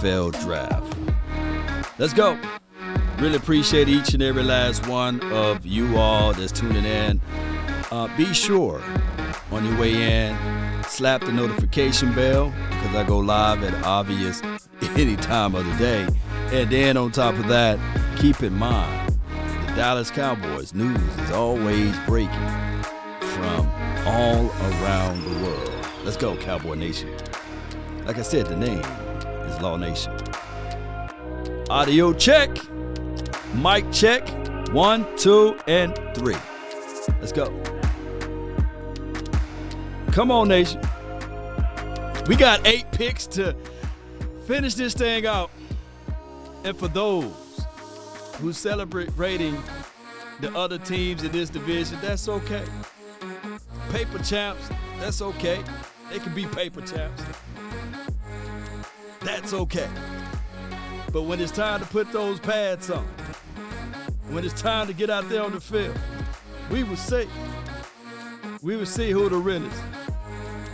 NFL draft. Let's go. Really appreciate each and every last one of you all that's tuning in. Be sure on your way in, slap the notification bell because I go live at obvious any time of the day. And then on top of that, keep in mind, the Dallas Cowboys news is always breaking from all around the world. Let's go, Cowboy Nation. Like I said, the name is Law Nation. Audio check. Mic check. 1, 2, and 3. Let's go. Come on, Nation. We got 8 picks to finish this thing out. And for those who celebrating the other teams in this division, that's okay. Paper champs, that's okay. They can be paper champs. That's okay. But when it's time to put those pads on, when it's time to get out there on the field, we will see. We will see who the real is.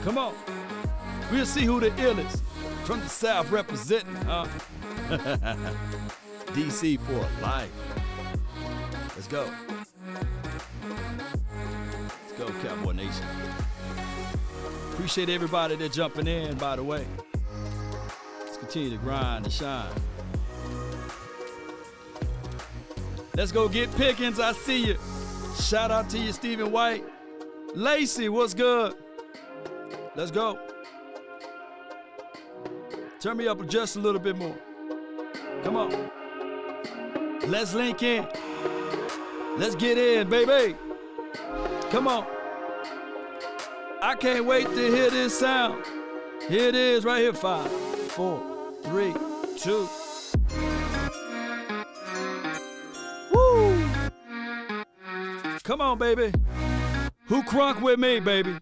Come on. We'll see who the ill is. From the South representing, huh? DC for life. Let's go. Let's go, Cowboy Nation. Appreciate everybody that's jumping in, by the way. Let's continue to grind and shine. Let's go get Pickens. I see you. Shout out to you, Stephen White. Lacey, what's good? Let's go. Turn me up just a little bit more. Come on. Let's link in. Let's get in, baby. Come on. I can't wait to hear this sound. Here it is right here. 5, 4, 3, 2. Woo. Come on, baby. Who crunk with me, baby?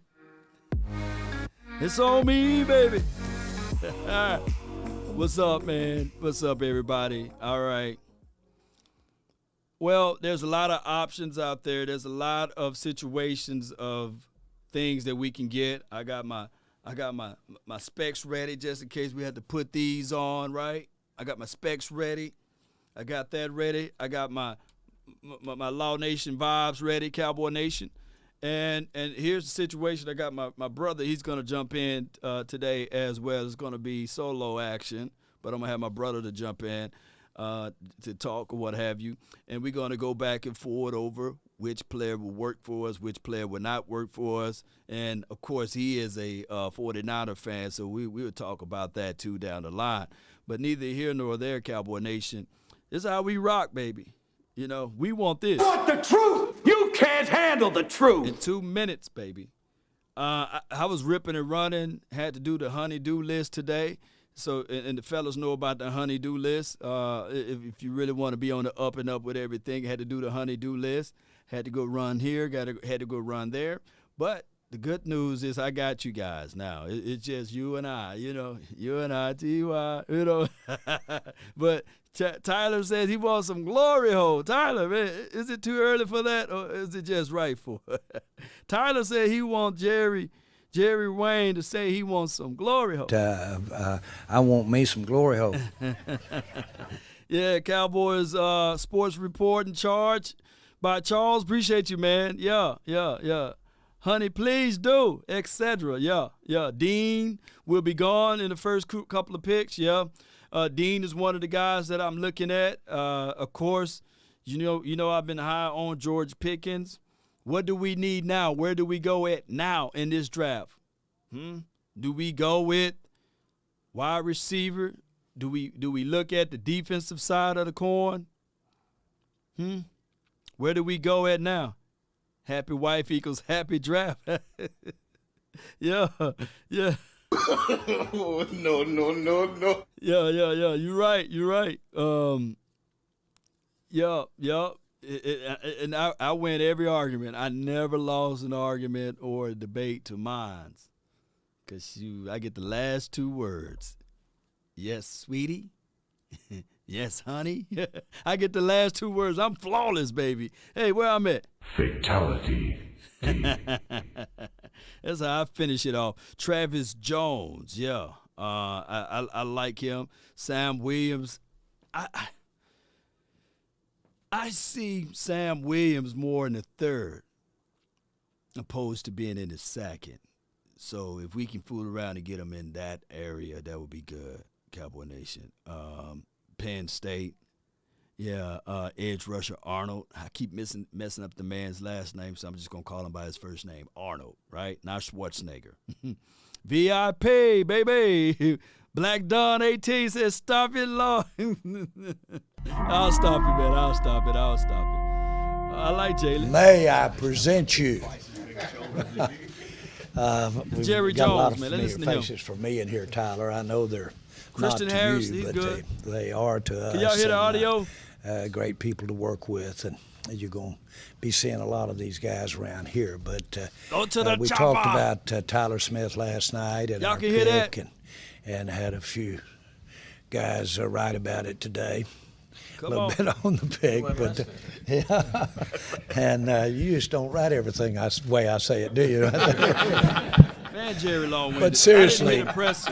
It's on me, baby. What's up, man? What's up, everybody? All right. Well, there's a lot of options out there. There's a lot of situations of things that we can get. I got my specs ready just in case we had to put these on, right? I got my specs ready. I got that ready. I got my Law Nation vibes ready, Cowboy Nation. And here's the situation. I got my brother. He's going to jump in today as well. It's going to be solo action, but I'm going to have my brother to jump in to talk or what have you. And we're going to go back and forward over which player will work for us, which player will not work for us. And, of course, he is a 49er fan, so we'll talk about that, too, down the line. But neither here nor there, Cowboy Nation. This is how we rock, baby. You know, we want this. You want the truth? You can't handle the truth. In 2 minutes, baby. I was ripping and running, had to do the honey-do list today. So, and the fellas know about the honey-do list. If you really want to be on the up and up with everything, had to do the honey-do list. Had to go run here, had to go run there. But the good news is I got you guys now. It's just you and I, you and I, T.Y., But Tyler says he wants some glory hole. Tyler, man, is it too early for that, or is it just right for it? Tyler said he wants Jerry Wayne to say he wants some glory hole. I want me some glory hole. Yeah, Cowboys sports report in charge by Charles. Appreciate you, man. Yeah. Honey, please do, etc. Yeah. Dean will be gone in the first couple of picks. Yeah. Dean is one of the guys that I'm looking at. Of course, you know I've been high on George Pickens. What do we need now? Where do we go at now in this draft? Do we go with wide receiver? Do we look at the defensive side of the coin? Where do we go at now? Happy wife equals happy draft. Yeah. No. Yeah. You're right. Yeah. And I win every argument. I never lost an argument or a debate to mines. Because I get the last 2 words. Yes, sweetie. Yes, honey. I get the last 2 words. I'm flawless, baby. Hey, where I'm at? Fatality. That's how I finish it off. Travis Jones, yeah. I like him. Sam Williams. I see Sam Williams more in the third opposed to being in the second. So if we can fool around and get him in that area, that would be good, Cowboy Nation. Penn State. Yeah, edge rusher Arnold. I keep messing up the man's last name, so I'm just going to call him by his first name, Arnold, right? Not Schwarzenegger. VIP, baby. Black Dawn 18 says, stop it, Lord. I'll stop it, man. I'll stop it. I like Jalen. May I present you? Jerry got a lot Jones, of man. familiar Listen to him. faces for me in here, Tyler. I know they're Christian not to Harris, you, he's but good. they are to us. Can y'all hear the audio? Great people to work with, and you're going to be seeing a lot of these guys around here. But Go to the we chopper. talked about Tyler Smith last night, and Y'all our can hear that? pick, and had a few guys write about it today. Come a little on. bit on the pick, but yeah. And you just don't write everything way I say it, do you? Man, Jerry Long. But seriously, this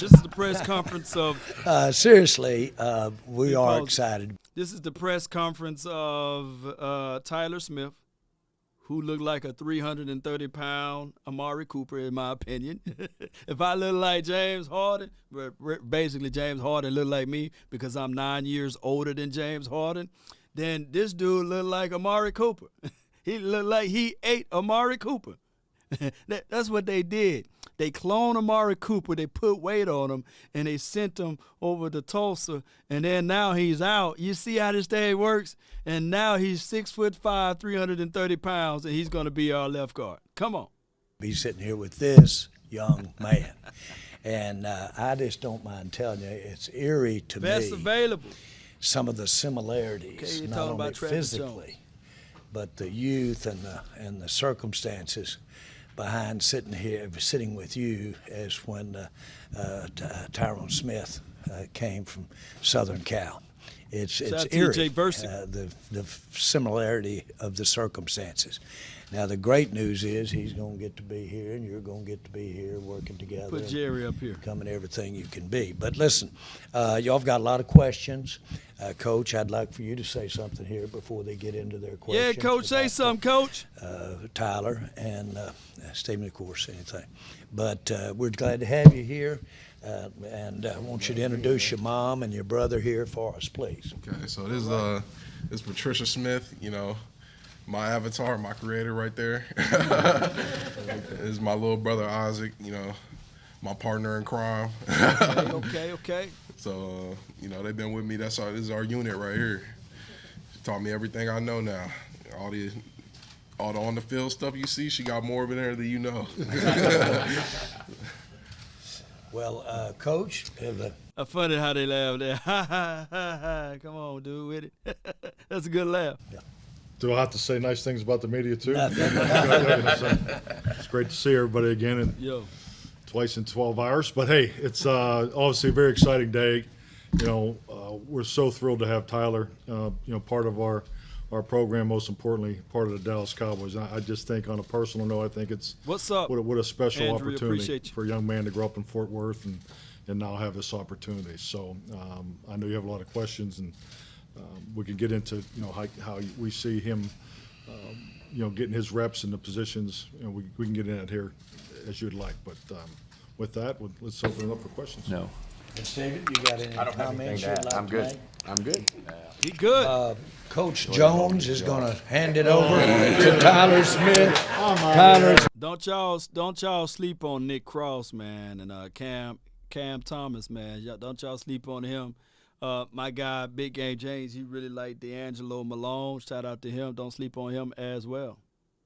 is the press conference of. seriously, we are Because- excited. This is the press conference of Tyler Smith, who looked like a 330-pound Amari Cooper, in my opinion. If I look like James Harden, basically James Harden looked like me because I'm 9 years older than James Harden, then this dude looked like Amari Cooper. He looked like he ate Amari Cooper. That's what they did. They cloned Amari Cooper, they put weight on him, and they sent him over to Tulsa, and then now he's out. You see how this thing works? And now he's 6'5", 330 pounds, and he's going to be our left guard. Come on. Be sitting here with this young man. And I just don't mind telling you, it's eerie to Best me, available. some of the similarities, Okay, you're not talking only about Travis physically, Jones. but the youth and the circumstances behind sitting with you as when Tyrone Smith came from Southern Cal. It's Shout out to eerie, TJ Versick. the similarity of the circumstances. Now, the great news is he's going to get to be here, and you're going to get to be here working together. Put Jerry up here. Becoming everything you can be. But listen, y'all have got a lot of questions. Coach, I'd like for you to say something here before they get into their questions. Yeah, Coach, say about, something, Coach. Tyler and Stephen, of course, anything. But we're glad to have you here. And I want you to introduce your mom and your brother here for us, please. Okay, so this is Patricia Smith, you know, my avatar, my creator right there. This is my little brother Isaac, you know, my partner in crime. Okay. So, you know, they've been with me. This is our unit right here. She taught me everything I know now. All the on the field stuff you see, she got more of it in there than you know. Well, Coach, Funny how they laugh there. Ha, ha, ha, ha. Come on, dude, with it. That's a good laugh. Do I have to say nice things about the media too? nothing. It's great to see everybody again, and Yo. twice in 12 hours. But hey, it's obviously a very exciting day. You know, we're so thrilled to have Tyler, you know, part of our program. Most importantly, part of the Dallas Cowboys. I just think, on a personal note, I think it's What's up? what a special Andrew, opportunity appreciate you. for a young man to grow up in Fort Worth and now have this opportunity. So I know you have a lot of questions, and we can get into, you know, how we see him, you know, getting his reps in the positions. You know, we can get in it here as you'd like. But with that, let's open it up for questions. No. And Stephen, you got any comments you'd like I'm to good. make? I'm good. He good. Coach Jones is going to hand it over to Tyler Smith. Tyler, Don't y'all sleep on Nick Cross, man, and Cam Thomas, man. Don't y'all sleep on him. My guy, Big Game James, he really liked D'Angelo Malone. Shout out to him. Don't sleep on him as well.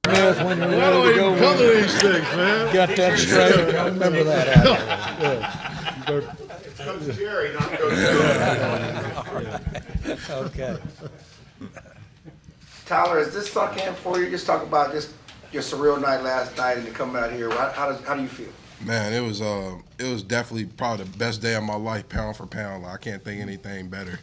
Smith, when you're ready to go, Cover these things, man. get that straight. Remember that out there. Coach Jerry, not Coach Okay. Tyler, is this sunk in for you? Just talk about just your surreal night last night and to come out here. How do you feel? Man, it was definitely probably the best day of my life, pound for pound. Like, I can't think anything better.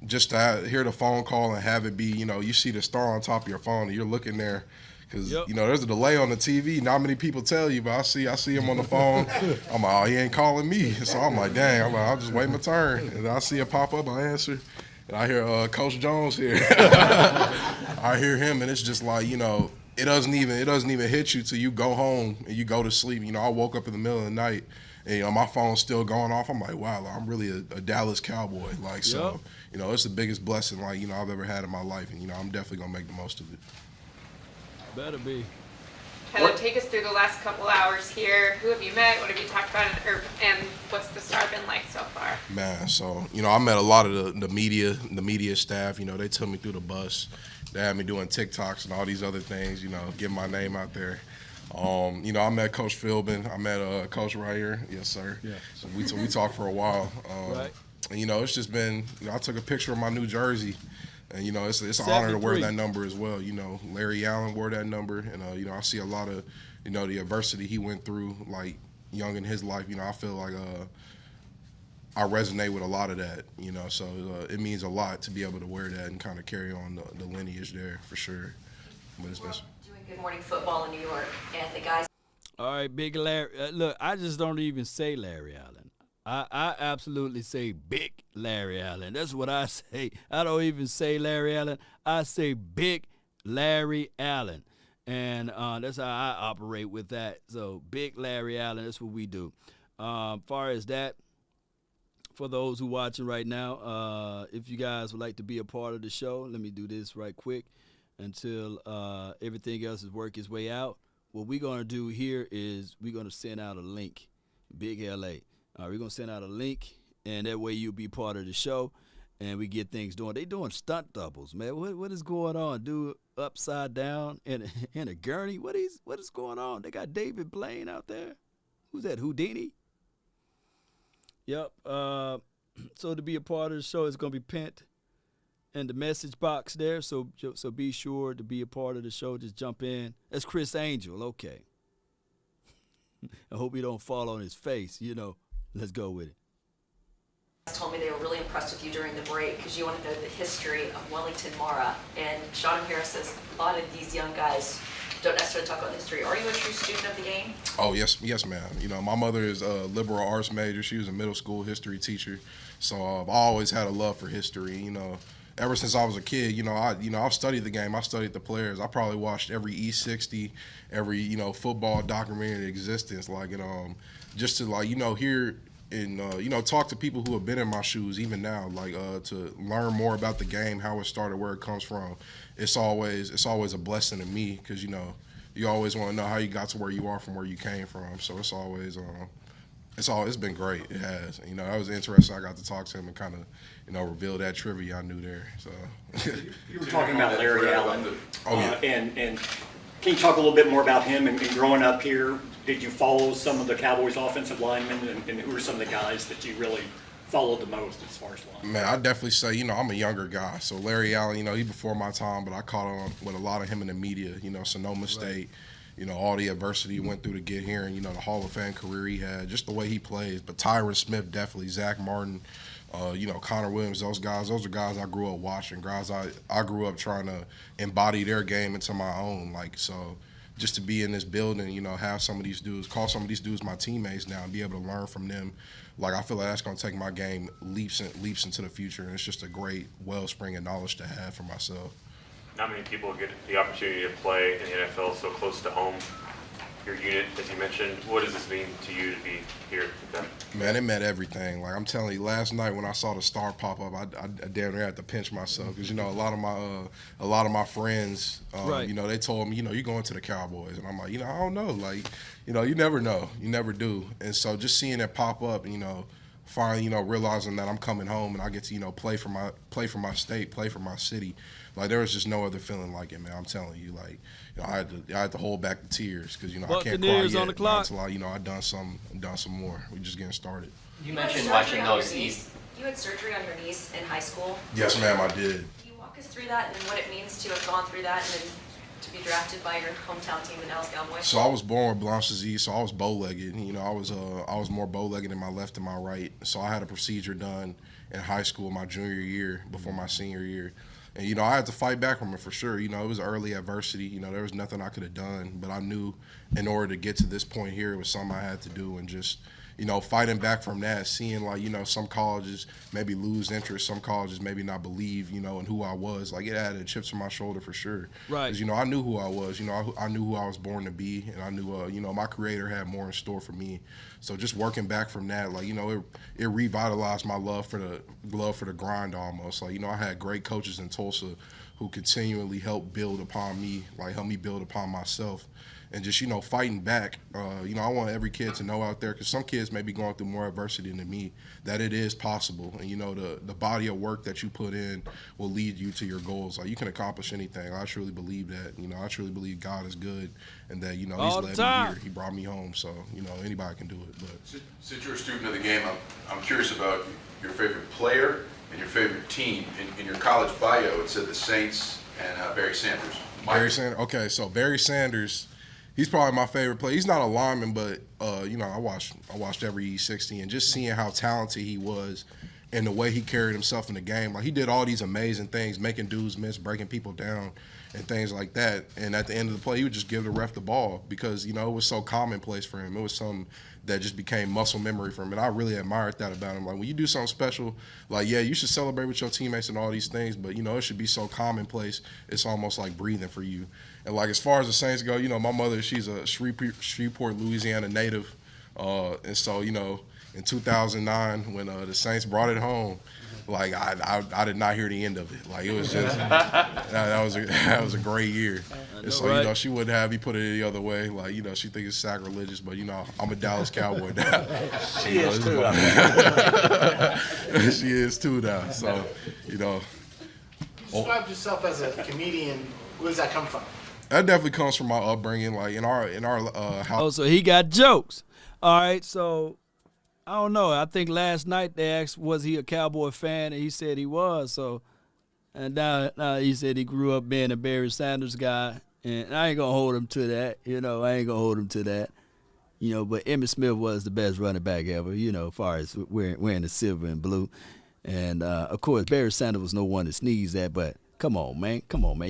Just to hear the phone call and have it be, you know, you see the star on top of your phone and you're looking there Because, Yep. you know, there's a delay on the TV. Not many people tell you, but I see him on the phone. I'm like, oh, he ain't calling me. So I'm like, dang. I'm like, I'll just wait my turn. And then I see it pop up, I answer. And I hear Coach Jones here. I hear him, and it's just like, you know, it doesn't even hit you till you go home and you go to sleep. You know, I woke up in the middle of the night, and, you know, my phone's still going off. I'm like, wow, I'm really a Dallas Cowboy. Like, so, Yep. you know, it's the biggest blessing, like, you know, I've ever had in my life. And, you know, I'm definitely going to make the most of it. Better be. Heather, take us through the last couple hours here. Who have you met? What have you talked about? And what's the star been like so far? Man, so, you know, I met a lot of the media staff. You know, they took me through the bus. They had me doing TikToks and all these other things, you know, getting my name out there. You know, I met Coach Philbin. I met Coach right here. Yes, sir. Yeah. So we talked for a while. Right. And, you know, it's just been, you know, I took a picture of my new jersey. And, you know, it's an honor to wear 73. that number as well. You know, Larry Allen wore that number. And, you know, I see a lot of, you know, the adversity he went through, like, young in his life. You know, I feel like I resonate with a lot of that, you know. So it means a lot to be able to wear that and kind of carry on the lineage there for sure. But it's been... Doing Good Morning Football in New York, and the guys. All right, Big Larry. Look, I just don't even say Larry Allen. I absolutely say Big Larry Allen. That's what I say. I don't even say Larry Allen. I say Big Larry Allen. And that's how I operate with that. So Big Larry Allen, that's what we do. Far as that, for those who watching right now, if you guys would like to be a part of the show, let me do this right quick until everything else is work its way out. What we're going to do here is we're going to send out a link, Big LA. We're going to send out a link, and that way you'll be part of the show, and we get things doing. They doing stunt doubles, man. What is going on? Dude upside down in a gurney? What is going on? They got David Blaine out there. Who's that, Houdini? Yep. So to be a part of the show, it's going to be pinned in the message box there. So be sure to be a part of the show. Just jump in. That's Chris Angel. Okay. I hope he don't fall on his face. You know, let's go with it. Told me they were really impressed with you during the break because you want to know the history of Wellington Mara. And Sean Harris says a lot of these young guys don't necessarily talk about history. Are you a true student of the game? Oh, yes, ma'am. You know, my mother is a liberal arts major. She was a middle school history teacher. So I've always had a love for history, you know. Ever since I was a kid, I've studied the game. I studied the players. I probably watched every E60, every, you know, football documentary in existence. Like, and just to, like, you know, hear and, you know, talk to people who have been in my shoes even now, like, to learn more about the game, how it started, where it comes from. It's always a blessing to me because, you know, you always want to know how you got to where you are from where you came from. So it's always it's been great. It has. You know, that was interesting. I got to talk to him and kind of, you know, reveal that trivia I knew there. So You were talking about Larry Allen. Oh, yeah. And can you talk a little bit more about him and growing up here? Did you follow some of the Cowboys offensive linemen and who are some of the guys that you really followed the most as far as line? Man, I definitely say, you know, I'm a younger guy. So Larry Allen, you know, he before my time, but I caught on with a lot of him in the media, you know, Sonoma State, you know, all the adversity he went through to get here and, you know, the Hall of Fame career he had, just the way he plays. But Tyron Smith, definitely, Zach Martin, you know, Connor Williams, those are guys I grew up watching, guys I grew up trying to embody their game into my own. Like, so just to be in this building, you know, have some of these dudes, call some of these dudes my teammates now and be able to learn from them. Like, I feel like that's going to take my game leaps into the future, and it's just a great wellspring of knowledge to have for myself. Not many people get the opportunity to play in the NFL so close to home. Your unit, as you mentioned, what does this mean to you to be here with them? Man, it meant everything. Like, I'm telling you, last night when I saw the star pop up, I damn near had to pinch myself because, you know, a lot of my friends, Right. you know, they told me, you know, you're going to the Cowboys, and I'm like, you know, I don't know, like, you know, you never know, you never do, and so just seeing it pop up, you know, finally, you know, realizing that I'm coming home and I get to, you know, play for my state, play for my city. Like, there was just no other feeling like it, man. I'm telling you, like, you know, I had to hold back the tears because, you know, I can't cry Buccaneers yet on the clock. until I, you know, I done some more. We just getting started. You mentioned watching those. You had surgery on your knees in high school. Yes, ma'am, I did. Can you walk us through that and what it means to have gone through that and then to be drafted by your hometown team, the Dallas Cowboys? So I was born with Blanche disease, so I was bow-legged. You know, I was more bow-legged in my left than my right. So I had a procedure done in high school my junior year before my senior year. And, you know, I had to fight back from it for sure. You know, it was early adversity. You know, there was nothing I could have done. But I knew in order to get to this point here, it was something I had to do. And just, you know, fighting back from that, seeing, like, you know, some colleges maybe lose interest, some colleges maybe not believe, you know, in who I was. Like, it added chips on my shoulder for sure. Right. Because, you know, I knew who I was. You know, I knew who I was born to be. And I knew, you know, my Creator had more in store for me. So just working back from that, like, you know, it revitalized my love for the grind almost. Like, you know, I had great coaches in Tulsa who continually helped build upon me, like help me build upon myself. And just, you know, fighting back. You know, I want every kid to know out there, because some kids may be going through more adversity than me, that it is possible. And, you know, the body of work that you put in will lead you to your goals. Like, you can accomplish anything. I truly believe that. You know, I truly believe God is good, and that, you know, He's led me here. He brought me home. So, you know, anybody can do it. But since you're a student of the game, I'm curious about your favorite player and your favorite team. In your college bio, it said the Saints and Barry Sanders. Barry Sanders. Okay, so Barry Sanders, he's probably my favorite player. He's not a lineman, but you know, I watched every E60, and just seeing how talented he was and the way he carried himself in the game. Like, he did all these amazing things, making dudes miss, breaking people down, and things like that. And at the end of the play, he would just give the ref the ball, because, you know, it was so commonplace for him. It was something that just became muscle memory for him. And I really admired that about him. Like, when you do something special, like, yeah, you should celebrate with your teammates and all these things, but, you know, it should be so commonplace, it's almost like breathing for you. And, like, as far as the Saints go, you know, my mother, she's a Shreveport, Louisiana native. And so, you know, in 2009, when the Saints brought it home, like, I did not hear the end of it. Like, it was just that was a great year. And so, you know, she wouldn't have me put it any other way. Like, you know, she thinks it's sacrilegious, but, you know, I'm a Dallas Cowboy now. She is too. She is too now. So, you know. Describe yourself as a comedian. Where does that come from? That definitely comes from my upbringing. Like, in our house. Oh, so he got jokes. All right, so I don't know. I think last night they asked, was he a Cowboy fan, and he said he was. So, and now he said he grew up being a Barry Sanders guy, and I ain't gonna hold him to that. You know, I ain't gonna hold him to that. You know, but Emmitt Smith was the best running back ever. You know, as far as wearing the silver and blue, and of course Barry Sanders was no one to sneeze at. But come on, man,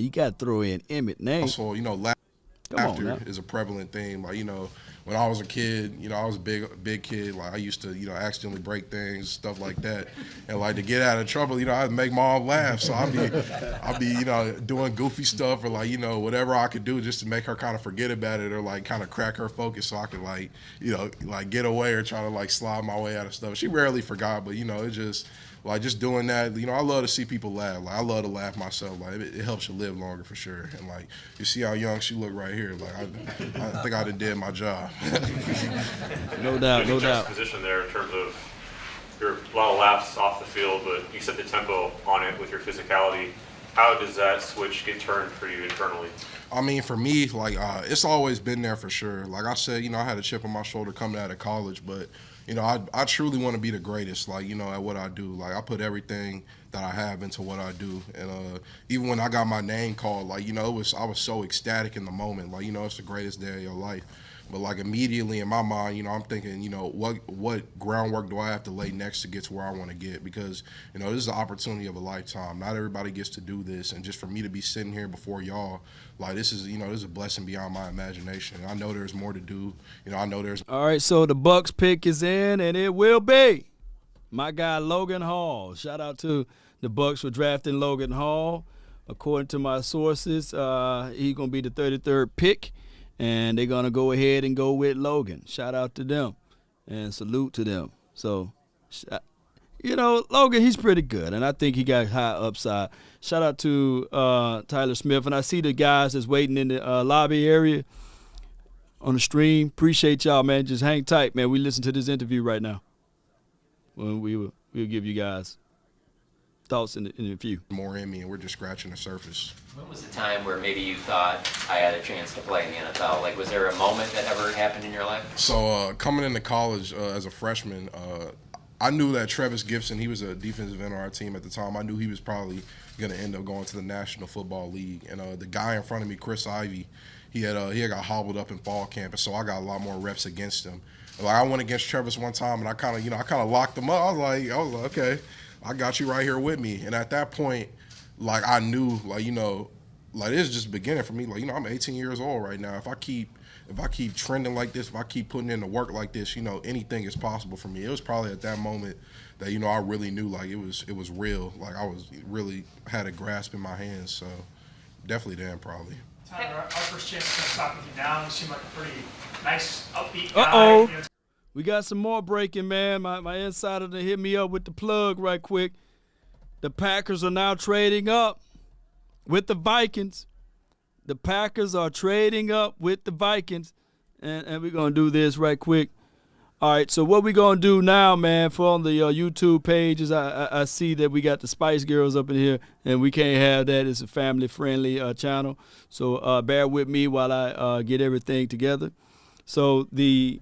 you got to throw in Emmitt name. So, you know, laughter is a prevalent thing. Like, you know, when I was a kid, you know, I was a big kid. Like, I used to, you know, accidentally break things, stuff like that. And, like, to get out of trouble, you know, I'd make mom laugh. So I'd be, you know, doing goofy stuff, or, like, you know, whatever I could do just to make her kind of forget about it, or, like, kind of crack her focus so I could, like, you know, like, get away or try to, like, slide my way out of stuff. She rarely forgot, but, you know, it just, like, just doing that, you know, I love to see people laugh. Like, I love to laugh myself. Like, it helps you live longer for sure. And, like, you see how young she look right here. Like, I think I done did my job. No doubt. Position there in terms of your a lot of laughs off the field, but you set the tempo on it with your physicality. How does that switch get turned for you internally? I mean, for me, like, it's always been there for sure. Like I said, you know, I had a chip on my shoulder coming out of college, but, you know, I truly want to be the greatest, like, you know, at what I do. Like, I put everything that I have into what I do. And even when I got my name called, like, you know, I was so ecstatic in the moment. Like, you know, it's the greatest day of your life. But, like, immediately in my mind, you know, I'm thinking, you know, what groundwork do I have to lay next to get to where I want to get? Because, you know, this is the opportunity of a lifetime. Not everybody gets to do this. And just for me to be sitting here before y'all, like, this is, you know, this is a blessing beyond my imagination. I know there's more to do. You know, I know there's. All right, so the Bucks pick is in, and it will be my guy Logan Hall. Shout out to the Bucks for drafting Logan Hall. According to my sources, he's going to be the 33rd pick. And they're going to go ahead and go with Logan. Shout out to them and salute to them. So, you know, Logan, he's pretty good, and I think he got high upside. Shout out to Tyler Smith. And I see the guys that's waiting in the lobby area on the stream. Appreciate y'all, man. Just hang tight, man. We listen to this interview right now. Well, we'll give you guys thoughts in a few. More in me, and we're just scratching the surface. When was the time where maybe you thought I had a chance to play in the NFL? Like, was there a moment that ever happened in your life? So coming into college as a freshman, I knew that Travis Gibson, he was a defensive end on our team at the time. I knew he was probably going to end up going to the National Football League. And the guy in front of me, Chris Ivey, he had got hobbled up in fall camp, and so I got a lot more reps against him. Like, I went against Travis one time, and I kind of locked him up. I was like, okay, I got you right here with me. And at that point, like I knew, like, you know, like this is just beginning for me. Like, you know, I'm 18 years old right now. If I keep trending like this, if I keep putting in the work like this, you know, anything is possible for me. It was probably at that moment that, you know, I really knew like it was real. Like I was really had a grasp in my hands. So definitely then probably. Tyler, our first chance to talk with you now. You seem like a pretty nice, upbeat guy. Uh-oh. You know, We got some more breaking, man. My insider to hit me up with the plug right quick. The Packers are now trading up with the Vikings. The Packers are trading up with the Vikings. And we're going to do this right quick. All right, so what we're going to do now, man, for on the YouTube pages, I see that we got the Spice Girls up in here, and we can't have that. It's a family-friendly channel. So bear with me while I get everything together. So the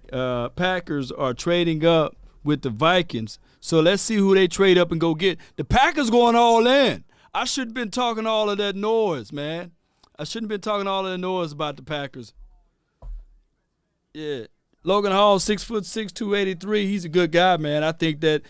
Packers are trading up with the Vikings. So let's see who they trade up and go get. The Packers going all in. I should have been talking all of that noise, man. I shouldn't have been talking all of that noise about the Packers. Yeah. Logan Hall, 6'6", 283. He's a good guy, man. I think that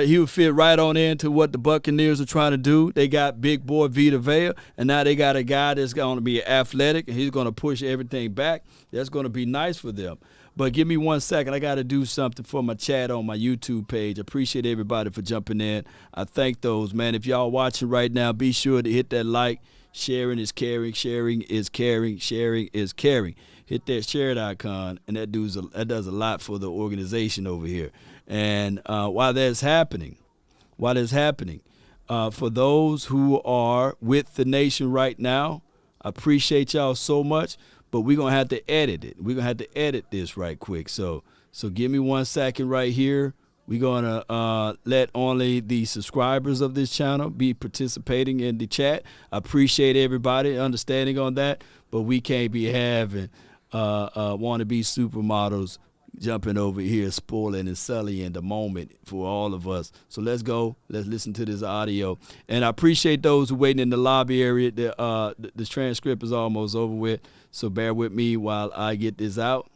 he would fit right on into what the Buccaneers are trying to do. They got big boy Vita Vea, and now they got a guy that's going to be athletic, and he's going to push everything back. That's going to be nice for them. But give me 1 second. I got to do something for my chat on my YouTube page. I appreciate everybody for jumping in. I thank those, man. If y'all watching right now, be sure to hit that like. Sharing is caring. Sharing is caring. Sharing is caring. Hit that shared icon, and that does a lot for the organization over here. And while that's happening, for those who are with the nation right now, I appreciate y'all so much, but we're going to have to edit it. We're going to have to edit this right quick. So give me 1 second right here. We're going to let only the subscribers of this channel be participating in the chat. I appreciate everybody understanding on that, but we can't be having wannabe supermodels jumping over here, spoiling and sullying the moment for all of us. So let's go. Let's listen to this audio. And I appreciate those who waiting in the lobby area. The transcript is almost over with, so bear with me while I get this out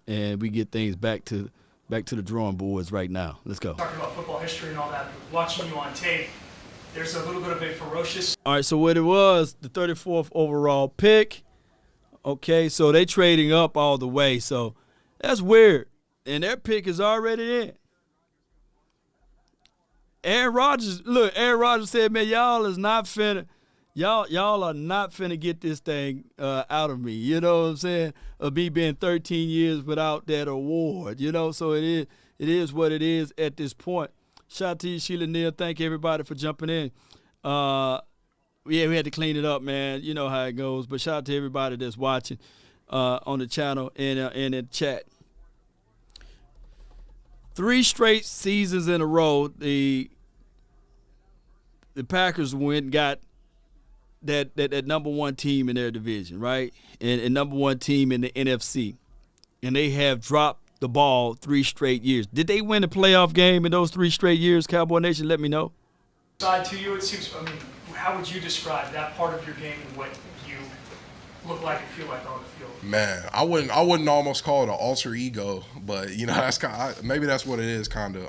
and we get things back to the drawing boards right now. Let's go. talking about football history and all that, but watching you on tape, there's a little bit of a ferocious. All right, so what it was, the 34th overall pick. Okay, so they trading up all the way, so that's weird. And their pick is already in. Aaron Rodgers said, man, y'all are not finna get this thing out of me. You know what I'm saying? Of me being 13 years without that award. You know, so it is what it is at this point. Shout out to you, Sheila Neal. Thank everybody for jumping in. Yeah, we had to clean it up, man. You know how it goes. But shout out to everybody that's watching on the channel and in the chat. 3 straight seasons in a row, the Packers went and got that number one team in their division, right? And number one team in the NFC. And they have dropped the ball 3 straight years. Did they win a playoff game in those 3 straight years, Cowboy Nation? Let me know. Side to you, it seems, I mean, how would you describe that part of your game and what you look like and feel like on the field? Man, I wouldn't almost call it an alter ego, but you know that's maybe that's what it is, kind of.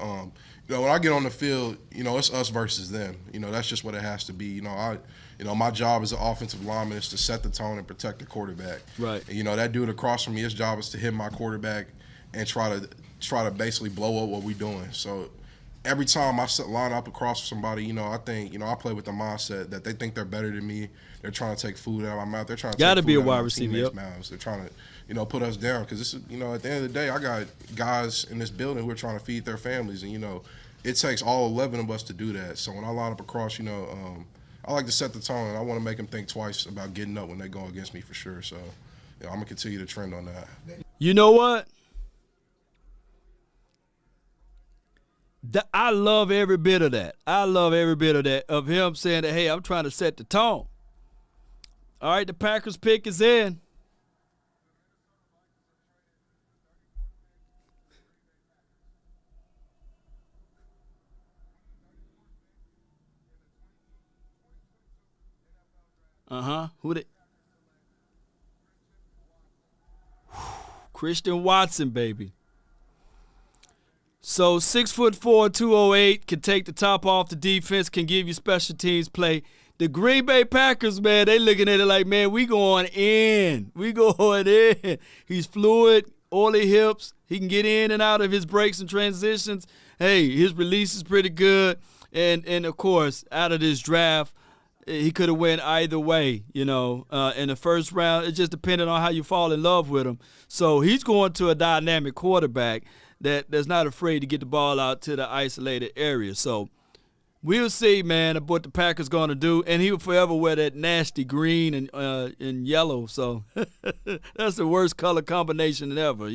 You know, when I get on the field, you know, it's us versus them. You know, that's just what it has to be. You know, my job as an offensive lineman is to set the tone and protect the quarterback. Right. And, you know, that dude across from me, his job is to hit my quarterback and try to basically blow up what we're doing. So every time I line up across from somebody, you know, I think, you know, I play with the mindset that they think they're better than me. They're trying to take food out of my mouth. They're trying to take food out of my teammates' mouths. They're trying to, you know, put us down because this is, you know, at the end of the day, I got guys in this building who are trying to feed their families, and you know, it takes all 11 of us to do that. So when I line up across, you know, I like to set the tone, and I want to make them think twice about getting up when they go against me for sure. So, you know, I'm gonna continue to trend on that. You know what? I love every bit of that. I love every bit of that, of him saying that, hey, I'm trying to set the tone. All right, the Packers pick is in. Who they? Christian Watson, baby. So 6'4", 208, can take the top off the defense, can give you special teams play. the Green Bay Packers, man, they looking at it like, man, we going in. We going in. He's fluid, oily hips. He can get in and out of his breaks and transitions. Hey, his release is pretty good. And of course, out of this draft, he could have went either way, in the first round. It just depended on how you fall in love with him. So he's going to a dynamic quarterback that's not afraid to get the ball out to the isolated area. So we'll see, man, what the Packers going to do. And he will forever wear that nasty green and yellow. So that's the worst color combination ever,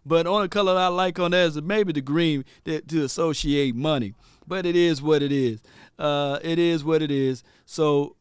But the only color I like on that is maybe the green to associate money. But it is what it is. It is what it is. So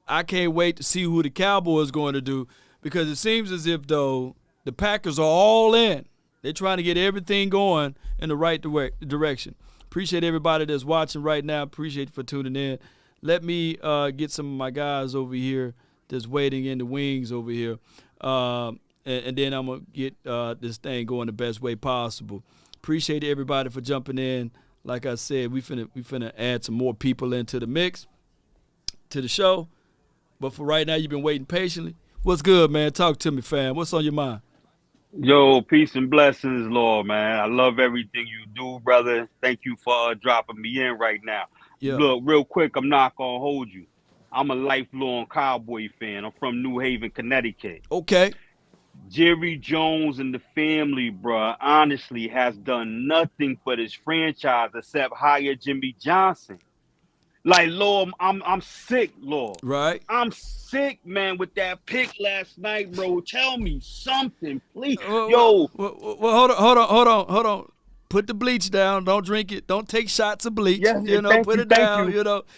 I can't wait to see who the Cowboys are going to do, because it seems as if, though, the Packers are all in. They're trying to get everything going in the right direction. Appreciate everybody that's watching right now. Appreciate you for tuning in. Let me get some of my guys over here that's waiting in the wings over here. And then I'm going to get this thing going the best way possible. Appreciate everybody for jumping in. Like I said, we finna add some more people into the mix, to the show. But for right now, you've been waiting patiently. What's good, man? Talk to me, fam. What's on your mind? Yo, peace and blessings, Lord, man. I love everything you do, brother. Thank you for dropping me in right now. Yeah. Look, real quick, I'm not going to hold you. I'm a lifelong Cowboy fan. I'm from New Haven, Connecticut. Okay. Jerry Jones and the family, bro, honestly has done nothing for this franchise except hire Jimmy Johnson. Like, Lord, I'm sick, Lord. Right. I'm sick, man, with that pick last night, bro. Tell me something, please. Well, hold on. Put the bleach down. Don't drink it. Don't take shots of bleach. Yes, Put it down.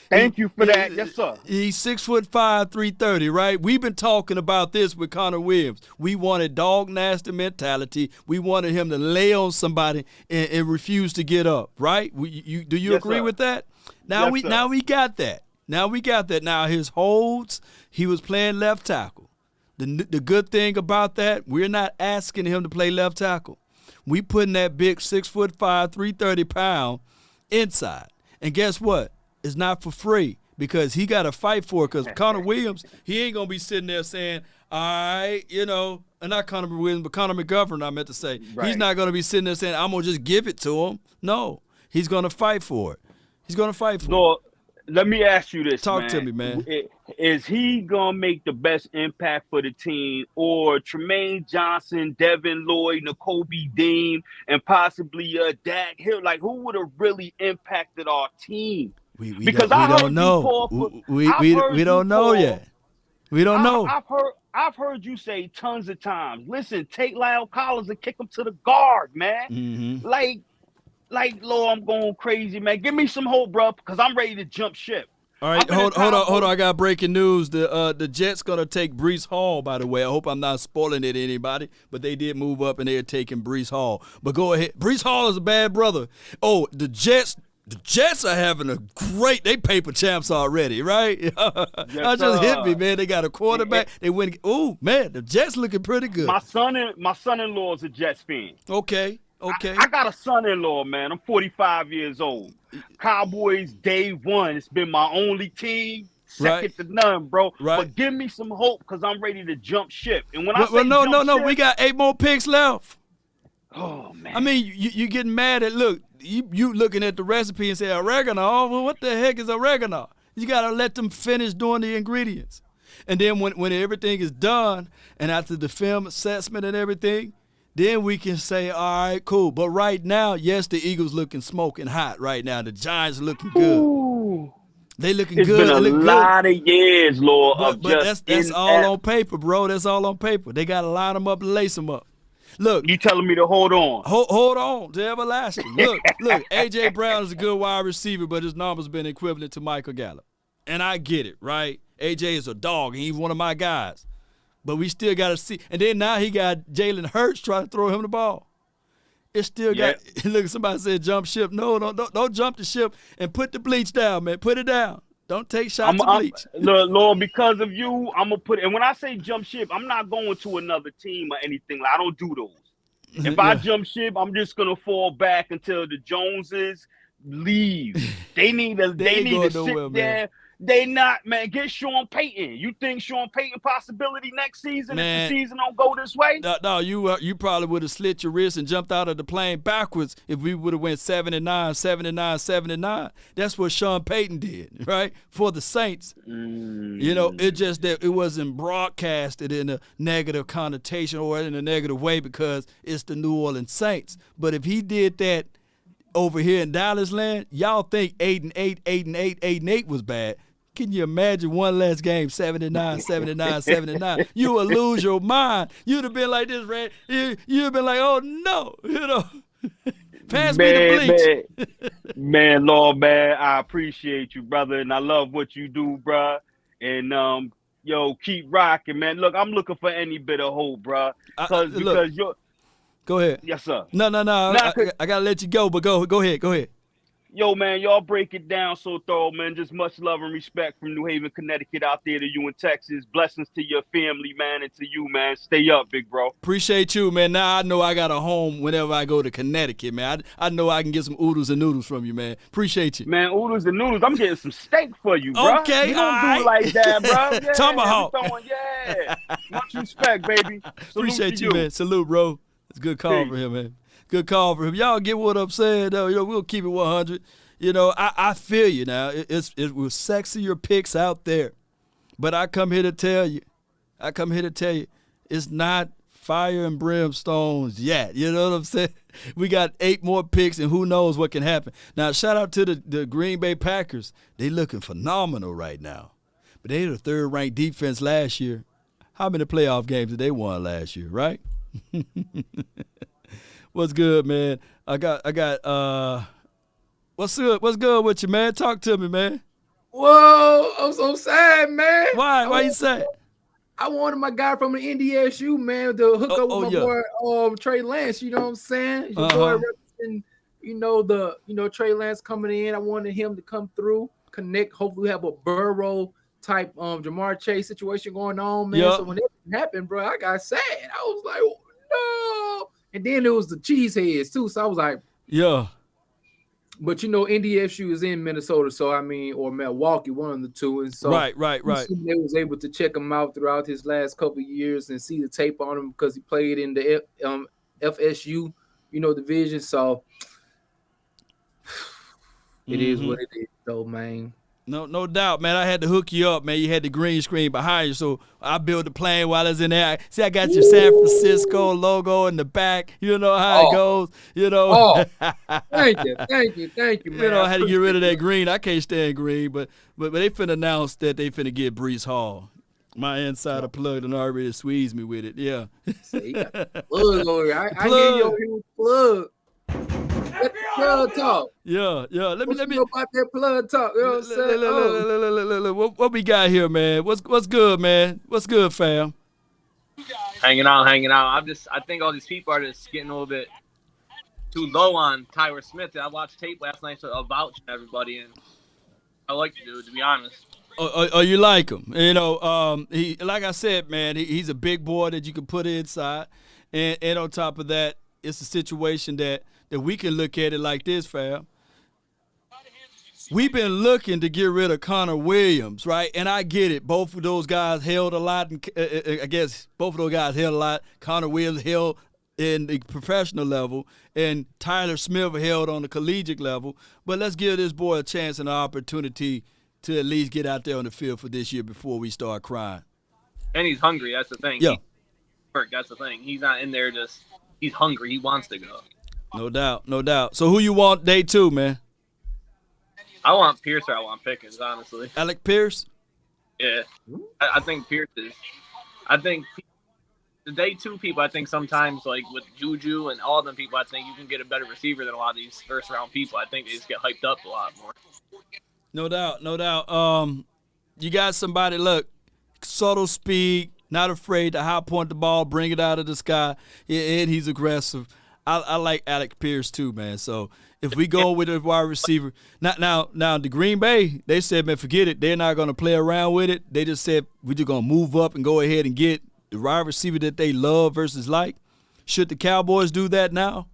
Thank you for that. Yes, sir. He's 6'5", 330, right? We've been talking about this with Connor Williams. We wanted dog nasty mentality. We wanted him to lay on somebody and refuse to get up, right? Do you agree with that? Now we got that. Now his holds, he was playing left tackle. The good thing about that, we're not asking him to play left tackle. We putting that big 6'5", 330-pound inside. And guess what? It's not for free, because he got to fight for it, because Connor Williams, he ain't going to be sitting there saying, all right, and not Connor Williams, but Connor McGovern, I meant to say. Right. He's not going to be sitting there saying, I'm going to just give it to him. No, he's going to fight for it. He's going to fight for it. Let me ask you this, Talk to me, man. Is he going to make the best impact for the team, or Tremaine Johnson, Devin Lloyd, Nakobe Dean, and possibly Dak Hill? Like, who would have really impacted our team? We don't know. We don't know yet. We don't know. I've heard you say tons of times, listen, take Lyle Collins and kick him to the guard, man. Mm-hmm. Like, Lord, I'm going crazy, man. Give me some hope, bro, because I'm ready to jump ship. All right, hold on. I got breaking news. The Jets going to take Breece Hall, by the way. I hope I'm not spoiling it to anybody, but they did move up, and they are taking Breece Hall. But go ahead. Breece Hall is a bad brother. Oh, the Jets are having a great – they paper champs already, right? That just hit me, man. They got a quarterback. They win – oh, man, the Jets looking pretty good. My son-in-law is a Jets fan. Okay. I got a son-in-law, man. I'm 45 years old. Cowboys day one. It's been my only team. Second to none, bro. Right. But give me some hope, because I'm ready to jump ship. And when no. We got 8 more picks left. Oh, man. I mean, you getting mad at, look, you looking at the recipe and say oregano. Oh, well, what the heck is oregano? You got to let them finish doing the ingredients. And then when everything is done, and after the film assessment and everything, then we can say, all right, cool. But right now, yes, the Eagles looking smoking hot right now. The Giants looking good. Ooh. They looking it's good. It's been a lot of years, Lord. But that's all on paper, bro. That's all on paper. They got to line them up and lace them up. Look. You telling me to hold on. Hold on to everlasting. Look, A.J. Brown is a good wide receiver, but his numbers been equivalent to Michael Gallup. And I get it, right? A.J. is a dog, and he's one of my guys. But we still got to see. And then now he got Jalen Hurts trying to throw him the ball. It still got – look, somebody said jump ship. No, don't jump the ship and put the bleach down, man. Put it down. Don't take shots of bleach. Lord, because of you, I'm going to put it – and when I say jump ship, I'm not going to another team or anything. I don't do those. If I jump ship, I'm just going to fall back until the Joneses leave. They need to sit there. They not, man. Get Sean Payton. You think Sean Payton possibility next season if the season don't go this way? No, you probably would have slit your wrist and jumped out of the plane backwards if we would have went 7-9, 7-9, 7-9. That's what Sean Payton did, right? For the Saints. You know, it just that it wasn't broadcasted in a negative connotation or in a negative way because it's the New Orleans Saints. But if he did that over here in Dallas land, y'all think 8-8, 8-8, 8-8 was bad. Can you imagine one last game, 7-9, 7-9, 7-9? You would lose your mind. You'd have been like this, Red. You'd have been like, oh no, you know. Pass me the bleach. Man, Lord, man, I appreciate you, brother, and I love what you do, bro. And yo, keep rocking, man. Look, I'm looking for any bit of hope, bro. Because you're. Go ahead. Yes, sir. No. I gotta let you go, but go ahead. Yo, man, y'all break it down so thorough, man. Just much love and respect from New Haven, Connecticut out there to you in Texas. Blessings to your family, man, and to you, man. Stay up, big bro. Appreciate you, man. Now I know I got a home whenever I go to Connecticut, man. I know I can get some oodles and noodles from you, man. Appreciate you. Man, oodles and noodles. I'm getting some steak for you, bro. Okay, you don't do it like that, bro. Yeah, Tomahawk. Much respect, baby. Appreciate you, man. Salute, bro. It's a good call for him, man. Good call for him. Y'all get what I'm saying, though. You know, we'll keep it 100. You know, I feel you now. It was sexier picks out there. But I come here to tell you, it's not fire and brimstones yet. You know what I'm saying? We got 8 more picks, and who knows what can happen. Now, shout out to the Green Bay Packers. They looking phenomenal right now. But they were the 3rd-ranked defense last year. How many playoff games did they won last year, right? What's good, man? I got what's good with you, man? Talk to me, man. Whoa, I'm so sad, man. Why you sad? I wanted my guy from the NDSU, man, to hook up with my boy Trey Lance. You know what I'm saying? Your boy representing, Trey Lance coming in. I wanted him to come through, connect. Hopefully, we have a Burrow type Jamar Chase situation going on, man. So when it happened, bro, I got sad. I was like, no. And then it was the Cheeseheads too. So I was like, yeah. But NDSU is in Minnesota, so I mean, or Milwaukee, one of the two. And so right. They was able to check him out throughout his last couple of years and see the tape on him because he played in the FSU, division. So it is what it is, though, man. No doubt, man. I had to hook you up, man. You had the green screen behind you, so I built the plane while I was in there. See, I got your San Francisco logo in the back. You know how it goes. Thank you, man. I had to get rid of that green. I can't stand green, but they finna announce that they finna get Breece Hall. My insider plug and already squeezed me with it. Yeah. See, you got plug over here. I hear you over here with plug. Let the plug talk. Yeah. Let me know about that plug talk. You know what I'm saying? What we got here, man? What's good, man? What's good, fam? Hanging out. I think all these people are just getting a little bit too low on Tyler Smith. I watched tape last night about everybody, and I like the dude, to be honest. Oh, you like him? He, like I said, man, he's a big boy that you can put inside, and on top of that, it's a situation that we can look at it like this, fam. We've been looking to get rid of Connor Williams, right? And I get it. Both of those guys held a lot. I guess both of those guys held a lot. Connor Williams held in the professional level, and Tyler Smith held on the collegiate level. But let's give this boy a chance and an opportunity to at least get out there on the field for this year before we start crying. And he's hungry. That's the thing. Yeah. That's the thing. He's not in there just – he's hungry. He wants to go. No doubt. So who you want day 2, man? I want Pierce or I want Pickens, honestly. Alec Pierce? Yeah. I think Pierce is – I think the day 2 people, I think sometimes, like with Juju and all them people, I think you can get a better receiver than a lot of these first-round people. I think they just get hyped up a lot more. No doubt. You got somebody, look, subtle speed, not afraid to high point the ball, bring it out of the sky, and he's aggressive. I like Alec Pierce too, man. So if we go with a wide receiver, now the Green Bay, they said, man, forget it. They're not going to play around with it. They just said we're just going to move up and go ahead and get the wide receiver that they love versus like. Should the Cowboys do that now?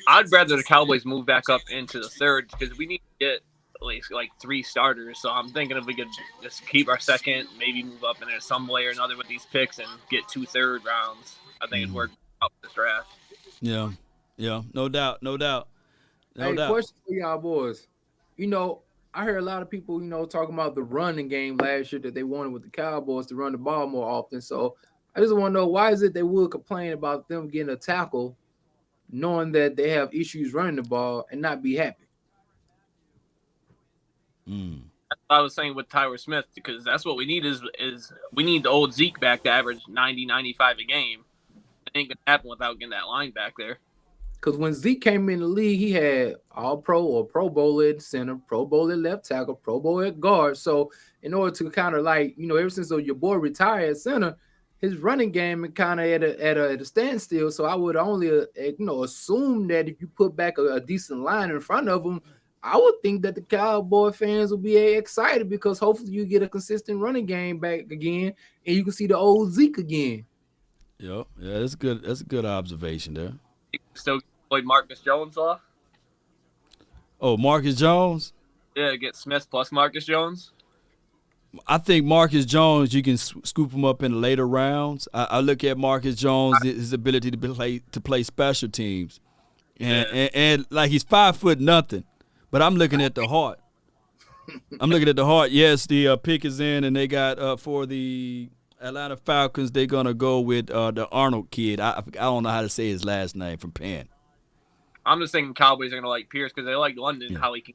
I'd rather the Cowboys move back up into the third because we need to get at least like 3 starters. So I'm thinking if we could just keep our second, maybe move up in there some way or another with these picks and get 2 third rounds, I think it'd work out this draft. Yeah, yeah, no doubt, no doubt, no Hey, doubt. question for y'all boys. You know, I heard a lot of people, talking about the running game last year that they wanted with the Cowboys to run the ball more often. So I just want to know, why is it they would complain about them getting a tackle, knowing that they have issues running the ball, and not be happy? That's what I was saying with Tyler Smith, because that's what we need is we need the old Zeke back to average 90, 95 a game. It ain't gonna happen without getting that line back there. Because when Zeke came in the league, he had all pro or Pro Bowl at center, Pro Bowl at left tackle, Pro Bowl at guard. So in order to kind of like, ever since your boy retired at center, his running game is kind of at a standstill. So I would only assume that if you put back a decent line in front of him, I would think that the Cowboy fans will be excited, because hopefully you get a consistent running game back again, and you can see the old Zeke again. Yep. Yeah, that's good. That's a good observation there. Still played Marcus Jones off. Oh, Marcus Jones? Yeah, get Smith plus Marcus Jones. I think Marcus Jones, you can scoop him up in the later rounds. I look at Marcus Jones, his ability to play special teams, and like he's 5'0", but I'm looking at the heart. Yes, the pick is in, and they got for the Atlanta Falcons, they're gonna go with the Arnold kid. I don't know how to say his last name, from Penn. I'm just thinking Cowboys are gonna like Pierce because they like London, how he can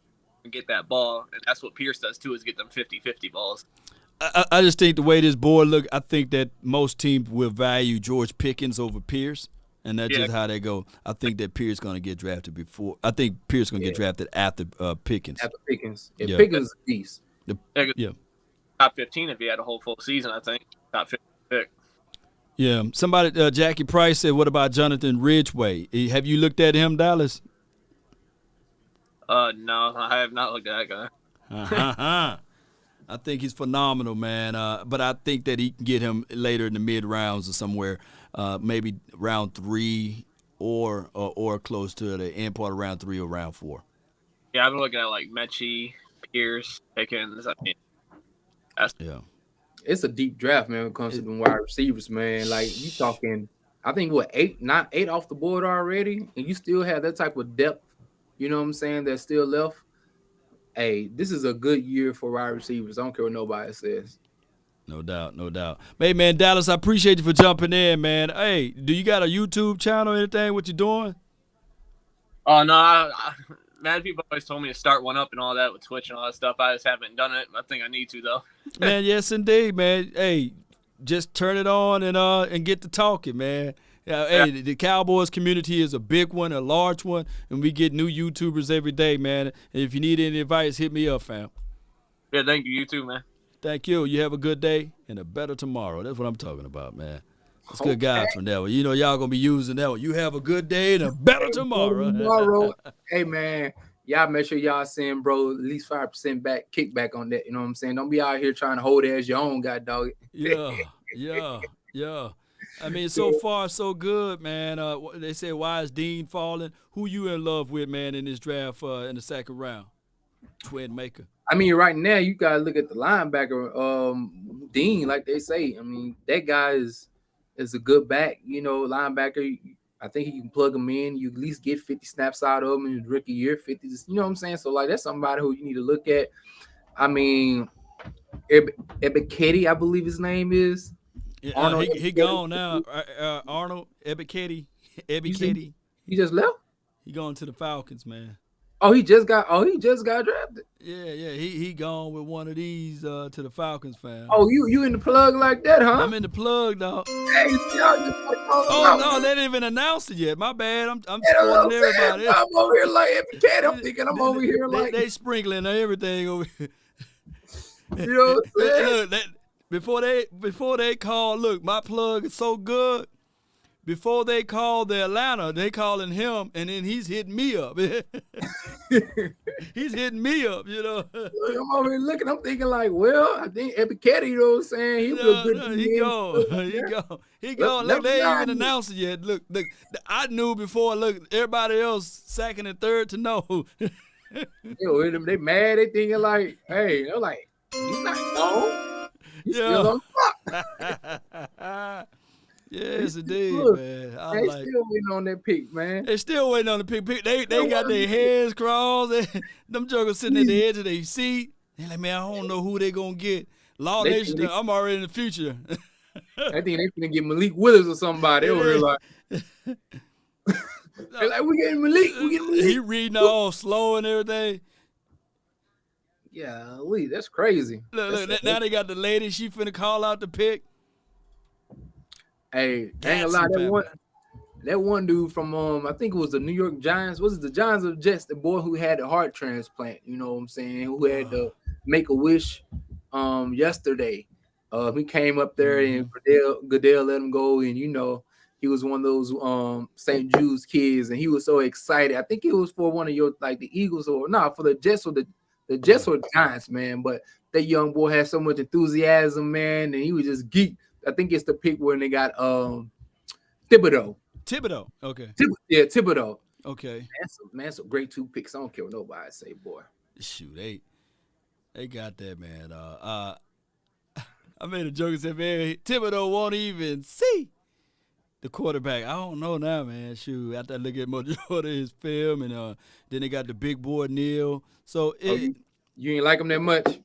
get that ball, and that's what Pierce does too, is get them 50-50 balls. I just think the way this board look, I think that most teams will value George Pickens over Pierce, and that's just how they go. I think that Pierce going to get drafted before. I think Pierce going to get drafted after Pickens. After Pickens, Pickens is a beast. Top 15 if he had a whole full season, I think. Top 15 pick. Yeah, somebody, Jackie Price said, "What about Jonathan Ridgeway? Have you looked at him, Dallas?" No, I have not looked at that guy. I think he's phenomenal, man. But I think that he can get him later in the mid rounds or somewhere, maybe round 3 or close to the end part of round 3 or round 4. Yeah, I've been looking at like Mechie, Pierce, Pickens. I mean, it's a deep draft, man, when it comes to the wide receivers, man. Like, you talking, I think, 8 off the board already, and you still have that type of depth, you know what I'm saying, that's still left. Hey, this is a good year for wide receivers. I don't care what nobody says. No doubt, no doubt. Hey, man, Dallas, I appreciate you for jumping in, man. Hey, do you got a YouTube channel or anything? What you doing? Oh, no, man, people always told me to start one up and all that with Twitch and all that stuff. I just haven't done it. I think I need to, though. Man, yes, indeed, man. Hey, just turn it on and get to talking, man. Hey, the Cowboys community is a big one, a large one, and we get new YouTubers every day, man. And if you need any advice, hit me up, fam. Yeah, thank you. You too, man. Thank you. You have a good day and a better tomorrow. That's what I'm talking about, man. It's good guys from that one. You know, y'all going to be using that one. You have a good day and a better tomorrow. Hey, man, y'all make sure y'all send, bro, at least 5% back, kickback on that. You know what I'm saying? Don't be out here trying to hold it as your own, god dog. Yeah. I mean, so far, so good, man. They say, why is Dean falling? Who you in love with, man, in this draft in the second round? Twin Maker. I mean, right now, you got to look at the linebacker, Dean, like they say. I mean, that guy is a good back, linebacker. I think he can plug him in. You at least get 50 snaps out of him in his rookie year, 50. You know what I'm saying? So, like, that's somebody who you need to look at. I mean, Ebiketie, I believe his name is. Arnold, he gone now. Arnold Ebiketie. He just left? He going to the Falcons, man. He just got drafted. Yeah. He gone with one of these to the Falcons, fam. Oh, you in the plug like that, huh? I'm in the plug, dog. Hey, no, they didn't even announce it yet. My bad. I'm spoiling everybody. I'm over here like Ebiketie. I'm thinking I'm over here like they sprinkling everything over here. You know what I'm saying? Look, before they call, look, my plug is so good. Before they call the Atlanta, they calling him, and then he's hitting me up. He's hitting me up, you know. I'm over here looking. I'm thinking like, well, I think Ebiketie, you know what I'm saying? He was a good. He gone. Look, they ain't even announced it yet. Look, I knew before. Look, everybody else second and third to know. They mad. They thinking like, hey, they're like, he's not gone. He's still on the clock. They Yes, still, indeed, look, man. I they like. still waiting on that pick, man. They still waiting on the pick. They got their heads crossed. Them jokers sitting at the edge of their seat. They like, man, I don't know who they gonna get. Law Nation, I'm already in the future. I think they finna get Malik Willis or somebody. They over here like, they're like, we getting Malik. We getting Malik. He reading all slow and everything. Yeah, Lee, that's crazy. Look, now they got the lady. She finna call out the pick. Hey, ain't a lot. That one dude from I think it was the New York Giants. Was it the Giants or Jets? The boy who had the heart transplant. You know what I'm saying? Who had to make a wish yesterday. He came up there and Goodell let him go, and he was one of those St. Jude's kids, and he was so excited. I think it was for one of your like the Eagles or for the Jets or the Jets or the Giants, man. But that young boy had so much enthusiasm, man, and he was just geeked. I think it's the pick when they got Thibodeau. Okay. Thibodeau. Okay. Man, some great 2 picks. I don't care what nobody say, boy. Shoot, they got that, man. I made a joke and said, man, Thibodeau won't even see the quarterback. I don't know now, man. Shoot, after I look at majority of his film, and then they got the big boy Neil. So you ain't like him that much.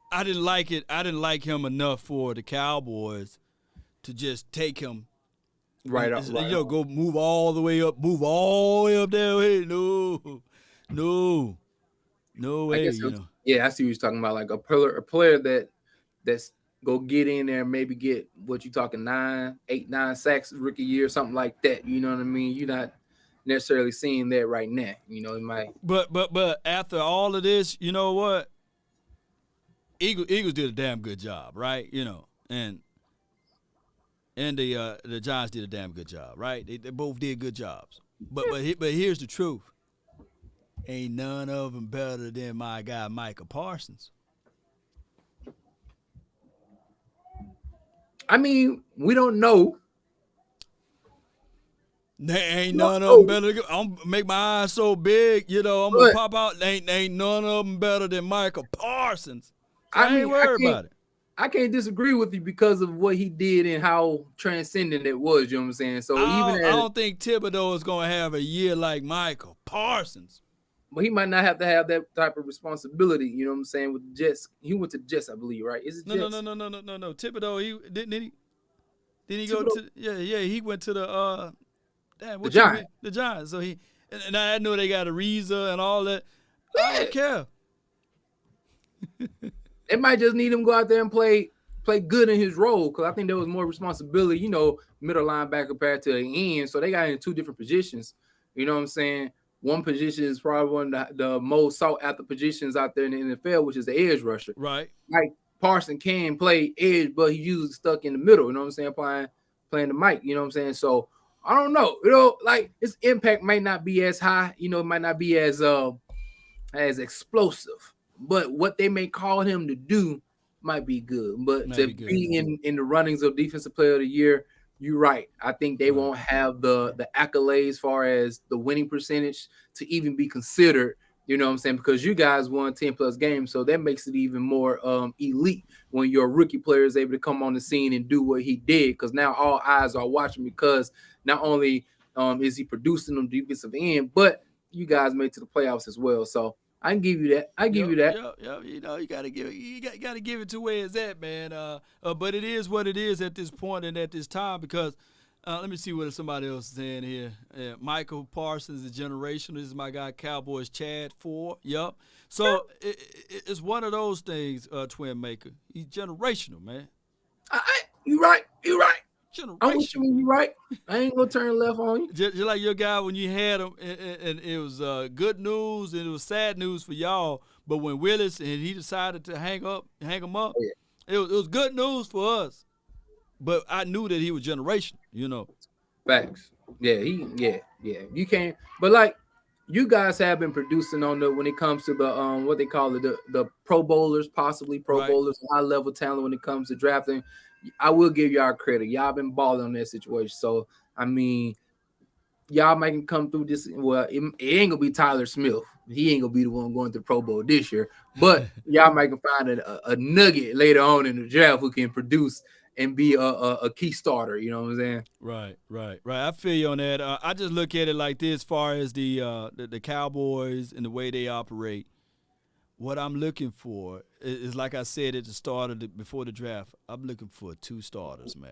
I didn't like it. I didn't like him enough for the Cowboys to just take him right up. Go move all the way up there. Hey, no way. Yeah, I see what you're talking about. Like a player that's go get in there and maybe get what you talking 8, 9 sacks rookie year, something like that. You know what I mean? You're not necessarily seeing that right now. It might. But after all of this, you know what? Eagles did a damn good job, right? And the Giants did a damn good job, right? They both did good jobs. But here's the truth. Ain't none of them better than my guy Micah Parsons. I mean, we don't know. They ain't none of them better. I'm gonna make my eyes so big, I'm gonna pop out. Ain't none of them better than Micah Parsons. So I ain't worried about it. I can't disagree with you because of what he did and how transcendent it was. You know what I'm saying? So I don't think Thibodeau is gonna have a year like Micah Parsons. But he might not have to have that type of responsibility. You know what I'm saying? With the Jets, he went to the Jets, I believe, right? Is it Jets? No. Thibodeau, he didn't he go to? Yeah. He went to the Giants. The Giants. So and I know they got Ariza and all that. I don't care. They might just need him to go out there and play good in his role, because I think there was more responsibility, middle linebacker compared to the end. So they got in 2 different positions. You know what I'm saying? One position is probably one of the most sought after positions out there in the NFL, which is the edge rusher. Right. Like Parson can play edge, but he's usually stuck in the middle. You know what I'm saying? Playing the mic. You know what I'm saying? So I don't know. Like his impact might not be as high. It might not be as explosive. But what they may call him to do might be good. But to be in the runnings of Defensive Player of the Year, you're right. I think they won't have the accolades as far as the winning percentage to even be considered. You know what I'm saying? Because you guys won 10+ games, so that makes it even more elite when your rookie player is able to come on the scene and do what he did. Because now all eyes are watching, because not only is he producing on the defensive end, but you guys made it to the playoffs as well. So I can give you that. You that. You gotta give it to where it's at, man. But it is what it is at this point and at this time, because let me see what somebody else is saying here. Michael Parsons is generational. This is my guy, Cowboys Chad 4. Yup. So it's one of those things, Twin Maker. He's generational, man. You right. I'm with you when you right. I ain't gonna turn left on you. Just like your guy when you had him, and it was good news and it was sad news for y'all. But when Willis and he decided to hang him up, it was good news for us. But I knew that he was generational. Facts. Yeah, You can't. But like, you guys have been producing on when it comes to the what they call it, the Pro Bowlers, possibly Pro Bowlers, high level talent when it comes to drafting. I will give y'all credit. Y'all been balling on that situation. So, I mean, y'all might come through this. Well, it ain't going to be Tyler Smith. he ain't gonna be the one going to the Pro Bowl this year. But y'all might can find a nugget later on in the draft who can produce and be a key starter. You know what I'm saying? Right. I feel you on that. I just look at it like this: as far as the Cowboys and the way they operate. What I'm looking for is like I said at the start of before the draft. I'm looking for 2 starters, man.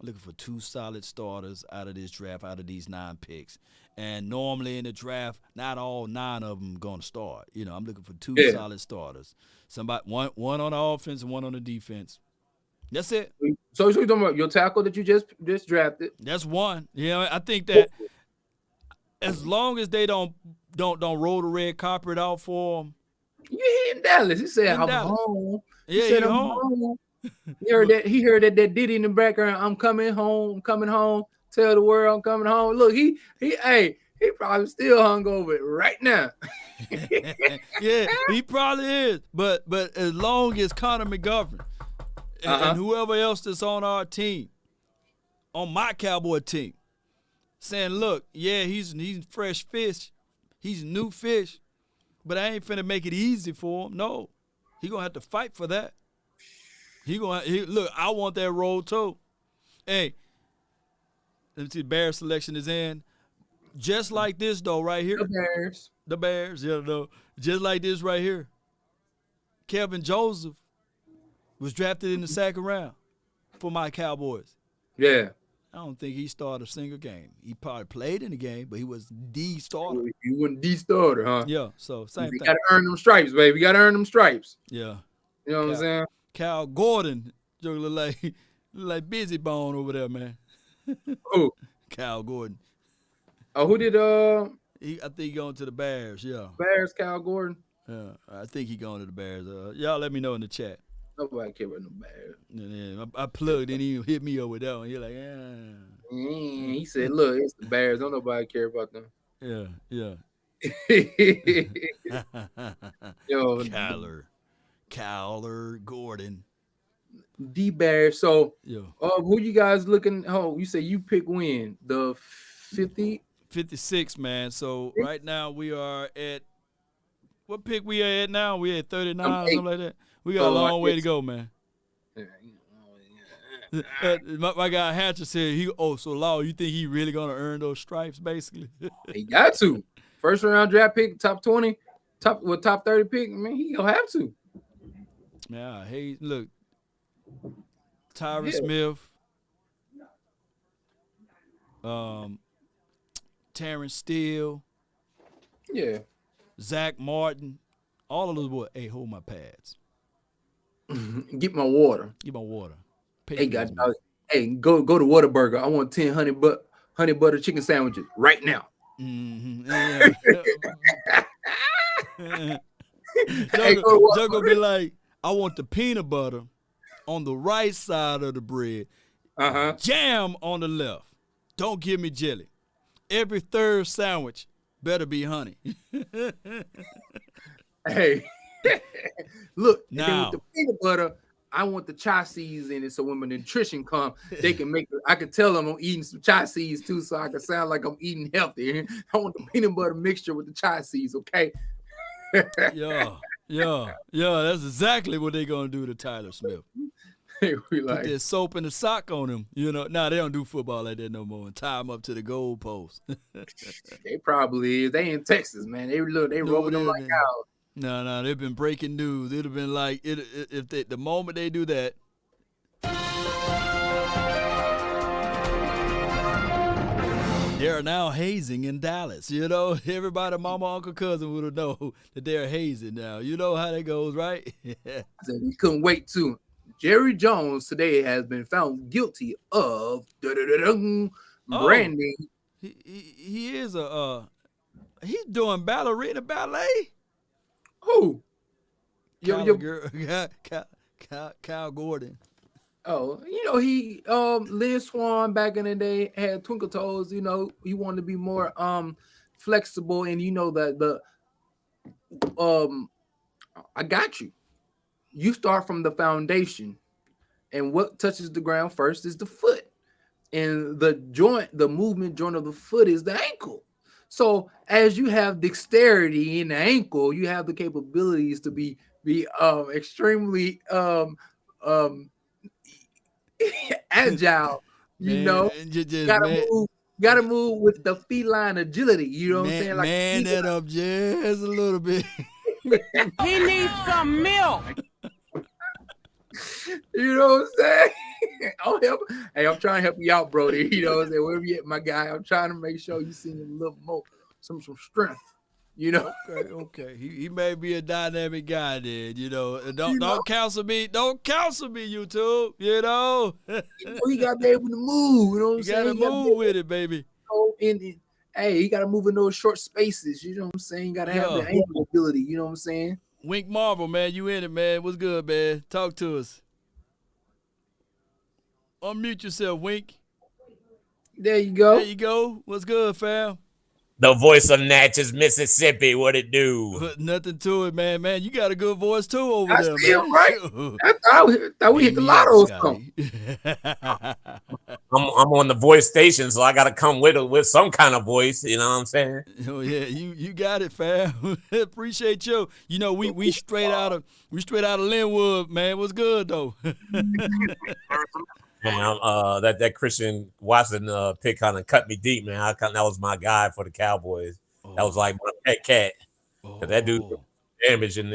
I'm looking for 2 solid starters out of this draft, out of these 9 picks. And normally in the draft, not all 9 of them going to start. You know, I'm looking for 2 solid starters. Somebody, one on the offense and one on the defense. That's it. So you're talking about your tackle that you just drafted? That's one. You know, I think that as long as they don't roll the red carpet out for them. You here in Dallas? He said, "I'm home." Yeah, he said, "I'm home." He heard that. He heard that Diddy in the background. I'm coming home. I'm coming home. Tell the world I'm coming home. Look, he probably still hungover right now. Yeah, he probably is. But as long as Connor McGovern and whoever else that's on our team, on my Cowboy team, saying, look, yeah, he's fresh fish, he's new fish. But I ain't finna make it easy for him. No, he gonna have to fight for that. Look. I want that role too. Hey, let me see. Bears selection is in. Just like this though, right here. The Bears. Yeah, no. Just like this right here. Kevin Joseph was drafted in the 2nd round for my Cowboys. Yeah. I don't think he started a single game. He probably played in the game, but he was the starter. He wasn't the starter, huh? Yeah, so same thing. You got to earn them stripes, baby. You got to earn them stripes. Yeah. You know what I'm saying? Cal Gordon look like Busy Bone over there, man. Who? Cal Gordon. Oh, who did I think he going to the Bears, yeah. Bears, Cal Gordon? Yeah, I think he going to the Bears. Y'all let me know in the chat. Nobody care about no Bears. And then I plugged and he hit me over there, and you're like, He said, look, it's the Bears. Don't nobody care about them. Yeah. Yo, Cowler Gordon. D Bears. So, yeah. Who you guys looking? Oh, you say you pick when? The 56, man. So right now we are at what pick we are at now? We at 39 or something like that. We got a long way to go, man. My guy Hatcher said so Law, you think he really gonna earn those stripes basically? He got to. 1st round draft pick, top 20, top 30 pick. Man, he gonna have to. Yeah, hey, look, Tyron Smith, Terrence Steele, Zach Martin, all of those boys. Hey, hold my pads. Get my water. Hey, guys, hey, go to Whataburger. I want 10 honey butter chicken sandwiches right now. Yeah. Joe gonna be like, I want the peanut butter on the right side of the bread, jam on the left. Don't give me jelly. Every 3rd sandwich better be honey. Hey, look, now with the peanut butter, I want the chia seeds in it, so when my nutrition come, they can make it. I can tell them I'm eating some chia seeds too, so I can sound like I'm eating healthy. I want the peanut butter mixture with the chia seeds, okay? Yeah, that's exactly what they're gonna do to Tyler Smith. We like, put that soap and the sock on him. You know, they don't do football like that no more and tie him up to the goal post. They probably is. They in Texas, man. They rolling them like out. No, they've been breaking news. It'd have been like if the moment they do that. They are now hazing in Dallas. You know, everybody, mama, uncle, cousin would have known that they're hazing now. You know how that goes, right? So we couldn't wait to. Jerry Jones today has been found guilty of branding. He is he's doing ballet. Who? Kyle Gordon. Oh, he Lynn Swan back in the day had twinkle toes. He wanted to be more flexible, and I got you. You start from the foundation, and what touches the ground first is the foot, and the movement joint of the foot is the ankle. So as you have dexterity in the ankle, you have the capabilities to be extremely um agile. You Man, know, just gotta man, move. Gotta move with the feline agility. You know what I'm saying? Like man that up just a little bit. He needs some milk. You know what I'm saying? Hey, I'm trying to help you out, Brody. You know what I'm saying? Wherever you at, my guy, I'm trying to make sure you see a little more, some strength. You know? Okay. He may be a dynamic guy then, you know. Don't counsel me. Don't counsel me, YouTube. You know. He gotta be able to move. You know what I'm saying? You gotta move with it, baby. Hey, he gotta move in those short spaces. You know what I'm saying? You gotta have the ankle ability. You know what I'm saying? Wink Marvel, man, you in it, man. What's good, man? Talk to us. Unmute yourself, Wink. There you go. There you go. What's good, fam? The voice of Natchez, Mississippi. What it do? Nothing to it, man. Man, you got a good voice too over there, man. Right? I thought we hit the lotto or something. I'm on the voice station, so I got to come with some kind of voice. You know what I'm saying? Oh yeah, you got it, fam. Appreciate you. You know we straight out of Linwood, man. What's good though? Man, that Christian Watson pick kind of cut me deep, man. That was my guy for the Cowboys. That was like my pet cat. That dude damage in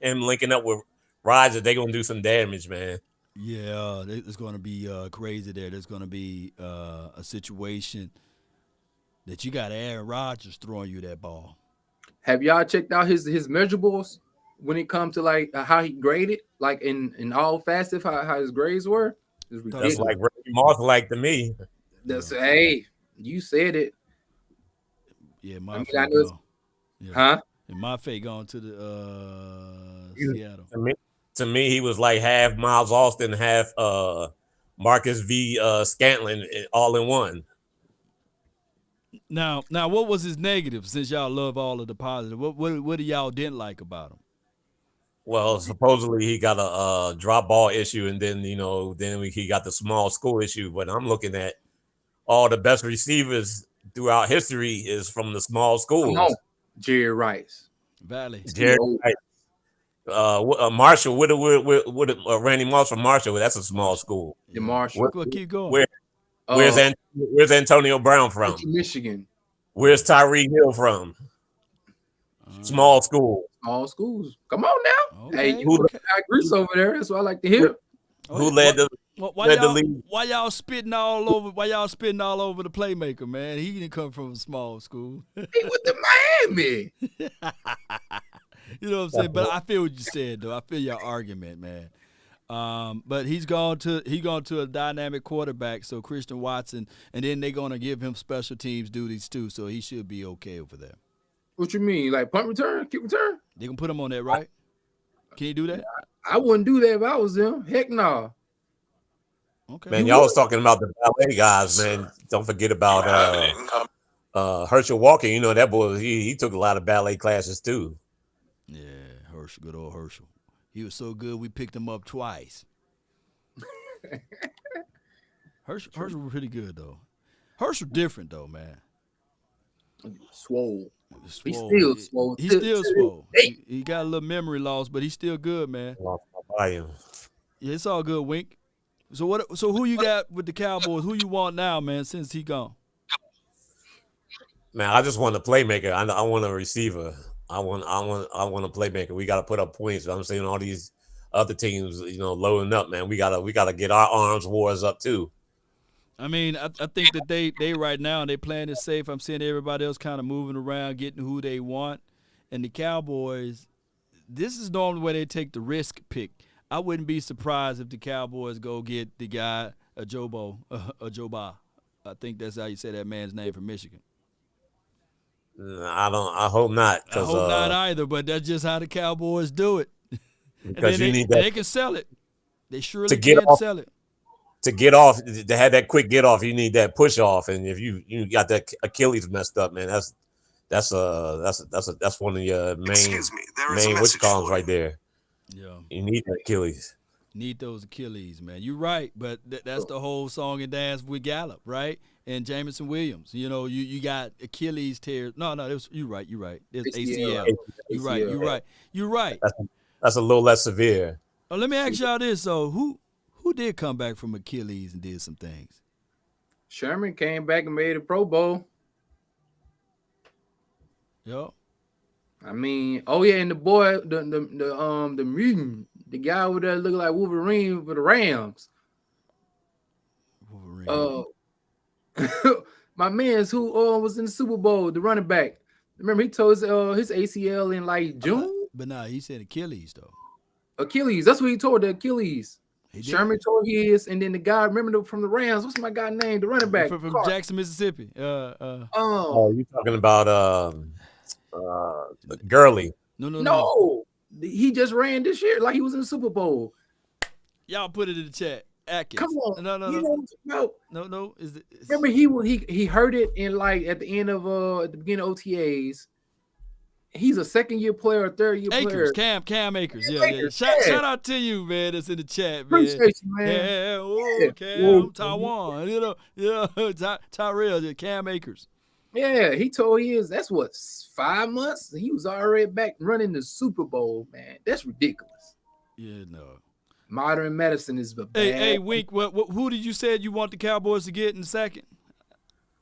him linking up with Rodgers. They gonna do some damage, man. Yeah, it's gonna be crazy there. There's gonna be a situation that you got Aaron Rodgers throwing you that ball. Have y'all checked out his measurables when it comes to like how he graded, like in all facets, how his grades were? That's like Randy Moss like to me. That's hey, you said it. Yeah, my huh? And my fate going to the Seattle. To me, he was like half Miles Austin, half Marcus V. Scantlin, all in one. Now, what was his negative? Since y'all love all of the positive, what do y'all didn't like about him? Well, supposedly he got a drop ball issue, and then he got the small school issue. But I'm looking at all the best receivers throughout history is from the small schools. Come on. Jerry Rice, Valley, Jerry Rice. Marshall, Randy Moss from Marshall. That's a small school. The Marshall. Keep going. Where's Antonio Brown from? Michigan. Where's Tyreek Hill from? Small school. Small schools. Come on now. Okay. Hey, you got Grease over there. That's what I like to hear. Who led the league? Why y'all spitting all over? Why y'all spitting all over the playmaker, man? He didn't come from a small school. He went to Miami. You know what I'm saying? But I feel what you said, though. I feel your argument, man. But he's gone to a dynamic quarterback, so Christian Watson, and then they're gonna give him special teams duties too, so he should be okay over there. What you mean, like punt return, kick return? They can put him on that, right? Can you do that? I wouldn't do that if I was them. Heck no. Okay. Man, y'all was talking about the ballet guys, man. Don't forget about Herschel Walker. You know that boy. He took a lot of ballet classes too. Yeah, Herschel, good old Herschel. He was so good we picked him up twice. Herschel was pretty good though. Herschel different though, man. Swole. He's still swole. He's still swole. He got a little memory loss, but he's still good, man. Yeah, it's all good, Wink. So who you got with the Cowboys? Who you want now, man, since he gone? Man, I just want a playmaker. I want a receiver. I want a playmaker. We got to put up points. I'm saying all these other teams, loading up, man. We gotta get our arms wars up too. I mean, I think that they right now they playing it safe. I'm seeing everybody else kind of moving around, getting who they want, and the Cowboys. This is normally where they take the risk pick. I wouldn't be surprised if the Cowboys go get the guy Joba. I think that's how you say that man's name from Michigan. I hope not. I hope not either, but that's just how the Cowboys do it. Because and need that. They can sell it. They surely can sell it. To get off, to have that quick get off, you need that push off. And if you got that Achilles messed up, man, that's one of your main which columns right there. Yeah, you need that Achilles. Need those Achilles, man. You're right, but that's the whole song and dance with Gallup, right? and Jameson Williams. You know, you got Achilles tear. No, you're right. It's ACL. You're right. That's a little less severe. Let me ask y'all this. So who did come back from Achilles and did some things? Sherman came back and made a Pro Bowl. Yep. I mean, and the boy, the mutant, the guy over there looking like Wolverine for the Rams. Wolverine. My man's who was in the Super Bowl, the running back. Remember, he tore his ACL in like June. But nah, he said Achilles though. Achilles. That's what he tore, the Achilles. Sherman tore his, and then the guy, remember from the Rams, what's my guy name? The running back from Jackson, Mississippi. Oh, you talking about Gurley? No. He just ran this year like he was in the Super Bowl. Y'all put it in the chat. Atkins. Come on. No. Remember he hurt it in like at the end of at the beginning of OTAs. He's a second-year player, or third-year player. Cam Akers. Yeah. Shout out to you, man. That's in the chat, man. Appreciate you, man. Cam, Taiwan. Tyrell, Cam Akers. Yeah, he told his. That's what 5 months. He was already back running the Super Bowl, man. That's ridiculous. Yeah, no. Modern medicine is bad. Hey, Wink. Who did you say you want the Cowboys to get in the second?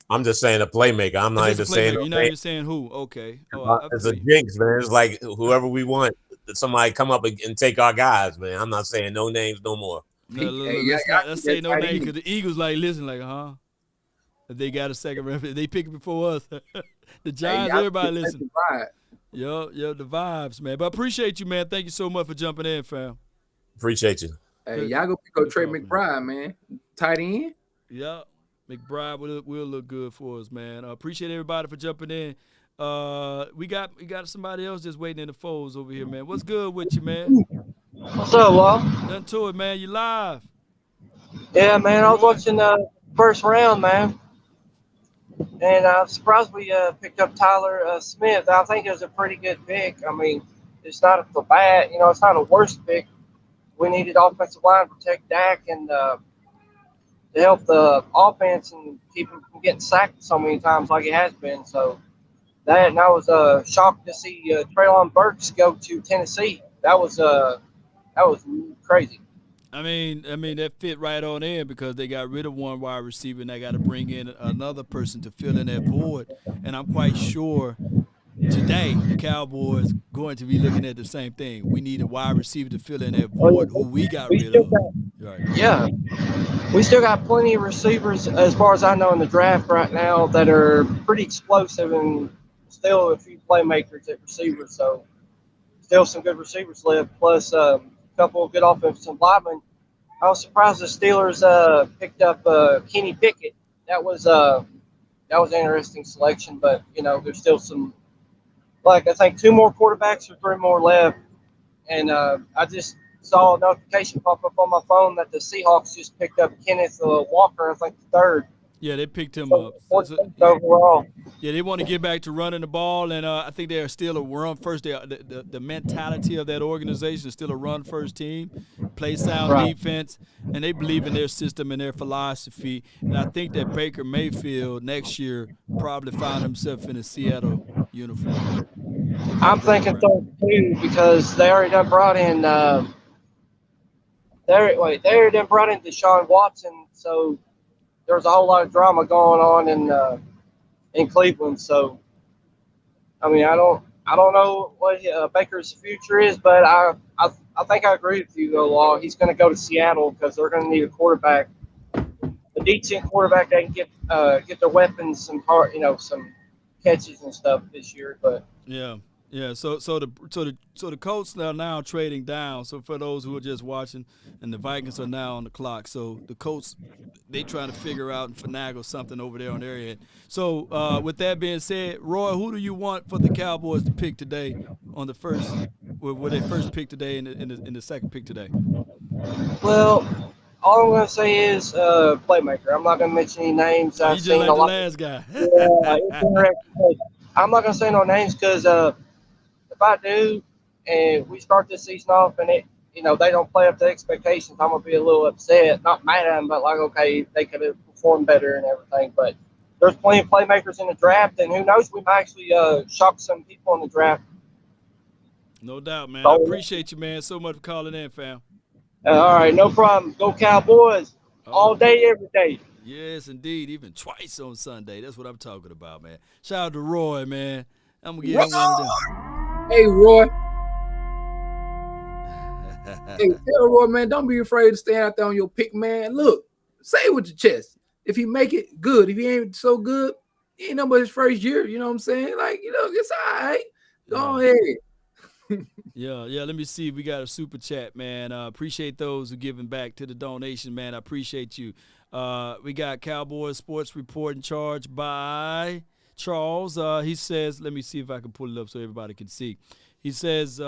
I'm just saying a playmaker. I'm not even saying. You're not even saying who. Okay. It's a jinx, man. It's like whoever we want, somebody come up and take our guys, man. I'm not saying no names no more. Let's say no names because the Eagles listen, if they got a second ref, they pick it before us. The Giants, everybody listen. Yo, the vibes, man. But I appreciate you, man. Thank you so much for jumping in, fam. Appreciate you. Hey, y'all go pick up Trey McBride, man. Tight end. Yeah. McBride will look good for us, man. Appreciate everybody for jumping in. We got somebody else just waiting in the folds over here, man. What's good with you, man? What's up, Wall? Nothing to it, man. You live? Yeah, man. I was watching the first round, man, and I'm surprised we picked up Tyler Smith. I think it was a pretty good pick. I mean, it's not a bad, it's not a worst pick. We needed offensive line to protect Dak and to help the offense and keep him from getting sacked so many times like he has been. So I was shocked to see Treylon Burks go to Tennessee. That was crazy. I mean that fit right on in because they got rid of one wide receiver and they got to bring in another person to fill in that void. And I'm quite sure today the Cowboys going to be looking at the same thing. We need a wide receiver to fill in that void who we got rid of. Right. Yeah. We still got plenty of receivers, as far as I know, in the draft right now that are pretty explosive and still a few playmakers at receivers. So still some good receivers left, plus a couple of good offensive linemen. I was surprised the Steelers picked up Kenny Pickett. That was an interesting selection, but, there's still some, I think 2 more quarterbacks or 3 more left. And I just saw a notification pop up on my phone that the Seahawks just picked up Kenneth Walker, I think the 3rd. Yeah, they picked him up. Overall. Yeah, they want to get back to running the ball, and I think they are still a run first. The mentality of that organization is still a run first team, play sound defense, and they believe in their system and their philosophy. And I think that Baker Mayfield next year probably found himself in a Seattle uniform. I'm thinking so too because they already done brought in Deshaun Watson, so there's a whole lot of drama going on in Cleveland. So, I mean, I don't know what Baker's future is, but I think I agree with you though, Law. He's going to go to Seattle because they're going to need a quarterback, a decent quarterback that can get their weapons some catches and stuff this year. But yeah. So the Colts are now trading down. So for those who are just watching, and the Vikings are now on the clock. So the Colts, they trying to figure out and finagle something over there on their end. So with that being said, Roy, who do you want for the Cowboys to pick today on the first, with their first pick today and in the second pick today? Well, all I'm going to say is playmaker. I'm not going to mention any names. You just like the last guy. I'm not going to say no names because if I do and we start this season off and they don't play up to expectations, I'm going to be a little upset. Not mad at them, but okay, they could have perform better and everything. But there's plenty of playmakers in the draft, and who knows, we might actually shock some people in the draft. No doubt, man. I appreciate you, man, so much for calling in, fam. All right, no problem. Go Cowboys all day, every day. Yes, indeed. Even twice on Sunday. That's what I'm talking about, man. Shout out to Roy, man. I'm going to give him one of them. Hey, Roy. Hey, tell Roy, man, don't be afraid to stand out there on your pick, man. Look, say it with your chest. If he make it, good. If he ain't so good, he ain't number his first year. You know what I'm saying? Like, it's all right. Go ahead. Yeah. Let me see. We got a super chat, man. Appreciate those who giving back to the donation, man. I appreciate you. We got Cowboys Sports Report in charge by Charles. He says, let me see if I can pull it up so everybody can see. He says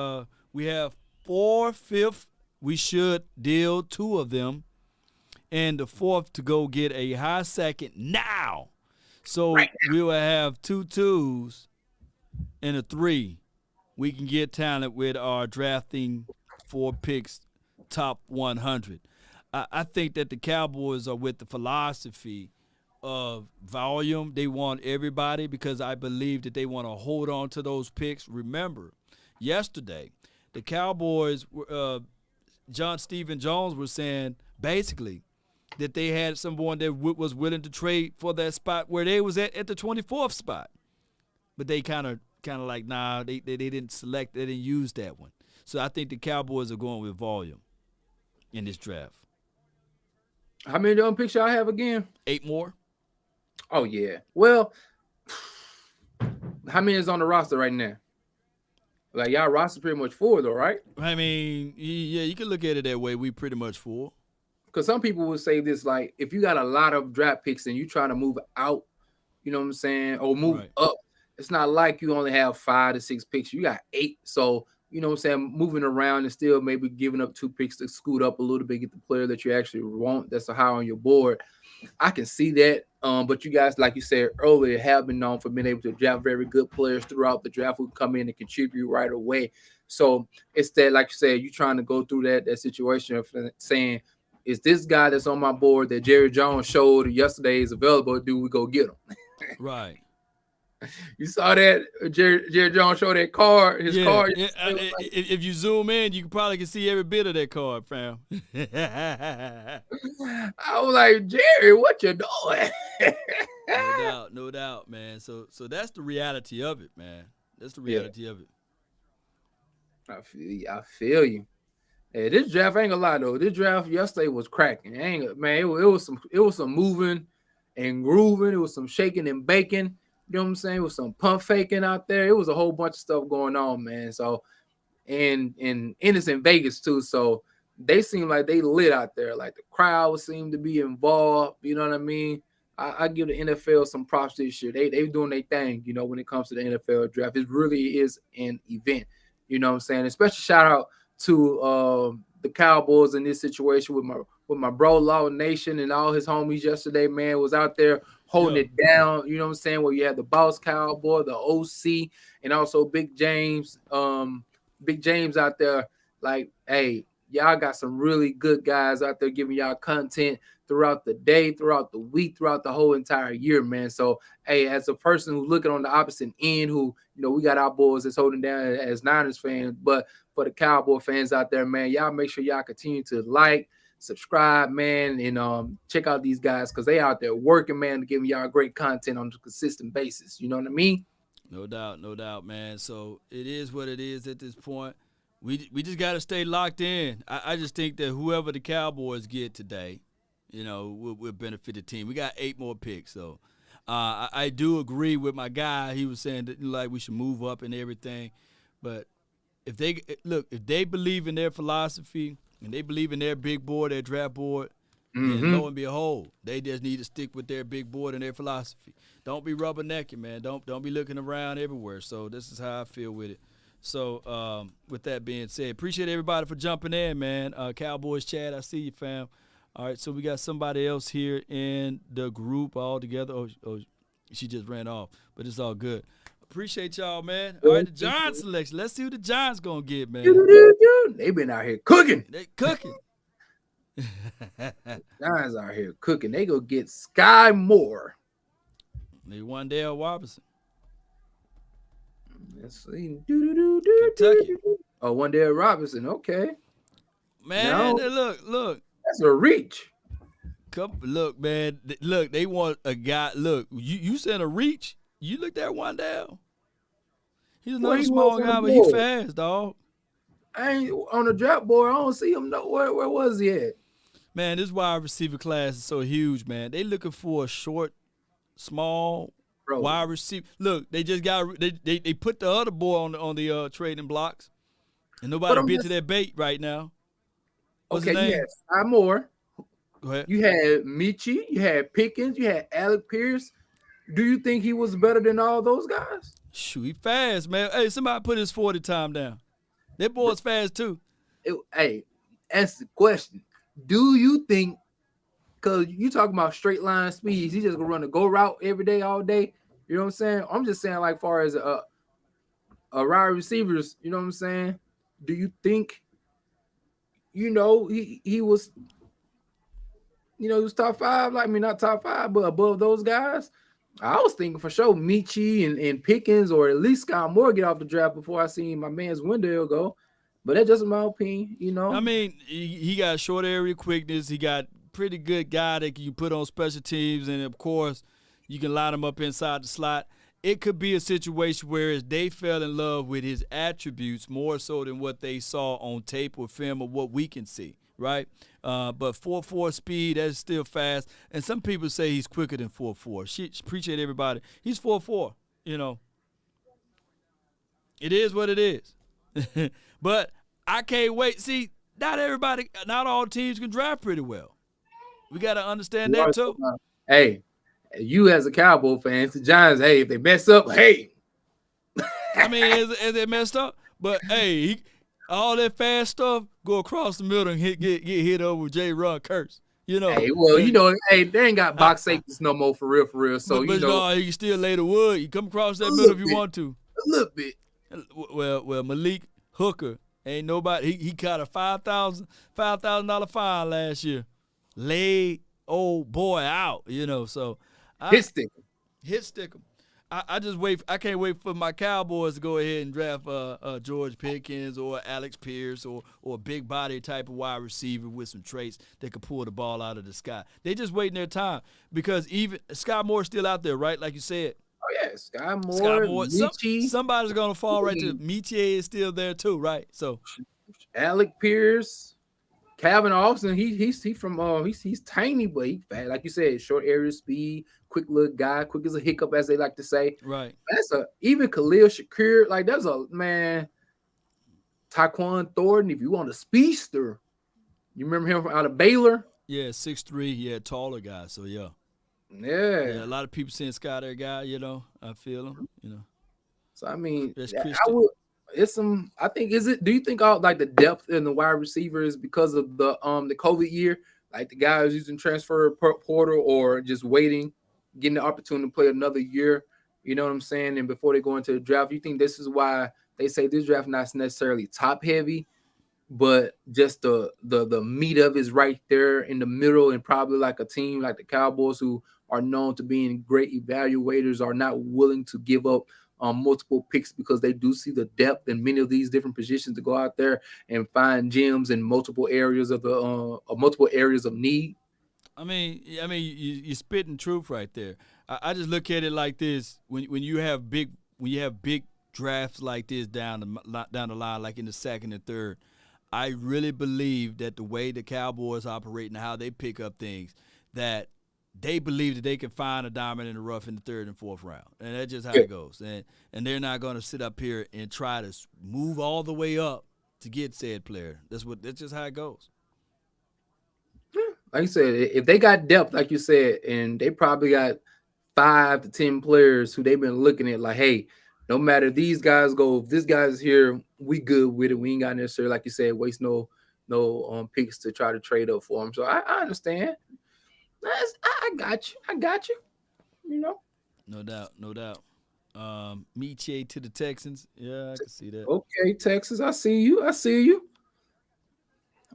we have 4/5. We should deal 2 of them, and the 4th to go get a high second now. So we will have 2 2s and a 3. We can get talent with our drafting 4 picks, top 100. I think that the Cowboys are with the philosophy of volume. They want everybody because I believe that they want to hold on to those picks. Remember, yesterday, the Cowboys, John Stephen Jones was saying basically that they had someone that was willing to trade for that spot where they was at the 24th spot. But they kind of like, nah, they didn't select, they didn't use that one. So I think the Cowboys are going with volume in this draft. How many picks y'all have again? 8 more. Oh, yeah. Well, how many is on the roster right now? Like, y'all roster pretty much full, though, right? I mean, yeah, you can look at it that way. We pretty much full. Because some people would say this, like, if you got a lot of draft picks and you trying to move out, you know what I'm saying, or move up, it's not like you only have 5 to 6 picks. You got 8. So, you know what I'm saying, moving around and still maybe giving up 2 picks to scoot up a little bit, get the player that you actually want that's high on your board. I can see that. But you guys, like you said earlier, have been known for being able to draft very good players throughout the draft who can come in and contribute right away. So it's that, like you said, you're trying to go through that situation of saying, is this guy that's on my board that Jerry Jones showed yesterday is available, or do we go get him? Right. You saw that Jerry Jones show that card, his card. Yeah. If you zoom in, you probably can see every bit of that card, fam. I was like, Jerry, what you doing? No doubt, man. So that's the reality of it, man. That's the reality of it. I feel you. Hey, this draft, I ain't gonna lie though. This draft yesterday was cracking. It was some moving and grooving. It was some shaking and baking. You know what I'm saying? It was some pump faking out there. It was a whole bunch of stuff going on, man. So, and it's in Vegas too. So they seem like they lit out there. Like the crowd seemed to be involved. You know what I mean? I give the NFL some props this year. They doing their thing. You know, when it comes to the NFL draft, it really is an event. You know what I'm saying? And special shout out to the Cowboys in this situation with my bro Law Nation and all his homies yesterday. Man, was out there holding it down. You know what I'm saying? Where you had the boss Cowboy, the OC, and also Big James. Big James out there. Like, hey, y'all got some really good guys out there giving y'all content throughout the day, throughout the week, throughout the whole entire year, man. So, hey, as a person who's looking on the opposite end, who, you know, we got our boys that's holding down as Niners fans, but for the Cowboy fans out there, man, y'all make sure y'all continue to like, subscribe, man, and check out these guys because they out there working, man, to giving y'all great content on a consistent basis. You know what I mean? No doubt, man. So it is what it is at this point. We just got to stay locked in. I just think that whoever the Cowboys get today, you know, will benefit the team. We got 8 more picks, so I do agree with my guy. He was saying that, like, we should move up and everything, but if they believe in their philosophy and they believe in their big board, their draft board, then lo and behold, they just need to stick with their big board and their philosophy. Don't be rubbernecking, man. Don't be looking around everywhere. So this is how I feel with it. So with that being said, appreciate everybody for jumping in, man. Cowboys chat, I see you, fam. All right, so we got somebody else here in the group all together. Oh, she just ran off, but it's all good. Appreciate y'all, man. All right, the Giants selection. Let's see who the Giants gonna get, man. They been out here cooking. They cooking. Giants out here cooking. They go get Sky Moore. They won Dale Robinson. Let's see. Kentucky. Oh, Wandale Robinson. Okay. Man, Now, look. That's a reach. Look, man. Look, they want a guy. Look, you said a reach. You looked at Wandale. He's another small guy, but he fast, dog. I ain't on the draft board. I don't see him. No, where was he at? Man, this wide receiver class is so huge, man. They looking for a short, small wide receiver. Look, they just got they put the other boy on the trading blocks, and nobody bit to that bait right now. What's his name? You had Sky Moore. Go ahead. You had Michie. You had Pickens. You had Alec Pierce. Do you think he was better than all those guys? Shoot, he fast, man. Hey, somebody put his 40 time down. That boy's fast too. Hey, answer the question. Do you think, because you talking about straight line speeds, he just gonna run a go route every day, all day? You know what I'm saying? I'm just saying, like, far as a wide receivers, you know what I'm saying? Do you think, he was, he was top five? Like, I mean, not top five, but above those guys? I was thinking for sure Michie and Pickens, or at least Scott Moore, get off the draft before I seen my man's Wendell go. But that's just my opinion, I mean, he got short area quickness. He got pretty good guy that you put on special teams, and of course, you can line him up inside the slot. It could be a situation where they fell in love with his attributes more so than what they saw on tape or film or what we can see, right? But 4.4 speed, that's still fast. And some people say he's quicker than 4.4. Appreciate everybody. He's 4.4, It is what it is. But I can't wait. See, not all teams can draft pretty well. We got to understand that too. Hey, you as a Cowboy fan, it's the Giants, hey, if they mess up, hey. I mean, is it messed up? But, hey, all that fast stuff, go across the middle and get hit over with J. Rod Kurtz. Hey, well, hey, they ain't got box safeties no more for real. So, but you can still lay the wood. You come across that middle if you want to. A little bit. Well, Malik Hooker, ain't nobody. He caught a $5,000 fine last year. Laid old boy out, So hit stick him. I just wait. I can't wait for my Cowboys to go ahead and draft George Pickens or Alex Pierce or a big body type of wide receiver with some traits that could pull the ball out of the sky. They just waiting their time because even Scott Moore's still out there, right? Like you said. Oh yeah, Sky Moore. Somebody's gonna fall right to Michie is still there too, right? So Alec Pierce, Calvin Austin, he's from he's tiny, but he fast. Like you said, short area speed, quick little guy, quick as a hiccup, as they like to say. Right. Even Khalil Shakir, like that's a man. Tyquan Thornton, if you want a speedster, you remember him from out of Baylor? Yeah, 6'3", yeah, taller guy. So yeah. Yeah. A lot of people saying Scott that guy, I feel him, So I mean, That's I think do you think all like the depth in the wide receivers because of the COVID year, like the guys using transfer portal or just waiting, getting the opportunity to play another year, you know what I'm saying? And before they go into the draft, you think this is why they say this draft not necessarily top heavy, but just the meat of is right there in the middle, and probably like a team like the Cowboys, who are known to being great evaluators, are not willing to give up multiple picks because they do see the depth in many of these different positions to go out there and find gems in multiple areas of need. I mean, you're spitting truth right there. I just look at it like this: when you have big drafts like this down the line, like in the second and third, I really believe that the way the Cowboys operate and how they pick up things, that they believe that they can find a diamond in the rough in the third and fourth round. And that's just how it goes. And they're not going to sit up here and try to move all the way up to get said player. That's just how it goes. Like you said, if they got depth, like you said, and they probably got 5 to 10 players who they've been looking at like, hey, no matter if these guys go, if this guy's here, we good with it. We ain't got necessarily, like you said, waste no picks to try to trade up for them. So I understand. I got you. No doubt. Michie to the Texans. Yeah, I can see that. Okay, Texas, I see you.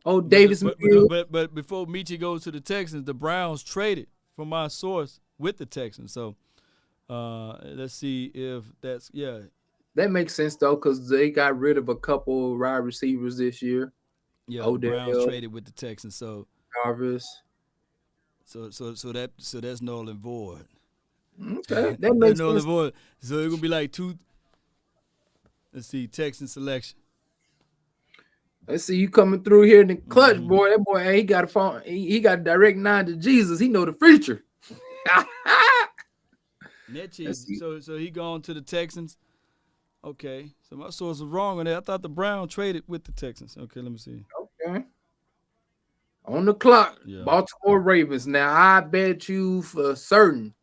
Oh, Davis Mills. But before Michi goes to the Texans, the Browns traded from my source with the Texans. So let's see if that's That makes sense though, because they got rid of a couple wide receivers this year. Yeah, Odell, the Browns traded with the Texans. So Jarvis. So that's null and void. Okay, that makes null sense. and void. So it's gonna be like two. Let's see, Texan selection. Let's see you coming through here in the clutch, boy. That boy, hey, he got a phone. He got a direct line to Jesus. He know the future. So he gone to the Texans. Okay, so my source was wrong on that. I thought the Browns traded with the Texans. Okay, let me see. Okay. On the clock, Yeah. Baltimore Ravens. Now I bet you for certain,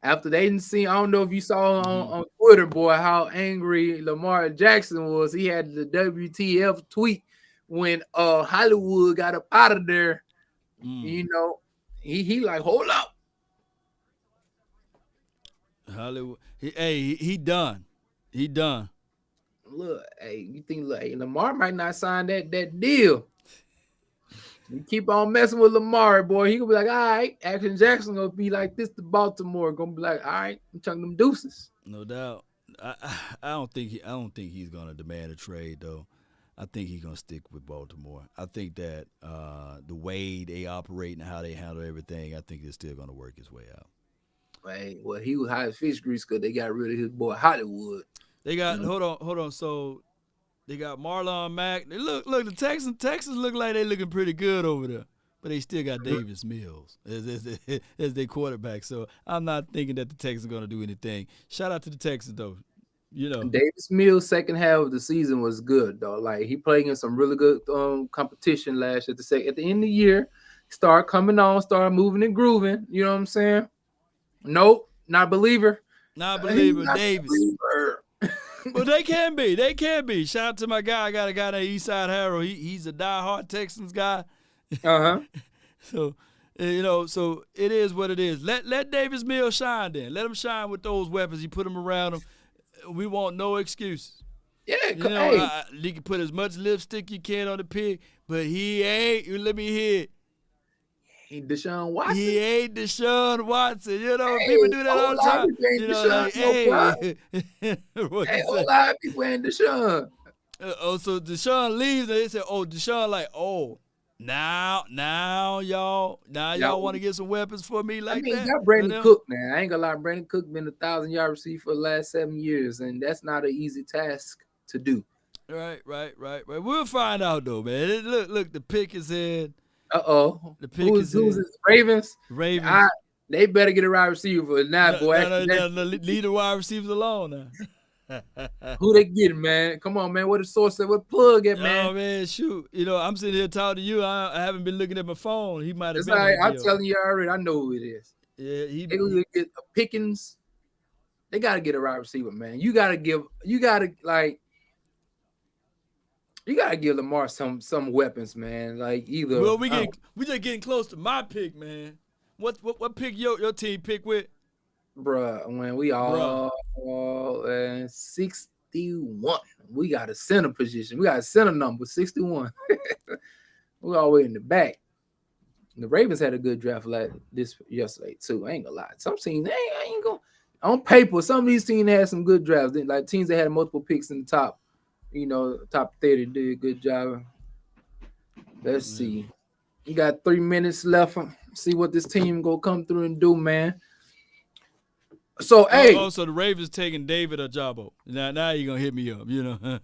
after they didn't see, I don't know if you saw on Twitter, boy, how angry Lamar Jackson was. He had the WTF tweet when Hollywood got up out of there. You know, he like, hold up. Hollywood. He done. He done. Look, hey, you think Lamar might not sign that deal? You keep on messing with Lamar, boy. He gonna be like, all right, Action Jackson gonna be like this to Baltimore. Gonna be like, all right, I'm chucking them deuces. No doubt. I don't think he's gonna demand a trade though. I think he's gonna stick with Baltimore. I think that the way they operate and how they handle everything, I think it's still gonna work its way out. Hey, well, he was high as fish grease because they got rid of his boy Hollywood. They got hold on. So they got Marlon Mack. They look the Texans look like they looking pretty good over there, but they still got Davis Mills as their quarterback. So I'm not thinking that the Texans are gonna do anything. Shout out to the Texans though. You know, Davis Mills' second half of the season was good though. Like he played in some really good competition last year. At the end of the year, start coming on, start moving and grooving. You know what I'm saying? Nope, not a believer. Not a believer, Davis. But they can be. They can be. Shout out to my guy. I got a guy named Eastside Harold. He's a diehard Texans guy. So, so it is what it is. Let Davis Mills shine then. Let him shine with those weapons. You put him around him. We want no excuses. Yeah, he can put as much lipstick you can on the pig, but he ain't. Let me hear it. Ain't Deshaun Watson. He ain't Deshaun Watson. You know, people do that all the time. You know, like, a lot of people ain't Deshaun. So Deshaun leaves, and they say, Deshaun, like, now y'all want to get some weapons for me like that? You got Brandon Cook now. I ain't gonna lie, Brandon Cook been 1,000-yard receiver for the last 7 years, and that's not an easy task to do. Right. We'll find out though, man. Look, the pick is in. The pick is Ravens. They better get a wide receiver now, boy. No, leave the wide receivers alone now. Who they getting, man? Come on, man. What the source said? What plug at, man? Oh man, shoot. I'm sitting here talking to you. I haven't been looking at my phone. He might have been. Right. I'm telling you already. I know who it is. Yeah, they gonna get a Pickens. They gotta get a wide receiver, man. You gotta give Lamar some weapons, man. Like either. Well, we just getting close to my pick, man. What pick your team pick with? Bruh, when we all 61. We got a center position. We got a center number 61. We all the way in the back. The Ravens had a good draft yesterday too. I ain't gonna lie. Some teams I ain't gonna on paper. Some of these teams had some good drafts. Like teams that had multiple picks in the top. Top 30 did a good job. Let's see. You got 3 minutes left. See what this team gonna come through and do, man. So, so the Ravens taking David Ojabo. Now you're gonna hit me up,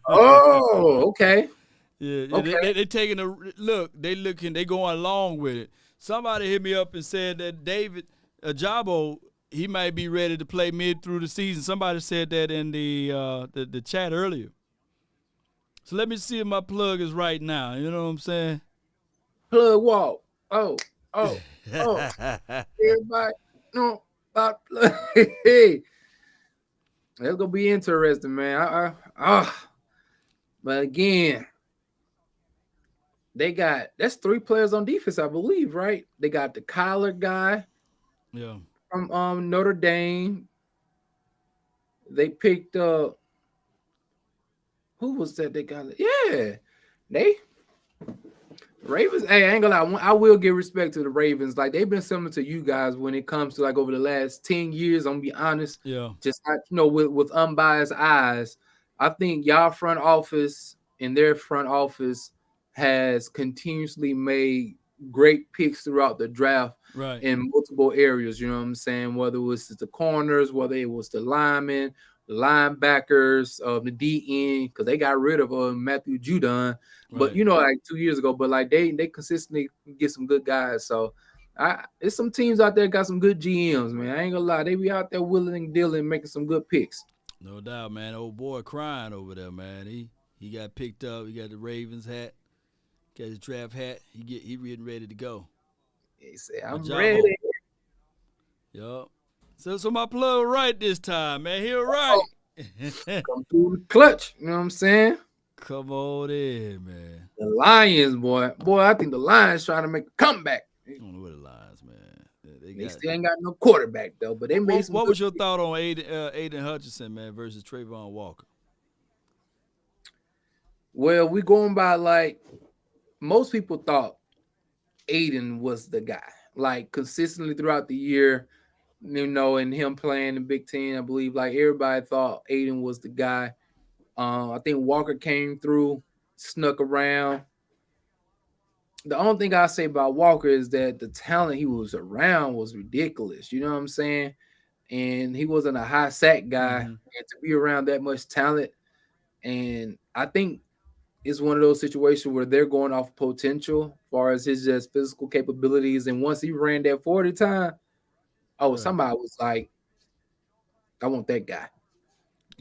Okay. Yeah. Okay. They taking they going along with it. Somebody hit me up and said that David Ojabo, he might be ready to play mid through the season. Somebody said that in the chat earlier. So let me see if my plug is right now. You know what I'm saying? Plug walk. Oh. Everybody know about plug. Hey. That's gonna be interesting, man. But again, that's 3 players on defense, I believe, right? They got the Kyler guy. Yeah. From Notre Dame. They picked up. Who was that they got? Yeah. Ravens, hey, I ain't gonna lie. I will give respect to the Ravens. Like they've been similar to you guys when it comes to like over the last 10 years. I'm gonna be honest. Yeah. Just with unbiased eyes, I think y'all front office and their front office has continuously made great picks throughout the draft Right. in multiple areas. You know what I'm saying? Whether it was the corners, whether it was the linemen, the linebackers, the DN, because they got rid of Matthew Judon. But Right. like 2 years ago, but like they consistently get some good guys. So there's some teams out there got some good GMs, man. I ain't gonna lie, they be out there willing and dealing, making some good picks. No doubt, man. Old boy crying over there, man. He got picked up. He got the Ravens hat, got his draft hat. He getting ready to go. He said, "I'm Majamo. ready." Yup. So my plug right this time, man. He right. Come through the clutch. You know what I'm saying? Come on in, man. The Lions, boy. I think the Lions trying to make a comeback. I don't know where the Lions, man. They still ain't got no quarterback though, but they made some. What was your thought on Aiden Hutchinson, man, versus Trayvon Walker? Well, we going by like most people thought Aiden was the guy, like consistently throughout the year, and him playing the Big Ten. I believe like everybody thought Aiden was the guy. I think Walker came through, snuck around. The only thing I say about Walker is that the talent he was around was ridiculous. You know what I'm saying? And he wasn't a high sack guy, and to be around that much talent, and I think it's one of those situations where they're going off potential as far as his just physical capabilities. And once he ran that 40 time, somebody was like, I want that guy.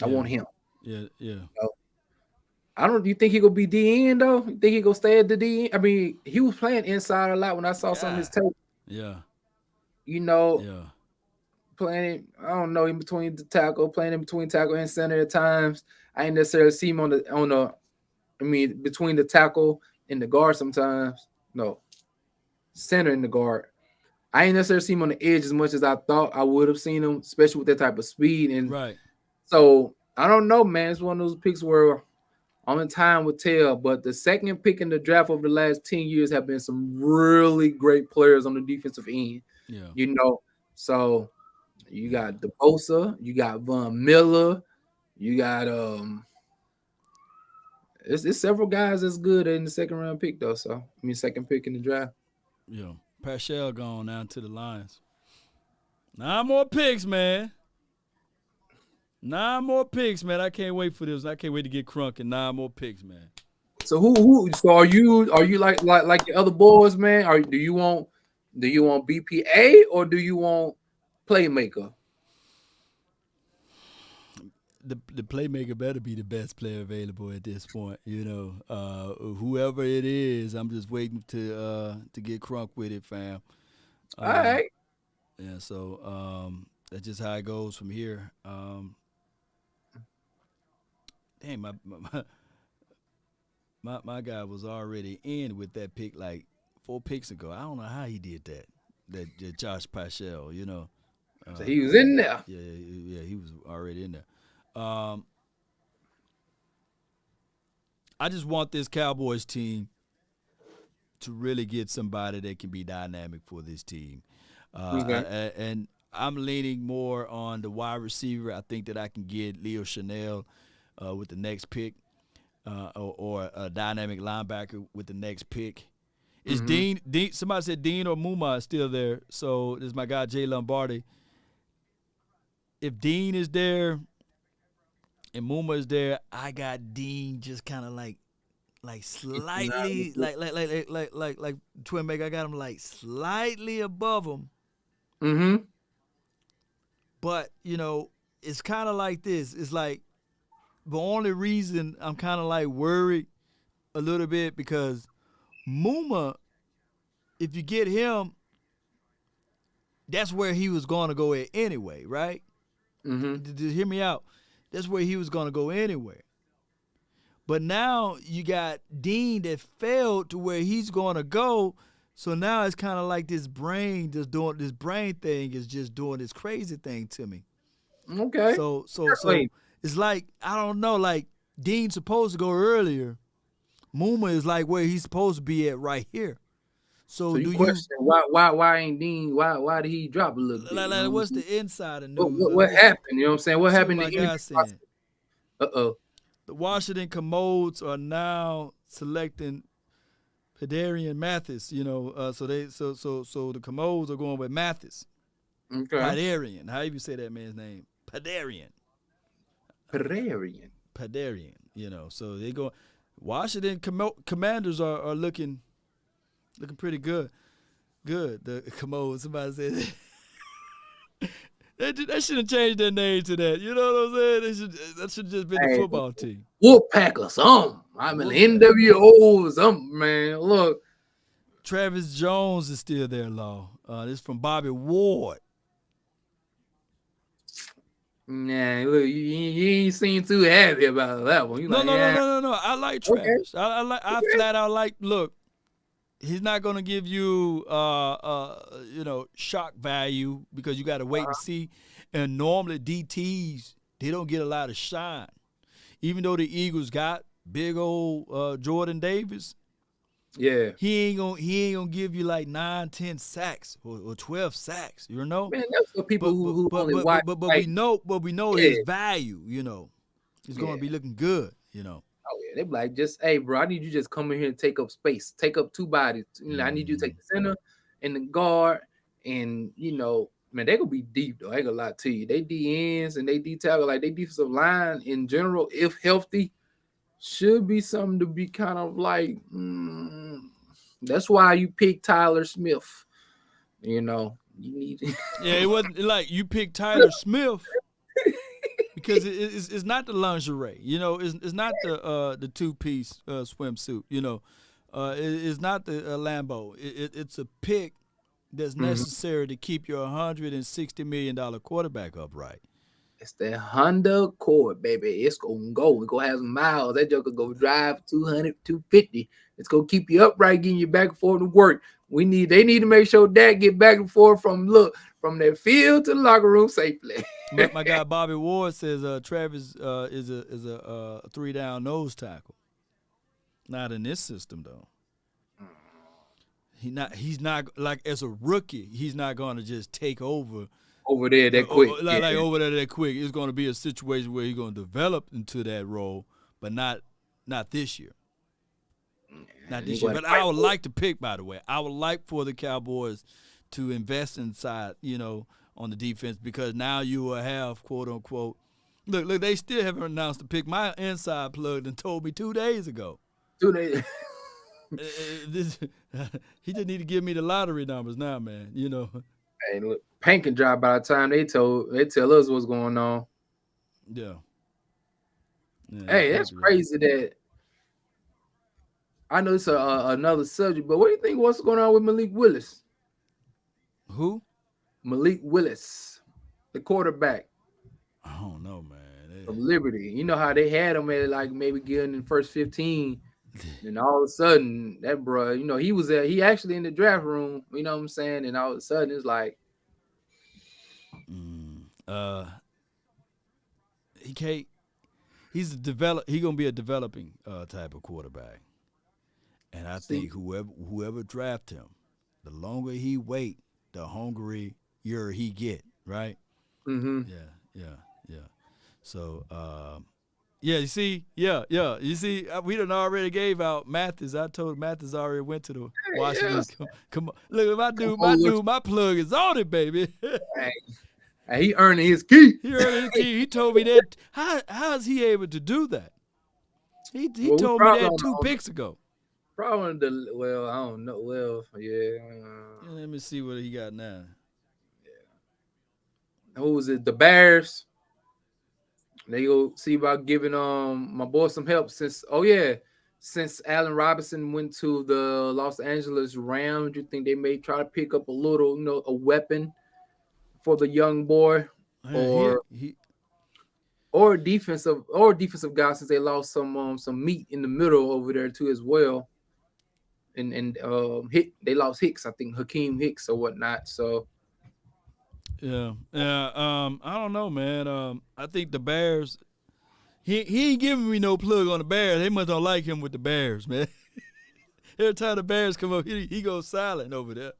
I want him. Yeah. So, do you think he gonna be DN though? You think he gonna stay at the DN? I mean, he was playing inside a lot when I saw some of his tape. Yeah. Yeah. Playing, I don't know, in between the tackle, playing in between tackle and center at times. I ain't necessarily see him between the tackle and the guard sometimes. No. Center and the guard. I ain't necessarily see him on the edge as much as I thought I would have seen him, especially with that type of speed. And right. So I don't know, man. It's one of those picks where only time will tell. But the second pick in the draft over the last 10 years have been some really great players on the defensive end. Yeah. So you got DeBosa, you got Von Miller, you got it's several guys that's good in the second round pick though. So second pick in the draft. Yeah. Paschal gone down to the Lions. 9 more picks, man. 9 more picks, man. I can't wait for this. I can't wait to get crunk and 9 more picks, man. So so are you like your other boys, man? Or do you want BPA or do you want playmaker? The playmaker better be the best player available at this point. Whoever it is, I'm just waiting to get crunk with it, fam. All right. Yeah. So that's just how it goes from here. Dang, my guy was already in with that pick like 4 picks ago. I don't know how he did that. That Josh Paschal, So he was in there. Yeah, he was already in there. I just want this Cowboys team to really get somebody that can be dynamic for this team. And I'm leaning more on the wide receiver. I think that I can get Leo Chanel with the next pick or a dynamic linebacker with the next pick. Is Dean, somebody said Dean or Muma is still there. So this is my guy, Jay Lombardi. If Dean is there and Muma is there, I got Dean just kind of like slightly like Twin Make. I got him like slightly above him. Mm-hmm. But it's kind of like this. It's like the only reason I'm kind of like worried a little bit because Muma, if you get him, that's where he was going to go at anyway, right? Mm-hmm. Hear me out. That's where he was going to go anyway. But now you got Dean that failed to where he's going to go. So now it's kind of like this brain thing is just doing this crazy thing to me. Okay. So it's like, I don't know, like Dean's supposed to go earlier, Muma is like where he's supposed to be at right here. So So do you you question why ain't Dean why did he drop a little bit? You know what I'm what's saying? the insider What, news? what, what Let's happened? You know what I'm saying? What see what happened to my guy injury? saying. Uh-oh. The Washington Commodes are now selecting Pedarian Mathis. So the Commodes are going with Mathis. Okay. Pedarian. How you say that man's name? Pedarian. Pedarian. So they go. Washington Commanders are looking pretty good. Good. The Commodes. Somebody said they should have changed their name to that. You know what I'm saying? That should just been the football team. Wolfpack or something. I'm an NWO or something, man. Look. Travis Jones is still there, Law. This is from Bobby Ward. Nah, look, you ain't seem too happy about that one. You No. I like Travis. Okay. I flat out like. Look, he's not gonna give you shock value because you got to wait and see. And normally DTs they don't get a lot of shine, even though the Eagles got big old Jordan Davis. Yeah, he ain't gonna give you like 9, 10 sacks or 12 sacks. Man, that's for people who only watch. But we know his value. He's gonna be looking good. Oh yeah, they be like, hey, bro, I need you just come in here and take up space, take up two bodies. I need you to take the center and the guard, and man, they gonna be deep though. I ain't gonna lie to you. They DNs and they D tackle, like they defensive line in general, if healthy, should be something to be kind of like. That's why you pick Tyler Smith. You need. Yeah, it wasn't like you picked Tyler Smith. Because it's not the lingerie, it's not the two-piece swimsuit, it's not the Lambo. It's a pick that's necessary to keep your $160 million quarterback upright. It's that Honda Accord, baby. It's gonna go. We're gonna have some miles. That joker go drive 200, 250. It's gonna keep you upright, getting you back and forth to work. They need to make sure Dak get back and forth from their field to the locker room safely. My guy Bobby Ward says Travis is a 3-down nose tackle. Not in this system though. He's not like as a rookie. He's not going to just take over there that quick. Like over there that quick. It's going to be a situation where he's going to develop into that role, but not this year. Not this year. But I would like to pick, by the way. I would like for the Cowboys to invest inside, on the defense, because now you will have, quote unquote. Look, they still haven't announced the pick. My inside plug and told me 2 days ago. 2 days. He just need to give me the lottery numbers now, man. Hey, look, paint can dry by the time they tell us what's going on. Yeah. Hey, that's crazy that. I know it's another subject, but what do you think? What's going on with Malik Willis? Who? Malik Willis, the quarterback. I don't know, man. Of Liberty. You know how they had him at like maybe getting in the first 15, and all of a sudden that bro, he actually in the draft room. You know what I'm saying? And all of a sudden it's like, he can't. He gonna be a developing type of quarterback. And I think whoever draft him, the longer he wait, the hungrier he get, right? Mm-hmm. Yeah. So, you see, we done already gave out Mathis. I told Mathis already went to the Washington. Yes. Come on, look, my plug is on it, baby. Hey, he earning his keep. He told me that. How is he able to do that? He told me that 2 picks ago. Probably I don't know. Well, yeah. Let me see what he got now. Yeah. Who was it? The Bears. They go see about giving my boy some help since Allen Robinson went to the Los Angeles Rams. You think they may try to pick up a little, a weapon for the young boy, or defensive guy, since they lost some meat in the middle over there too as well. And they lost Hicks, I think Hakeem Hicks or whatnot. So yeah. I don't know, man. I think the Bears, he ain't giving me no plug on the Bears. They must don't like him with the Bears, man. Every time the Bears come up, he goes silent over there.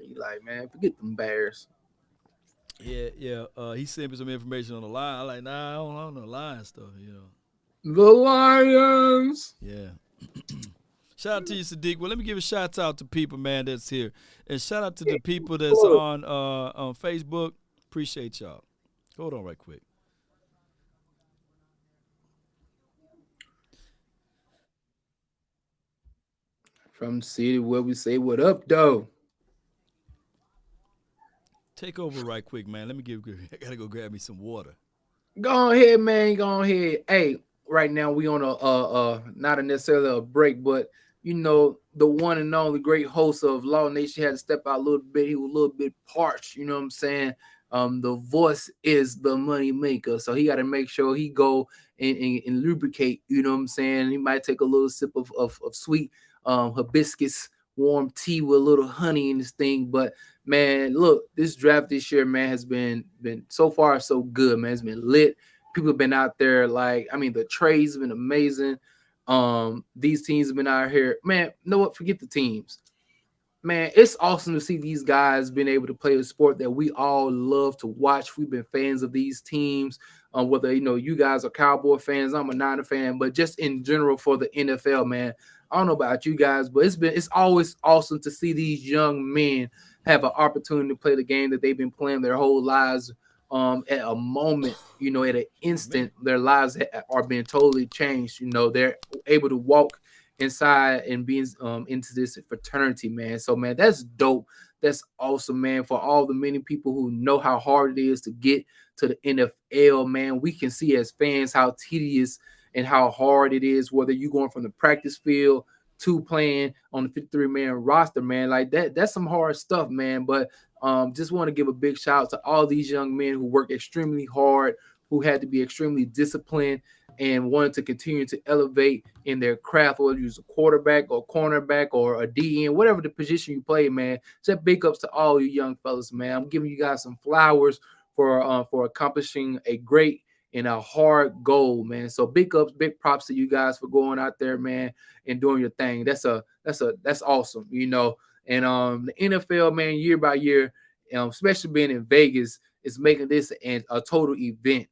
He like, man, forget them Bears. Yeah. He sent me some information on the line. I'm like, nah, I don't know the line stuff, you know. The Lions. Yeah. Shout out to you, Sadiq. Well, let me give a shout out to people, man, that's here. And shout out to the people that's on Facebook. Appreciate y'all. Hold on right quick. From the city where we say what up, though. Take over right quick, man. Let me I gotta go grab me some water. Go ahead, man. Go ahead. Hey, right now we on a not necessarily a break, but you know, the one and only great host of Law Nation had to step out a little bit. He was a little bit parched, you know what I'm saying? The voice is the money maker, so he got to make sure he go and lubricate, you know what I'm saying? He might take a little sip of sweet hibiscus warm tea with a little honey in this thing, but man, look, this draft this year, man, has been so far so good, man. It's been lit. People have been out there, like, I mean, the trades have been amazing. These teams have been out here, man. You know what? Forget the teams, man. It's awesome to see these guys being able to play a sport that we all love to watch. We've been fans of these teams, whether you know you guys are Cowboy fans, I'm a Niner fan, but just in general for the NFL, man. I don't know about you guys, but it's always awesome to see these young men have an opportunity to play the game that they've been playing their whole lives. At a moment, you know, at an instant, their lives are being totally changed. You know, they're able to walk inside and being into this fraternity, man. So, man, that's dope. That's awesome, man. For all the many people who know how hard it is to get to the NFL, man, we can see as fans how tedious and how hard it is, whether you're going from the practice field to playing on the 53-man roster, man. Like that's some hard stuff, man. But just want to give a big shout out to all these young men who work extremely hard, who had to be extremely disciplined and wanted to continue to elevate in their craft, whether you use a quarterback or cornerback or a DN, whatever the position you play, man. Just big ups to all you young fellas, man. I'm giving you guys some flowers for accomplishing a great and a hard goal, man. So big ups, big props to you guys for going out there, man, and doing your thing. That's awesome, you know. And the NFL, man, year by year, especially being in Vegas, is making this a total event.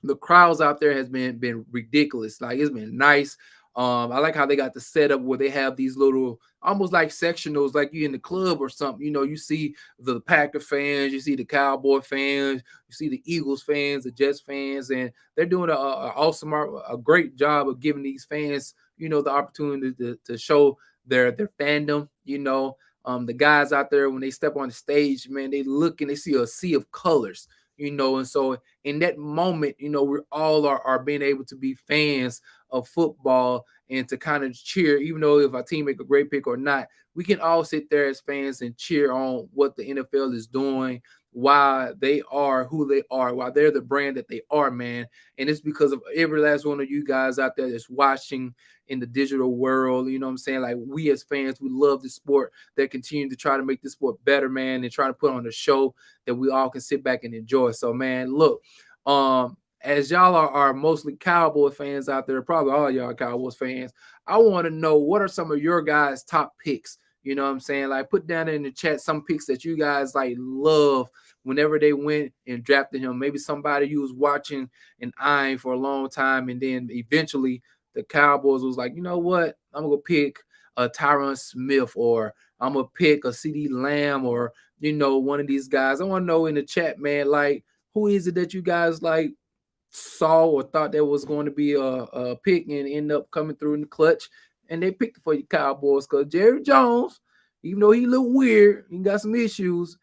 The crowds out there has been ridiculous. Like it's been nice. I like how they got the setup where they have these little almost like sectionals, like you in the club or something. You know, you see the Packer fans, you see the Cowboy fans, you see the Eagles fans, the Jets fans, and they're doing a great job of giving these fans, you know, the opportunity to show their fandom. You know, the guys out there when they step on the stage, man, they look and they see a sea of colors. You know, and so in that moment, you know, we all are being able to be fans of football and to kind of cheer, even though if our team make a great pick or not, we can all sit there as fans and cheer on what the NFL is doing, why they are who they are, why they're the brand that they are, man. And it's because of every last one of you guys out there that's watching in the digital world. You know what I'm saying? Like we as fans, we love the sport. They continue to try to make the sport better, man, and try to put on a show that we all can sit back and enjoy. So, man, look, as y'all are mostly Cowboy fans out there, probably all y'all Cowboys fans, I want to know what are some of your guys' top picks. You know what I'm saying? Like put down in the chat some picks that you guys like love whenever they went and drafted him. Maybe somebody you was watching and eyeing for a long time, and then eventually the Cowboys was like, you know what? I'm gonna pick a Tyron Smith, or I'm gonna pick a CD Lamb, or you know, one of these guys. I want to know in the chat, man, like who is it that you guys like saw or thought that was going to be a pick and end up coming through in the clutch, and they picked it for you Cowboys because Jerry Jones, even though he look weird, he got some issues.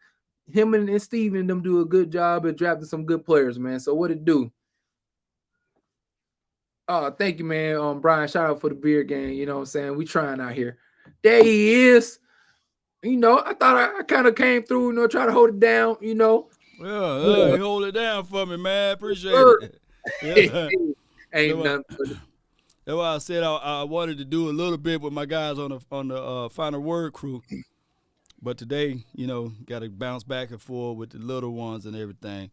Him and Steven and them do a good job at drafting some good players, man. So what it do? Oh, thank you, man. Brian, shout out for the beer game. You know what I'm saying? We trying out here. There he is. You know, I thought I kind of came through, you know, try to hold it down, you know. Yeah, hold it down for me, man. Appreciate it. Yeah. Ain't nothing. That's why I said I wanted to do a little bit with my guys on the Final Word crew. But today, you know, got to bounce back and forth with the little ones and everything.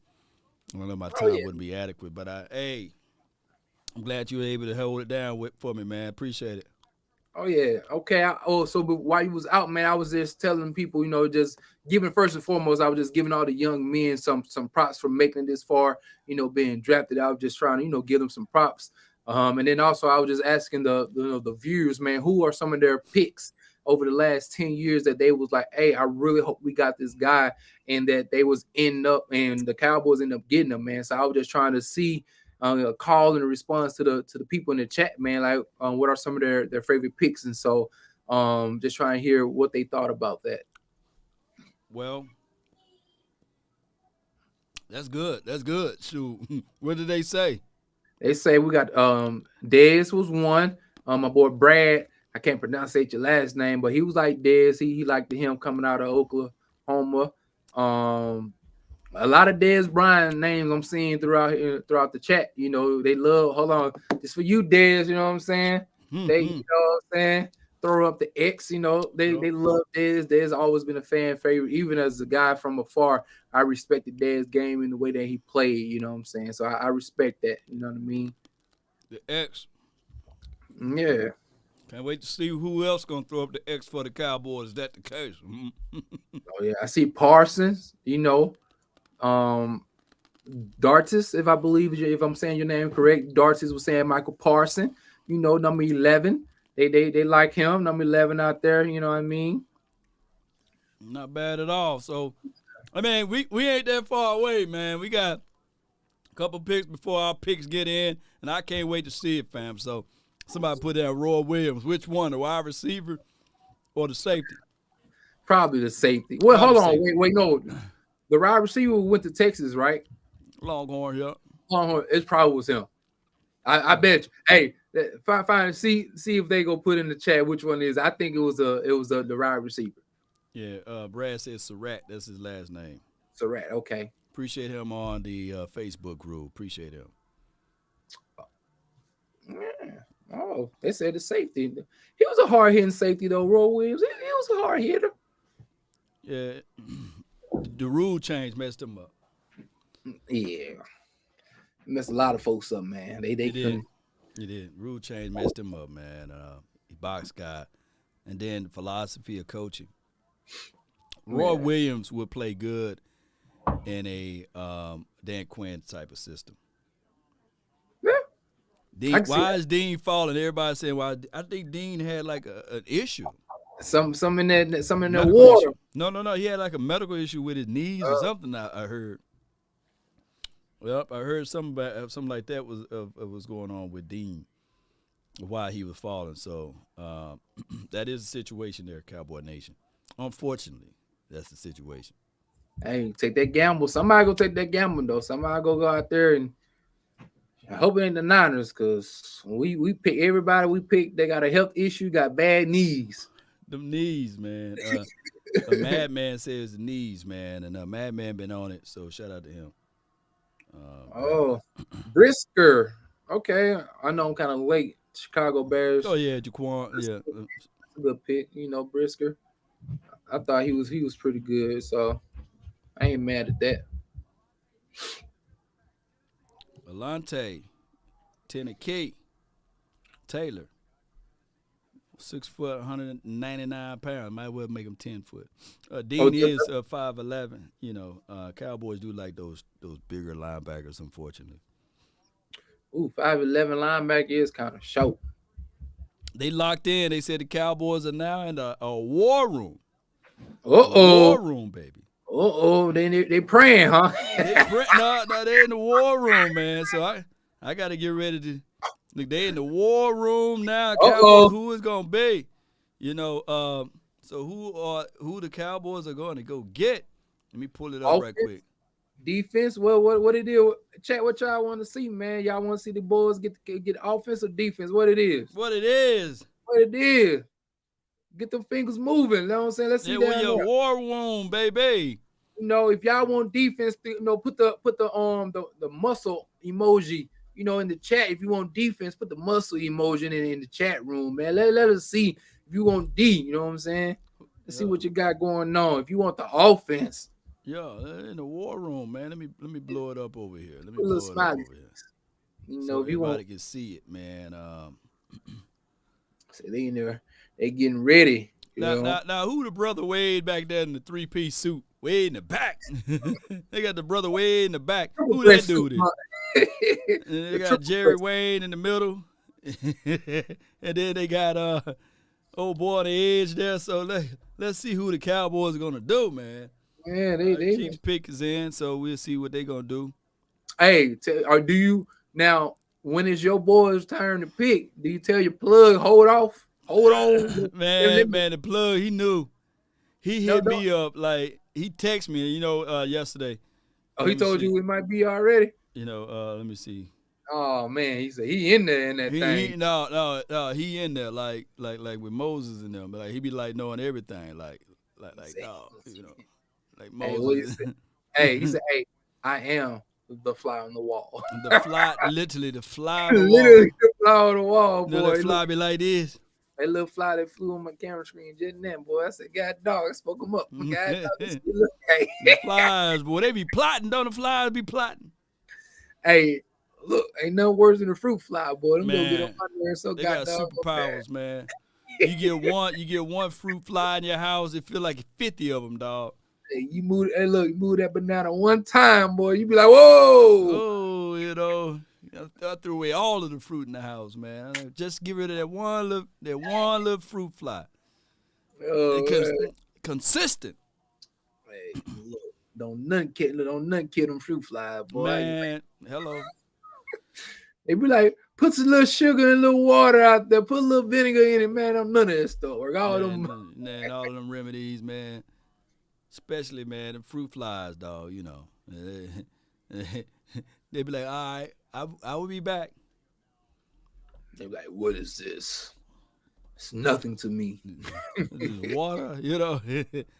I know my time wouldn't be adequate, but hey, I'm glad you were able to hold it down for me, man. Appreciate it. Oh yeah. Okay. But while you was out, man, I was just telling people, just giving first and foremost, I was just giving all the young men some props for making it this far, being drafted. I was just trying to, give them some props. And then also I was just asking the viewers, man, who are some of their picks over the last 10 years that they was like, hey, I really hope we got this guy, and that they was end up and the Cowboys end up getting him, man. So I was just trying to see a call and a response to the people in the chat, man. Like, what are some of their favorite picks? And so, just trying to hear what they thought about that. Well, that's good. That's good. Shoot, what did they say? They say we got Dez was one. My boy Brad, I can't pronounce your last name, but he was like Dez. He liked him coming out of Oklahoma. A lot of Dez Bryant names I'm seeing throughout the chat. They love. Hold on, it's for you, Dez. You know what I'm saying? They, what I'm saying? Throw up the X. They love Dez. Dez always been a fan favorite, even as a guy from afar. I respected Dez game and the way that he played. You know what I'm saying? So I respect that. You know what I mean? The X. Yeah. Can't wait to see who else gonna throw up the X for the Cowboys. Is that the case? Oh yeah, I see Parsons. Dartis, if I'm saying your name correct, Dartis was saying Michael Parson. Number 11. They like him. Number 11 out there. You know what I mean? Not bad at all. So, I mean, we ain't that far away, man. We got a couple picks before our picks get in, and I can't wait to see it, fam. So, somebody put down Roy Williams. Which one, the wide receiver or the safety? Probably the safety. Well, hold on. Wait, no. The wide receiver went to Texas, right? Longhorn, yeah. Longhorn. It probably was him. I bet you. Hey, find see if they go put in the chat which one it is. I think it was the wide receiver. Yeah, Brad says Surratt. That's his last name. Surratt. Okay. Appreciate him on the Facebook group. Appreciate him. Yeah. Oh, they said the safety. He was a hard hitting safety though. Roy Williams. He was a hard hitter. Yeah, the rule change messed him up. Yeah, messed a lot of folks up, man. They couldn't. It did. Rule change messed him up, man. He box guy, and then the philosophy of coaching. Roy Williams would play good in a Dan Quinn type of system. Yeah. Dean, why is Dean falling? Everybody saying why? I think Dean had like an issue. Some in that water. Issue. No. He had like a medical issue with his knees or something. I heard. Well, I heard something like that was going on with Dean, why he was falling. So that is a situation there, Cowboy Nation. Unfortunately, that's the situation. Hey, take that gamble. Somebody go take that gamble though. Somebody go out there, and I hope it ain't the Niners, because we pick everybody we pick. They got a health issue, got bad knees. Them knees, man. A Madman says the knees, man, and Madman been on it. So shout out to him. Brisker. Okay, I know I'm kind of late. Chicago Bears. Oh yeah, Jaquan. Yeah, good pick. Brisker. I thought he was pretty good, so I ain't mad at that. Alante Tenneke Taylor, 6 foot, 199 pounds. Might well make him 10 foot. Dean is 5'11". Cowboys do like those bigger linebackers, unfortunately. Ooh, 5'11" linebacker is kind of short. They locked in. They said the Cowboys are now in a war room. War room, baby. They praying, huh? No, they're in the war room, man. So I got to get ready to. Look, they in the war room now. Cowboys, who is gonna be? So who the Cowboys are going to go get? Let me pull it up right quick. Defense. Well, what it is? Chat. What y'all want to see, man? Y'all want to see the boys get offense or defense? What it is? What it is? Get them fingers moving. You know what I'm saying? Let's see. Yeah, your war room, baby. If y'all want defense, put the muscle emoji. In the chat. If you want defense, put the muscle emoji in the chat room, man. Let us see if you want D. You know what I'm saying? Let's see what you got going on. If you want the offense. Yeah, in the war room, man. Let me blow it up over here. You so know, if you want, everybody can see it, man. say they in there, they getting ready. You Now, know, who the brother Wade back there in the 3-piece suit? Way in the back. They got the brother way in the back. Who that dude is? And they got Jerry Wayne in the middle. And then they got old boy on the edge there. So let's see who the Cowboys are gonna do, man. Yeah, they Keith's pick is in, so we'll see what they gonna do. Hey, or do you now? When it's your boy's turn to pick, do you tell your plug hold off, hold on? Man, the plug, he knew. He hit me up like he texted me, yesterday. Oh, he told you it might be already. Let me see. Oh man, he said he in there in that thing. No, he in there like with Moses and them. But like he be like knowing everything, like Moses. Hey, he said, hey, I am the fly on the wall. The fly, literally the fly on the literally wall. the fly on the wall, boy. That fly be like this. That little fly that flew on my camera screen just then, boy. I said, God dog, I spoke him up. God dog, the flies, boy, they be plotting, don't the flies be plotting? Hey, look, ain't nothing worse than a fruit fly, boy. Them man, go get on there so they got superpowers, man. You get one fruit fly in your house, it feel like 50 of them, dog. Hey, you move that banana one time, boy. You be like, whoa. Oh, I threw away all of the fruit in the house, man. Just get rid of that one little fruit fly. Consistent. Hey, look, don't nothing kill them fruit flies, boy. Man, hello. They be like, put some little sugar and a little water out there, put a little vinegar in it, man. None of that stuff work. All of them remedies, man. Especially, man, the fruit flies, dog, They be like, all right, I will be back. They be like, what is this? It's nothing to me. This is water,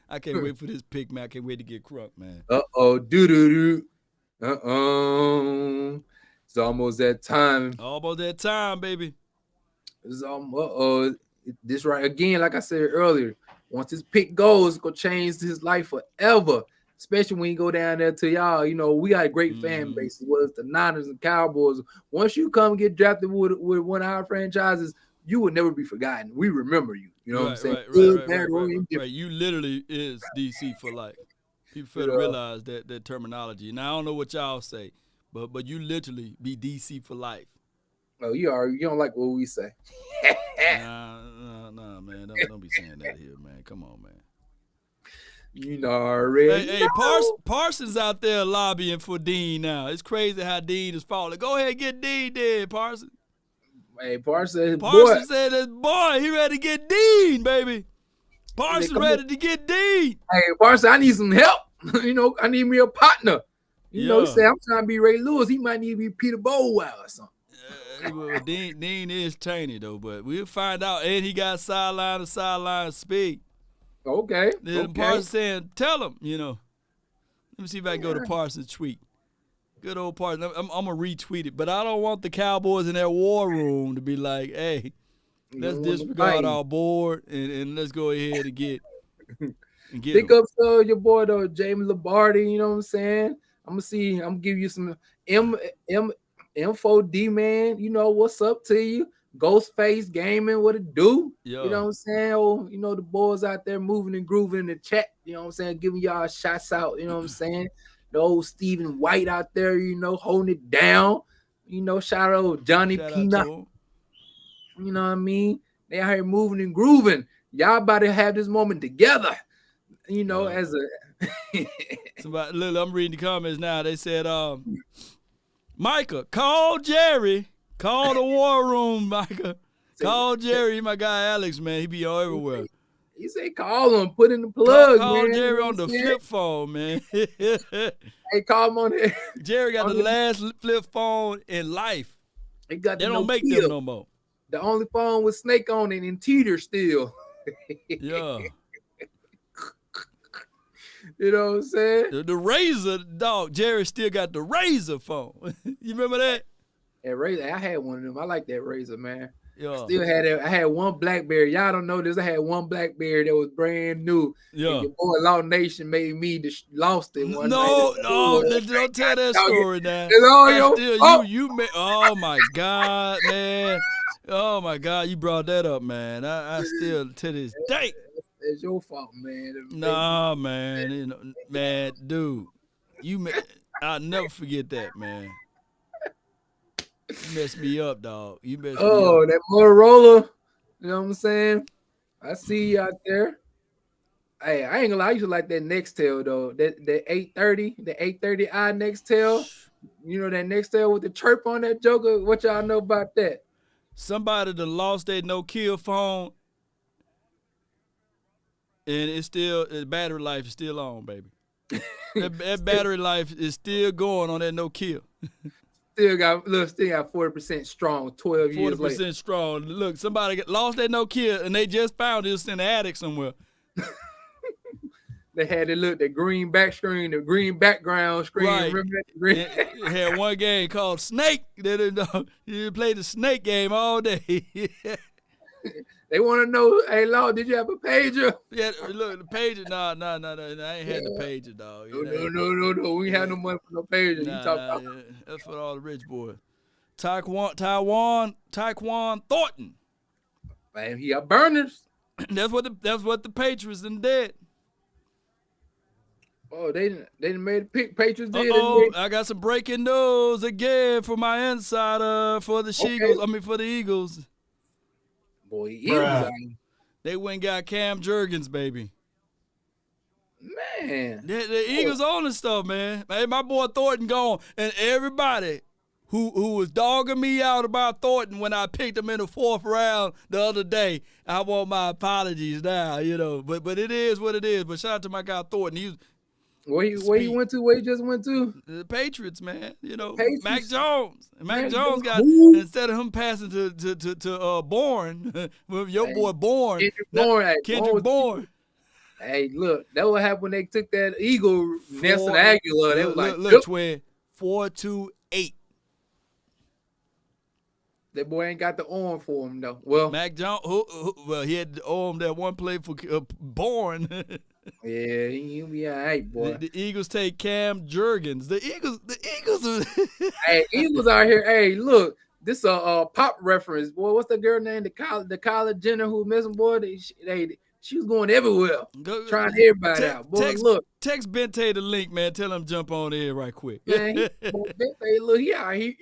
I can't wait for this pick, man. I can't wait to get crunk, man. Doo-doo-doo. It's almost that time. Almost that time, baby. It's this right again, like I said earlier. Once this pick goes, it's gonna change his life forever. Especially when you go down there to y'all, we got a great fan base. Whether it's the Niners and Cowboys. Once you come get drafted with one of our franchises, you will never be forgotten. We remember you. You know what I'm saying? Right. You literally is DC for life. People fail to realize that terminology. Now I don't know what y'all say, but you literally be DC for life. Oh, you don't like what we say. Nah, man. Don't be saying that here, man. Come on, man. You know already. Hey, Parsons out there lobbying for Dean now. It's crazy how Dean is falling. Go ahead and get Dean dead, Parsons. Hey, Parsons said his boy, he ready to get Dean, baby. Parsons ready to get Dean. Hey, Parsons, I need some help. I need me a partner. He said, I'm trying to be Ray Lewis. He might need to be Peter Bowell or something. Dean is tiny, though, but we'll find out. And he got sideline to sideline speed. Okay. Then Parsons saying, tell him, Let me see if I can go to Parsons' tweet. Good old Parsons. I'm going to retweet it, but I don't want the Cowboys in that war room to be like, hey, let's disregard our board and let's go ahead and get Pick up your boy, though, Jamie Labardi, you know what I'm saying? I'm going to give you some info, D-man, what's up to you? Ghostface Gaming, what it do? Yo. You know what I'm saying? Oh, the boys out there moving and grooving in the chat, you know what I'm saying? Giving y'all shots out, you know what I'm saying? The old Stephen White out there, holding it down. Shout out Johnny Peanut. You know what I mean? They out here moving and grooving. Y'all about to have this moment together, as a somebody. Look, I'm reading the comments now. They said, Micah, call Jerry. Call the war room, Micah. Call Jerry, my guy Alex, man. He be all everywhere. He said call him, put in the plug, call man. Jerry on the flip phone, man. Hey, call him on there. Jerry got the last flip phone in life. They don't make them no more. The only phone with Snake on it and Teeter still. Yeah. You know what I'm saying? The Razor, dog. Jerry still got the Razor phone. You remember that? That Razor, I had one of them. I like that Razor, man. Yeah. Still had it. I had one BlackBerry. Y'all don't know this. I had one BlackBerry that was brand new. Yeah. And your boy Law Nation made me lost it one night. No, don't tell that story now. It's all That's your still fault. oh my God, man. Oh my God, you brought that up, man. I still to this day. It's your fault, man. Nah, man. Man, dude. I'll never forget that, man. You messed me up, dog. You messed me up. Oh, that Motorola. You know what I'm saying? I see you out there. Hey, I ain't gonna lie. I used to like that Nextel though. That 830, the 830i Nextel. You know that Nextel with the chirp on that joker. What y'all know about that? Somebody that lost their no-kill phone, and the battery life is still on, baby. that battery life is still going on that no-kill. Still got 40% strong 12 years later. 40% strong. Look, somebody lost their no-kill, and they just found it in the attic somewhere. They had the green back screen, the green background screen. Right. Remember that? Green? It had one game called Snake. You played the Snake game all day. They want to know, hey, Law, did you have a pager? Yeah, look, the pager. No. I ain't had the pager, dog. No. We ain't had no money for no pager. You talk about that's for all the rich boys. Taekwon Thornton. Man, he got burners. That's what the Patriots done did. Oh, they didn't made the Patriots did. I got some breaking news again for my insider for the for the Eagles. Boy, Eagles. They went and got Cam Jurgens, baby. Man. The Eagles own the stuff, man. Hey, my boy Thornton gone. And everybody who was dogging me out about Thornton when I picked him in the 4th round the other day, I want my apologies now, you know. But it is what it is. But shout out to my guy Thornton. Where he went to? Where he just went to? The Patriots, man. You know, Patriots. Mac Jones. Mac Jones got Who? instead of him passing to Bourne, with your boy Bourne. Kendrick Bourne. Hey, look, that what happened when they took that Eagle Nelson Aguilar. They was like, look, twin, 4-2-8. That boy ain't got the arm for him though. Well, Mac Jones, he had the arm that one play for Bourne. Yeah, he'll be all right, boy. The Eagles take Cam Jurgens. The Eagles are Hey, Eagles out here. Hey, look, this a pop reference, boy. What's the girl name? The college Jenner who missing, boy. She was going everywhere, trying everybody out. Boy, look. Text Bente the link, man. Tell him jump on in right quick. Man, look, he out here.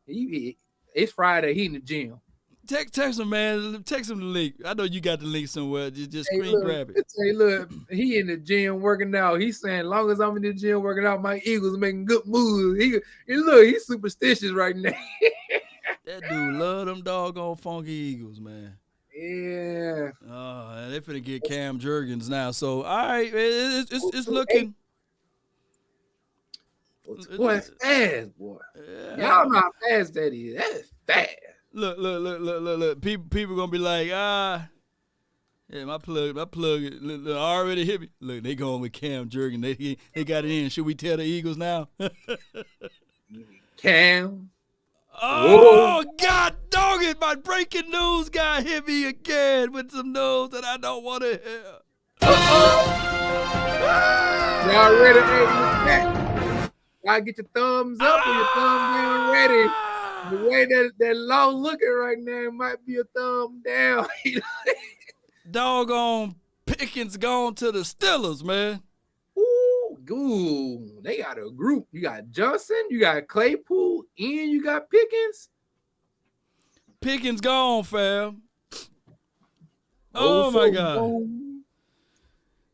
He it's Friday. He in the gym. Text him, man. Text him the link. I know you got the link somewhere. Just screen grab it. Hey, look, he in the gym working out. He's saying, as long as I'm in the gym working out, my Eagles making good moves. He's superstitious right now. That dude love them doggone funky Eagles, man. Yeah. Oh, they finna get Cam Jurgens now. So, all right, it's looking. Boy, that's fast, boy. Yeah. Y'all know how fast that is. That is fast. Look. People gonna be like, yeah, my plug already hit me. Look, they going with Cam Jurgens. They got it in. Should we tell the Eagles now? Cam. Oh, whoa. God dog it. My breaking news guy hit me again with some news that I don't want to hear. Y'all ready? Hey, y'all get your thumbs up or your thumbs down ready. The way that Law looking right now, it might be a thumb down. Doggone Pickens gone to the Steelers, man. Ooh, they got a group. You got Johnson, you got Claypool, and you got Pickens. Pickens gone, fam. Oh my God.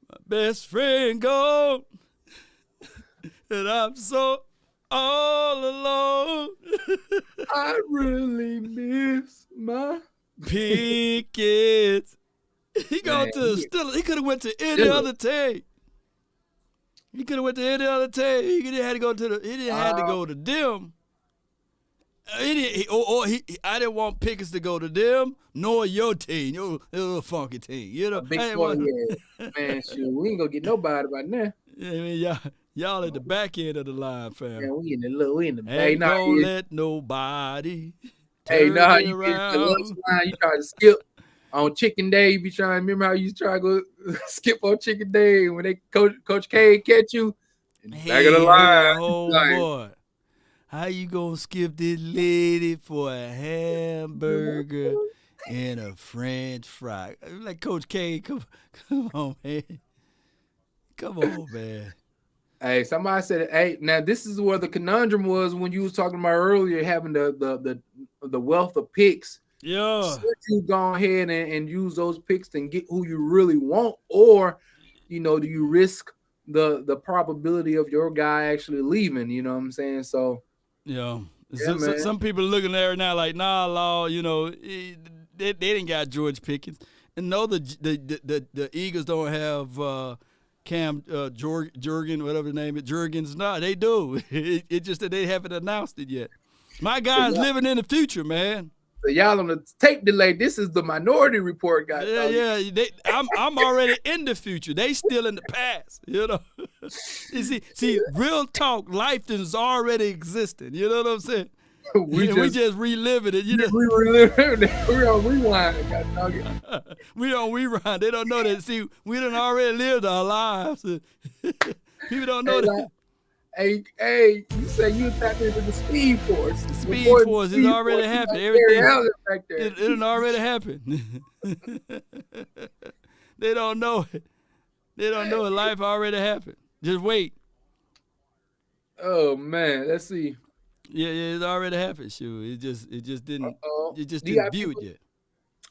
My best friend gone. And I'm so all alone. I really miss my Pickens. He gone to the Steelers. He could have went to any other team. He could have went to any other team. He didn't have to go to the. He didn't have to go to them. I didn't want Pickens to go to them, nor your team, your little funky team. You know, big boy, man. Shoot, we ain't gonna get nobody right now. Yeah, I mean, y'all at the back end of the line, fam. Yeah, we in the Ain't gonna let nobody Hey, turn now how me you get the lunch around. line, you try to skip on Chicken Day. You be trying. Remember how you try to go skip on Chicken Day when they Coach K catch you in the back of the line? Like, Homeboy. How you gonna skip this lady for a hamburger and a French fry? Like Coach K, come on, man. Come on, man. hey, somebody said, hey, now this is where the conundrum was when you was talking about earlier, having the wealth of picks. Yeah. Should you go ahead and use those picks and get who you really want, or do you risk the probability of your guy actually leaving? You know what I'm saying? So Yeah. yeah, man. Some people are looking at it now like, nah, law. They didn't got George Pickens, and no, the Eagles don't have Cam Jurgen, whatever the name is, Jurgens. No, they do. It's just that they haven't announced it yet. My guy's living in the future, man. So y'all on the tape delay. This is the Minority Report, guys. Yeah. I'm already in the future. They still in the past. You see, real talk. Life is already existing. You know what I'm saying? we just reliving it. We reliving it. We on rewind, guys. We on rewind. They don't know that. See, we done already lived our lives. People don't know that. Hey, you say you tapped into the Speed Force. The Speed Force is already happened. Everything. It done already happened. They don't know it. They don't know it. Life already happened. Just wait. Oh man, let's see. Yeah, it's already happened. Shoot, it just didn't. It just You didn't got view people- it yet.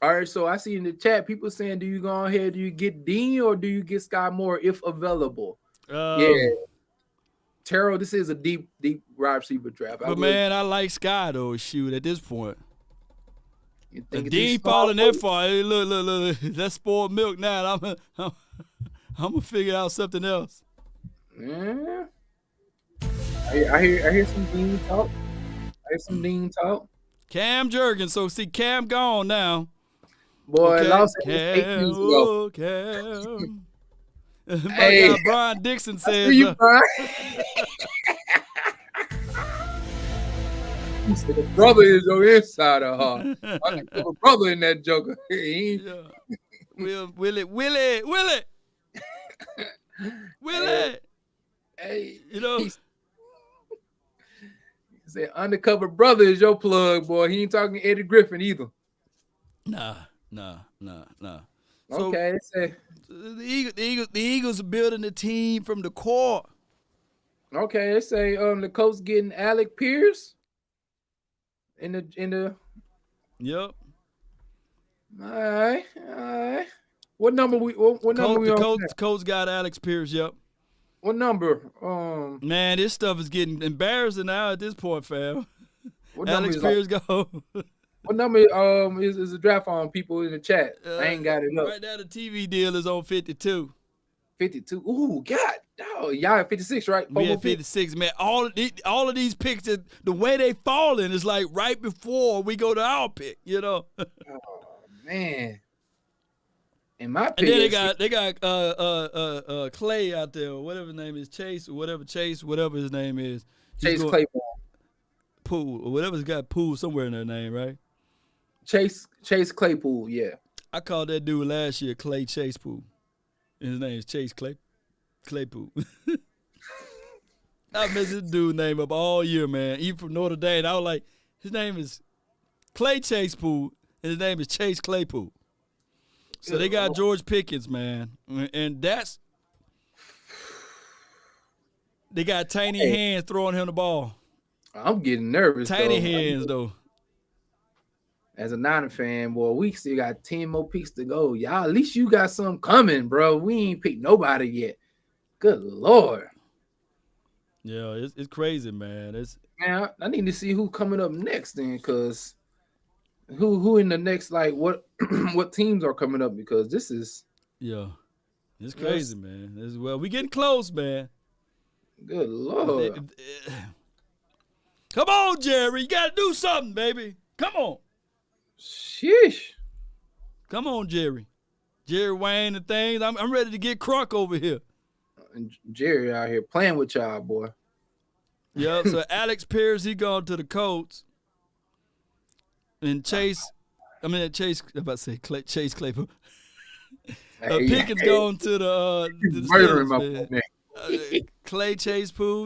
All right, so I see in the chat people saying, do you go ahead, do you get Dean or do you get Sky Moore if available? Yeah. Terrell, this is a deep wide receiver draft. But man, I like Sky though. Shoot, at this point, you the think Dean falling that far. Hey, look, that's spoiled milk now. I'm gonna figure out something else. Yeah. I hear some Dean talk. Cam Jurgens. So see, Cam gone now. Boy, okay. lost Cam, 8 years ago. Cam. My Hey. guy Brian Dixon says. I see you, Brian. You said the brother is your insider, huh? I can put a brother in that joker. Yeah. Will it. Hey, he said undercover brother is your plug, boy. He ain't talking Eddie Griffin either. Nah. Okay, say the Eagles are building the team from the core. Okay, they say the coach getting Alec Pierce in the. Yep. All right. What number we on? Coach got Alex Pierce. Yep. What number? Man, this stuff is getting embarrassing now at this point, fam. What Alex Pierce go. What number is the draft on, people in the chat? I ain't got it up. Right now the TV deal is on 52. 52. Ooh, God. Oh, y'all at 56, right? We at 56, man. All of these picks, the way they falling is like right before we go to our pick, Oh, man. And my pick. And then they got Clay out there, or whatever his name is, Chase, whatever his name is. Chase Claypool. Poole, or whatever's got Poole somewhere in their name, right? Chase Claypool, yeah. I called that dude last year Clay Chase Poole. And his name is Chase Claypool. I messed this dude's name up all year, man. Even from Notre Dame. I was like, his name is Clay Chase Poole, and his name is Chase Claypool. So they got George Pickens, man. And they got tiny hands throwing him the ball. I'm getting nervous. Tiny hands, though. As a Niner fan, boy, we still got 10 more picks to go. Y'all, at least you got something coming, bro. We ain't picked nobody yet. Good Lord. Yeah, it's crazy, man. Man, I need to see who coming up next then, because who in the next, like, what what teams are coming up, because this is. Yeah, it's crazy, man. Well, we getting close, man. Good Lord. Come on, Jerry. You got to do something, baby. Come on. Sheesh. Come on, Jerry. Jerry Wayne and things. I'm ready to get crunk over here. And Jerry out here playing with y'all, boy. Yeah, so Alex Pierce, he gone to the Colts. And Chase, I'm about to say Chase Claypool. Hey, Pickens gone to the murdering my Steelers, man.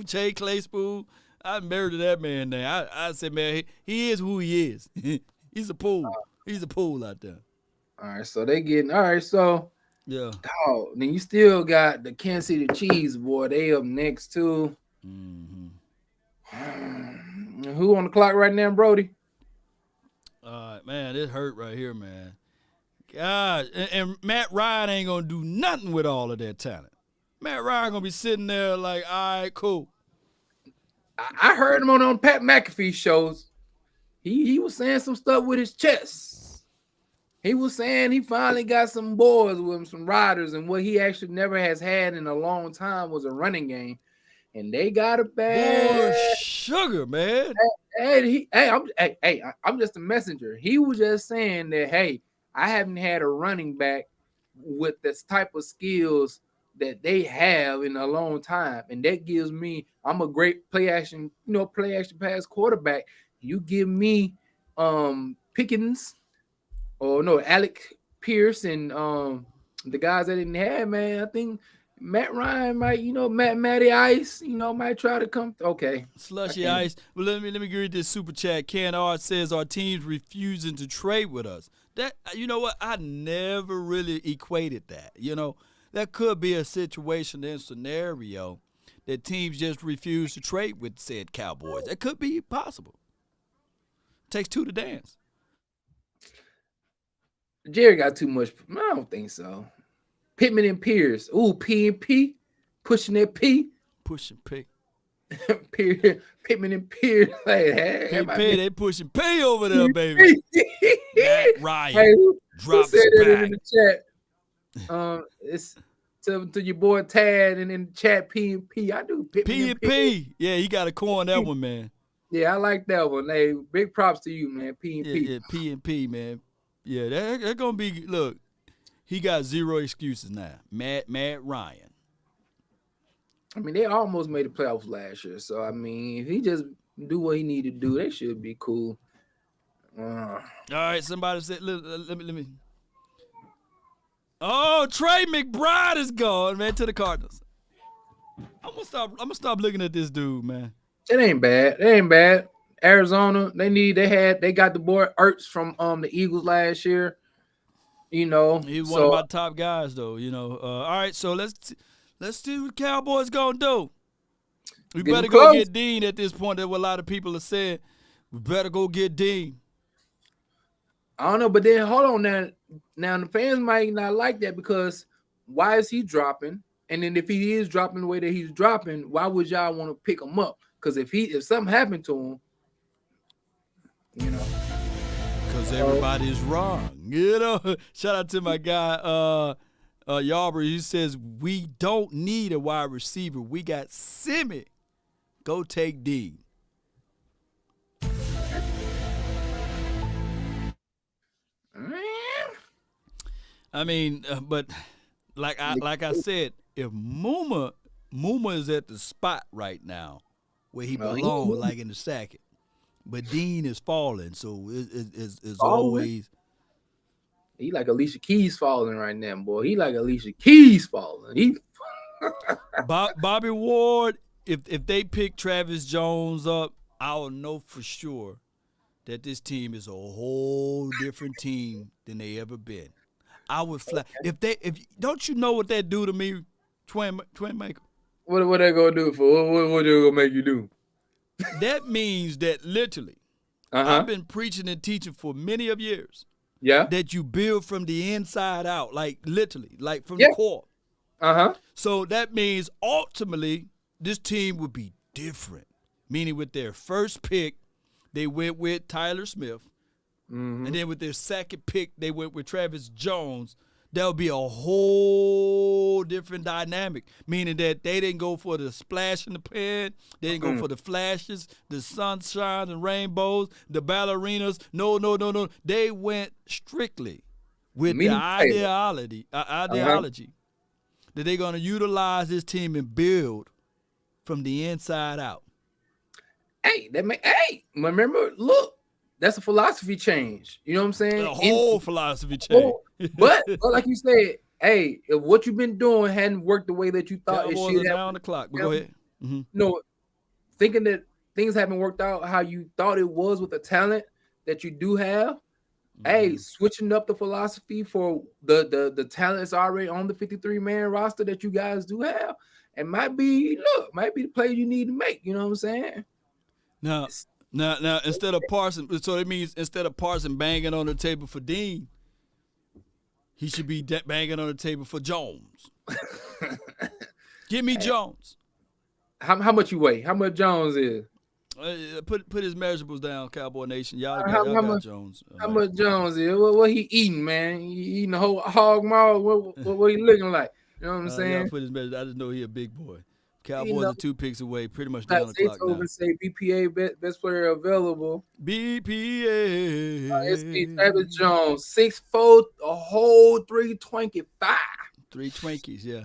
Jay Claypool. I murdered that man there. I said, man, he is who he is. He's a pool. He's a pool out there. All right, so they getting all right. So yeah, dog. Then you still got the Kansas City Chiefs, boy. They up next too. Mm-hmm. Who on the clock right now, Brody? Man, it hurt right here, man. God, and Matt Ryan ain't gonna do nothing with all of that talent. Matt Ryan gonna be sitting there like, all right, cool. I heard him on Pat McAfee shows. He was saying some stuff with his chest. He was saying he finally got some boys with him, some riders, and what he actually never has had in a long time was a running game. And they got a bad sugar, man. I'm just a messenger. He was just saying that, hey, I haven't had a running back with this type of skills that they have in a long time. And that gives me, I'm a great play action pass quarterback. You give me Pickens or no, Alec Pierce and the guys that didn't have, man. I think Matt Ryan might, Matty Ice, might try to come. Okay. Slushy Ice. Well, let me read this super chat. Ken Art says our team's refusing to trade with us. That, you know what? I never really equated that. That could be a situation and scenario that teams just refuse to trade with said Cowboys. That could be possible. Takes two to dance. Jerry got too much. I don't think so. Pittman and Pierce. Ooh, P and P. Pushing that P. Pushing P. Pittman and Pierce. Hey, they pushing P over there, baby. Matt Ryan. Hey, who drops said that back. in the chat? It's to your boy Tad and in the chat P and P. I do P and P. Yeah, he got a coin that one, man. Yeah, I like that one. Hey, big props to you, man. P and P. Yeah, P and P, man. Yeah, they're gonna be. Look, he got zero excuses now. Matt Ryan. I mean, they almost made the playoffs last year, so I mean, if he just do what he need to do, they should be cool. All right, somebody said, let me. Oh, Trey McBride is gone, man, to the Cardinals. I'm gonna stop looking at this dude, man. It ain't bad. Arizona, they got the boy Ertz from the Eagles last year. He's one of my top guys, though. All right, so let's see what the Cowboys gonna do. We better go get Dean at this point. That's what a lot of people are saying. We better go get Dean. I don't know, but then hold on now. Now the fans might not like that because why is he dropping? And then if he is dropping the way that he's dropping, why would y'all want to pick him up? Because if something happened to him, because everybody is wrong. Shout out to my guy Yarber. He says we don't need a wide receiver. We got Simi. Go take Dean. I mean, but like I said, if Muma is at the spot right now where he belongs, like in the second, but Dean is falling, so it's always. He like Alicia Keys falling right now, boy. He like Alicia Keys falling. Bobby Ward. If they pick Travis Jones up, I'll know for sure that this team is a whole different team than they ever been. I would fly if don't you know what that do to me, twin maker? What they gonna do for? What they gonna make you do? That means that literally, I've been preaching and teaching for many of years. Yeah. That you build from the inside out, like literally, like from the core. So that means ultimately this team would be different. Meaning with their first pick, they went with Tyler Smith. And then with their second pick, they went with Travis Jones. That would be a whole different dynamic, meaning that they didn't go for the splash in the pan. They didn't go for the flashes, the sunshine and rainbows, the ballerinas. No. They went strictly with the ideology that they're going to utilize this team and build from the inside out. Remember, look, that's a philosophy change. You know what I'm saying? The whole philosophy change. But like you said, hey, if what you've been doing hadn't worked the way that you thought it Cowboys should are have, now on the clock. But go ahead. Mm-hmm. No, thinking that things haven't worked out how you thought it was with the talent that you do have. Hey, switching up the philosophy for the talent that's already on the 53-man roster that you guys do have, it might be the play you need to make. You know what I'm saying? Now, instead of Parson, so it means instead of Parson banging on the table for Dean, he should be banging on the table for Jones. Give me Jones. How much you weigh? How much Jones is? Put his measurables down, Cowboy Nation. Y'all got much, Jones. How much Jones is? What he eating, man? He eating the whole hog maw? What he looking like? You know what I'm saying? Y'all put his measurables. I just know he a big boy. Cowboys are 2 picks away. Pretty much Like on the clock now. Say BPA best player available. BPA. It's Travis Jones, 6'4", a whole 325. 3 Twinkies, yeah.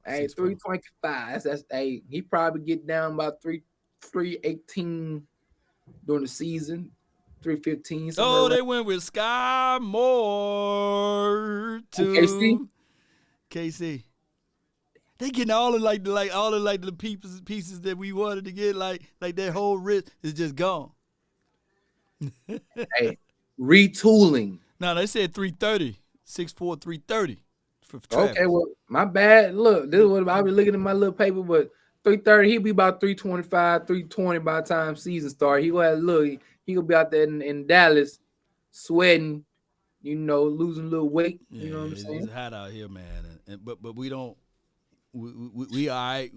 Hey, 325. That's hey. He probably get down about 318 during the season. 315. Oh, they went with Sky Moore to KC. They getting all of the pieces that we wanted to get, like that whole wrist is just gone. Hey, retooling. No, they said 330, 6'4", 330 for Travis. Okay, well, my bad. Look, this is what I'll be looking at my little paper, but 330, he'll be about 325, 320 by the time season start. He gonna be out there in Dallas sweating, losing a little weight. You know what I'm saying? It's hot out here, man. But we don't. We all right.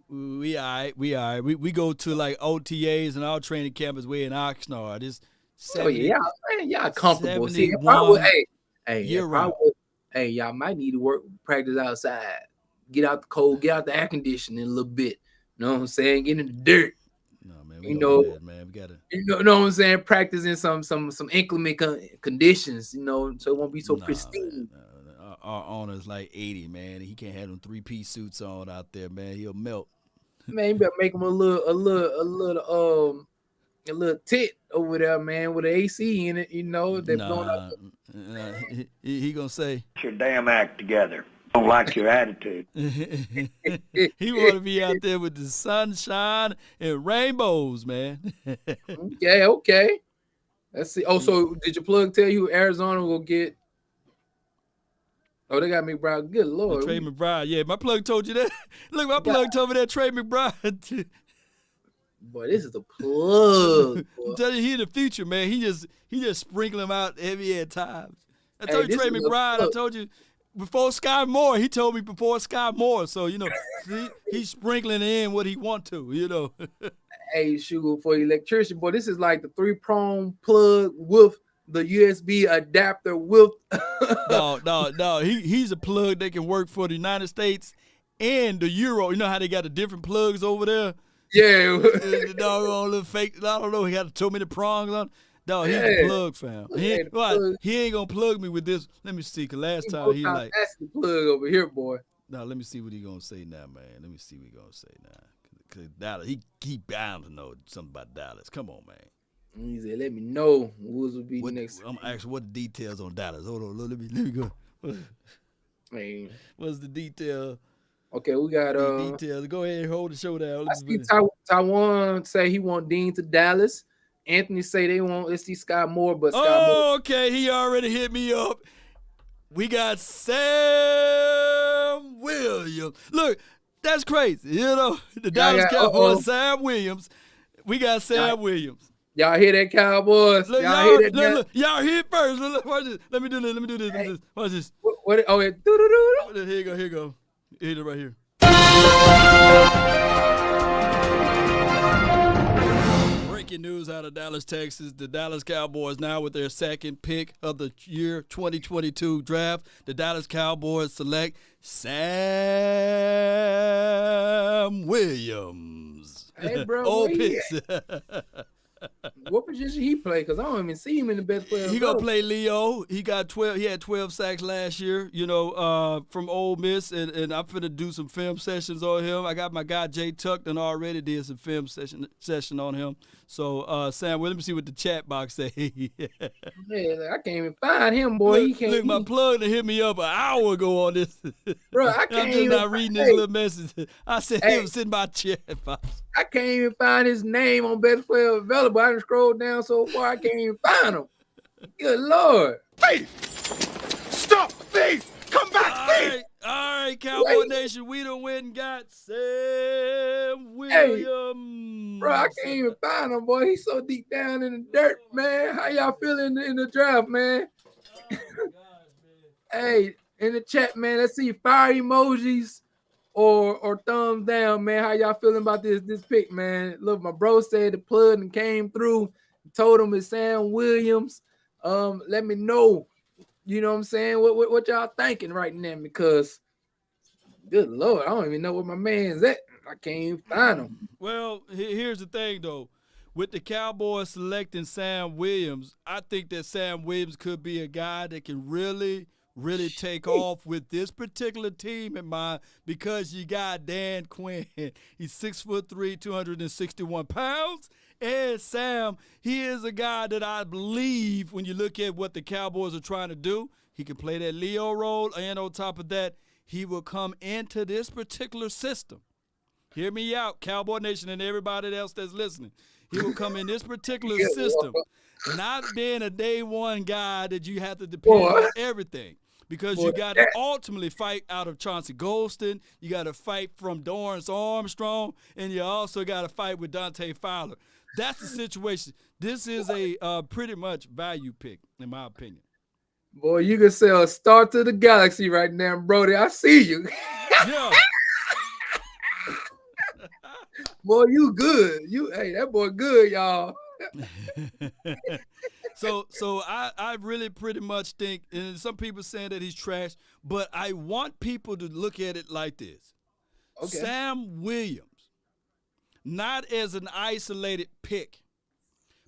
We all right. We go to like OTAs and our training camp is way in Oxnard. It's 70, y'all comfortable. See, y'all might need to practice outside. Get out the cold, get out the air conditioning a little bit. You know what I'm saying? Get in the dirt. No, man, we don't do that, man. We gotta. You know what I'm saying? Practicing some inclement conditions. So it won't be so pristine. Our owner's like 80, man. He can't have them 3-piece suits on out there, man. He'll melt. Man, you better make him a little tit over there, man, with an AC in it. They're blowing up. He gonna say, "Get your damn act together. Don't like your attitude." He want to be out there with the sunshine and rainbows, man. Okay. Let's see. Oh, so did your plug tell you Arizona will get? Oh, they got McBride. Good Lord. Trey McBride. Yeah, my plug told you that. Look, my plug told me that Trey McBride. Boy, this is the plug. I'm telling you, he in the future, man. He just sprinkle him out heavy at times. I told you Trey McBride. I told you before Sky Moore. He told me before Sky Moore. So, he's sprinkling in what he want to, Hey, shoot, for electrician, boy, this is like the 3-prong plug with the USB adapter with. No. He's a plug that can work for the United States and the Euro. You know how they got the different plugs over there? Yeah. The doggone little fake. I don't know. He got so many prongs on. No, he's a plug, fam. He ain't gonna plug me with this. Let me see. Cause last time he like. That's the plug over here, boy. Now let me see what he gonna say now, man. Let me see what he gonna say now. Cause Dallas, he bound to know something about Dallas. Come on, man. He said, "Let me know who's will be next." I'm asking what the details on Dallas. Hold on, let me go. Man, what's the detail? Okay, we got details. Go ahead and hold the show down. I see Taiwan say he want Dean to Dallas. Anthony say they want see Scott Moore, but Scott Moore. Okay, he already hit me up. We got Sam Williams. Look, that's crazy. The Dallas Cowboys, Sam Williams. We got Sam Williams. Y'all hear that, Cowboys? Look, y'all hear that? Look, y'all hear it first. Look, watch this. Let me do this. Hey. Watch this. What? Oh, yeah. Here you go. Here it right here. Breaking news out of Dallas, Texas. The Dallas Cowboys now with their second pick of the year 2022 draft. The Dallas Cowboys select Sam Williams. Hey, bro. Old picks. What position he play? Because I don't even see him in the best player. He gonna play Leo. He got 12. He had 12 sacks last year. From Ole Miss, and I'm finna do some film sessions on him. I got my guy Jay Tuck and already did some film session on him. So, Sam, well, let me see what the chat box say. Yeah, I can't even find him, boy. Look, He can't. look, my plug to hit me up an hour ago on this. Bro, I I'm can't just even. not reading this Hey, little message. I said Hey. it was in my chat box. I can't even find his name on Best Player Available. I just scrolled down so far, I can't even find him. Good Lord. Hey, stop, thief! Come back, all right, Cowboy Nation, we done went and got Sam Williams. Bro, I can't even find him, boy. He's so deep down in the dirt, man. How y'all feeling in the draft, man? Hey, in the chat, man, let's see fire emojis or thumbs down, man. How y'all feeling about this pick, man? Look, my bro said the plug and came through. Told him it's Sam Williams. Let me know. You know what I'm saying? What y'all thinking right now? Because good Lord, I don't even know where my man's at. I can't even find him. Well, here's the thing, though. With the Cowboys selecting Sam Williams, I think that Sam Williams could be a guy that can really take off with this particular team in mind because you got Dan Quinn. He's 6'3", 261 pounds. And Sam, he is a guy that I believe when you look at what the Cowboys are trying to do, he can play that Leo role, and on top of that, he will come into this particular system. Hear me out, Cowboy Nation and everybody else that's listening. He will come in this particular system, not being a day one guy that you have to depend on everything. Because you got to ultimately fight out of Chauncey Golston. You got to fight from Dorrance Armstrong. And you also got to fight with Dante Fowler. That's the situation. This is a pretty much value pick, in my opinion. Boy, you can sell a star to the galaxy right now, Brody. I see you. Yeah. Boy, you good. Hey, that boy good, y'all. So I really pretty much think, and some people saying that he's trash, but I want people to look at it like this. Okay. Sam Williams, not as an isolated pick.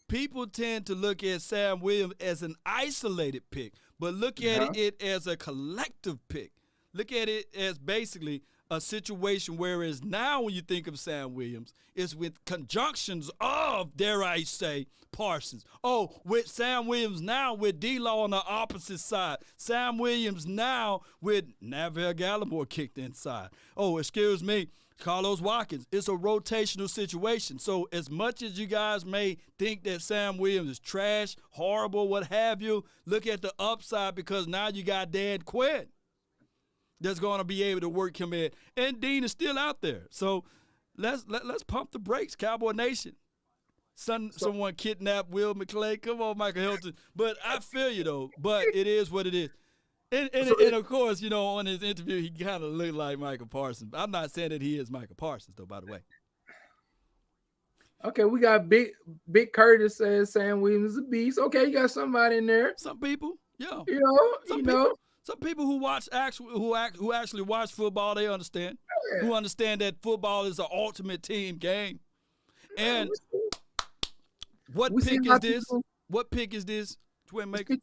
People tend to look at Sam Williams as an isolated pick, but look at it as a collective pick. Look at it as basically a situation whereas now when you think of Sam Williams, it's with conjunctions of, dare I say, Parsons. Oh, with Sam Williams now with D-Law on the opposite side. Sam Williams now with Navell Gallimore kicked inside. Oh, excuse me, Carlos Watkins. It's a rotational situation. So as much as you guys may think that Sam Williams is trash, horrible, what have you, look at the upside because now you got Dan Quinn that's going to be able to work him in. And Dean is still out there. So let's pump the brakes, Cowboy Nation. Someone kidnapped Will McClay. Come on, Michael Hilton. But I feel you, though. But it is what it is. And of course, you know, on his interview, he kind of looked like Michael Parsons. I'm not saying that he is Michael Parsons, though, by the way. Okay, we got Big Curtis says Sam Williams is a beast. Okay, you got somebody in there. Some people, yeah. You know. Some people who actually watch football, they understand. Yeah. Who understand that football is an ultimate team game. And what pick is this? What pick is this? Twin Maker?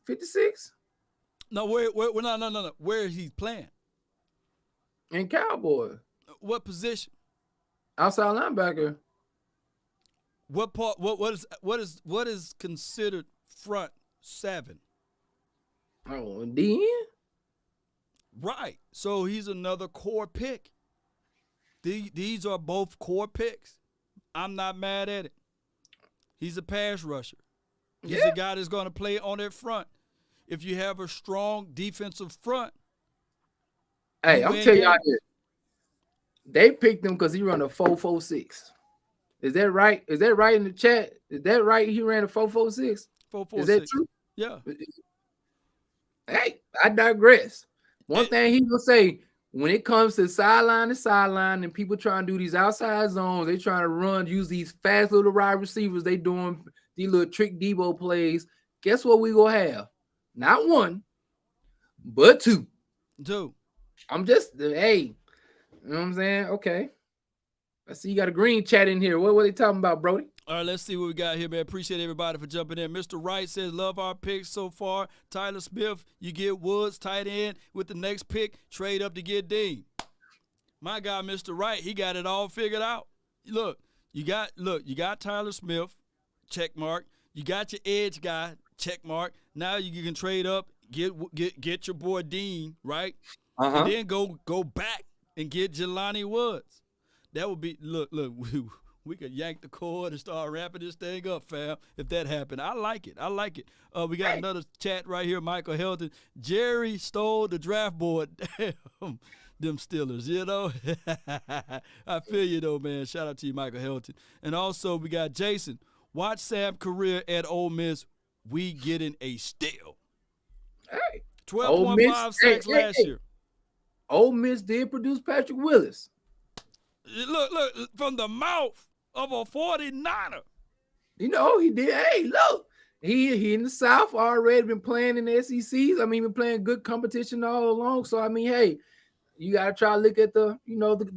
56? No, no. Where is he playing? In Cowboy. What position? Outside linebacker. What part? What is considered front seven? Oh, DN? Right. So he's another core pick. These are both core picks. I'm not mad at it. He's a pass rusher. He's a guy that's going to play on that front. If you have a strong defensive front. Hey, I'm telling y'all this. They picked him because he ran a 4.46. Is that right? Is that right in the chat? Is that right? He ran a 4.46? 4.46. Is that true? Yeah. Hey, I digress. One thing he will say, when it comes to sideline to sideline and people trying to do these outside zones, they trying to use these fast little wide receivers, they doing these little trick Debo plays. Guess what we gonna have? Not one, but two. I'm just, hey, you know what I'm saying? Okay. I see you got a green chat in here. What are they talking about, Brody? All right, let's see what we got here, man. Appreciate everybody for jumping in. Mr. Wright says, love our picks so far. Tyler Smith, you get Woods tight end with the next pick. Trade up to get Dean. My guy, Mr. Wright, he got it all figured out. Look, You got Tyler Smith, check mark. You got your edge guy, check mark. Now you can trade up, get your boy Dean, right? And then go back and get Jelani Woods. That would be look. We could yank the cord and start wrapping this thing up, fam, if that happened. I like it. We got another chat right here, Michael Helton. Jerry stole the draft board. Damn, them Steelers, you know? I feel you, though, man. Shout out to you, Michael Helton. And also, we got Jason. Watch Sam's career at Ole Miss. We getting a steal. Hey. 12.5 sacks last year. Ole Miss did produce Patrick Willis. Look, from the mouth of a 49er. You know, he did. Hey, look. He in the South already been playing in the SECs. I mean, been playing good competition all along. So, I mean, hey, you got to try to look at the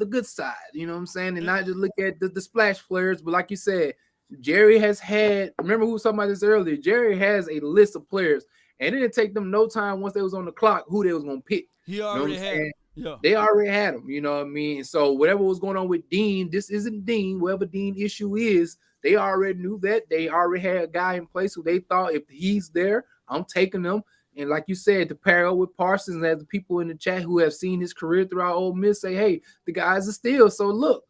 good side. You know what I'm saying? And not just look at the splash players. But like you said, Jerry has had, remember who was talking about this earlier, Jerry has a list of players. And it didn't take them no time once they was on the clock who they was going to pick. He already had him. Yeah. They already had him, you know what I mean? So whatever was going on with Dean, this isn't Dean. Whatever Dean issue is, they already knew that. They already had a guy in place who they thought if he's there, I'm taking them. And like you said, to pair up with Parsons, as the people in the chat who have seen his career throughout Ole Miss say, hey, the guy's a steal. So look,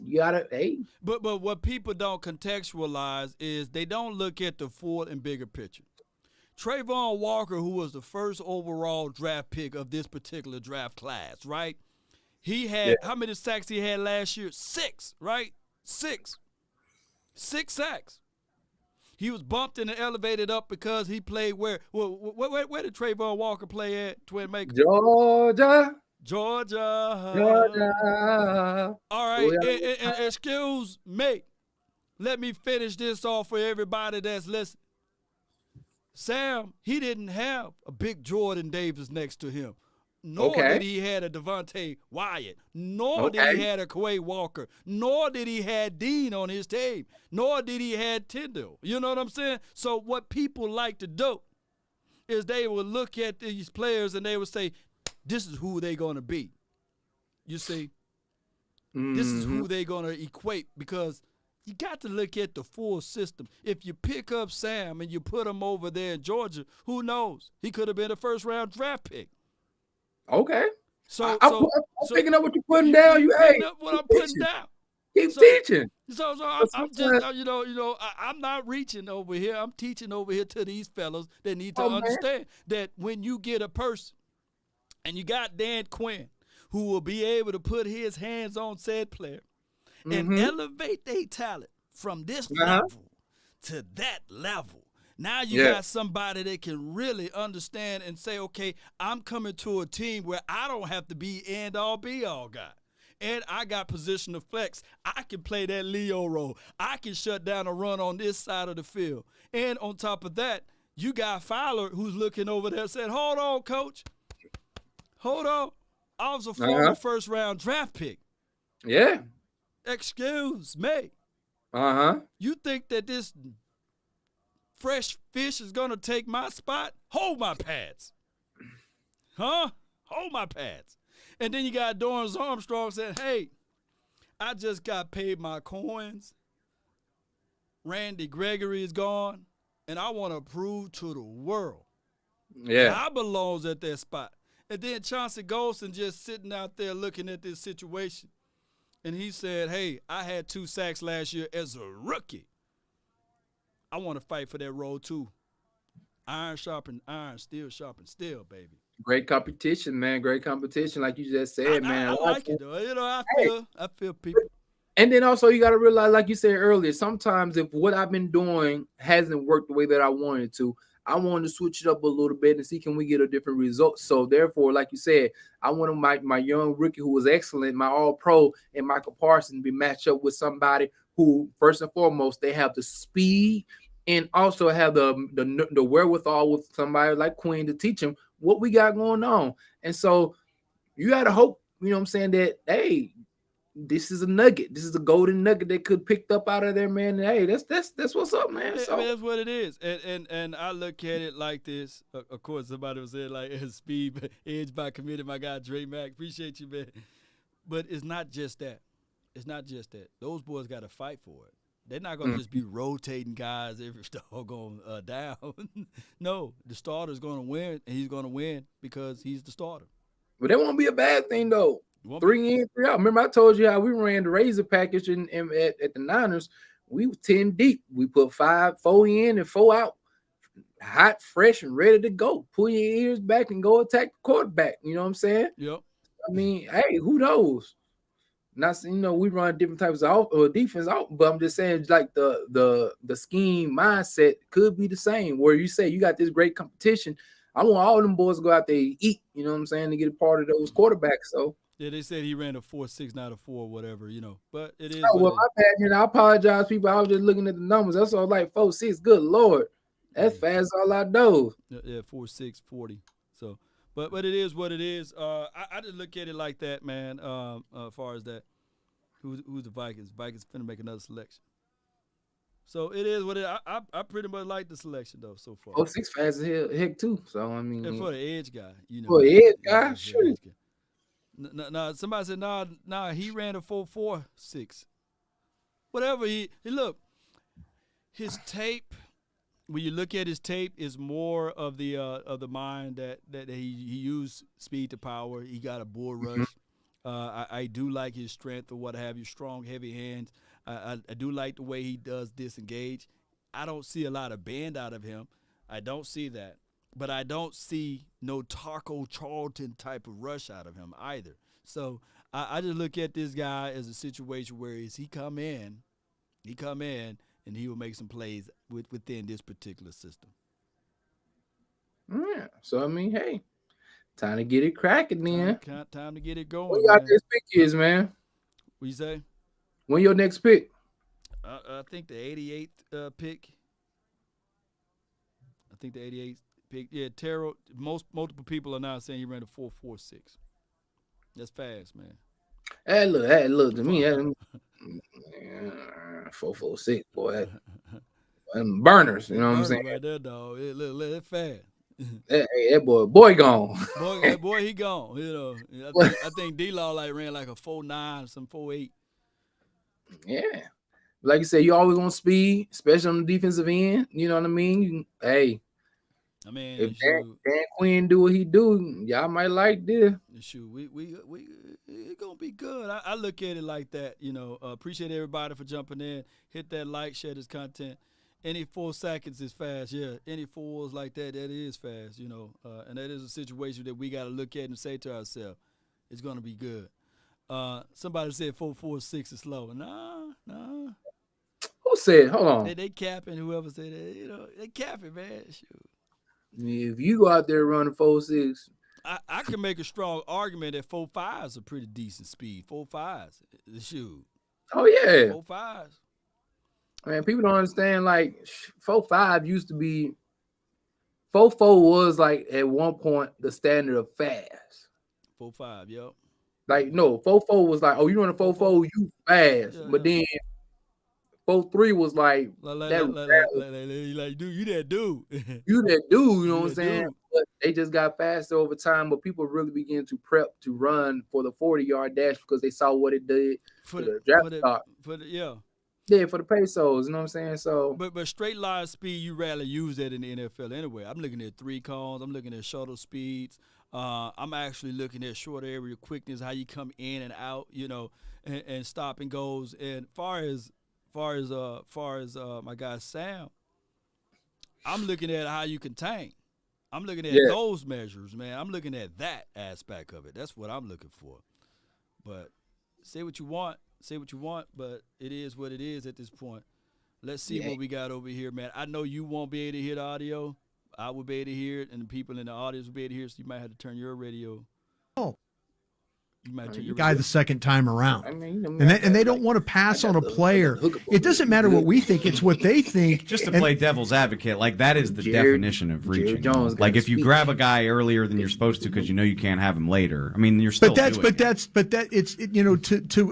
you gotta, hey. But what people don't contextualize is they don't look at the full and bigger picture. Trayvon Walker, who was the first overall draft pick of this particular draft class, right? He had, how many sacks he had last year? 6, right? 6 sacks. He was bumped and elevated up because he played where did Trayvon Walker play at, Twin Maker? Georgia. All right, and excuse me. Let me finish this off for everybody that's listening. Sam, he didn't have a big Jordan Davis next to him. Nor did he had a Devontae Wyatt. Nor did he had a Quay Walker. Nor did he had Dean on his team. Nor did he had Tyndall. You know what I'm saying? So what people like to do is they will look at these players and they will say, this is who they're going to be. You see? This is who they're going to equate, because you got to look at the full system. If you pick up Sam and you put him over there in Georgia, who knows? He could have been a first-round draft pick. Okay. So I'm picking up what you're putting down. You picking up what I'm putting down. Keep teaching. So I'm just, I'm not reaching over here. I'm teaching over here to these fellas that need to understand that when you get a person, and you got Dan Quinn, who will be able to put his hands on said player and elevate their talent from this level to that level. Now you got somebody that can really understand and say, okay, I'm coming to a team where I don't have to be end-all, be-all guy. And I got position to flex. I can play that Leo role. I can shut down a run on this side of the field. And on top of that, you got Fowler who's looking over there and said, hold on, coach. Hold on. I was a former first-round draft pick. Yeah. Excuse me. You think that this fresh fish is going to take my spot? Hold my pads. Hold my pads. And then you got Dorrance Armstrong saying, hey, I just got paid my coins. Randy Gregory is gone. And I want to prove to the world that I belongs at that spot. And then Chauncey Golston just sitting out there looking at this situation. And he said, hey, I had 2 sacks last year as a rookie. I want to fight for that role too. Iron sharpen iron, steel sharpen steel, baby. Great competition, man. Great competition, like you just said, man. I like it, though. You know, I feel people. And then also you got to realize, like you said earlier, sometimes if what I've been doing hasn't worked the way that I wanted to, I wanted to switch it up a little bit and see can we get a different result. So therefore, like you said, I wanted my young rookie who was excellent, my all-pro, and Michael Parsons to be matched up with somebody who, first and foremost, they have the speed and also have the wherewithal with somebody like Quinn to teach him what we got going on. And so you got to hope, you know what I'm saying, that, hey, this is a nugget. This is a golden nugget they could picked up out of there, man. And hey, that's what's up, man. So I mean, that's what it is. And I look at it like this. Of course, somebody was saying like speed edge by committee. My guy Dre Mack, appreciate you, man. But it's not just that. It's not just that. Those boys got to fight for it. They're not going to just be rotating guys every doggone down. No, the starter's going to win, and he's going to win because he's the starter. But that won't be a bad thing, though. 3 in, 3 out. Remember, I told you how we ran the Razor package at the Niners. We were 10 deep. We put 4 in and 4 out. Hot, fresh, and ready to go. Pull your ears back and go attack the quarterback. You know what I'm saying? Yep. I mean, hey, who knows? Not we run different types of defense out, but I'm just saying, like the scheme mindset could be the same. Where you say you got this great competition, I want all them boys to go out there and eat. You know what I'm saying, to get a part of those quarterbacks. So yeah, they said he ran a 4.6, not a 4, whatever. But it is. Oh, well, my bad. I apologize, people. I was just looking at the numbers. That's all like 4.6. Good Lord, that's fast. All I know. Yeah, 4.6, 40. So. But it is what it is. I just look at it like that, man. As far as that, who's the Vikings? Vikings finna make another selection. So it is what it. I pretty much like the selection though so far. 4.6 fast as heck too. So I mean, and for the edge guy, for the edge guy, sure. No, somebody said nah. He ran a 4.46. Whatever he look, his tape. When you look at his tape, is more of the mind that he used speed to power. He got a bull rush. I do like his strength or what have you, strong, heavy hands. I do like the way he does disengage. I don't see a lot of bend out of him. I don't see that. But I don't see no Taco Charlton type of rush out of him either. So I just look at this guy as a situation where he come in, and he will make some plays within this particular system. Yeah. So I mean, hey, time to get it cracking, then. Time to get it going. What y'all next pick is, man? What you say? When your next pick? I think the 88th pick. I think the 88th pick. Yeah, Terrell. Multiple people are now saying he ran a 4.46. That's fast, man. Hey, look to me. 4.46, boy. And burners, you know what I'm saying? Right there, dog. Look fast. That boy gone. boy, he gone. I think D-Law ran like a 4.9, some 4.8. Yeah, like you said, you always on speed, especially on the defensive end. You know what I mean? If Dan Quinn do what he do, y'all might like this. Shoot, we it's gonna be good. I look at it like that. Appreciate everybody for jumping in. Hit that like, share this content. Any 4 seconds is fast. Yeah, any 4s like that is fast. And that is a situation that we got to look at and say to ourselves, it's gonna be good. Somebody said 4.46 is slow. Nah. Who said? Hold on. They capping. Whoever said that, they capping, man. Shoot. If you go out there running 4.6, I can make a strong argument that 4.5 is a pretty decent speed. 4.5, shoot. Oh yeah. 4.5. Man, people don't understand. Like 4.5 used to be. 4.4 was like at one point the standard of fast. 4.5, yep. Like no, 4.4 was like, oh, you run a 4.4, you fast. Yeah, but then 4.3 was like dude, you that dude. You that dude, you know what I'm saying? But they just got faster over time. But people really began to prep to run for the 40-yard dash because they saw what it did for the draft stock. Yeah, for the pesos, you know what I'm saying? So, but straight line speed, you rarely use that in the NFL anyway. I'm looking at 3 cones. I'm looking at shuttle speeds. I'm actually looking at short area quickness, how you come in and out, and stop and goes. And far as my guy Sam, I'm looking at how you contain. I'm looking at those measures, man. I'm looking at that aspect of it. That's what I'm looking for. But say what you want, but it is what it is at this point. Let's see what we got over here, man. I know you won't be able to hear the audio. I will be able to hear it, and the people in the audience will be able to hear it, so you might have to turn your radio. You might turn your guy radio. the second time around. And they don't want to pass on a player. It doesn't matter what we think, it's what they think. Just to play devil's advocate, like that is the definition of reaching. Like if you grab a guy earlier than you're supposed to because you know you can't have him later. I mean, you're still to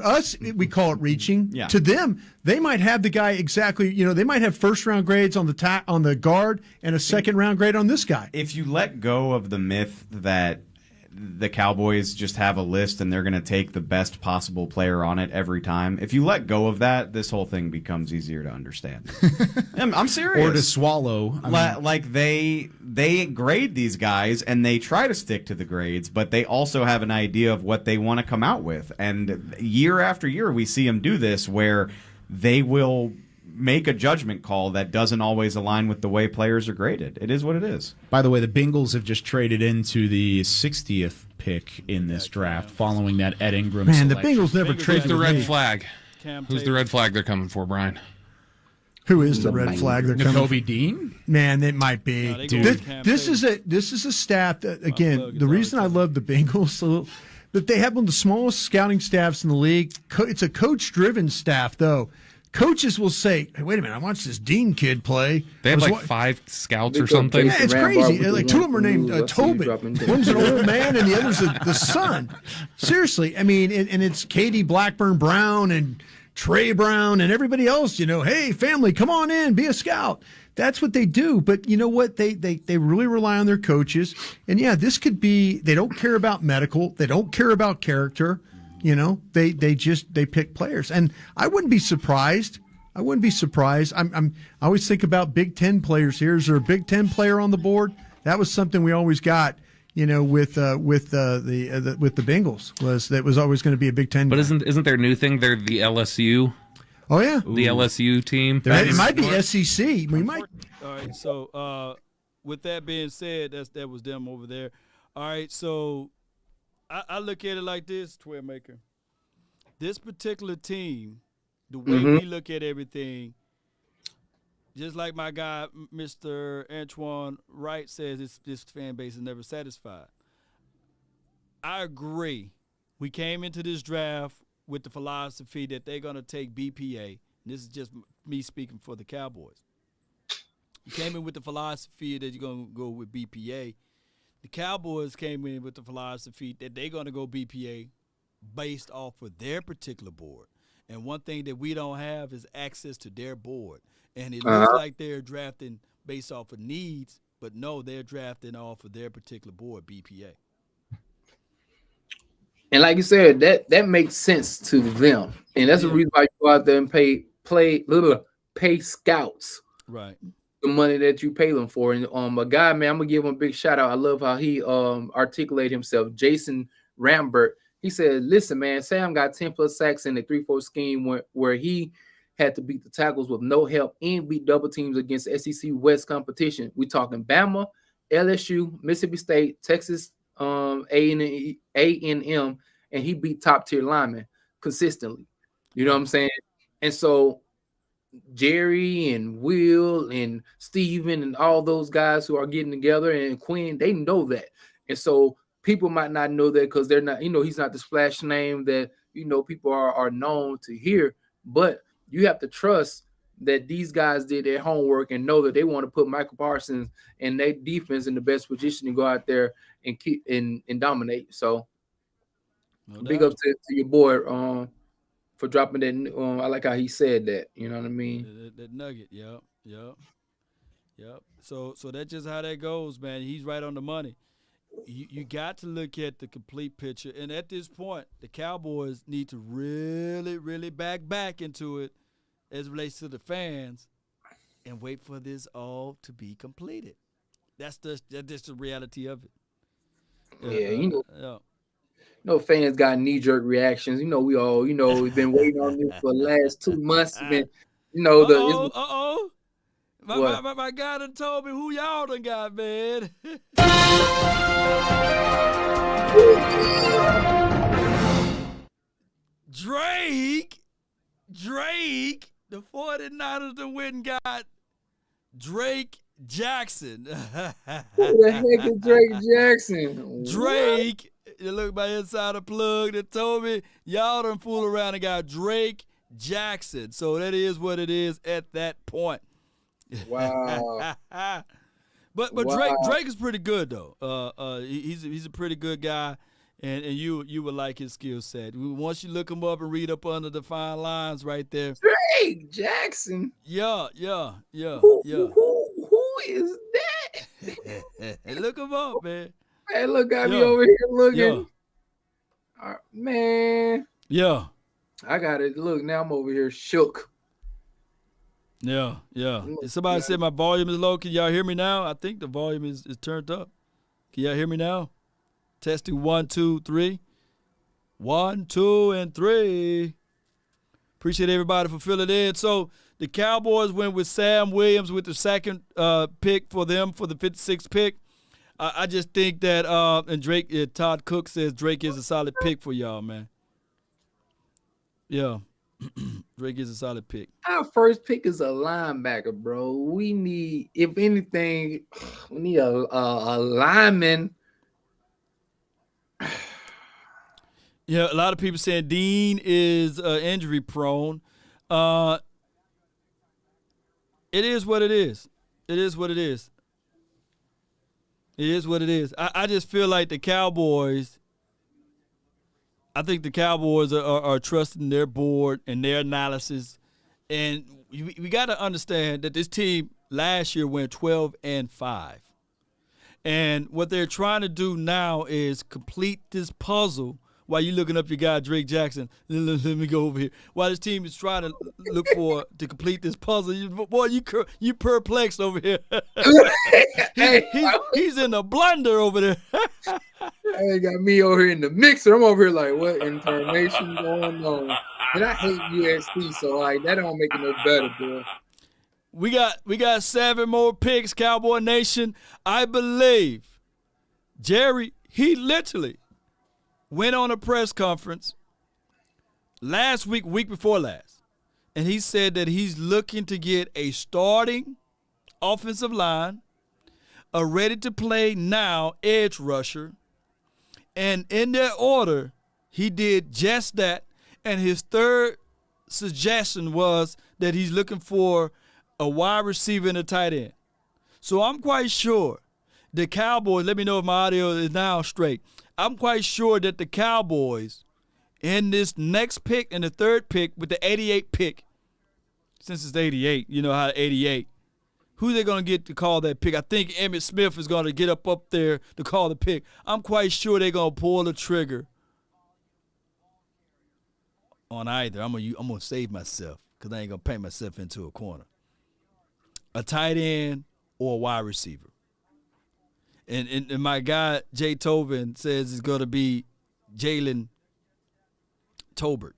us we call it reaching. Yeah. To them, they might have the guy exactly, they might have first round grades on the guard and a second round grade on this guy. If you let go of the myth that the Cowboys just have a list and they're going to take the best possible player on it every time. If you let go of that, this whole thing becomes easier to understand. I'm serious. Or to swallow. Like they grade these guys and they try to stick to the grades, but they also have an idea of what they want to come out with. And year after year, we see them do this where they will make a judgment call that doesn't always align with the way players are graded. It is what it is. By the way, the Bengals have just traded into the 60th pick in this draft following that Ed Ingram Man, selection. the Bengals never traded Who's the red me. flag? Who's the red flag they're coming for, Brian? Who is the red flag they're coming? Jacoby Dean? Man, it might be. No, Dude, this is a staff that, again, the reason I love the Bengals that they have one of the smallest scouting staffs in the league. It's a coach-driven staff, though. Coaches will say, hey, wait a minute, I watched this Dean kid play. They have like 5 scouts or something. Yeah, it's crazy. Like 2 of them are named Tobin. One's an old man and the other's the son. Seriously, I mean, and it's Katie Blackburn Brown and Trey Brown and everybody else, hey, family, come on in, be a scout. That's what they do. But you know what? They really rely on their coaches. And yeah, this could be, they don't care about medical. They don't care about character. They pick players. And I wouldn't be surprised. I always think about Big Ten players here. Is there a Big Ten player on the board? That was something we always got, with the Bengals that was always going to be a Big Ten. But guy. isn't their new thing? They're the LSU. Oh yeah, the LSU team. It might be SEC. We might. All right. So with that being said, that was them over there. All right. So I look at it like this, Twin Maker. This particular team, the way we look at everything, just like my guy, Mr. Antoine Wright says, this fan base is never satisfied. I agree. We came into this draft with the philosophy that they're going to take BPA. And this is just me speaking for the Cowboys. You came in with the philosophy that you're going to go with BPA. The Cowboys came in with the philosophy that they're going to go BPA based off of their particular board. And one thing that we don't have is access to their board. And it looks like they're drafting based off of needs, but no, they're drafting off of their particular board, BPA. And like you said, that makes sense to them. And that's the reason why you go out there and pay scouts. Right. The money that you pay them for. And a guy, man, I'm gonna give him a big shout out. I love how he articulated himself. Jason Rambert. He said, listen, man, Sam got 10 plus sacks in the 3-4 scheme where he had to beat the tackles with no help and beat double teams against SEC West competition. We talking Bama, LSU, Mississippi State, Texas A&M, and he beat top tier linemen consistently. You know what I'm saying? And so Jerry and Will and Steven and all those guys who are getting together and Quinn, they know that. And so people might not know that because they're not, he's not the splash name that, people are known to hear. But you have to trust that these guys did their homework and know that they want to put Michael Parsons and their defense in the best position to go out there and keep and dominate. So big up to your boy for dropping that. I like how he said that. You know what I mean? That nugget. Yep. So that's just how that goes, man. He's right on the money. You got to look at the complete picture. And at this point, the Cowboys need to really, really back into it as it relates to the fans and wait for this all to be completed. That's just the reality of it. Fans got knee-jerk reactions. We all, we've been waiting on this for the last 2 months. My guy done told me who y'all done got, man. Drake, the 49ers done went and got Drake Jackson. Who the heck is Drake Jackson? Drake, you look my insider plug that told me y'all done fool around and got Drake Jackson. So that is what it is at that point. Wow. but wow. Drake is pretty good though. He's a pretty good guy, and you would like his skill set. Once you look him up and read up under the fine lines right there. Drake Jackson. Yeah. Who is that? Look him up, man. Hey, look, got me over here looking. Yeah. Man. Yeah. I got it. Look, now I'm over here shook. Yeah. Somebody said my volume is low. Can y'all hear me now? I think the volume is turned up. Can y'all hear me now? Testing 1, 2, 3. 1, 2, and 3. Appreciate everybody for filling in. So the Cowboys went with Sam Williams with the second pick for them for the 56th pick. I just think that and Drake, Todd Cook says Drake is a solid pick for y'all, man. Yeah, Drake is a solid pick. Our first pick is a linebacker, bro. We need, if anything, we need a lineman. Yeah, a lot of people saying Dean is injury prone. It is what it is. It is what it is. It is what it is. I just feel like the Cowboys, I think the Cowboys are trusting their board and their analysis. And we got to understand that this team last year went 12-5. And what they're trying to do now is complete this puzzle while you're looking up your guy, Drake Jackson. Let me go over here. While this team is trying to look to complete this puzzle, you perplexed over here. he's in a blunder over there. Hey, got me over here in the mixer. I'm over here like, what information going on? And I hate USC, so like that don't make it no better, bro. We got 7 more picks, Cowboy Nation. I believe Jerry, he literally went on a press conference last week before last, and he said that he's looking to get a starting offensive line, a ready-to-play now edge rusher, and in that order, he did just that, and his third suggestion was that he's looking for a wide receiver and a tight end. So I'm quite sure the Cowboys, let me know if my audio is now straight, I'm quite sure that the Cowboys in this next pick and the third pick with the 88 pick, since it's 88, you know how 88, who they going to get to call that pick? I think Emmitt Smith is going to get up there to call the pick. I'm quite sure they're going to pull the trigger on either. I'm going to save myself because I ain't going to paint myself into a corner. A tight end or a wide receiver. And my guy, Jay Tobin, says it's going to be Jalen Tolbert.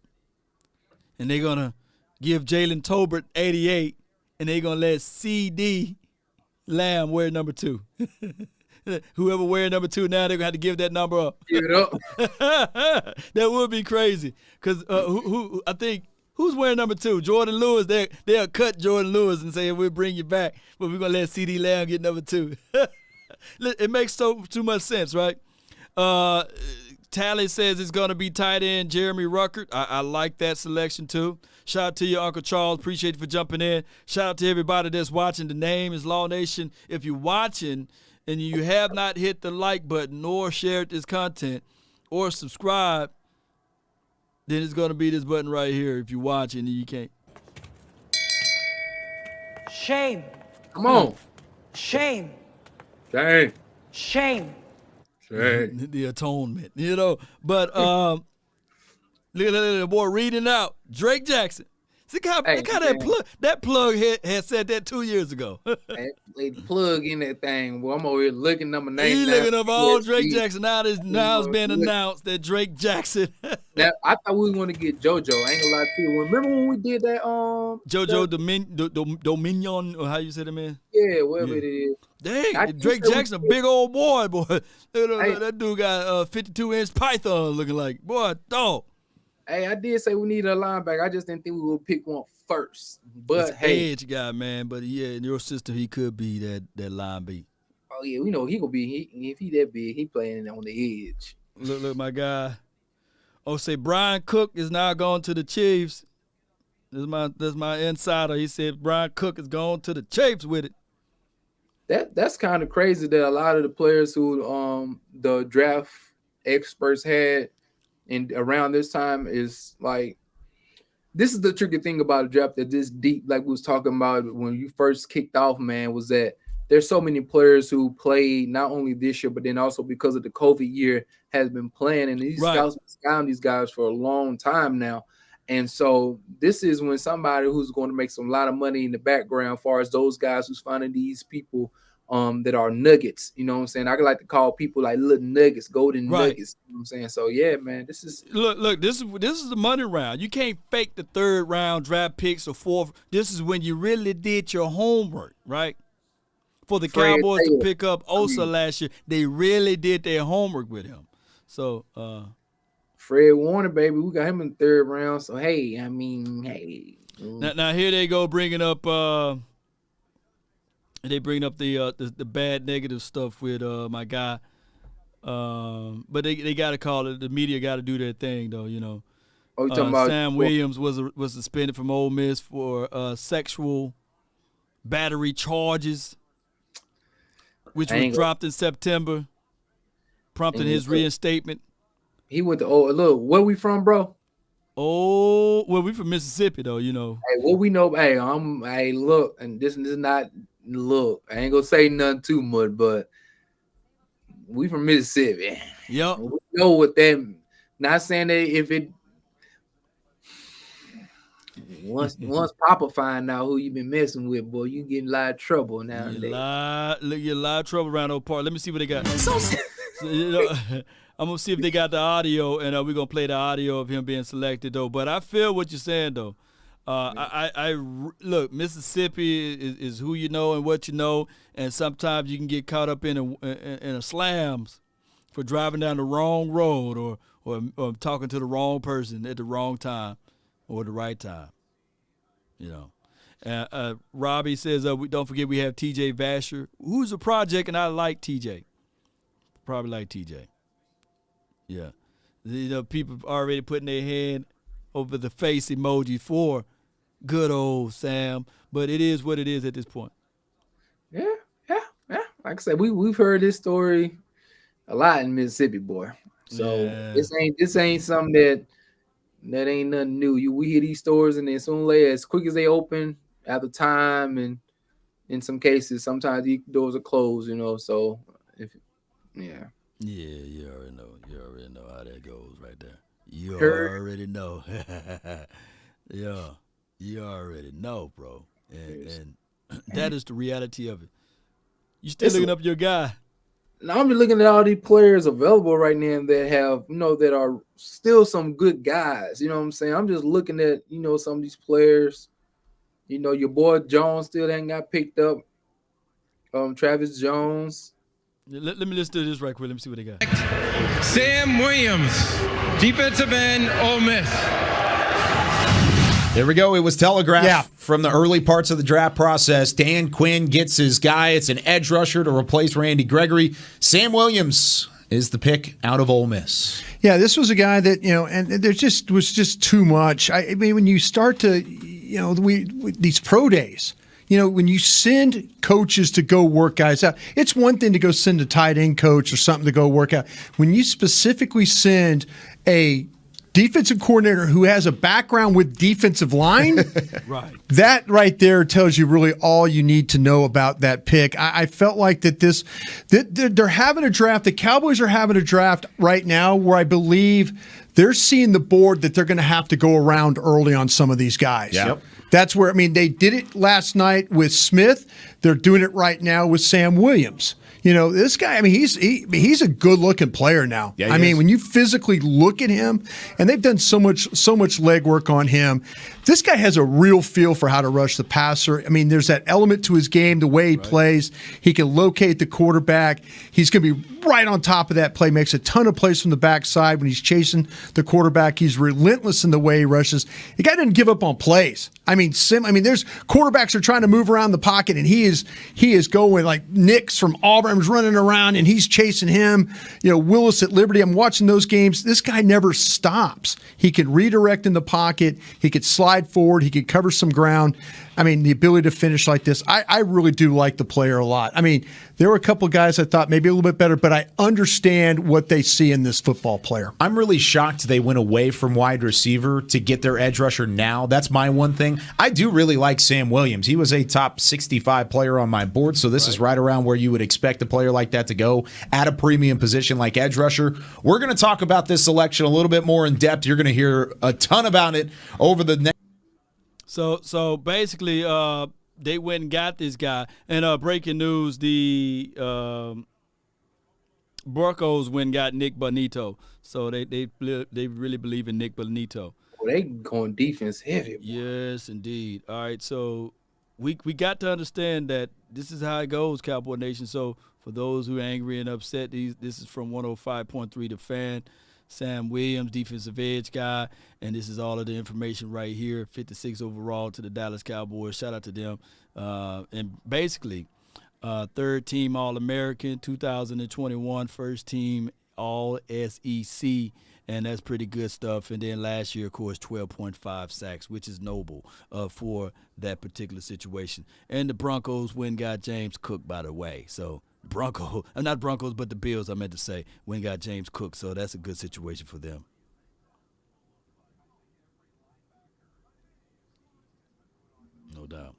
And they're going to give Jalen Tolbert 88, and they're going to let C.D. Lamb wear number 2. Whoever wear number 2 now, they're going to have to give that number up. Give it up. That would be crazy. Because who I think, who's wearing number 2? Jordan Lewis. They'll cut Jordan Lewis and say, we'll bring you back, but we're going to let C.D. Lamb get number 2. It makes too much sense, right? Tally says it's going to be tight end Jeremy Ruckert. I like that selection, too. Shout out to you, Uncle Charles. Appreciate you for jumping in. Shout out to everybody that's watching. The name is Law Nation. If you're watching and you have not hit the like button or shared this content or subscribe, then it's going to be this button right here. If you're watching and you can't. Shame. Come on. Shame. Shame. Shame. Shame. The atonement, you know. But look at the boy reading out. Drake Jackson. See how that plug had said that 2 years ago. They plug in that thing. Well, I'm over here looking up my name. He looking up all Drake Jackson. Now it's been announced that Drake Jackson. Now, I thought we were going to get JoJo. I ain't gonna lie to you. Remember when we did that? JoJo Dominion, or how you say that, man? Yeah, whatever it is. Dang, Drake Jackson, a big old boy. That dude got 52-inch python looking like. Boy, dog. Hey, I did say we needed a linebacker. I just didn't think we would pick one first. But it's edge guy, man. But yeah, in your system, he could be that line B. Oh yeah, we know he gonna be. If he that big, he playing on the edge. Look, my guy. Oh, say Brian Cook is now going to the Chiefs. That's my insider. He said Brian Cook is going to the Chiefs with it. That's kind of crazy that a lot of the players who the draft experts had and around this time is like, this is the tricky thing about a draft that this deep, like we was talking about when you first kicked off, man, was that there's so many players who played not only this year, but then also because of the COVID year has been playing, and these scouts been scouting these guys for a long time now. And so this is when somebody who's going to make some lot of money in the background, as far as those guys who's finding these people that are nuggets, you know what I'm saying? I like to call people like little nuggets, golden nuggets. You know what I'm saying? So yeah, man, this is this is the money round. You can't fake the 3rd round draft picks or 4th. This is when you really did your homework, right? For the Cowboys to pick up Osa last year, they really did their homework with him. So Fred Warner, baby, we got him in the 3rd round. So hey, I mean, hey. Now here they go bringing up they bring up the bad negative stuff with my guy, but they got to call it. The media got to do their thing though, you know. Oh, you talking about Sam Williams was suspended from Ole Miss for sexual battery charges, which was dropped in September, prompting his reinstatement. He went to look. Where we from, bro? Oh, well, we from Mississippi though, you know. Hey, what we know? Hey, look, and this is not. Look, I ain't gonna say nothing too much, but we from Mississippi. Yep. We know what that. Not saying that if it once Papa find out who you been messing with, boy, you get in a lot of trouble now. You get a lot of trouble around those parts. Let me see what they got. So, you know, I'm gonna see if they got the audio, and we're gonna play the audio of him being selected though. But I feel what you're saying though. I look, Mississippi is who you know and what you know, and sometimes you can get caught up in a slams for driving down the wrong road or talking to the wrong person at the wrong time or the right time. You know, Robbie says we don't forget we have TJ Vasher, who's a project, and I like TJ. Probably like TJ. Yeah, you know, people already putting their hand over the face emoji for good old Sam, but it is what it is at this point. Yeah. Like I said, we've heard this story a lot in Mississippi, boy. So this ain't something that ain't nothing new. We hear these stories, and then as quick as they open, at the time, and in some cases, sometimes these doors are closed. You know, so Yeah, you already know. You already know how that goes right there. You already know. Yeah, you already know, bro. And that is the reality of it. You still looking up your guy. Now I'm just looking at all these players available right now that have, that are still some good guys. You know what I'm saying? I'm just looking at, some of these players. Your boy Jones still ain't got picked up. Travis Jones. Let me listen to this right quick. Let me see what they got. Sam Williams, defensive end, Ole Miss. There we go. It was telegraphed from the early parts of the draft process. Dan Quinn gets his guy. It's an edge rusher to replace Randy Gregory. Sam Williams is the pick out of Ole Miss. Yeah, this was a guy that, and there was just too much. I mean, when you start to, these pro days, when you send coaches to go work guys out, it's one thing to go send a tight end coach or something to go work out. When you specifically send a defensive coordinator who has a background with defensive line, right? That right there tells you really all you need to know about that pick. I felt like that they're having a draft. The Cowboys are having a draft right now where I believe they're seeing the board that they're going to have to go around early on some of these guys. Yep. That's where, they did it last night with Smith. They're doing it right now with Sam Williams. This guy, he's a good-looking player now. Yeah, when you physically look at him, and they've done so much legwork on him, this guy has a real feel for how to rush the passer. There's that element to his game, the way he plays. He can locate the quarterback. He's going to be right on top of that play, makes a ton of plays from the backside when he's chasing the quarterback. He's relentless in the way he rushes. The guy doesn't give up on plays. There's quarterbacks are trying to move around the pocket, and he is going like Knicks from Auburn. arms running around, and he's chasing him. Willis at Liberty, I'm watching those games. This guy never stops. He can redirect in the pocket. He could slide forward. He could cover some ground. I mean, the ability to finish like this, I really do like the player a lot. I mean, there were a couple of guys I thought maybe a little bit better, but I understand what they see in this football player. I'm really shocked they went away from wide receiver to get their edge rusher now. That's my one thing. I do really like Sam Williams. He was a top 65 player on my board, so this is right around where you would expect a player like that to go at a premium position like edge rusher. We're going to talk about this selection a little bit more in depth. You're going to hear a ton about it over the next. So basically, they went and got this guy. And breaking news: the Broncos went and got Nick Bonito. So they really believe in Nick Bonito. Well, they going defense heavy. Yes, indeed. All right, so we got to understand that this is how it goes, Cowboy Nation. So for those who are angry and upset, this is from 105.3 The Fan. Sam Williams, defensive edge guy, and this is all of the information right here. 56 overall to the Dallas Cowboys. Shout out to them. And basically, third team All-American, 2021, first team All-SEC, and that's pretty good stuff. And then last year, of course, 12.5 sacks, which is noble for that particular situation. And the Broncos went and got James Cook, by the way. So not Broncos, but the Bills, I meant to say, went and got James Cook. So that's a good situation for them. No doubt.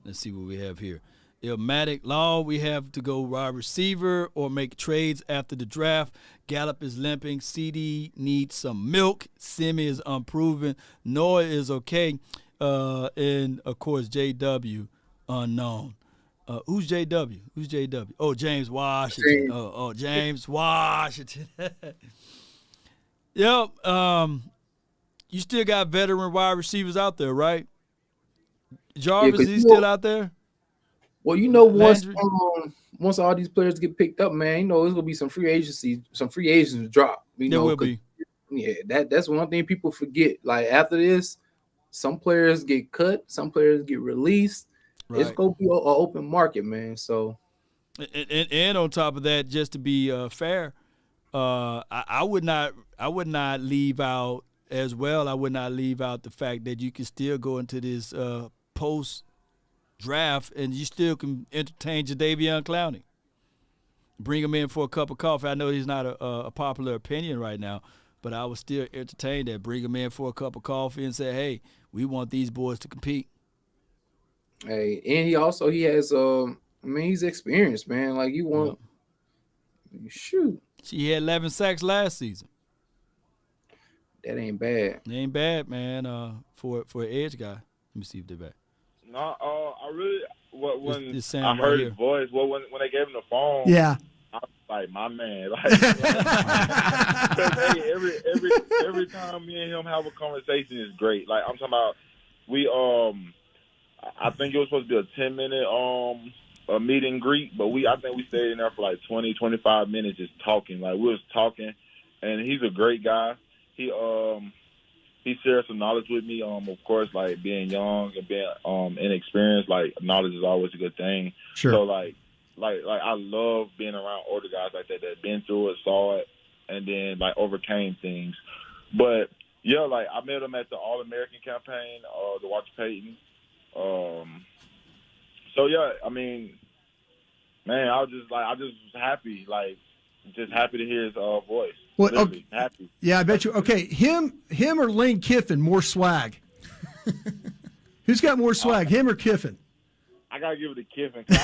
Let's see what we have here. Ilmatic Law, we have to go wide receiver or make trades after the draft. Gallup is limping. CD needs some milk. Simi is unproven. Noah is okay. And, of course, JW, unknown. Who's JW? Who's JW? Oh, James Washington. James Washington. Yep. You still got veteran wide receivers out there, right? Jarvis, is he still out there? Well, once all these players get picked up, man, there's gonna be some free agents drop. There will be. Yeah, that's one thing people forget. Like after this, some players get cut, some players get released. Right. It's gonna be an open market, man. So, and on top of that, just to be fair, I would not leave out as well. I would not leave out the fact that you can still go into this post draft and you still can entertain Jadeveon Clowney. Bring him in for a cup of coffee. I know he's not a popular opinion right now, but I would still entertain that. Bring him in for a cup of coffee and say, hey, we want these boys to compete. Hey, and he has he's experienced, man. Like you want shoot. He had 11 sacks last season. That ain't bad. It ain't bad, man. For an edge guy. Let me see if they're back. No, I really when this Sam I heard right his here. voice, when they gave him the phone, yeah, I was like, my man. Like, hey, every time me and him have a conversation is great. Like I'm talking about, I think it was supposed to be a 10-minute a meet and greet, but I think we stayed in there for like 20, 25 minutes just talking. Like we was talking, and he's a great guy. He shared some knowledge with me. Of course, like being young and being inexperienced, like knowledge is always a good thing. Sure. So like I love being around older guys like that been through it, saw it, and then like overcame things. But yeah, like I met him at the All-American campaign, the Walter Payton. So yeah, I mean, man, I was just happy, just happy to hear his voice. Well, okay. Happy. Yeah, I bet you. Okay, him or Lane Kiffin, more swag. Who's got more swag, him or Kiffin? I gotta give it to Kiffin. I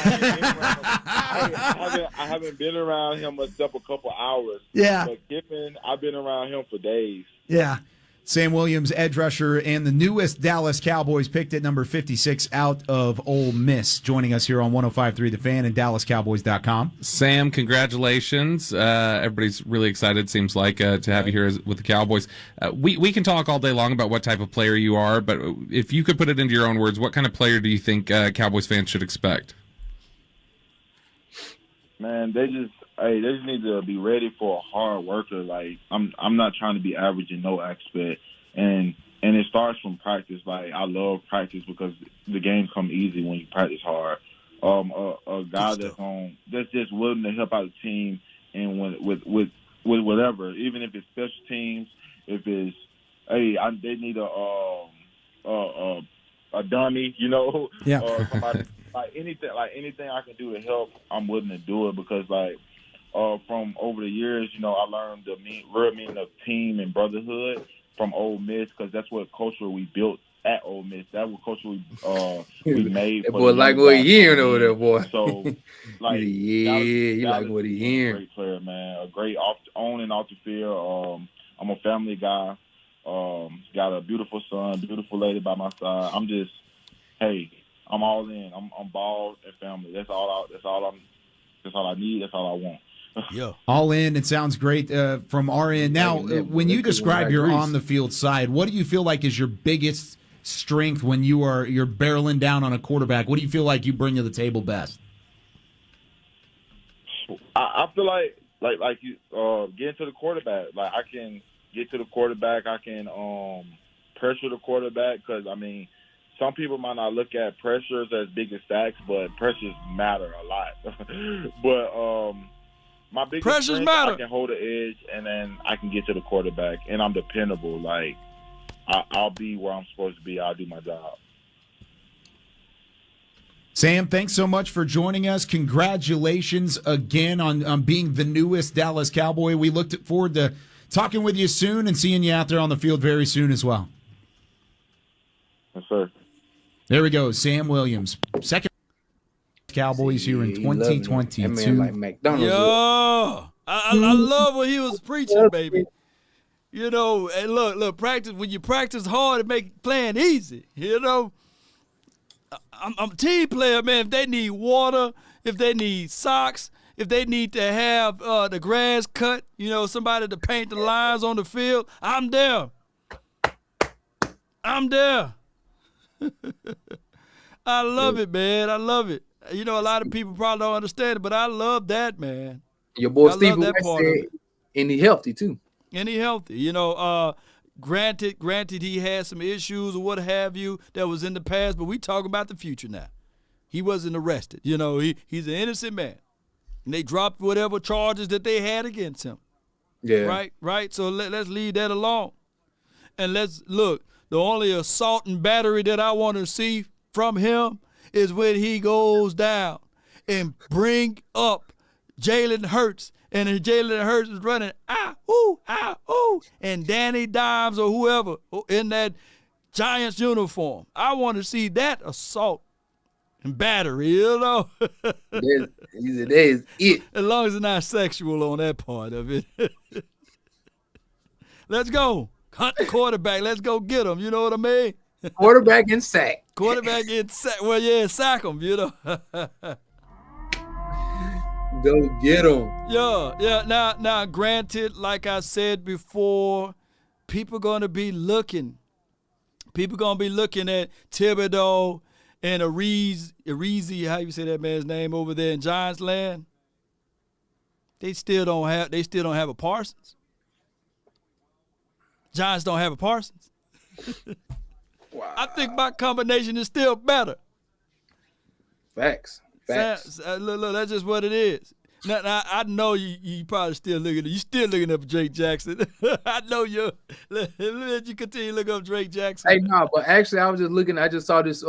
haven't been around him except a couple hours. Yeah. But Kiffin, I've been around him for days. Yeah. Sam Williams, edge rusher, and the newest Dallas Cowboys picked at number 56 out of Ole Miss, joining us here on 105.3 The Fan and DallasCowboys.com. Sam, congratulations. Everybody's really excited, seems like, to have you here with the Cowboys. We can talk all day long about what type of player you are, but if you could put it into your own words, what kind of player do you think Cowboys fans should expect? Man, they just need to be ready for a hard worker. Like I'm not trying to be average and no expert, and it starts from practice. Like I love practice because the games come easy when you practice hard. a guy that's just willing to help out the team and with whatever, even if it's special teams, if it's they need a dummy, Yeah. or somebody like anything I can do to help, I'm willing to do it because from over the years, I learned the real meaning of team and brotherhood from Ole Miss because that's what culture we built at Ole Miss. That was culture we made. That For boy the like young what he guys hearing coming over in. there, boy. So, like, you like what he hearing. A great player, man. A great on and off the field. I'm a family guy. Got a beautiful son, beautiful lady by my side. I'm all in. I'm ball and family. That's all I need. That's all I want. Yeah. All in. It sounds great from our end. Now, when you describe your on-the-field side, what do you feel like is your biggest strength when you're barreling down on a quarterback? What do you feel like you bring to the table best? I feel like you get to the quarterback. Like I can get to the quarterback. I can pressure the quarterback because some people might not look at pressures as big as sacks, but pressures matter a lot. But my biggest pressures strength, matter. I can hold the edge, and then I can get to the quarterback, and I'm dependable. Like I'll be where I'm supposed to be. I'll do my job. Sam, thanks so much for joining us. Congratulations again on being the newest Dallas Cowboy. We look forward to talking with you soon and seeing you out there on the field very soon as well. Yes, sir. There we go, Sam Williams, second Cowboys here in 2022. That man like McDonald's. Yo, I love what he was preaching, baby. And look, practice. When you practice hard, it make playing easy. I'm a team player, man. If they need water, if they need socks, if they need to have the grass cut, somebody to paint the lines on the field, I'm there. I love it, man. I love it. A lot of people probably don't understand it, but I love that, man. Your boy I Steve love that part of it. And he healthy too. And he healthy. Granted he had some issues or what have you that was in the past, but we talk about the future now. He wasn't arrested. He's an innocent man. And they dropped whatever charges that they had against him. Yeah. Right? So let's leave that alone. And let's look, the only assault and battery that I want to see from him is when he goes down and bring up Jalen Hurts, and then Jalen Hurts is running, and Danny Dimes or whoever in that Giants uniform. I want to see that assault and battery, That is it. As long as it's not sexual on that part of it. Let's go. Hunt the quarterback. Let's go get him. You know what I mean? Quarterback and sack. Quarterback and sack. Well, yeah, sack him, Go get him. Yeah. Now, granted, like I said before, people going to be looking. People going to be looking at Thibodeau and Arizi, how you say that man's name over there in Giants land. They still don't have a Parsons. Giants don't have a Parsons. Wow. I think my combination is still better. Facts. Look, that's just what it is. Now I know you probably still looking. You still looking up Drake Jackson. I know you. Let you continue to look up Drake Jackson. Hey, no, but actually, I was just looking. I just saw this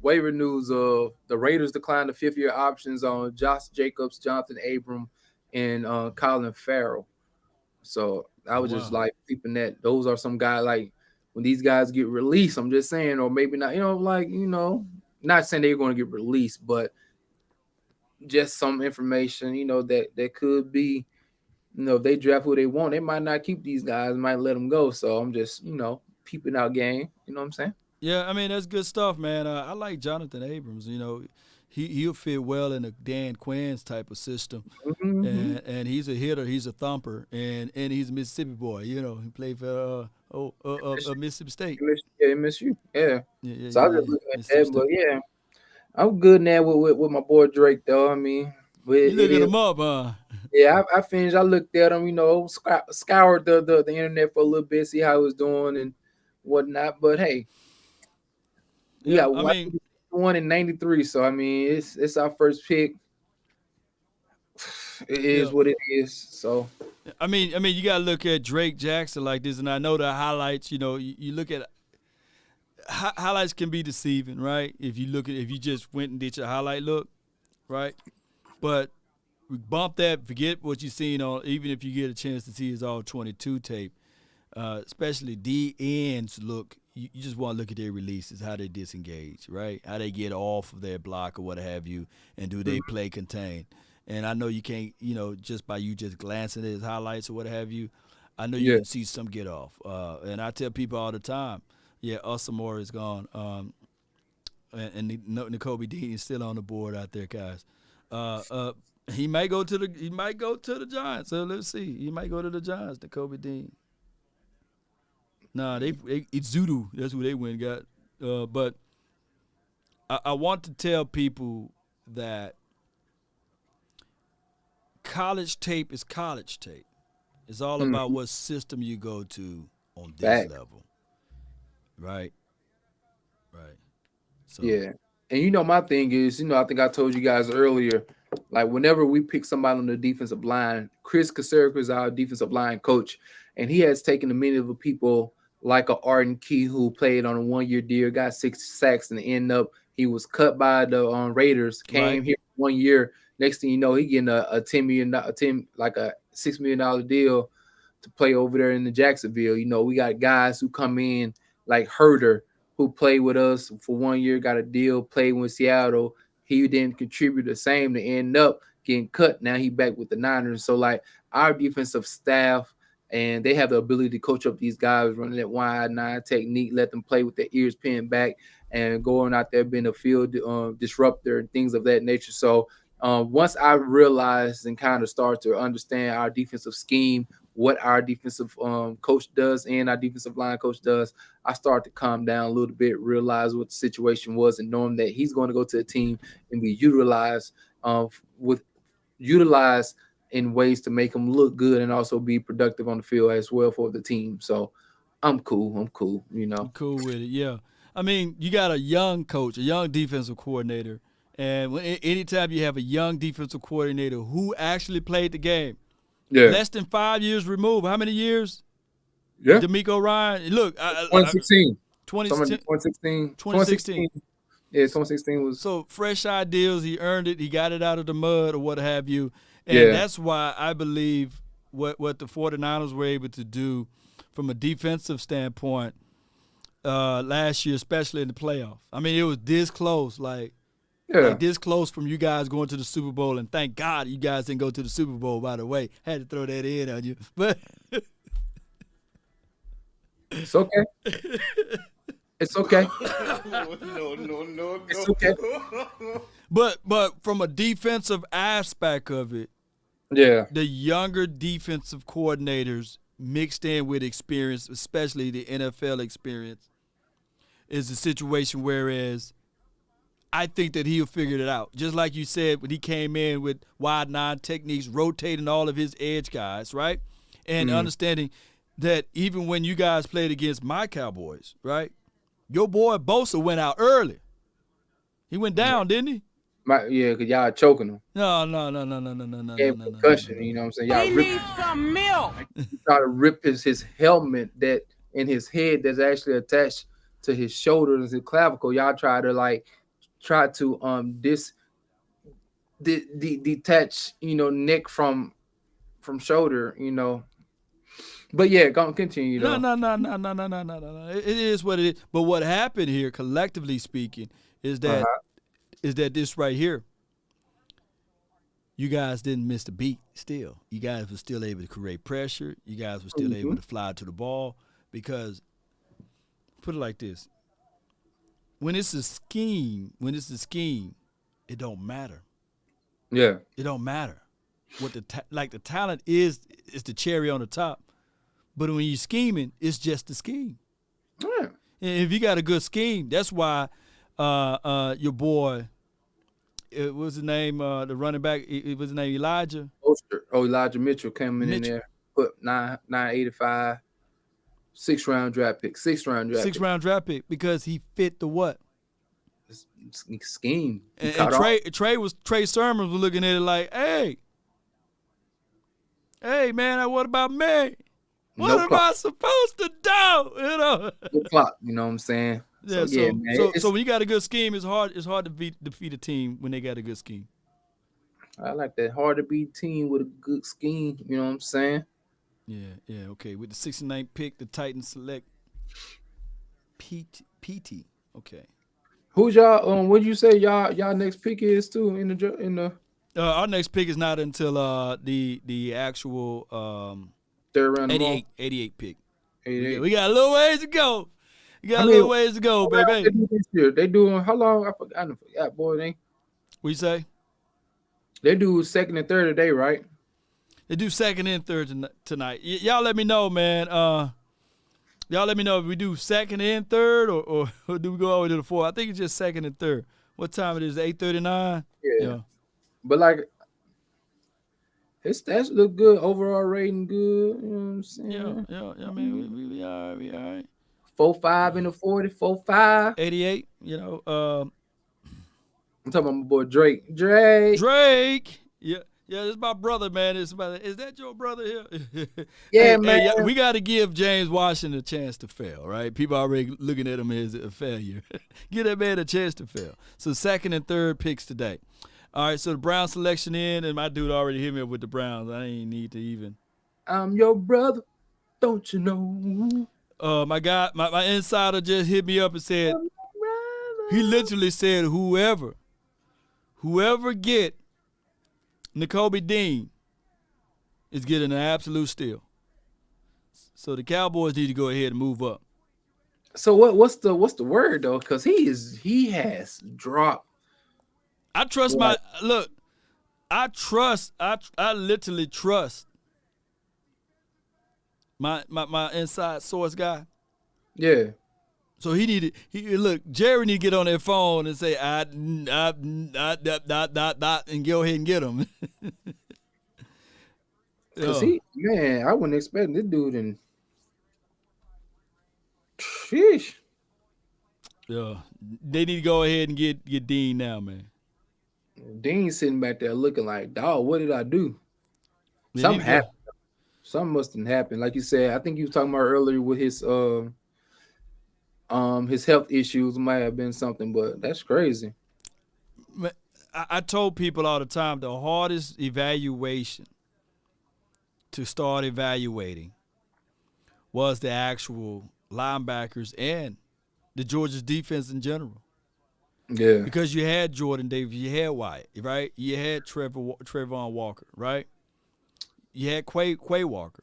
waiver news of the Raiders declined the 5th-year options on Josh Jacobs, Jonathan Abram, and Colin Farrell. So I was just like peeping that. Those are some guys like when these guys get released. I'm just saying, or maybe not. Not saying they're going to get released, but just some information, that could be, if they draft who they want, they might not keep these guys, might let them go. So I'm just, peeping out game. You know what I'm saying? Yeah, that's good stuff, man. I like Jonathan Abrams. He'll fit well in a Dan Quinn's type of system, and he's a hitter, he's a thumper, and he's a Mississippi boy. He played for Mississippi State. Yeah, MSU. Yeah. So I was just looking at Mississippi that, but yeah. I'm good now with my boy Drake, though. You looking him up, huh? Yeah, I finished. I looked at him, scoured the internet for a little bit, see how he was doing and whatnot. But hey, one in '93. So I mean, it's our first pick. It is what it is. So I mean, you gotta look at Drake Jackson like this, and I know the highlights. You look at highlights can be deceiving, right? If you just went and did your highlight look, right? But we bump that, forget what you've seen on. Even if you get a chance to see his all 22 tape, especially D ends look. You just want to look at their releases, how they disengage, right? How they get off of their block or what have you, and do they play contain? And I know you can't, just by you just glancing at his highlights or what have you, I know you can see some get off. And I tell people all the time, Usamore is gone, and N'Kobe Dean is still on the board out there, guys. He might go to the Giants. So let's see, he might go to the Giants. N'Kobe Dean. Nah, it's Zudu. That's who they went and got. But I want to tell people that college tape is college tape. It's all about what system you go to on this level. Right. So. Yeah. And my thing is, I think I told you guys earlier, like whenever we pick somebody on the defensive line, Chris Kacerka is our defensive line coach, and he has taken many of the people like a Arden Key who played on a 1-year deal, got 6 sacks, and end up he was cut by the Raiders, came here 1 year. Next thing you know, he getting a $6 million deal to play over there in the Jacksonville. We got guys who come in like Herder, who played with us for 1 year, got a deal, played with Seattle. He didn't contribute the same to end up getting cut. Now he back with the Niners. So like our defensive staff, and they have the ability to coach up these guys, running that wide 9 technique, let them play with their ears pinned back and going out there being a field disruptor and things of that nature. So once I realized and kind of start to understand our defensive scheme, what our defensive coach does and our defensive line coach does, I start to calm down a little bit, realize what the situation was, and knowing that he's going to go to a team and be utilized in ways to make him look good and also be productive on the field as well for the team. So I'm cool. I'm cool with it. Yeah. I mean, you got a young coach, a young defensive coordinator, and anytime you have a young defensive coordinator who actually played the game, less than 5 years removed. How many years? Yeah. D'Amico Ryan. Look, 2016. 2016. 2016. Yeah, 2016 was. So fresh ideas. He earned it. He got it out of the mud or what have you. And that's why I believe what the 49ers were able to do from a defensive standpoint last year, especially in the playoffs. I mean, it was this close, like this close from you guys going to the Super Bowl. And thank God you guys didn't go to the Super Bowl, by the way. Had to throw that in on you. But it's okay. It's okay. No. It's okay. But from a defensive aspect of it, the younger defensive coordinators mixed in with experience, especially the NFL experience, is a situation whereas I think that he'll figure it out. Just like you said, when he came in with wide 9 techniques, rotating all of his edge guys, right? And understanding that even when you guys played against my Cowboys, right? Your boy Bosa went out early. He went down, didn't he? Because y'all choking him. No. Concussion, you know what I'm saying? Y'all need some milk. Try to rip his helmet that in his head that's actually attached to his shoulders and clavicle. Y'all try to detach, neck from shoulder, But yeah, go continue. No. It is what it is. But what happened here, collectively speaking, is that this right here, you guys didn't miss the beat still. You guys were still able to create pressure. You guys were still able to fly to the ball because, put it like this, when it's a scheme, it don't matter. Yeah. It don't matter. What the talent is the cherry on the top. But when you're scheming, it's just the scheme. Yeah. And if you got a good scheme, that's why your boy, what was his name? The running back, it was his name Elijah. Elijah Mitchell came in there, put 985, 6th round draft pick. 6th round draft pick because he fit the what? scheme. And Trey Sermon was looking at it like, hey, man, what about me? What am I supposed to do? You know, no clock. You know what I'm saying? Yeah. So man, so when you got a good scheme, it's hard to defeat a team when they got a good scheme. I like that hard to beat team with a good scheme. You know what I'm saying? Yeah. Okay. With the 69th pick, the Titans select PT. Okay. Who's y'all? What'd you say y'all next pick is too in the? Our next pick is not until the actual third round 88 pick. 88. We got a little ways to go. A little ways to go, baby. They do this year. They doing how long? I forgot, boy. What you say? They do second and third today, right? They do second and third tonight. Y'all let me know, man. Y'all let me know if we do second and third or do we go all the way to the fourth. I think it's just second and third. What time it is? 8:39? Yeah. But like his stats look good. Overall rating good. You know what I'm saying? Yeah. I mean, we all right. 4.5 in the 40, 4.5. 88, you know. I'm talking about my boy Drake. Drake. Yeah, this is my brother, man. Is that your brother here? Yeah, man. Hey, we got to give James Washington a chance to fail, right? People already looking at him as a failure. Give that man a chance to fail. So second and third picks today. All right, so the Browns selection in, and my dude already hit me up with the Browns. I ain't need to even. I'm your brother, don't you know? My guy, my insider just hit me up and said, he literally said, whoever get Nakobe Dean is getting an absolute steal. So the Cowboys need to go ahead and move up. So what's the word though? Because he has dropped. I trust I literally trust my inside source guy. Yeah. So Jerry need to get on their phone and say, and go ahead and get him. Cause I wouldn't expect this dude and sheesh. Yeah. They need to go ahead and get Dean now, man. Dean sitting back there looking like, dog, what did I do? Something happened. Something must have happened. Like you said, I think you were talking about earlier with his health issues might have been something, but that's crazy. I told people all the time the hardest evaluation to start evaluating was the actual linebackers and the Georgia's defense in general. Yeah. Because you had Jordan Davis, you had Wyatt, right? You had Trayvon Walker, right? You had Quay Walker.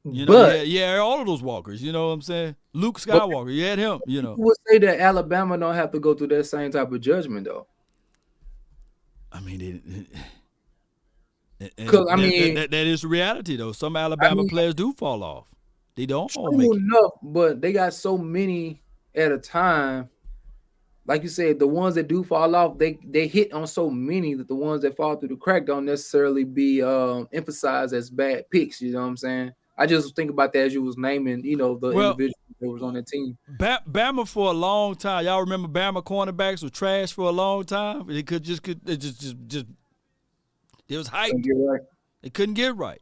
You know, yeah, all of those Walkers. You know what I'm saying? Luke Skywalker, you had him. You know, people would say that Alabama don't have to go through that same type of judgment, though. I mean, that is the reality, though. Some Alabama players do fall off. They don't all make it. Enough, but they got so many at a time. Like you said, the ones that do fall off, they hit on so many that the ones that fall through the crack don't necessarily be emphasized as bad picks. You know what I'm saying? I just think about that as you was naming, the individual that was on the team. Bama for a long time. Y'all remember Bama cornerbacks were trash for a long time. It was hyped. They couldn't get right.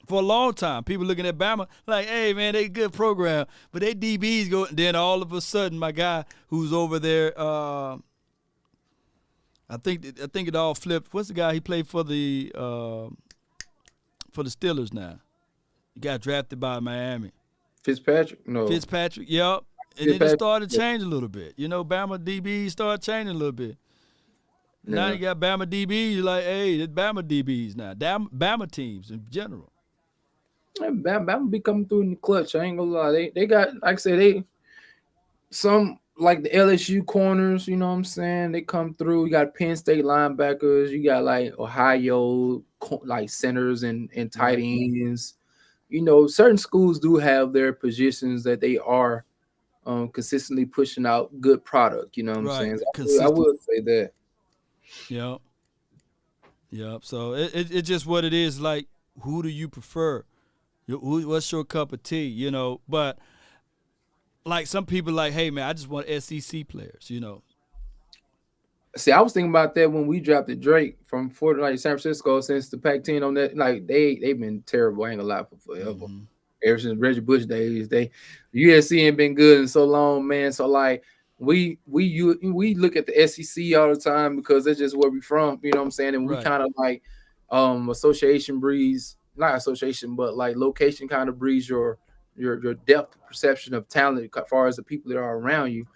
For a long time, people looking at Bama like, hey, man, they a good program. But they DBs go, and then all of a sudden, my guy who's over there, I think it all flipped. What's the guy he played for the Steelers now? He got drafted by Miami. Fitzpatrick? No. Fitzpatrick, yep. And then it started to change a little bit. Bama DBs started changing a little bit. Yeah. Now you got Bama DBs, you're like, hey, it's Bama DBs now. Bama teams in general. Bama be coming through in the clutch. I ain't gonna lie. They got, like I said, some like the LSU corners, you know what I'm saying? They come through. You got Penn State linebackers. You got like Ohio like centers and tight ends. Certain schools do have their positions that they are consistently pushing out good product. You know what I'm saying? I would say that. Yep. So it's just what it is. Like, who do you prefer? What's your cup of tea? But like some people like, hey man, I just want SEC players. See, I was thinking about that when we drafted Drake from San Francisco. Since the Pac-10 on that, like they've been terrible. I ain't gonna lie, for forever. Ever since Reggie Bush days, USC ain't been good in so long, man. So like we look at the SEC all the time because that's just where we from. You know what I'm saying? And we Right. kind of like association breeds, not association, but like location kind of breeds your depth perception of talent as far as the people that are around you.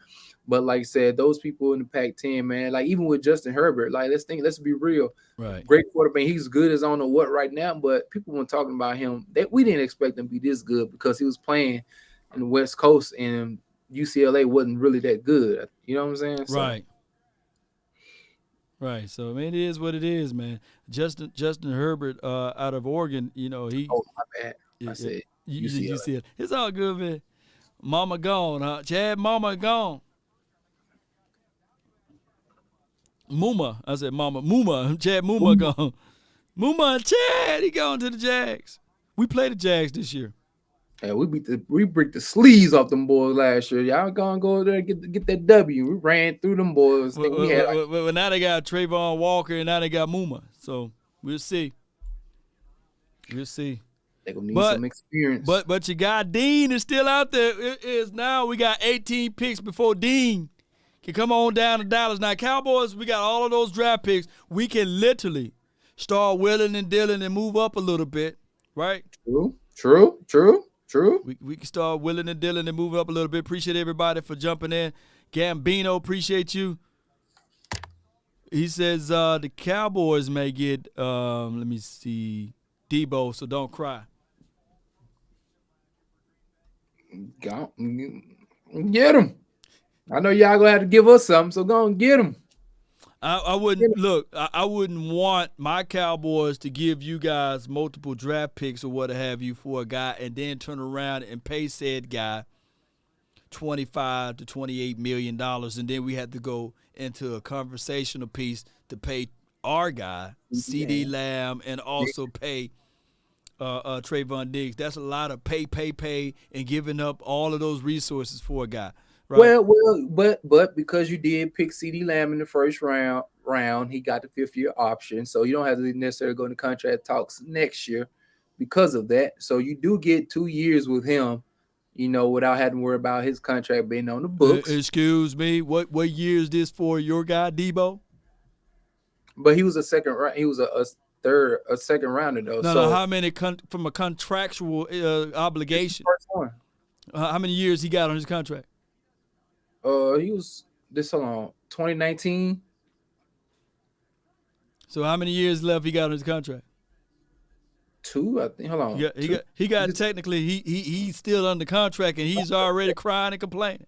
But like I said, those people in the Pac-10, man, like even with Justin Herbert, like let's be real. Right. Great quarterback. He's good as I don't know what right now, but people weren't talking about him. We didn't expect him to be this good because he was playing in the West Coast and UCLA wasn't really that good. You know what I'm saying? Right. Right. So I mean, it is what it is, man. Justin Herbert out of Oregon, he. Oh, my bad. I said UCLA. You see it. It's all good, man. Mama gone, huh? Chad, mama gone. Muma. I said mama. Muma. Chad Muma gone. Muma and Chad, he gone to the Jags. We played the Jags this year. Yeah, we break the sleeves off them boys last year. Y'all gonna go there and get that W. We ran through them boys. Well, now they got Trayvon Walker and now they got Muma. So we'll see. We'll see. They're gonna need some experience. But your guy Dean is still out there. It is now we got 18 picks before Dean can come on down to Dallas. Now, Cowboys, we got all of those draft picks. We can literally start willing and dealing and move up a little bit, right? True. We can start willing and dealing and move up a little bit. Appreciate everybody for jumping in. Gambino, appreciate you. He says the Cowboys may get, let me see, Debo, so don't cry. Get him. I know y'all gonna have to give us something, so go and get him. I wouldn't look. I wouldn't want my Cowboys to give you guys multiple draft picks or what have you for a guy, and then turn around and pay said guy $25 to $28 million, and then we had to go into a conversational piece to pay our guy CD Lamb and also pay Trayvon Diggs. That's a lot of pay, and giving up all of those resources for a guy. Right? Well, but because you did pick CD Lamb in the first round, he got the 5th-year option, so you don't have to necessarily go into contract talks next year because of that. So you do get 2 years with him, without having to worry about his contract being on the books. Excuse me, what year is this for your guy Debo? But he was a second round. He was a second rounder though. No, how many from a contractual obligation? First one. How many years he got on his contract? He was hold on, 2019. So how many years left he got on his contract? 2, I think. Hold on. He got technically he's still under contract and he's already crying and complaining.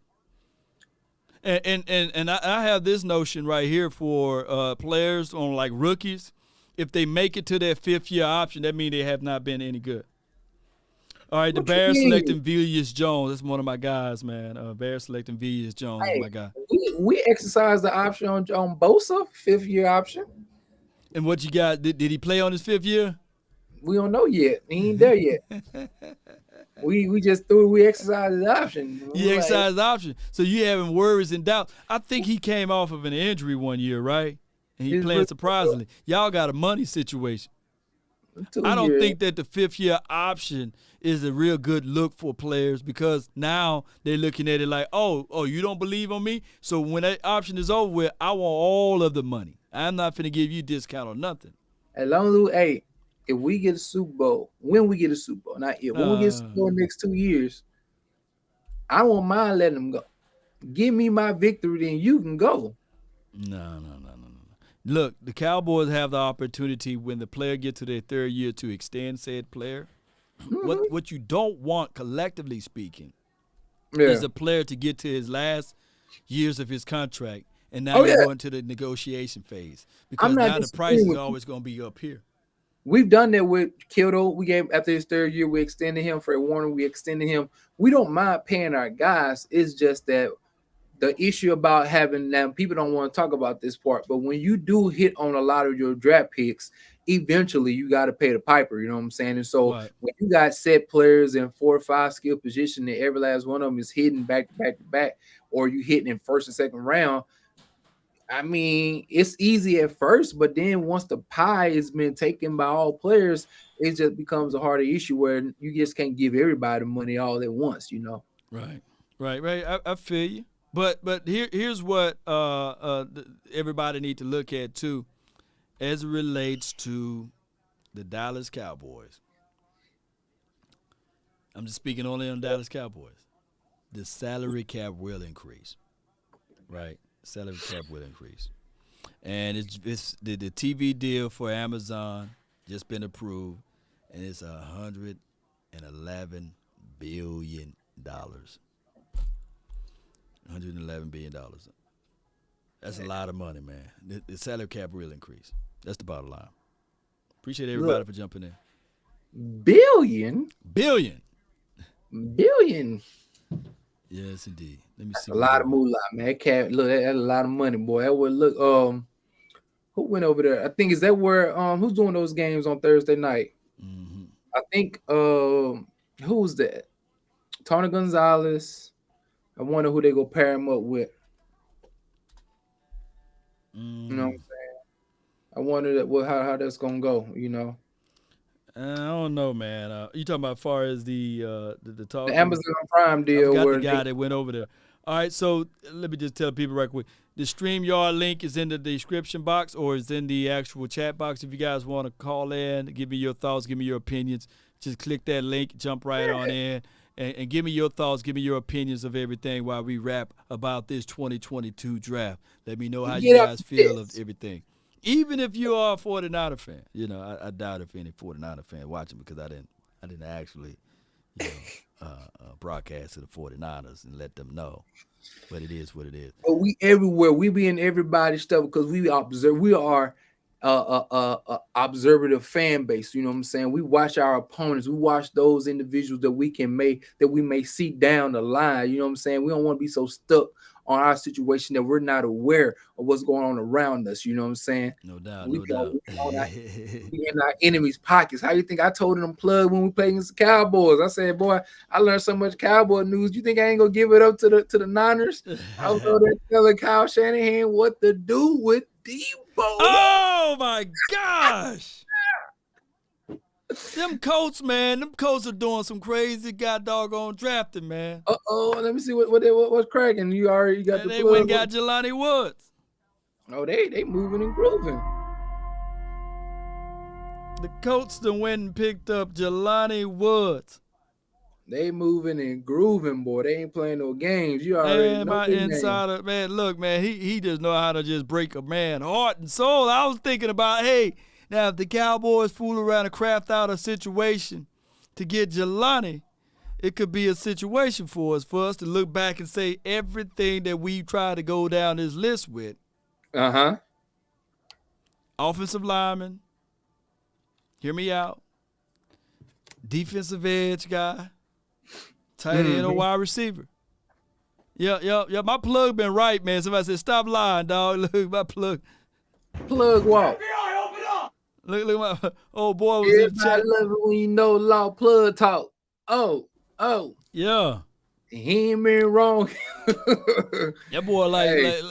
And I have this notion right here for players on like rookies. If they make it to their 5th-year option, that means they have not been any good. All right, the Bears selecting Villius Jones. That's one of my guys, man. Bears selecting Villius Jones. Hey, my guy. We exercised the option on Bosa, 5th-year option. And what you got? Did he play on his 5th year? We don't know yet. He ain't there yet. we just we exercised the option. You exercised the option. So you having worries and doubts. I think he came off of an injury one year, right? And he playing surprisingly. Y'all got a money situation. I don't think that the 5th-year option is a real good look for players because now they're looking at it like, oh, you don't believe on me? So when that option is over with, I want all of the money. I'm not finna give you a discount or nothing. As long as if we get a Super Bowl, when we get a Super Bowl, not if, when we get a Super Bowl in the next 2 years, I won't mind letting them go. Give me my victory, then you can go. No. Look, the Cowboys have the opportunity when the player gets to their 3rd year to extend said player. Mm-hmm. What you don't want, collectively speaking, is a player to get to his last years of his contract, and now you're going to the negotiation phase because now the price is always going to be up here. We've done that with Kittle. We gave after his 3rd year, we extended him. Fred Warner, we extended him. We don't mind paying our guys. It's just that the issue about having them, people don't want to talk about this part, but when you do hit on a lot of your draft picks, eventually you got to pay the piper. You know what I'm saying? And so when you got set players in 4 or 5 skill position, and every last one of them is hitting back to back to back, or you hitting in 1st and 2nd round, I mean, it's easy at first, but then once the pie has been taken by all players, it just becomes a harder issue where you just can't give everybody money all at once, you know. Right, right. I feel you. But here's what everybody need to look at too, as it relates to the Dallas Cowboys. I'm just speaking only on Dallas Cowboys. The salary cap will increase, right? Salary cap will increase, and it's the TV deal for Amazon just been approved, and it's $111 billion. $111 billion. That's a lot of money, man. The salary cap will increase. That's the bottom line. Appreciate everybody for jumping in. Billion. Yes, indeed. Let me see. A lot of moolah, man. That cat, look, that's a lot of money, boy. That would look. Who went over there? I think is that where who's doing those games on Thursday night? Mm-hmm. I think who's that? Tony Gonzalez. I wonder who they go pair him up with. You know what I'm saying? I wonder how that's gonna go. You know. I don't know, man. You talking about as far as the talk? The Amazon Prime deal. I forgot where the guy that went over there. All right, so let me just tell people right quick. The StreamYard link is in the description box or is in the actual chat box. If you guys want to call in, give me your thoughts, give me your opinions, just click that link, jump right on in, and give me your thoughts, give me your opinions of everything while we rap about this 2022 draft. Let me know how you guys feel of everything. Even if you are a 49er fan, you know, I doubt if any 49er fan watching because I didn't actually, broadcast to the 49ers and let them know. But it is what it is. But we everywhere. We be in everybody's stuff because we observe. We are observative fan base. You know what I'm saying? We watch our opponents. We watch those individuals that we may see down the line. You know what I'm saying? We don't want to be so stuck on our situation that we're not aware of what's going on around us. You know what I'm saying? No doubt, We no doubt. we in our enemies' pockets. How you think I told them plug when we played against the Cowboys? I said, boy, I learned so much Cowboy news. You think I ain't gonna give it up to the Niners? I was over there telling Kyle Shanahan what to do with Debo. Oh my gosh! Them Colts, man. Them Colts are doing some crazy doggone drafting, man. Let me see what's cracking. You already got the They plug. went and got Jelani Woods. Oh, they moving and grooving. The Colts done went and picked up Jelani Woods. They moving and grooving, boy. They ain't playing no games. You already know my his name. insider, man. Look, man, he just know how to just break a man heart and soul. I was thinking about, hey, now if the Cowboys fool around and craft out a situation to get Jelani, it could be a situation for us to look back and say everything that we tried to go down this list with. Offensive lineman. Hear me out. Defensive edge guy. Tight end or wide receiver. Yeah. My plug been right, man. Somebody said, stop lying, dog. Look, my plug. Plug walk. Look, my old boy was Everybody in the chat. love it when you know law plug talk. Oh. Yeah. He ain't been wrong. That boy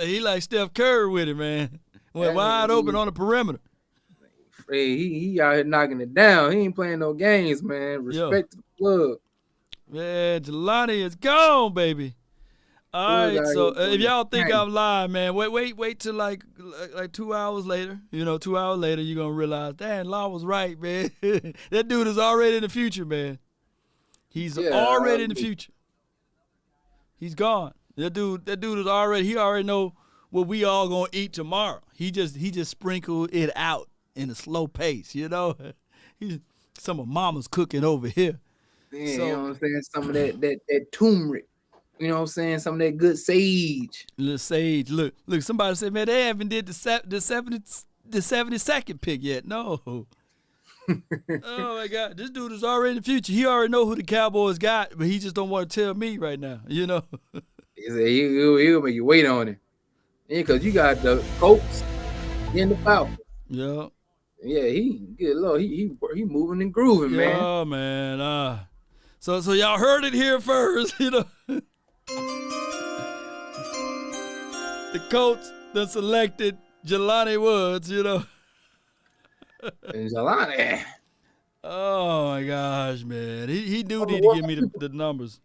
he like Steph Curry with it, man. Went wide open on the perimeter. Hey, he out here knocking it down. He ain't playing no games, man. Respect to the plug. Man, Jelani is gone, baby. All right, so if y'all think I'm lying, man, wait till like 2 hours later. 2 hours later, you're going to realize, damn, Law was right, man. That dude is already in the future, man. He's already in the future. He's gone. That dude is he already know what we all going to eat tomorrow. He just sprinkled it out in a slow pace, some of mama's cooking over here. Man, you know what I'm saying? Some of that turmeric. You know what I'm saying? Some of that good sage. Little sage. Look. Somebody said, man, they haven't did the 72nd pick yet. No. Oh my God, this dude is already in the future. He already know who the Cowboys got, but he just don't want to tell me right now. He said he'll make you wait on it. Yeah, because you got the Colts and the Falcons. Yeah. Yeah, he good Lord. He moving and grooving, man. Oh man. So y'all heard it here first, The Colts the selected Jelani Woods, And Jelani. Oh my gosh, man. He do need to give me the numbers.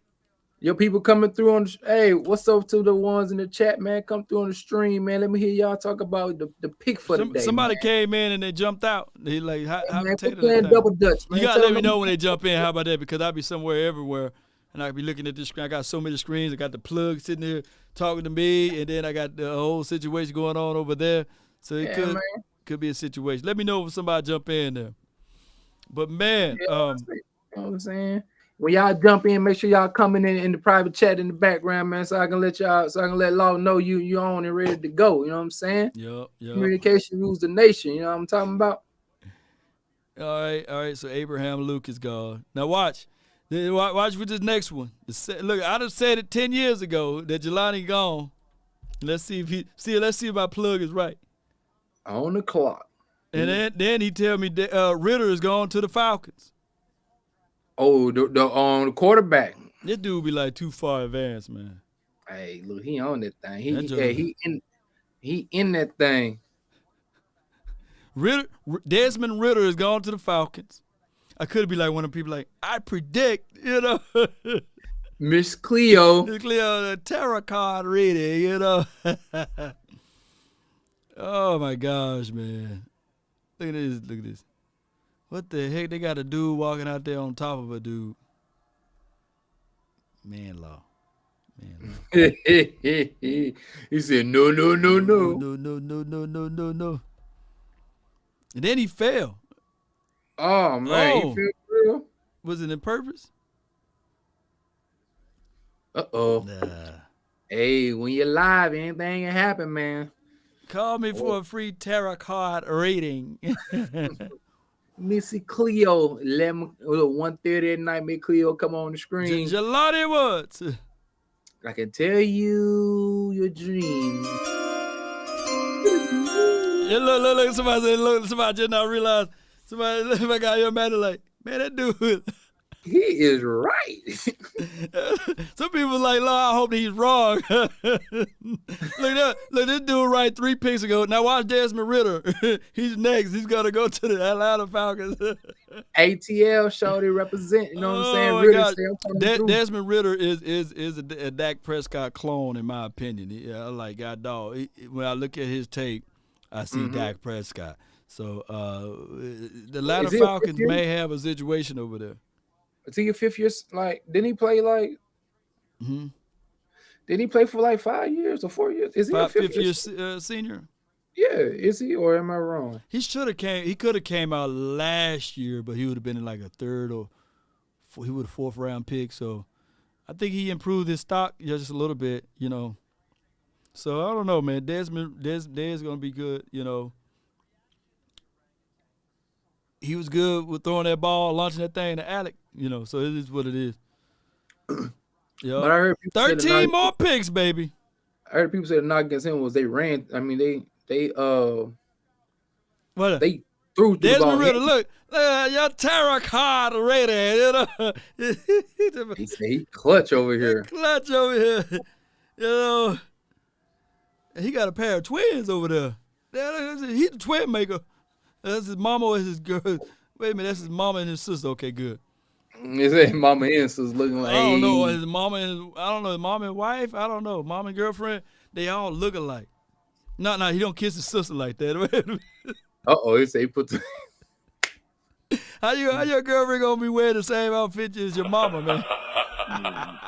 Your people coming through on the hey, what's up to the ones in the chat, man? Come through on the stream, man. Let me hear y'all talk about the pick for the day. Somebody man. came in and they jumped out. They like, how man, potato playing that double thing? dutch, man. You gotta Tell let me them- know when they jump in. How about that? Because I'll be somewhere everywhere, and I'll be looking at this screen. I got so many screens. I got the plug sitting there talking to me, and then I got the whole situation going on over there. So it could be a situation. Let me know if somebody jump in there. But man, you know what I'm saying? When y'all jump in, make sure y'all coming in the private chat in the background, man, so I can let Law know you on and ready to go. You know what I'm saying? Yep. Communication rules the nation. You know what I'm talking about? All right. So Abraham Luke is gone. Now watch with this next one. Look, I done said it 10 years ago that Jelani gone. Let's see if my plug is right. On the clock. And then he tell me that Ritter is gone to the Falcons. Oh, the quarterback. This dude be like too far advanced, man. Hey, look, he on that thing. He in that thing. Desmond Ritter is gone to the Falcons. I could be like one of the people like, I predict, Miss Cleo. Miss Cleo, the tarot card reading, Oh my gosh, man. Look at this. What the heck? They got a dude walking out there on top of a dude. Man law. He said, no. No. And then he fell. Oh, man. He fell for real? Was it in purpose? Uh-oh. Hey, when you're live, anything can happen, man. Call me for a free tarot card reading. Missy Cleo, 1:30 at night, make Cleo come on the screen. Jelani Woods. I can tell you your dreams. Yeah, look, somebody said, look, somebody just now realized, somebody got your man like, man, that dude. He is right. Some people like, Lord, I hope he's wrong. Look, this dude right 3 picks ago. Now watch Desmond Ritter. He's next. He's gonna go to the Atlanta Falcons. ATL show they represent. You know what I'm saying? Ritter, Desmond Ritter is a Dak Prescott clone, in my opinion. Yeah, like God dog. When I look at his tape, I see Dak Prescott. So the Atlanta Falcons may have a situation over there. Is he a fifth year? Like, didn't he play like? Mm-hmm. Did he play for like 5 years or 4 years? Is he a fifth year senior? Yeah, is he, or am I wrong? He could have came out last year, but he would have been in like a third or he would have fourth round pick. So I think he improved his stock just a little bit, So I don't know, man. Dez gonna be good, He was good with throwing that ball, launching that thing to Alec, So it is what it is. Yeah. But I heard 13 more picks, baby. I heard people say the knock against him was they ran. I mean, they threw the Desmond ball. Ritter, look, your tarot card ready. He said he clutch over here. Clutch over here. He got a pair of twins over there. He's the twin maker. That's his mama or his girl. Wait a minute, that's his mama and his sister. Okay, good. Is that mama and sister looking like? I don't know his mama and his mama and wife. I don't know. Mom and girlfriend. They all look alike. No, he don't kiss his sister like that. He say he put the. How your girlfriend gonna be wearing the same outfit as your mama, man?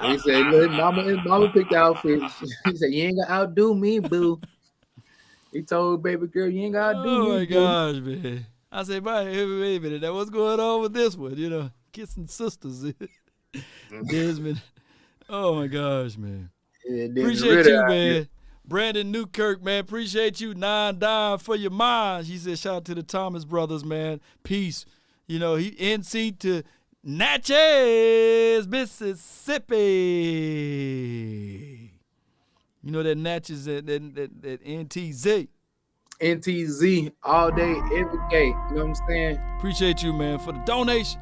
He said, "Look, mama picked the outfit." He said, "You ain't gonna outdo me, boo." He told baby girl, "You ain't gonna outdo me." Oh my gosh, man! I said, "Wait a minute, now what's going on with this one? Kissing sisters." Desmond. Oh my gosh, man! Yeah, appreciate you, man. Brandon Newkirk, man, appreciate you. 9 dime for your mind. He said, "Shout out to the Thomas brothers, man. Peace." He NC to Natchez, Mississippi. That Natchez that NTZ. NTZ all day, every day. You know what I'm saying? Appreciate you, man, for the donations.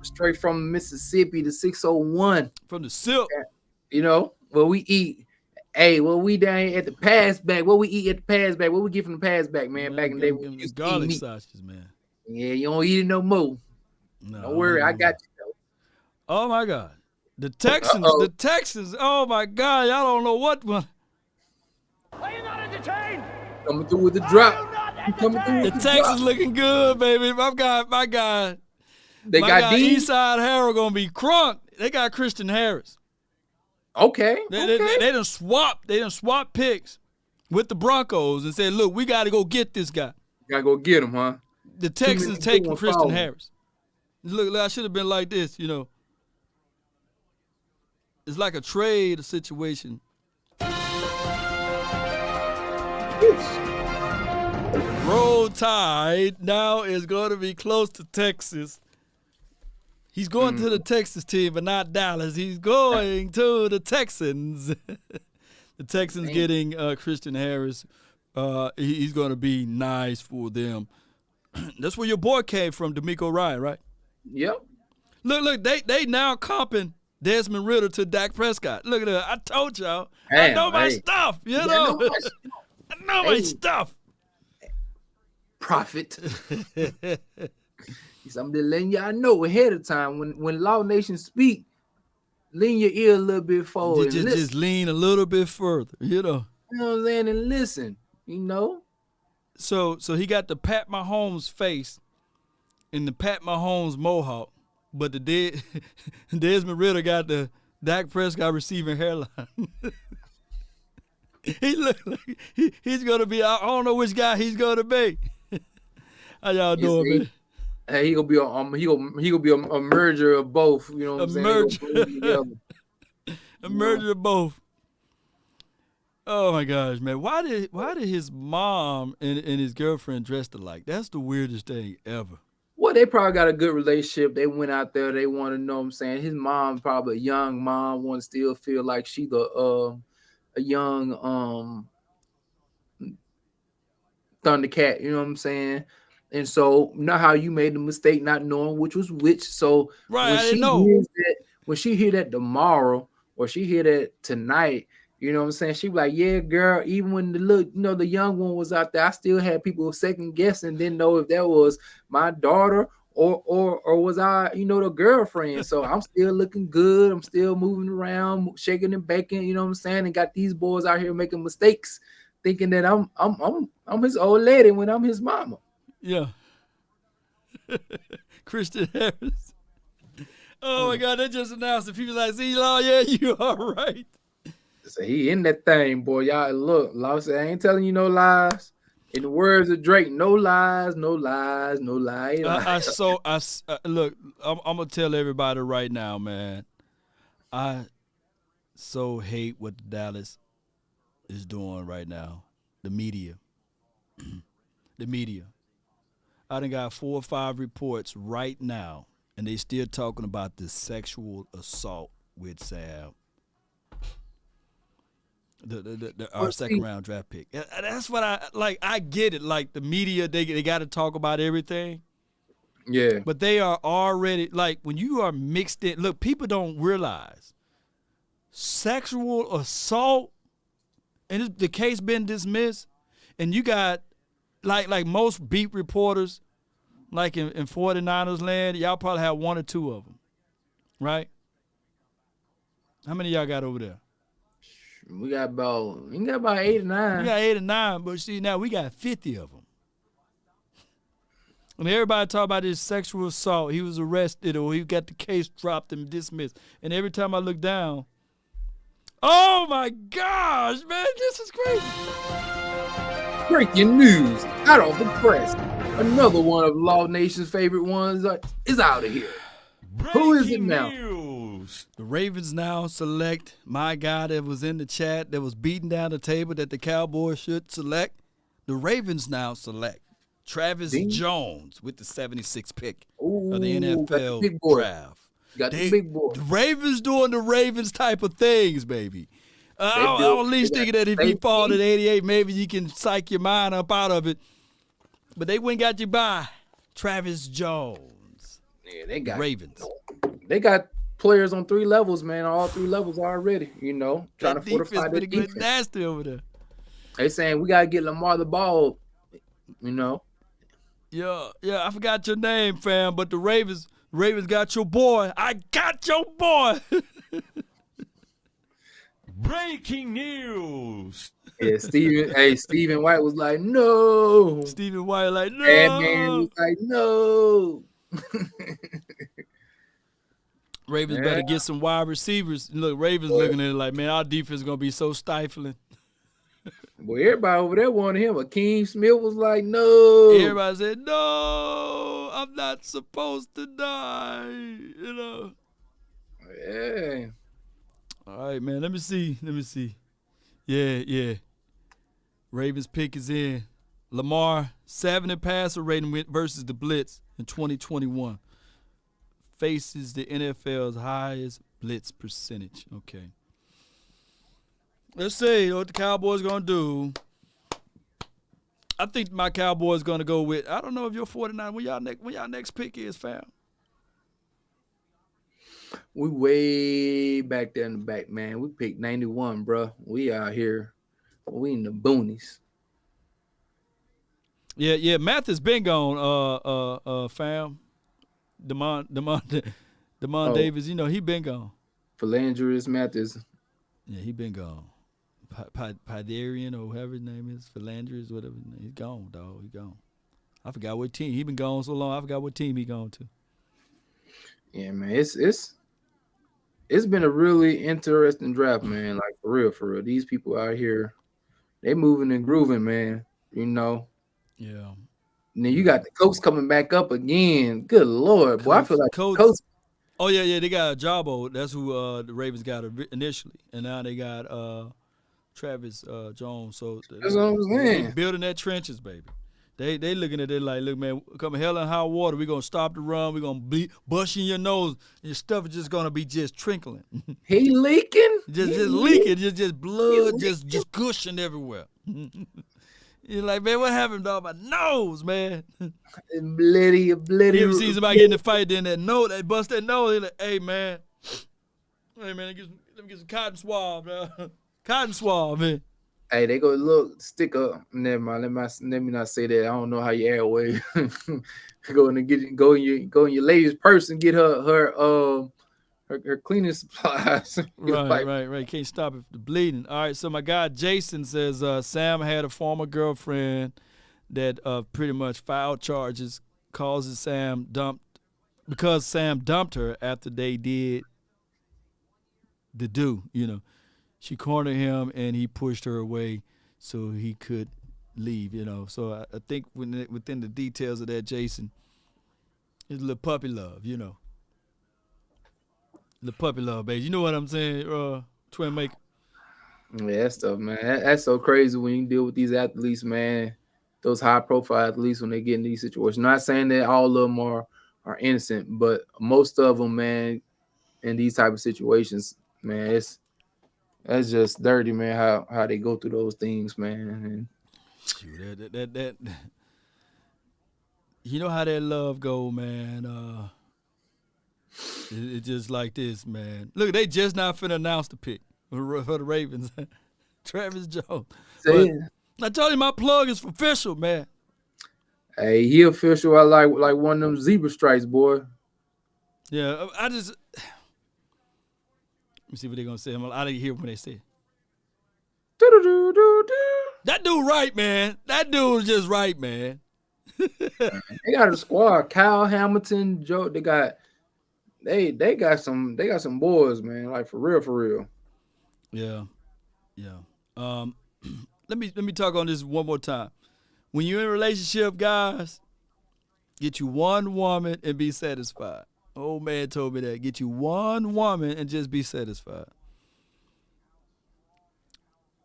Straight from Mississippi to 601. From the silk. Where we eat Hey, what we down here at the pass back? What we eat at the pass back? What we get from the pass back, man? Back in the day, when we used to eat garlic meat. sausages, man. Yeah, you don't eat it no more. No, Don't worry, I got you. Though. Oh my God, the Texans. Oh my God, y'all don't know what one. Are you not entertained? Coming through with the drop. The Texans looking good, baby. My guy. They got D. Eastside Harold gonna be crunk. They got Christian Harris. Okay. They done swap picks with the Broncos and said, look, we got to go get this guy. Gotta go get him, huh? The Texans taking Christian Harris. Look, I should have been like this, you know. It's like a trade situation. Roll Tide now is going to be close to Texas. He's going to the Texas team, but not Dallas. He's going to the Texans. The Texans getting Christian Harris. He's going to be nice for them. That's where your boy came from, D'Amico Ryan, right? Yep. Look, they now comping Desmond Ridder to Dak Prescott. Look at that. I told y'all. Damn, I know my stuff, you know. I know my stuff. Prophet. I'm just letting y'all know ahead of time when Law Nation speak, lean your ear a little bit forward. Just lean a little bit further, you know. You know what I'm saying? And listen, you know. So he got the Pat Mahomes face and the Pat Mahomes mohawk, but the Desmond Ridder got the Dak Prescott receiving hairline. He look like he's gonna be. I don't know which guy he's gonna be. How y'all doing, man? Hey, he gonna be a merger of both. You know what I'm saying? A merger of both. Oh my gosh, man! Why did his mom and his girlfriend dressed alike? That's the weirdest thing ever. Well, they probably got a good relationship. They went out there. They want to know what I'm saying. His mom probably a young mom, want to still feel like she a young Thundercat. You know what I'm saying? And so, not how you made the mistake not knowing which was which. So right, when she hear that tomorrow or she hear that tonight, you know what I'm saying? She be like, yeah, girl, even when the young one was out there, I still had people second guessing, didn't know if that was my daughter or was I, the girlfriend. So I'm still looking good. I'm still moving around, shaking and baking, you know what I'm saying? And got these boys out here making mistakes, thinking that I'm his old lady when I'm his mama. Yeah. Christian Harris. Oh my God, they just announced it. People like, see, Law, yeah, you are right. So he in that thing, boy. Y'all look, Law said, I ain't telling you no lies. In the words of Drake, no lies, no lies, no lies. Look, I'm gonna tell everybody right now, man. I so hate what Dallas is doing right now. The media. The media. I done got 4 or 5 reports right now, and they still talking about this sexual assault with Sam. Our second round draft pick. That's what I like. I get it. Like the media, they got to talk about everything. Yeah. But they are already like when you are mixed in. Look, people don't realize sexual assault, and the case been dismissed, and you got like most beat reporters, like in 49ers land, y'all probably have 1 or 2 of them, right? How many of y'all got over there? We got about 8 or 9. We got 8 or 9, but see now we got 50 of them. And everybody talk about this sexual assault. He was arrested or he got the case dropped and dismissed. And every time I look down, oh my gosh, man, this is crazy. Breaking news out of the press. Another one of Law Nation's favorite ones is out of here. Who is it now? The Ravens now select my guy that was in the chat that was beating down the table that the Cowboys should select. The Ravens now select Travis Jones with the 76th pick of the NFL draft. Got the big boy. The Ravens doing the Ravens type of things, baby. I'm at least thinking that if he fall at 88, maybe you can psych your mind up out of it. But they went and got you by Travis Jones. Yeah, they got Ravens. They got players on 3 levels, man. All 3 levels already. Trying That to fortify defense their pretty good, defense. nasty over there. They saying we gotta get Lamar the ball. Yeah, I forgot your name, fam, but the Ravens got your boy. I got your boy. Breaking news. Yeah, Stephen White was like, no. Stephen White like, no. Batman was like, no. Ravens better get some wide receivers. Look, Ravens looking at it like, man, our defense is gonna be so stifling. Boy, everybody over there wanted him. Akeem Smith was like, no. Everybody said, no, I'm not supposed to die. Yeah. All right, man. Let me see. Yeah. Ravens pick is in. Lamar, 7 in passer rating versus the blitz in 2021. Faces the NFL's highest blitz percentage. Okay. Let's see what the Cowboys going to do. I think my Cowboys going to go with, I don't know if you're 49. When y'all next pick is, fam? We way back there in the back, man. We picked 91, bro. We out here. We in the boonies. Yeah. Math has been gone, fam. Demond Davis, he been gone. Philandris Mathis. Yeah, he been gone. Padarian or whatever his name is, Philandris, whatever. He's gone, dog. He gone. I forgot what team. He been gone so long. I forgot what team he gone to. Yeah, man. It's been a really interesting draft, man. Like for real. These people out here, they moving and grooving, man. Yeah. And then you got the coach coming back up again. Good Lord, boy. I feel like coach. Oh yeah. They got Jabo. That's who the Ravens got initially, and now they got Travis Jones. So that's what I'm saying. They building their trenches, baby. They looking at it like, look, man, come hell and high water. We're gonna stop the run. We're gonna bust you in your nose, and your stuff is just gonna be just trickling. He leaking, just leaking, just blood, just gushing everywhere. You're like, man, what happened, dog? My nose, man. Bloody. You ever see somebody get in a fight, then they bust that nose. They're like, hey, man, let me get some cotton swab, cotton swab, man. Hey, they go look, stick up. Never mind. Let me not say that. I don't know how you airway. Go in your lady's purse and get her cleaning supplies. Right. Can't stop it from bleeding. All right. So my guy Jason says Sam had a former girlfriend that pretty much filed charges because Sam dumped her after they did the do. She cornered him and he pushed her away so he could leave. So I think within the details of that, Jason, it's a little puppy love. The puppy love, baby. You know what I'm saying, Twin Maker? Yeah, that stuff, man. That's so crazy when you deal with these athletes, man. Those high-profile athletes when they get in these situations. Not saying that all of them are innocent, but most of them, man, in these type of situations, man, that's just dirty, man. How they go through those things, man. Shoot, that you know how that love go, man. It's just like this, man. Look, they just not finna announce the pick for the Ravens. Travis Jones. I told you my plug is official, man. Hey, he official. I like one of them zebra stripes, boy. Yeah, let me see what they're gonna say. I didn't hear when they said. That dude right, man. That dude is just right, man. They got a squad. Kyle Hamilton, Joe. They got some boys, man. Like for real. Yeah. Let me talk on this one more time. When you're in a relationship, guys, get you one woman and be satisfied. Old man told me that. Get you one woman and just be satisfied.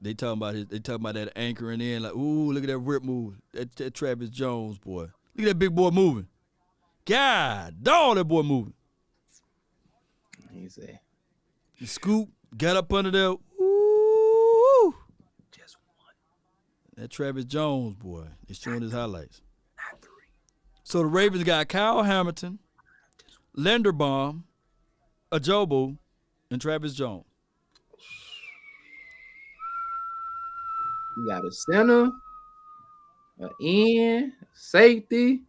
They talking about that anchoring in, like, ooh, look at that rip move. That Travis Jones boy. Look at that big boy moving. God, dog, that boy moving. Easy. He scoop, got up under there. Ooh. Just one. That Travis Jones boy is showing his highlights. Not 3. So the Ravens got Kyle Hamilton, Linderbaum, Ajobu, and Travis Jones. You got a center, an end, safety.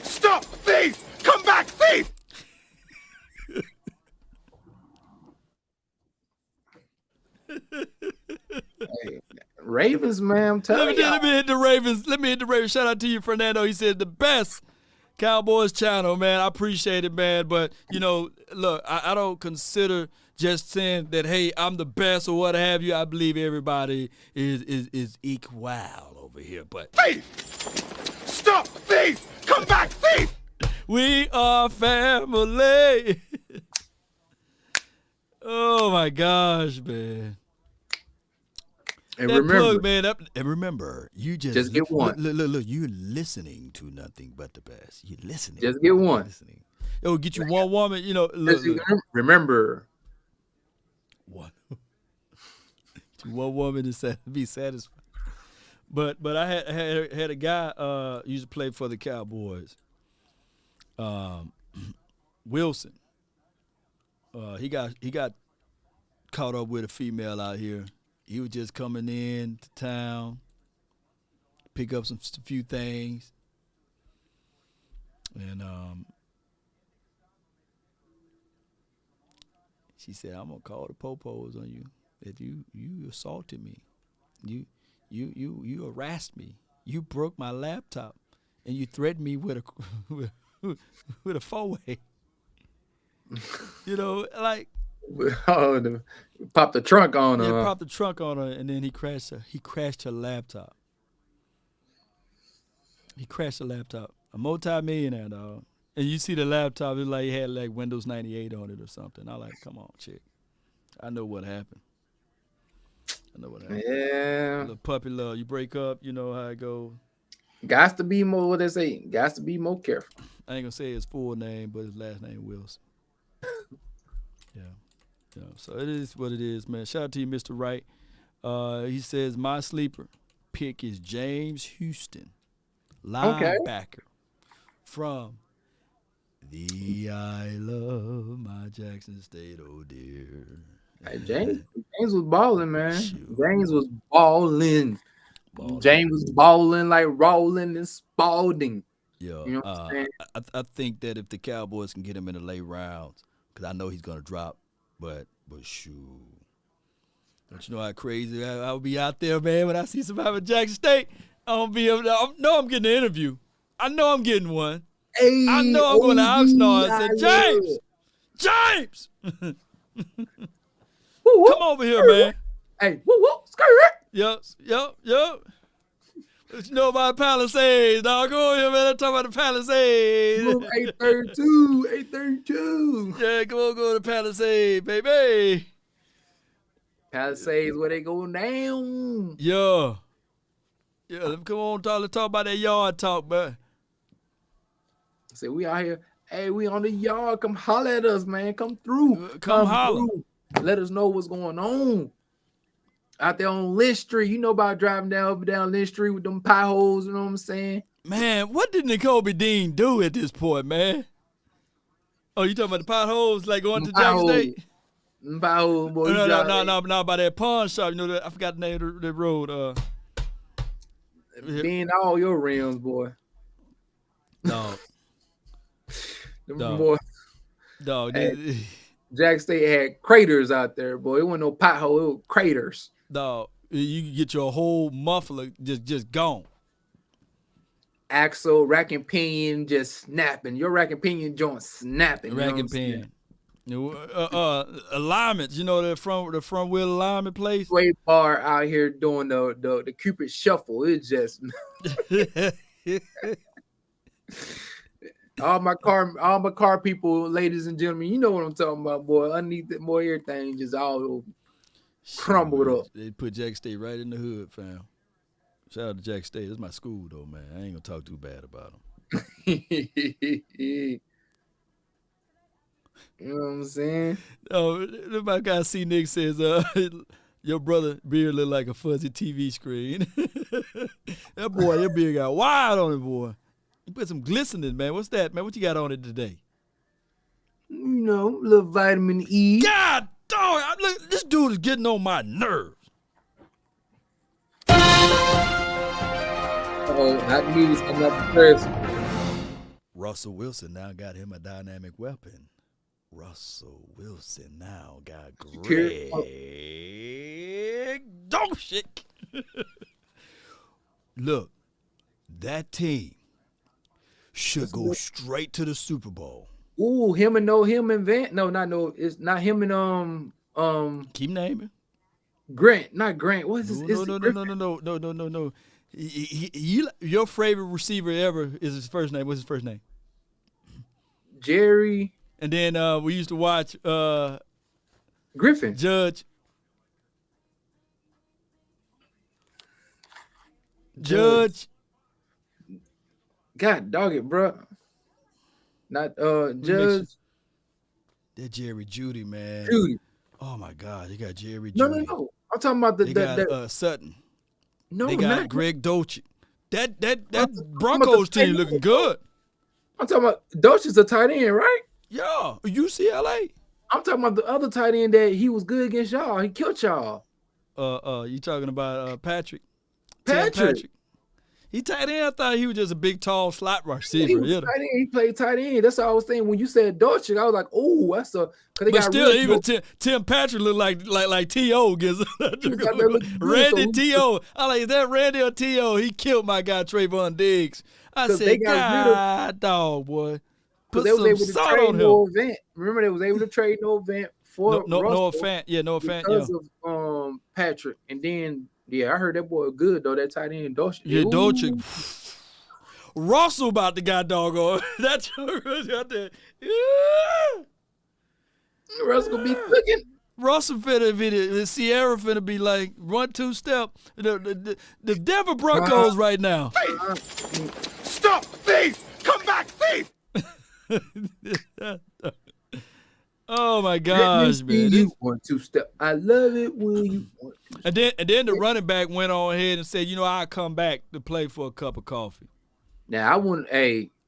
Stop! Thief! Come back, thief! Hey, Ravens, man, I'm telling you. Let me hit the Ravens. Let me hit the Ravens. Shout out to you, Fernando. He said the best Cowboys channel, man. I appreciate it, man. But, you know, look, I don't consider just saying that, hey, I'm the best or what have you. I believe everybody is equal over here. But Thief! Stop! Thief! Come back, thief! we are family. Oh, my gosh, man. And that remember, plug, man, and remember, you just get one. Look, you're listening to nothing but the best. You're listening. Just get one. Listening. It'll get you one woman, you know. Look. Remember. One. One woman to be satisfied. But I had a guy used to play for the Cowboys. Wilson. He got caught up with a female out here. He was just coming in to town, pick up a few things, and she said, "I'm gonna call the popos on you. That you assaulted me, you harassed me, you broke my laptop, and you threatened me with a with a 4-way." You know, like. Pop the trunk on her. Yeah, pop the trunk on her, and then he crashed her. He crashed her laptop. He crashed her laptop. A multi-millionaire, dog. And you see the laptop, it's like he had like Windows 98 on it or something. I'm like, come on, chick. I know what happened. Yeah. The puppy love. You break up, you know how it goes. Got to be more, what they say, got to be more careful. I ain't gonna say his full name, but his last name Wilson. Yeah. So it is what it is, man. Shout out to you, Mr. Wright. He says, my sleeper pick is James Houston, linebacker from the I love my Jackson State, oh dear. Hey, James was balling, man. James was balling. James was balling like Rolling and Spalding. Yeah, you know what I'm saying? I think that if the Cowboys can get him in the late rounds, because I know he's gonna drop. But shoot, don't you know how crazy I'll be out there, man? When I see somebody with Jackson State, I'm getting an interview. I know I'm getting one. Hey, I know I'm going to Oxnard and say, James, come over here, man. Hey, skirt. Yep. What you know about Palisades, dog? Go over here, man. I'm talking about the Palisades. 832. Yeah, go to Palisades, baby. Palisades where they go down. Yeah, let's come on, let's talk about that yard talk, man. Say we out here. Hey, we on the yard. Come holler at us, man. Come through. Come holler. Through. Let us know what's going on. Out there on Lynch Street, you know about driving down Lynch Street with them potholes, you know what I'm saying? Man, what did N'Kobe Dean do at this point, man? Oh, you talking about the potholes, like going to Jackson State? Potholes, boy. No, by that pawn shop, you know, I forgot the name of the road. Being all your rims, boy. No. Boy. Dog. Jackson State had craters out there, boy. It wasn't no pothole, it was craters. Dog, you can get your whole muffler just gone. Axle, rack and pinion just snapping. Your rack and pinion joint snapping. Rack and pinion. Alignments, you know, the front wheel alignment place. Sway bar out here doing the Cupid shuffle. It just all my car people, ladies and gentlemen, you know what I'm talking about, boy. Underneath that, boy, everything just all crumbled up. They put Jack State right in the hood, fam. Shout out to Jack State. That's my school, though, man. I ain't gonna talk too bad about them. You know what I'm saying? Oh, my guy C. Nick says, your brother beard look like a fuzzy TV screen. That beard got wide on it, boy. You put some glistening, man. What's that, man? What you got on it today? You know, a little vitamin E. God dog, look, this dude is getting on my nerves. That means I'm not depressed. Russell Wilson now got him a dynamic weapon. Russell Wilson now got Greg Dulcich. Look, that team should go straight to the Super Bowl. Ooh, him and Van. No, it's not him and Keep naming. Grant, not Grant. What is this? No. Your favorite receiver ever is his first name. What's his first name? Jerry. And then we used to watch Griffin. Judge. God dog it, bro. Not Judge. That Jerry Judy, man. Judy. Oh my God, you got Jerry Judy. No. I'm talking about they got Sutton. No, they got not Greg Dulcich. That Broncos team looking good. I'm talking about Dulcich is a tight end, right? Yeah, UCLA. I'm talking about the other tight end that he was good against y'all. He killed y'all. You talking about Patrick? Patrick. He tight end. I thought he was just a big, tall slot receiver. He played tight end. That's all I was saying. When you said Dulcich, I was like, oh, that's a. But still, even Tim Patrick looked like T.O. against Randy T.O. I like, is that Randy or T.O.? He killed my guy Trayvon Diggs. I said, God, dog, boy. Put they was able some to salt trade on no him. event. Remember, they was able to trade no event for Noah Fant. Yeah, Noah Fant. Because of Patrick. And then, I heard that boy good, though, that tight end, Dulcich. Yeah, Dulcich. Russell about the guy doggone. That's out there. Yeah. Russell gonna be cooking. Russell finna be Sierra finna be like 1-2 step. The Denver Broncos right now. Stop, thief! Come back, thief! Oh my gosh, man! You 1-2 step. I love it when you want to. And then the running back went on ahead and said, I'll come back to play for a cup of coffee. Now I wouldn't.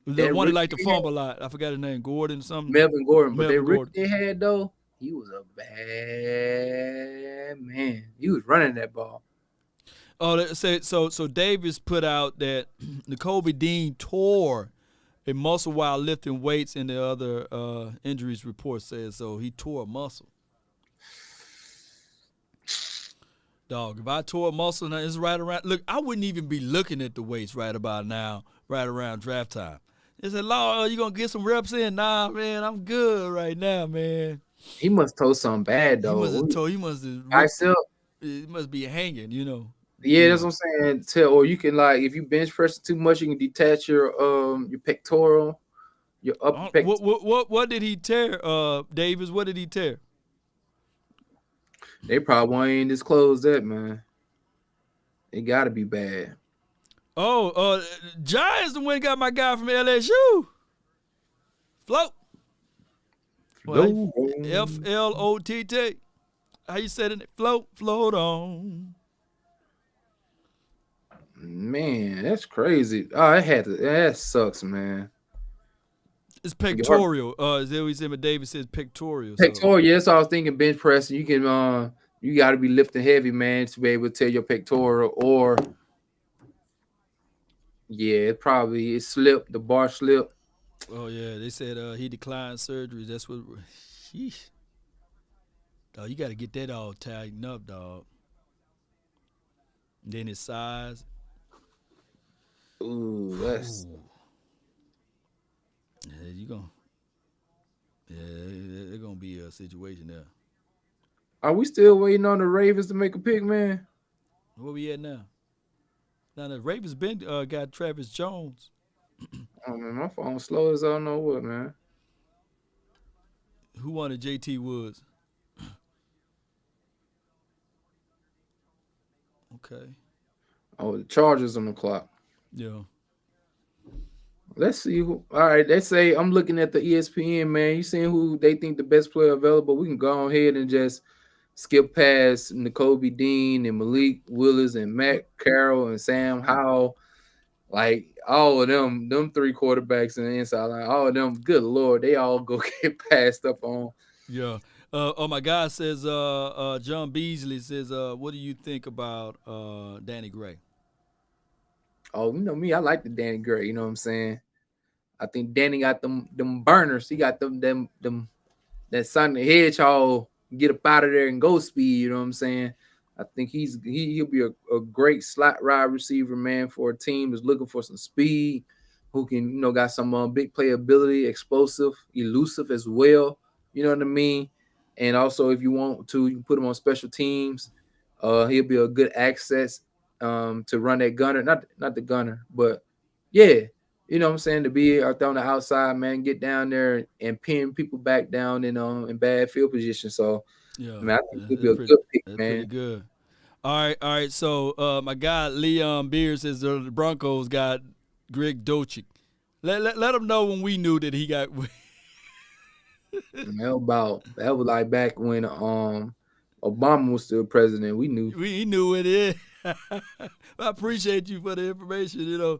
The one that liked to fumble a lot. I forgot his name. Gordon something. Melvin Gordon. But that Rick they had though, he was a bad man. He was running that ball. Oh, so Davis put out that Nakobe Dean tore a muscle while lifting weights, and the other injuries report says so. He tore a muscle. Dog, if I tore a muscle, now it's right around. Look, I wouldn't even be looking at the weights right about now, right around draft time. They said, Lord, you going to get some reps in? Nah, man, I'm good right now, man. He must tore something bad, though. He must have. It must be hanging, Yeah, that's what I'm saying. Or you can, like, if you bench press too much, you can detach your pectoral, your upper pectoral. What did he tear, Davis? What did he tear? They probably ain't disclosed that, man. It got to be bad. Oh, Giants the one got my guy from LSU. Float. F-L-O-T-T. How you said it? Float on. Man, that's crazy. Oh, that sucks, man. It's pectoral. Is that what he said? But David says pectoral. Pectoral, yeah, that's all I was thinking. Bench press, you can you got to be lifting heavy, man, to be able to tear your pectoral. Or it slipped. The bar slipped. Oh yeah, they said he declined surgery. That's what. Sheesh. Dog, you got to get that all tightened up, dog. And then his size. Ooh, that's. Yeah, there's gonna be a situation there. Are we still waiting on the Ravens to make a pick, man? Where we at now? Now the Ravens got Travis Jones. Oh man, my phone's slow as I don't know what, man. Who wanted JT Woods? Okay. Oh, the Chargers on the clock. Yeah. Let's see who. All right, they say I'm looking at the ESPN, man. You seeing who they think the best player available? We can go ahead and just skip past Nakobe Dean and Malik Willis and Matt Carroll and Sam Howell. Like all of them 3 quarterbacks in the inside line, all of them, good Lord, they all go get passed up on. Yeah. My guy says, John Beasley says, what do you think about Danny Gray? Oh, you know me, I like the Danny Gray. You know what I'm saying? I think Danny got them burners. He got them that Sonic the Hedgehog get up out of there and go speed. You know what I'm saying? I think he'll be a great slot wide receiver, man, for a team that's looking for some speed, who can, got some big playability, explosive, elusive as well. You know what I mean? And also, if you want to, you can put him on special teams. He'll be a good access to run that gunner, not the gunner, but yeah, you know what I'm saying, to be out there on the outside, man, get down there and pin people back down in bad field position. So, Yeah, man, I think he'll be that's a pretty, good pick, that's man. pretty good. All right. So my guy Leon Beard says the Broncos got Greg Dolchik. Let him know when we knew that he got. That was like back when Obama was still president. We knew. We knew it is. I appreciate you for the information.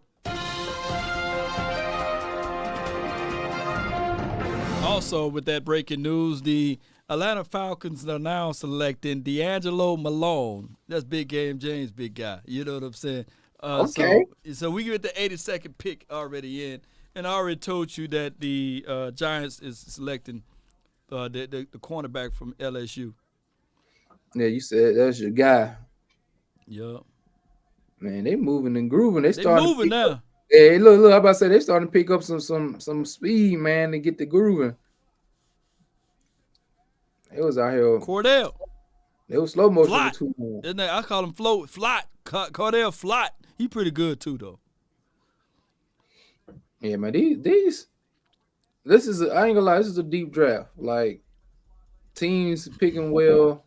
Also, with that breaking news, the Atlanta Falcons are now selecting D'Angelo Malone. That's Big Game James, big guy. You know what I'm saying? Okay. So we get the 82nd pick already in, and I already told you that the Giants is selecting the cornerback from LSU. Yeah, you said that's your guy. Yup. Man, they moving and grooving. They moving now. Hey, look! I'm about to say they starting to pick up some speed, man, to get the grooving. It was out here. Cordell. It was slow motion Flott. for too long. Isn't that, I call him Flott. Cordell Flott. He pretty good too, though. Yeah, man. This is I ain't gonna lie. This is a deep draft. Like teams picking well.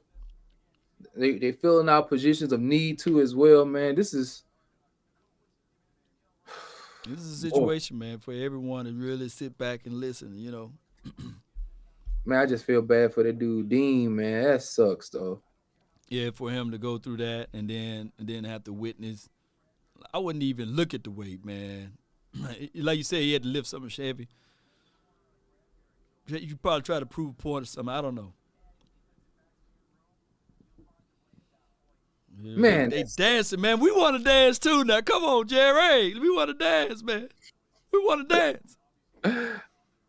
They filling out positions of need too as well, man. This is a situation, man, for everyone to really sit back and listen. Man, I just feel bad for that dude Dean, man. That sucks though. Yeah, for him to go through that and then have to witness. I wouldn't even look at the weight, man. Like you said, he had to lift something heavy. You probably try to prove a point or something. I don't know. Yeah, Man, they dancing, man. We want to dance too now. Come on, Jerry. We want to dance, man. We want to dance.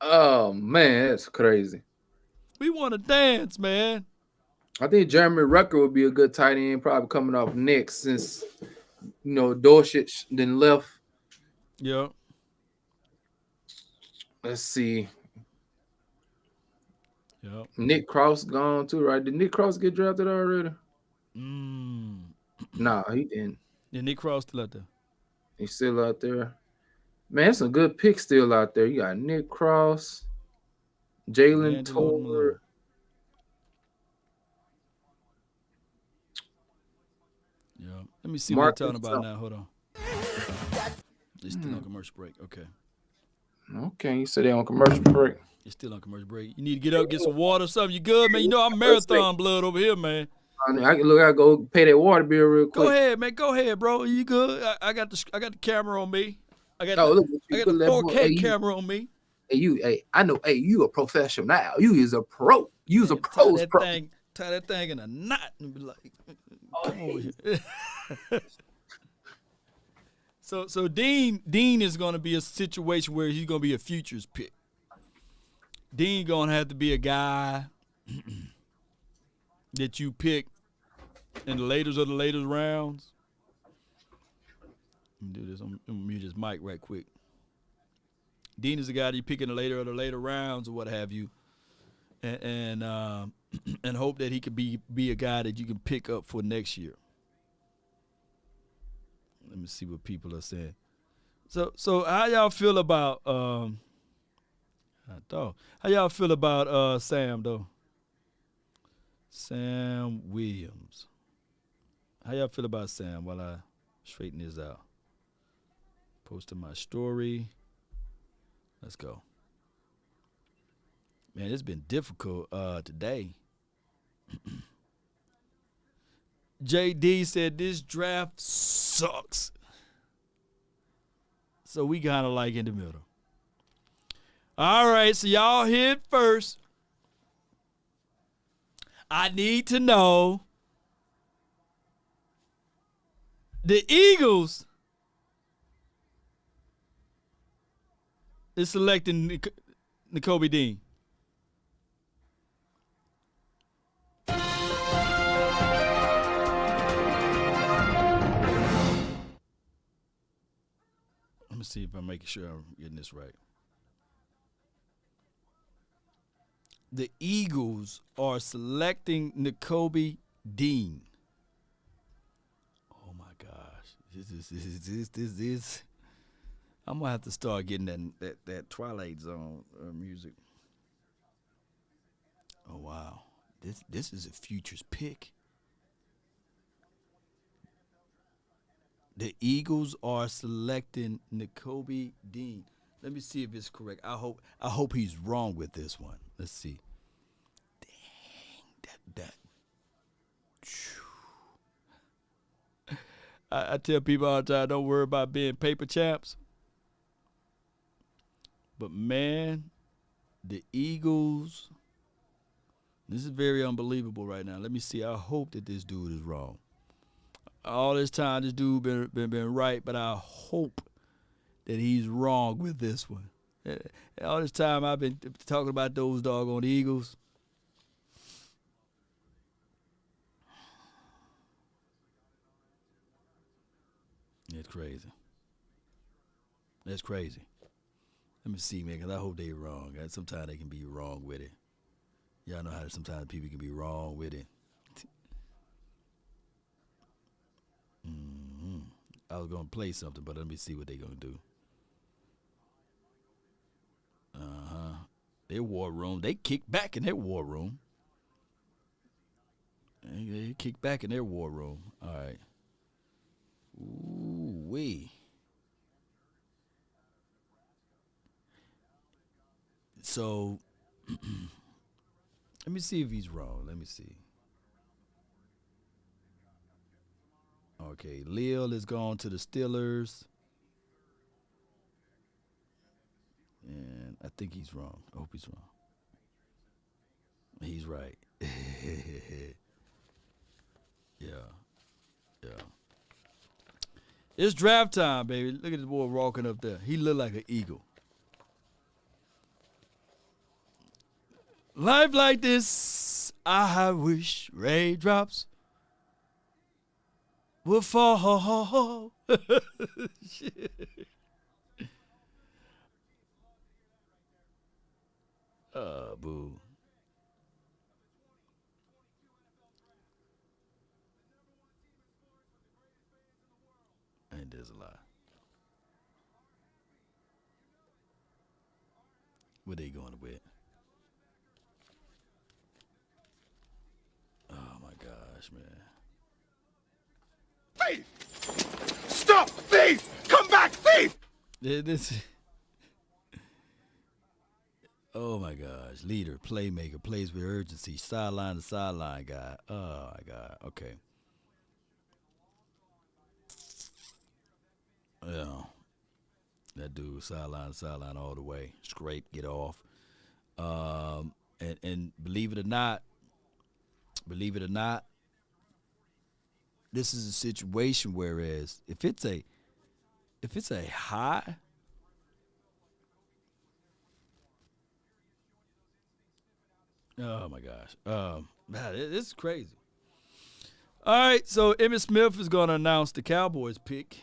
Oh man, that's crazy. We want to dance, man. I think Jeremy Rucker would be a good tight end, probably coming off next, since Dorset then left. Yeah. Let's see. Yep. Nick Cross gone too, right? Did Nick Cross get drafted already? Nah, he didn't. Yeah, Nick Cross still out there. He's still out there. Man, some good picks still out there. You got Nick Cross, Jalen Toller. Yeah. Let me see what they're talking about now. Hold on. They're still on commercial break. Okay. Okay, you said they're on commercial break. You're still on commercial break. You need to get up, get some water or something. You good, man? I'm marathon blood over here, man. I go pay that water bill real quick. Go ahead, man. Go ahead, bro. You good? I got the camera on me. I got the 4K camera on me. I know. Hey, you a professional now. You is a pro. You's a pro. Tie that thing in a knot and be like, come over here. So Dean is going to be a situation where he's going to be a futures pick. Dean going to have to be a guy that you pick in the latest of the latest rounds. Let me do this. I'm going to mute his mic right quick. Dean is a guy that you pick in the later of the later rounds or what have you, and hope that he could be a guy that you can pick up for next year. Let me see what people are saying. So how y'all feel about how y'all feel about Sam though? Sam Williams. How y'all feel about Sam while I straighten this out? Posted my story. Let's go. Man, it's been difficult today. JD said this draft sucks. So we kind of like in the middle. All right, so y'all hit first. I need to know the Eagles is selecting N'Kobe Dean. Let me see if I'm making sure I'm getting this right. The Eagles are selecting N'Kobe Dean. Oh my gosh, this is. I'm gonna have to start getting that Twilight Zone music. Oh wow, this is a futures pick. The Eagles are selecting N'Kobe Dean. Let me see if it's correct. I hope he's wrong with this one. Let's see. Dang, I tell people all the time, don't worry about being paper champs. But man, the Eagles, this is very unbelievable right now. Let me see. I hope that this dude is wrong. All this time, this dude been right, but I hope that he's wrong with this one. All this time, I've been talking about those doggone Eagles. It's crazy. That's crazy. Let me see, man, because I hope they're wrong. Sometimes they can be wrong with it. Y'all know how sometimes people can be wrong with it. I was going to play something, but let me see what they're going to do. Their war room. They kick back in their war room. They kick back in their war room. All right. Ooh-wee. So, let me see if he's wrong. Let me see. Okay, Lil is gone to the Steelers. And I think he's wrong. I hope he's wrong. He's right. Yeah. It's draft time, baby. Look at this boy walking up there. He look like an eagle. Life like this, I wish raindrops will fall. Shit. Boo. Ain't this a lie? What they going with? Oh my gosh, man. Thief! Stop! Thief! Come back, thief! Oh my gosh. Leader, playmaker, plays with urgency, sideline to sideline guy. Oh my God. Okay. Yeah. That dude, sideline to sideline all the way. Scrape, get off. And believe it or not, this is a situation whereas if it's a high, oh my gosh, man, it's crazy. All right, so Emmitt Smith is going to announce the Cowboys pick.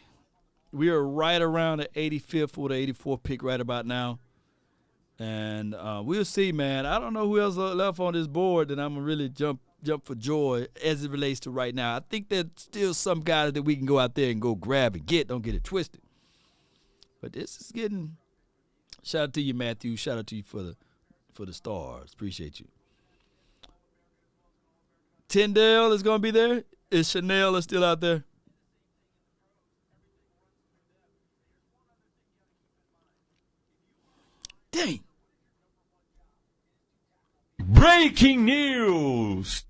We are right around the 85th or the 84th pick right about now. And we'll see, man. I don't know who else left on this board that I'm going to really jump for joy as it relates to right now. I think there's still some guys that we can go out there and go grab and get. Don't get it twisted. But this is getting – shout out to you, Matthew. Shout out to you for the stars. Appreciate you. Tyndale is going to be there. Is Chanel still out there? Dang. Breaking news.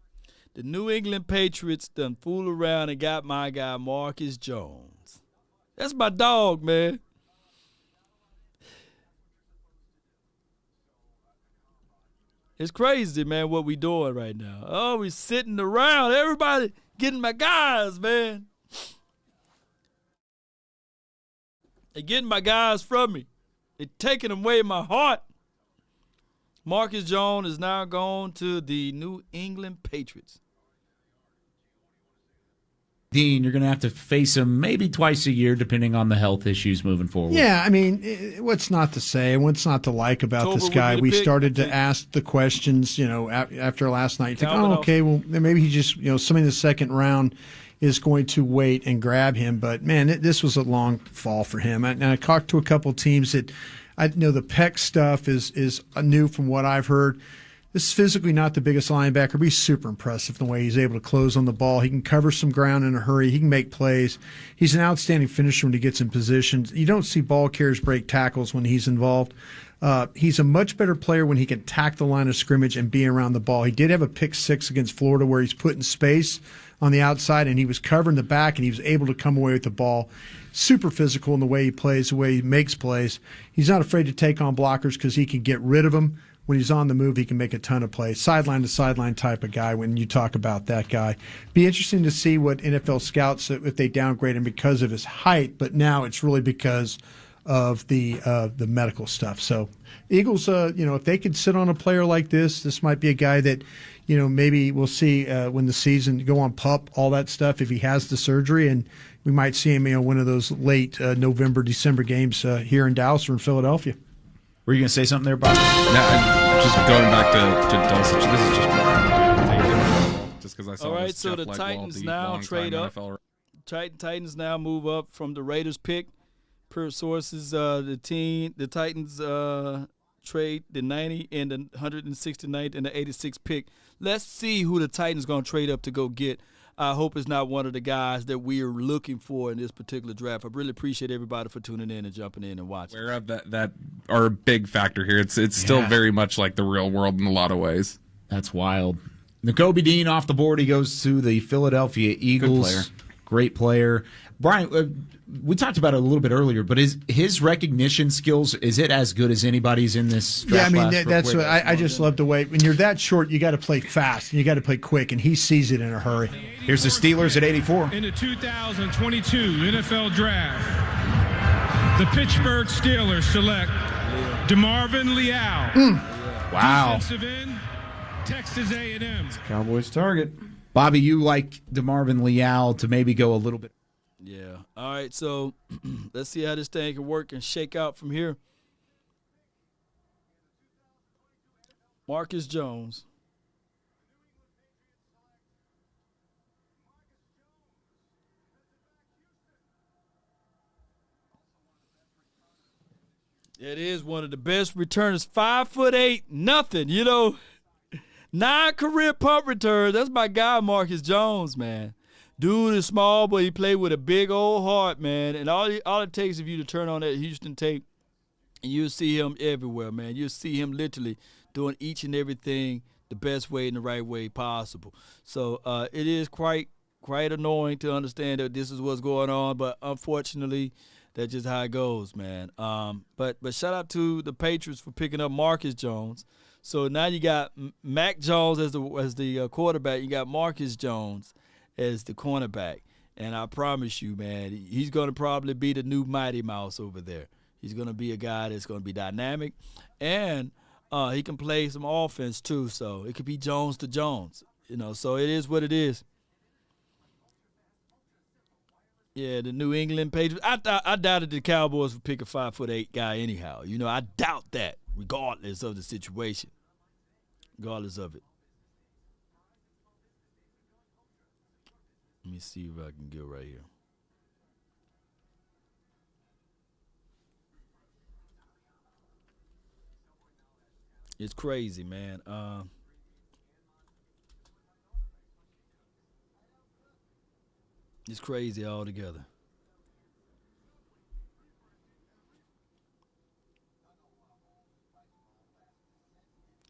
The New England Patriots done fool around and got my guy Marcus Jones. That's my dog, man. It's crazy, man, what we doing right now. Oh, we sitting around. Everybody getting my guys, man. They getting my guys from me. They taking away my heart. Marcus Jones is now gone to the New England Patriots. Dean, you're going to have to face him maybe twice a year, depending on the health issues moving forward. Yeah, I mean, what's not to say, what's not to like about October this guy? would be We the pick, started I to think. ask the questions, after last night. You think, Calvin okay, well, maybe he just, somebody in the second round is going to wait and grab him. But, man, this was a long fall for him. And I talked to a couple teams that I know the Peck stuff is new from what I've heard. This is physically not the biggest linebacker, but he's super impressive in the way he's able to close on the ball. He can cover some ground in a hurry. He can make plays. He's an outstanding finisher when he gets in position. You don't see ball carriers break tackles when he's involved. He's a much better player when he can tack the line of scrimmage and be around the ball. He did have a pick six against Florida where he's put in space on the outside, and he was covering the back, and he was able to come away with the ball. Super physical in the way he plays, the way he makes plays. He's not afraid to take on blockers because he can get rid of them. When he's on the move, he can make a ton of plays. Sideline to sideline type of guy when you talk about that guy. Be interesting to see what NFL scouts, if they downgrade him because of his height, but now it's really because of the medical stuff. So Eagles, if they could sit on a player like this might be a guy that, maybe we'll see when the season go on PUP, all that stuff, if he has the surgery, and we might see him, one of those late November, December games here in Dallas or in Philadelphia. Were you going to say something there, Bob? No, just going back to Dulcich. This is just because I saw. All right, this so Jeff the Legwold, Titans the now longtime trade up. NFL Titans now move up from the Raiders pick. Per sources, the Titans trade the 90 and the 169th and the 86th pick. Let's see who the Titans going to trade up to go get. I hope it's not one of the guys that we are looking for in this particular draft. I really appreciate everybody for tuning in and jumping in and watching. Aware of that are a big factor here. It's still very much like the real world in a lot of ways. That's wild. Nakobe Dean off the board. He goes to the Philadelphia Eagles. Great player. Brian, we talked about it a little bit earlier, but his recognition skills, is it as good as anybody's in this draft class? That's what I just love the way, when you're that short, you got to play fast and you got to play quick, and he sees it in a hurry. Here's the Steelers at 84. In the 2022 NFL Draft, the Pittsburgh Steelers select DeMarvin Leal. Wow. Defensive end, Texas A&M. Cowboys target. Bobby, you like DeMarvin Leal to maybe go a little bit. Yeah. All right, so let's see how this thing can work and shake out from here. Marcus Jones. It is one of the best returners. 5'8", nothing, 9 career punt returns. That's my guy, Marcus Jones, man. Dude is small, but he played with a big old heart, man. And all it takes is you to turn on that Houston tape, and you'll see him everywhere, man. You'll see him literally doing each and everything the best way and the right way possible. So it is quite annoying to understand that this is what's going on, but unfortunately, that's just how it goes, man. But shout out to the Patriots for picking up Marcus Jones. So now you got Mac Jones as the quarterback. You got Marcus Jones as the cornerback. And I promise you, man, he's going to probably be the new Mighty Mouse over there. He's going to be a guy that's going to be dynamic. And he can play some offense too. So it could be Jones to Jones. So it is what it is. Yeah, the New England Patriots. I doubted the Cowboys would pick a 5'8" guy anyhow. I doubt that, regardless of the situation. Regardless of it. Let me see if I can get right here. It's crazy, man. It's crazy altogether.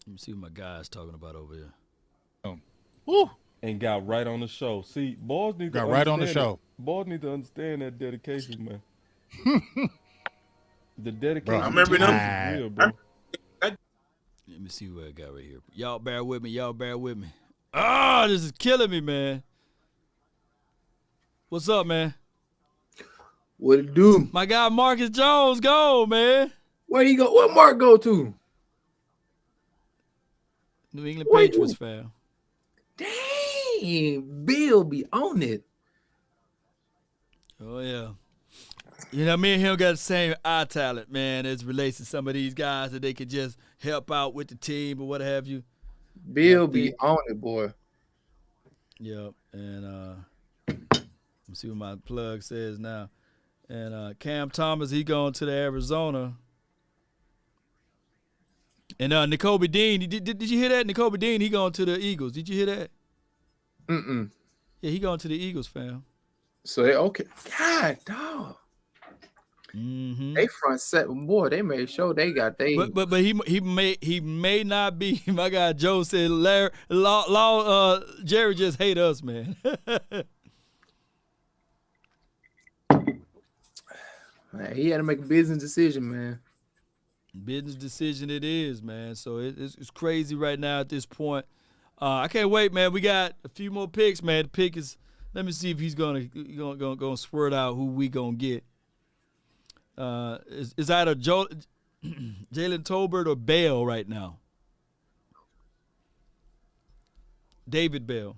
Let me see what my guy's talking about over here. Woo! And got right on the show. See, boys need to Got right on the show. Boys need to understand that dedication, man. The dedication. Bro, I remember them. Is real, bro. Let me see what I got right here. Y'all bear with me. Y'all bear with me. Ah, this is killing me, man. What's up, man? What it do? My guy Marcus Jones go, man. Where he go? Where Mark go to? New England Patriots fan. Dang, Bill be on it. Oh, yeah. You know, me and him got the same eye talent, man, as it relates to some of these guys that they could just help out with the team or what have you. Bill be on it, boy. Yep. And let's see what my plug says now. And Cam Thomas, he going to the Arizona. And N'Kobe Dean, did you hear that? N'Kobe Dean, he going to the Eagles. Did you hear that? Mm-mm. Yeah, he going to the Eagles, fam. So they okay. God, dog. Mm-hmm. They front seven, boy. They made sure they got they. But he may not be. My guy Joe said, Jerry just hate us, man. Man, he had to make a business decision, man. Business decision it is, man. So it's crazy right now at this point. I can't wait, man. We got a few more picks, man. The pick is. Let me see if he's gonna squirt out who we gonna get. Is either Jalen Tolbert or Bell right now? David Bell.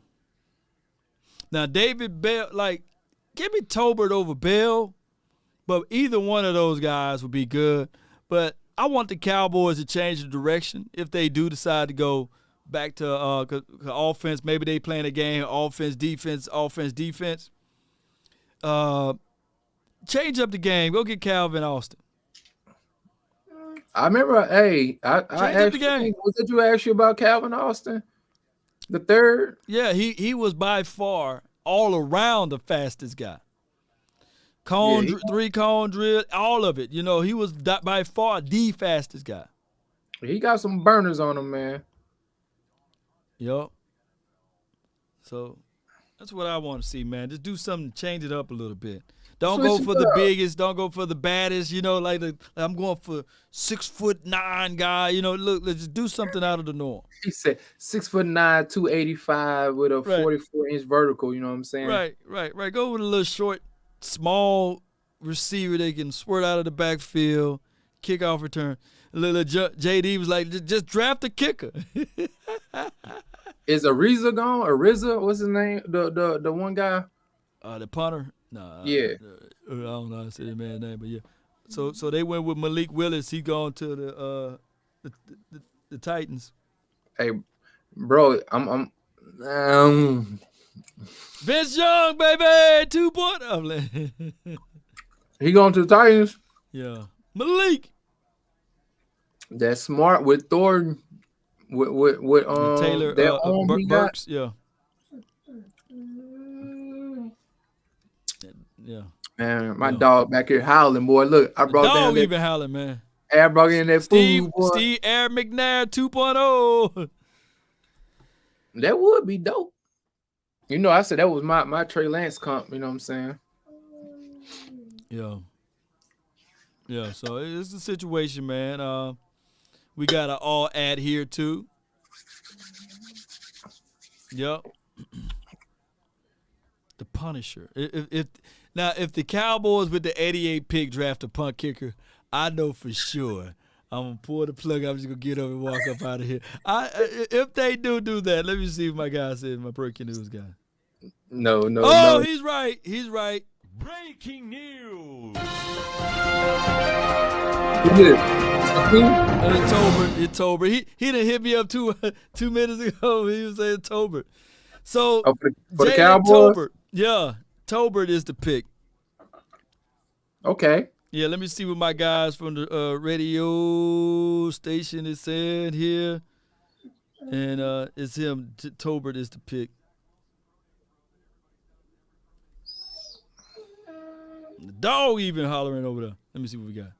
Now David Bell, like, give me Tolbert over Bell, but either one of those guys would be good. But I want the Cowboys to change the direction if they do decide to go back to offense. Maybe they playing a game offense, defense. Change up the game. Go get Calvin Austin. I remember, I asked the game. you, what did you ask you about Calvin Austin? The third? Yeah, he was by far all around the fastest guy. Three-cone drill, all of it. You know, he was by far the fastest guy. He got some burners on him, man. Yup. So that's what I want to see, man. Just do something, change it up a little bit. Don't go for the biggest. Don't go for the baddest. You know, I'm going for 6'9" guy. You know, look, let's just do something out of the norm. He said 6'9", 285 with a 44-inch vertical. You know what I'm saying? Right. Go with a little short, small receiver that can squirt out of the backfield, kickoff return. Little JD was like, just draft a kicker. Is Ariza gone? Ariza, what's his name? The one guy? The punter. No. Yeah. I don't know how to say the man's name, but yeah. So they went with Malik Willis. He gone to the Titans. Hey, bro, I'm Vince Young, baby, 2.0. He going to the Titans? Yeah. Malik. That's smart with Thornton. With Taylor Burks, yeah. Yeah. Man, my dog back here howling, boy. Look, I brought dog down even howling, man. Hey, I brought in that food, boy. Steve Air McNair 2.0. That would be dope. You know, I said that was my Trey Lance comp. You know what I'm saying? Yeah. Yeah. So it's a situation, man. We got an all ad here too. Yep. The Punisher. If the Cowboys with the 88 pick draft a punt kicker, I know for sure I'm gonna pull the plug. I'm just gonna get up and walk up out of here. If they do that, let me see if my guy said, my Breaking News guy. No. Oh, he's right. He's right. Breaking news. It's Tolbert. He done hit me up 2 minutes ago. He was saying Tolbert. So for the Cowboys, Tolbert. Yeah, Tolbert is the pick. Okay. Yeah, let me see what my guys from the radio station is saying here. And it's him. Tolbert is the pick. The dog even hollering over there. Let me see what we got.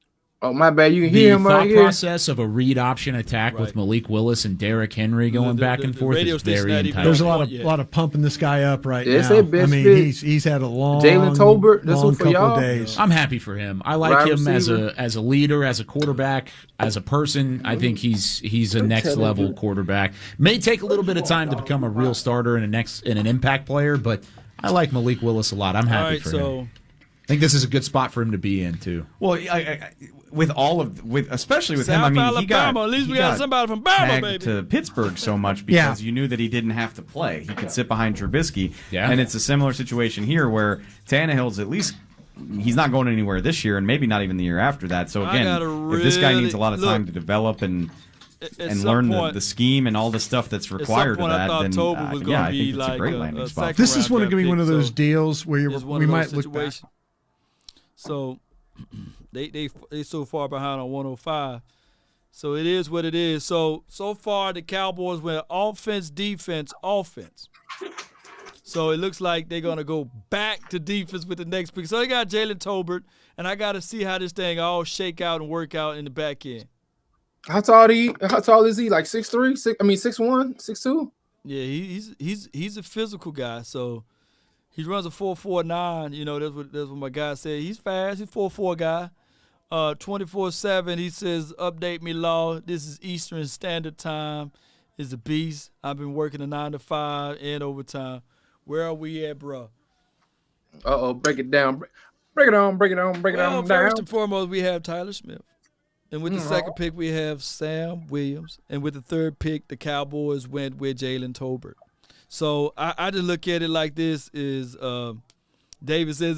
Oh, my bad. You can the hear him thought right here. process of a read option attack with Malik Willis and Derrick Henry going back and forth is very enticing. There's a lot of pumping this guy up right Yeah, it's now. their best I mean, fit. he's had a long Jalen Tolbert, that's long who for couple y'all? of days. I'm happy for him. I like Wide him receiver. as a leader, as a quarterback, as a person. I think he's a next level quarterback. May take a little bit of time to become a real starter and an impact player, but I like Malik Willis a lot. I'm happy for him. I think this is a good spot for him to be in too. Well, especially with him, I mean, Alabama. At least we got somebody from Bama, tagged baby. to Pittsburgh so much because you knew that he didn't have to play. He could sit behind Trubisky. Yeah. And it's a similar situation here where Tannehill's at least he's not going anywhere this year and maybe not even the year after that. So again, if this guy needs a lot of time to develop and learn the scheme and all the stuff that's required of that, then I think it's a great landing spot. This is going to be one of those deals where we might look back. So they so far behind on 105. So it is what it is. So far the Cowboys went offense, defense, offense. So it looks like they're gonna go back to defense with the next pick. So they got Jalen Tolbert, and I got to see how this thing all shake out and work out in the back end. How tall is he? Like 6'3"? 6'1", 6'2"? Yeah, he's a physical guy. So he runs a 4.49. You know, that's what my guy said. He's fast. He's 4.4 guy. 24/7. He says, "Update me, law. This is Eastern Standard Time. Is a beast. I've been working a 9 to 5 and overtime. Where are we at, bro?" Break it down. Break it on. Well, first and foremost, we have Tyler Smith. And with the Mm-hmm. second pick, we have Sam Williams. And with the third pick, the Cowboys went with Jalen Tolbert. So I just look at it like this is David says,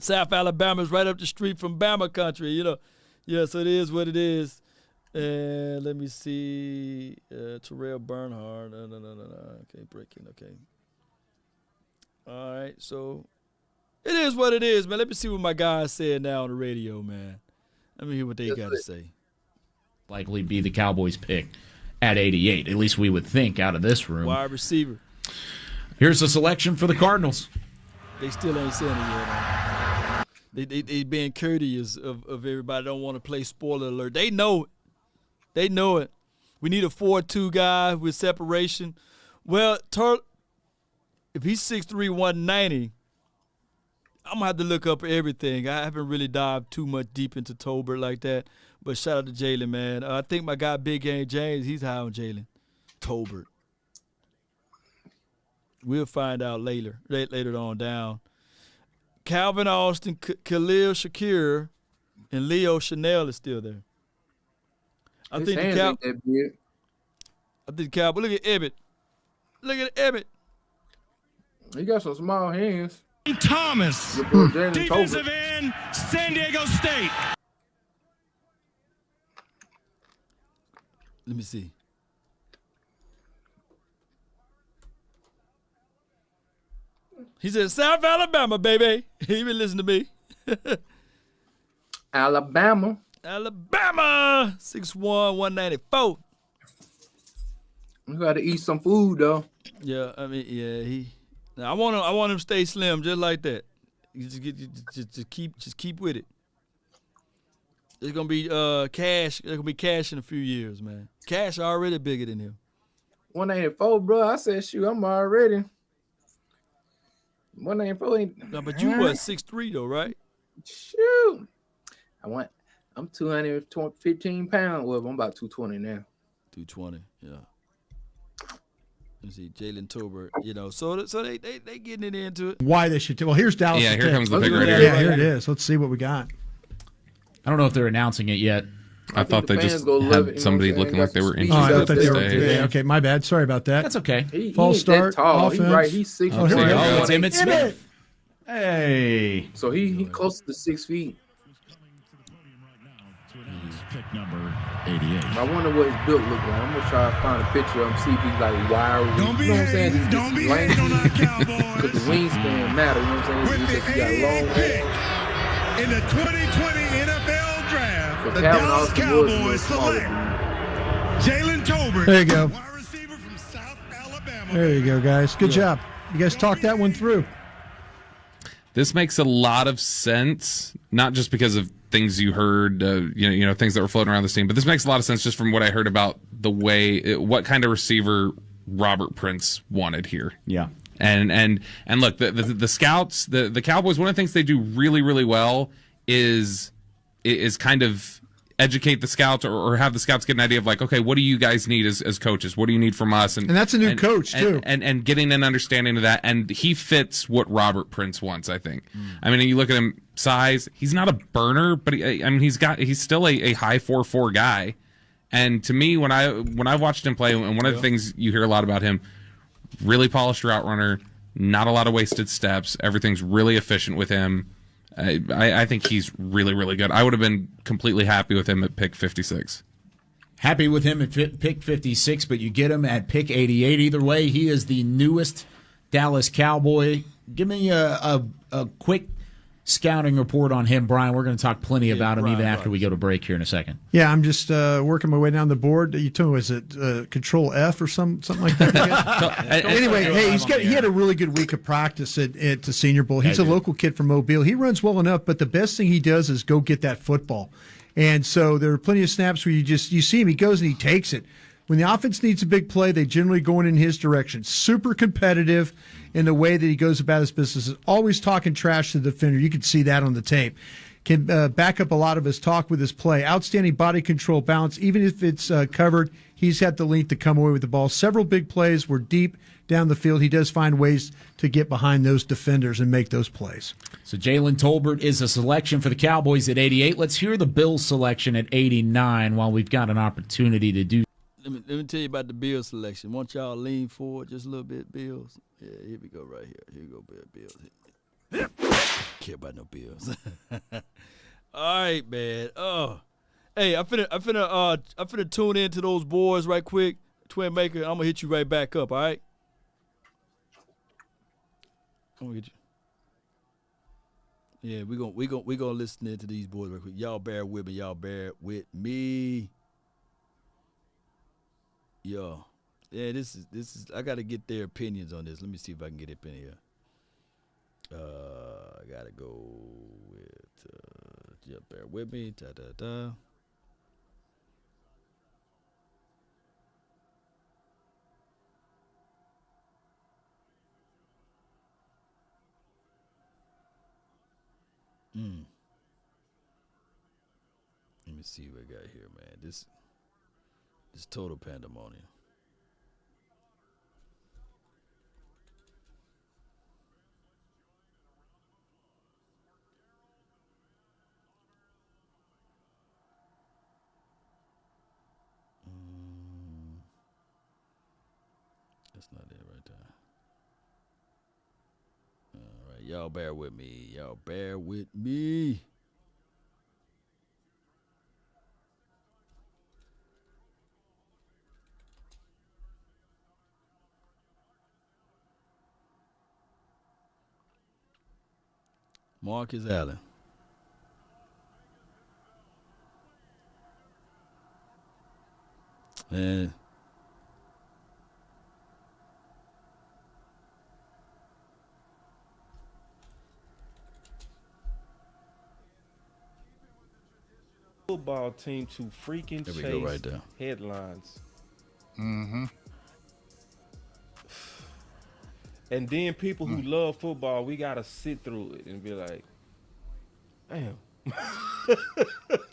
South Alabama is right up the street from Bama country, you know. Yeah, so it is what it is. And let me see. Terrell Bernhard. No. Okay, breaking. Okay. All right, so it is what it is, man. Let me see what my guys said now on the radio, man. Let me hear what they got to say. Likely be the Cowboys pick at 88. At least we would think out of this room. Wide receiver. Here's the selection for the Cardinals. They still ain't saying it yet. Man. They being courteous of everybody. Don't want to play spoiler alert. They know it. They know it. We need a 4-2 guy with separation. Well, if he's 6'3", 190, I'm going to have to look up everything. I haven't really dived too much deep into Tolbert like that. But shout out to Jalen, man. I think my guy Big Game James, he's high on Jalen Tolbert. We'll find out later on down. Calvin Austin, Khalil Shakir, and Leo Chanel is still there. I think the Cowboys. Look at Ebbett. Look at Ebbett. He got some small hands. Thomas, defensive end, San Diego State. Let me see. He said, South Alabama, baby. He been listening to me. Alabama. 6'1", 194. You got to eat some food, though. Yeah, I mean, yeah, I want him to stay slim just like that. You just keep with it. It's gonna be cash. There's gonna be cash in a few years, man. Cash already bigger than him. 184, bro. I said, shoot, I'm already. 184 ain't. No, but you was 6'3" though, right? Shoot. I'm 215 pounds. Well, I'm about 220 now. 220, yeah. Let's see, Jalen Tolbert, you know, so they getting it into it. Why they should? Well, here's Dallas. Yeah, here comes the pick right here. here. Yeah, here it is. Let's see what we got. I don't know if they're announcing it yet. I thought they just had somebody looking like they were interested. Oh, I thought they were. stay. Okay, my bad. Sorry about that. That's okay. False start. Tall. Offense. He's 6 Oh, here we go. It's Emmitt Smith. Hey. So he close to 6 feet. Pick number 88. I wonder what his build look like. I'm gonna try to find a picture of him, see if he's like wiry. You know what I'm saying? Don't be hating on our Cowboys. Because the wingspan matter. You know what I'm saying? With the He got 88th long pick in the 2020 NFL Draft, But the Calvin Dallas Austin was a little Cowboys smaller, select Jalen Tolbert. There you go. Wide receiver from South Alabama. There you go, guys. Good job. You guys talked that one through. this makes a lot of sense, not just because of things you heard, things that were floating around this team, but this makes a lot of sense just from what I heard about the way, what kind of receiver Robert Prince wanted here. Yeah. And look, the scouts, the Cowboys, one of the things they do really, really well is kind of educate the scouts or have the scouts get an idea of like, okay, what do you guys need as coaches? What do you need from us? And that's a new coach too. And getting an understanding of that. And he fits what Robert Prince wants, I think. I mean, you look at him, size, he's not a burner, but he's still a high 4.4 guy. And to me, when I watched him play, and one of the things you hear a lot about him, really polished route runner, not a lot of wasted steps. Everything's really efficient with him. I think he's really, really good. I would have been completely happy with him at pick 56. Happy with him at pick 56, but you get him at pick 88. Either way, he is the newest Dallas Cowboy. Give me a quick scouting report on him, Brian. We're going to talk plenty about him even after we go to break here in a second. Yeah, I'm just working my way down the board. You told me, was it Control F or something like that? Anyway, hey, he had a really good week of practice at the Senior Bowl. He's a local kid from Mobile. He runs well enough, but the best thing he does is go get that football. And so there are plenty of snaps where you see him, he goes and he takes it. When the offense needs a big play, they generally go in his direction. Super competitive in the way that he goes about his business. Always talking trash to the defender. You can see that on the tape. Can back up a lot of his talk with his play. Outstanding body control, balance. Even if it's covered, he's had the length to come away with the ball. Several big plays were deep down the field. He does find ways to get behind those defenders and make those plays. So Jalen Tolbert is a selection for the Cowboys at 88. Let's hear the Bills selection at 89 while we've got an opportunity to do. Let me tell you about the Bills selection. Want y'all lean forward just a little bit, Bills? Yeah, here we go right here. Here we go, Bills. Care about no Bills. All right, man. Oh, hey, I'm finna tune into those boys right quick. Twin Maker, I'm gonna hit you right back up. All right. I'm gonna get you. Yeah, we gonna listen into these boys right quick. Y'all bear with me. Y'all bear with me. Yo, yeah, this is. I gotta get their opinions on this. Let me see if I can get it in here. I gotta go with. Yeah, bear with me. Da da da. Let me see what I got here, man. This total pandemonium. That's not it right there. All right, y'all bear with me. Y'all bear with me. Marcus Allen. Man. Football team to freaking There we chase go right there. headlines. Mm-hmm. And then people who love football, we gotta sit through it and be like, damn.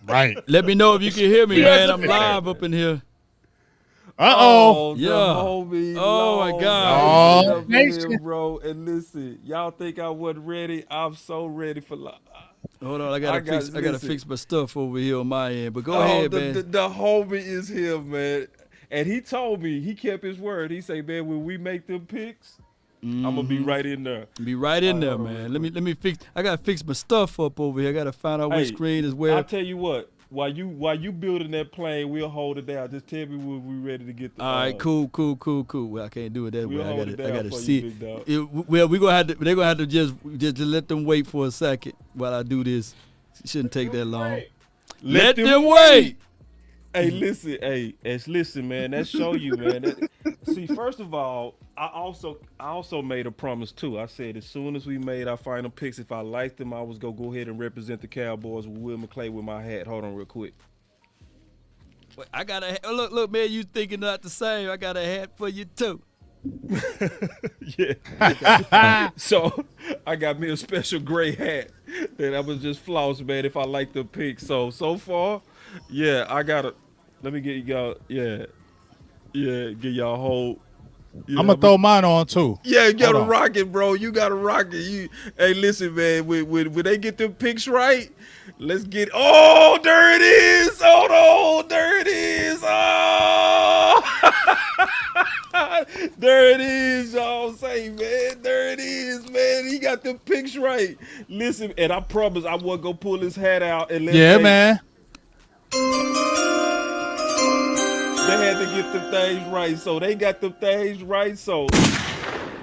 Right. Let me know if you can hear me, man. I'm live up in here. Uh-oh. Yeah. Homie, oh, my Lord, God. up in here, bro. And listen, y'all think I wasn't ready? I'm so ready for live. Hold on, I gotta fix my stuff over here on my end. But go ahead, man. The homie is here, man. And he told me, he kept his word. He said, man, when we make them picks, I'm gonna be right in there. Be right in there, man. Let me fix. I gotta fix my stuff up over here. I gotta find out which screen as well. I'll tell you what. While you building that plane, we'll hold it down. Just tell me when we ready to get the. All right, cool. Well, I can't do it that way. I gotta see. They're gonna have to just let them wait for a second while I do this. It shouldn't take that long. Let them wait. Hey, listen, man. That show you, man. See, first of all, I also made a promise too. I said as soon as we made our final picks, if I liked them, I was gonna go ahead and represent the Cowboys with Will McClay with my hat. Hold on, real quick. Wait, I got a look, man. You thinking not the same? I got a hat for you too. Yeah. So I got me a special gray hat that I was just floss, man. If I like the pick, so far, yeah, I gotta. Let me get y'all. Yeah, get y'all a whole. Yeah, I'm gonna throw mine on too. Yeah, you gotta rock it, bro. You gotta rock it. Hey, listen, man. When they get them picks right, let's get. Oh, there it is. Oh no, there it is. Oh, there it is. Y'all say, man. There it is, man. He got them picks right. Listen, and I promise I wasn't gonna pull his hat out and let. Yeah, man. They had to get them things right, so they got them things right. So,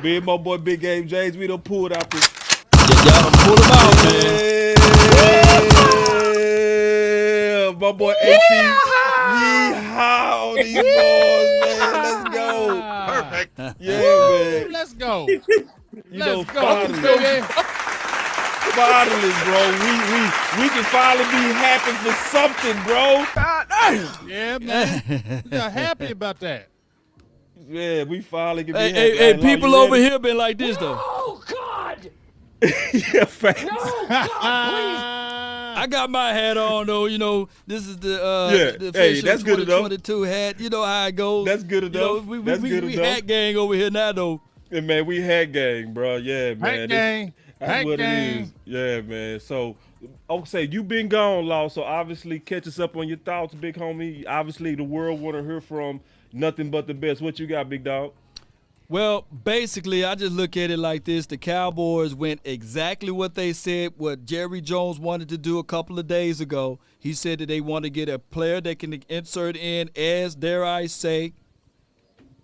me and my boy Big Game James, we done pulled out this. Y'all done pulled them out, man. Yeah, my boy AC. Yeehaw on these boys, man. Let's go. Perfect. Yeah, man. Let's go. Let's go. Finally, bro. We can finally be happy for something, bro. Yeah, man. We're happy about that. Yeah, we finally can be happy. Hey, people over here been like this, though. Oh, God! Yeah, facts. No, God, please! I got my hat on, though. You know, this is the hey, that's good enough. 2022 hat. You know how it goes. That's good enough. You know, we hat gang over here now, though. Yeah, man, we hat gang, bro. Yeah, man. Hat gang. That's what it is. Yeah, man. So, say you been gone, Law. So obviously, catch us up on your thoughts, big homie. Obviously, the world want to hear from nothing but the best. What you got, big dog? Well, basically, I just look at it like this. The Cowboys went exactly what they said, what Jerry Jones wanted to do a couple of days ago. He said that they want to get a player that can insert in as, dare I say,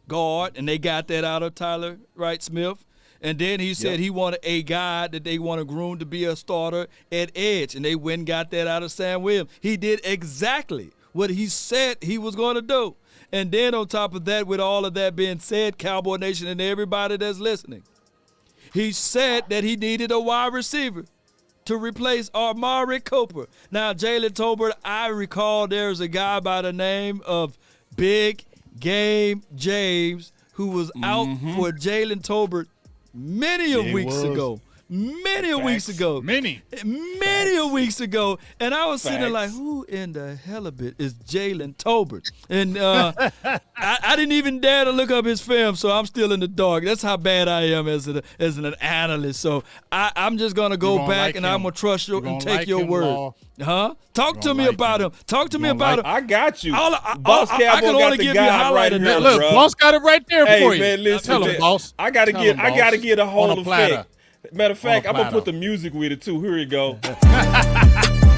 guard, and they got that out of Tyler Wright-Smith. And then he said he wanted a guy that they want to groom to be a starter at edge, and they went and got that out of Sam Williams. He did exactly what he said he was going to do. And then on top of that, with all of that being said, Cowboy Nation and everybody that's listening, he said that he needed a wide receiver to replace Amari Cooper. Now, Jalen Tolbert, I recall there's a guy by the name of Big Game James who was out for Jalen Tolbert many weeks ago. Many weeks ago. And I was sitting there like, who in the hell of it is Jalen Tolbert? And I didn't even dare to look up his film, so I'm still in the dark. That's how bad I am as an analyst. So I'm just going to go back and I'm going to trust you and take your word. Huh? Talk to me about him. Talk to me about him. I got you. Boss Cowboy I can only give you a highlight of that. Look, Boss got it right there for you. Man, listen, tell him, Boss. I gotta get a whole effect. Matter of fact, I'm gonna platter. put the music with it too. Here we go.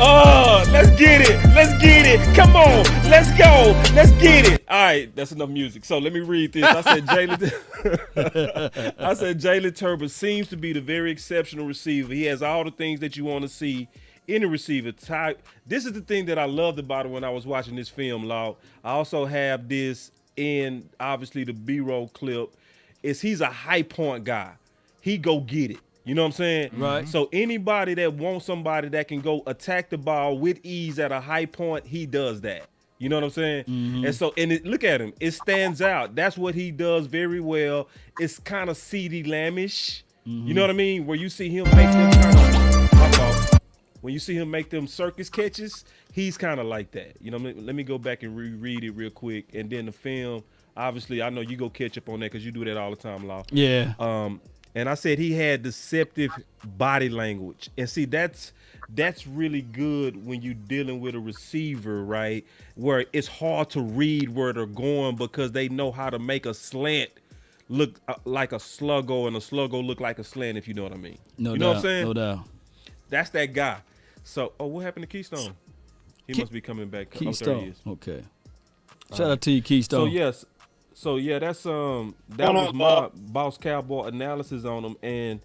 Oh, let's get it. Let's get it. Come on. Let's go. Let's get it. All right, that's enough music. So let me read this. I said Jalen Tolbert seems to be the very exceptional receiver. He has all the things that you want to see in a receiver type. This is the thing that I loved about it when I was watching this film, Law. I also have this in obviously the B-roll clip. He's a high point guy. He go get it. You know what I'm saying? Right. So anybody that wants somebody that can go attack the ball with ease at a high point, he does that. You know what I'm saying? And so, look at him. It stands out. That's what he does very well. It's kind of CeeDee Lamb-ish. You know what I mean? Where you see him make them when you see him make them circus catches, he's kind of like that. You know what I mean? Let me go back and reread it real quick. And then the film, obviously, I know you go catch up on that because you do that all the time, Law. Yeah. And I said he had deceptive body language. And see, that's really good when you're dealing with a receiver, right? Where it's hard to read where they're going because they know how to make a slant look like a sluggo and a sluggo look like a slant, if you know what I mean. No you doubt. Know what I'm saying? No doubt. That's that guy. So, what happened to Keystone? He must be coming back. Keystone. Oh, there he is. Okay. Shout out to you, Keystone. So, yes. That was my Boss Cowboy analysis on him. And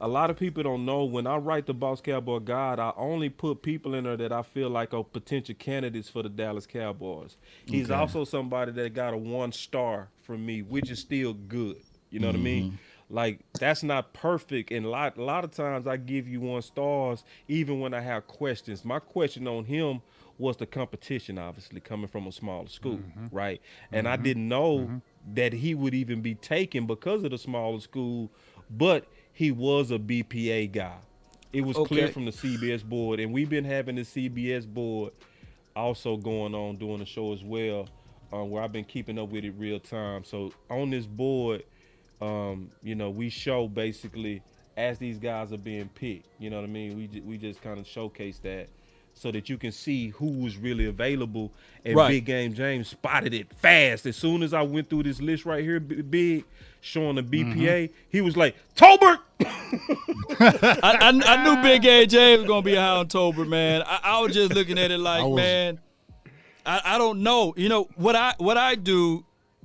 a lot of people don't know when I write the Boss Cowboy Guide, I only put people in there that I feel like are potential candidates for the Dallas Cowboys. He's also somebody that got a 1 star from me, which is still good. You know what I mean? Like, that's not perfect. And a lot of times I give you 1 stars even when I have questions. My question on him was the competition, obviously, coming from a smaller school, right? And I didn't know that he would even be taken because of the smaller school, but he was a BPA guy. It was clear from the CBS board, and we've been having the CBS board also going on doing the show as well, where I've been keeping up with it real time. So on this board, you know, we show basically as these guys are being picked. You know what I mean? We just kind of showcase that so that you can see who was really available. And Big Game James spotted it fast. As soon as I went through this list right here, Big, showing the BPA, he was like, Tolbert! I knew Big Game James was going to be high on Tolbert, man. I was just looking at it like, man, I don't know. You know, what I do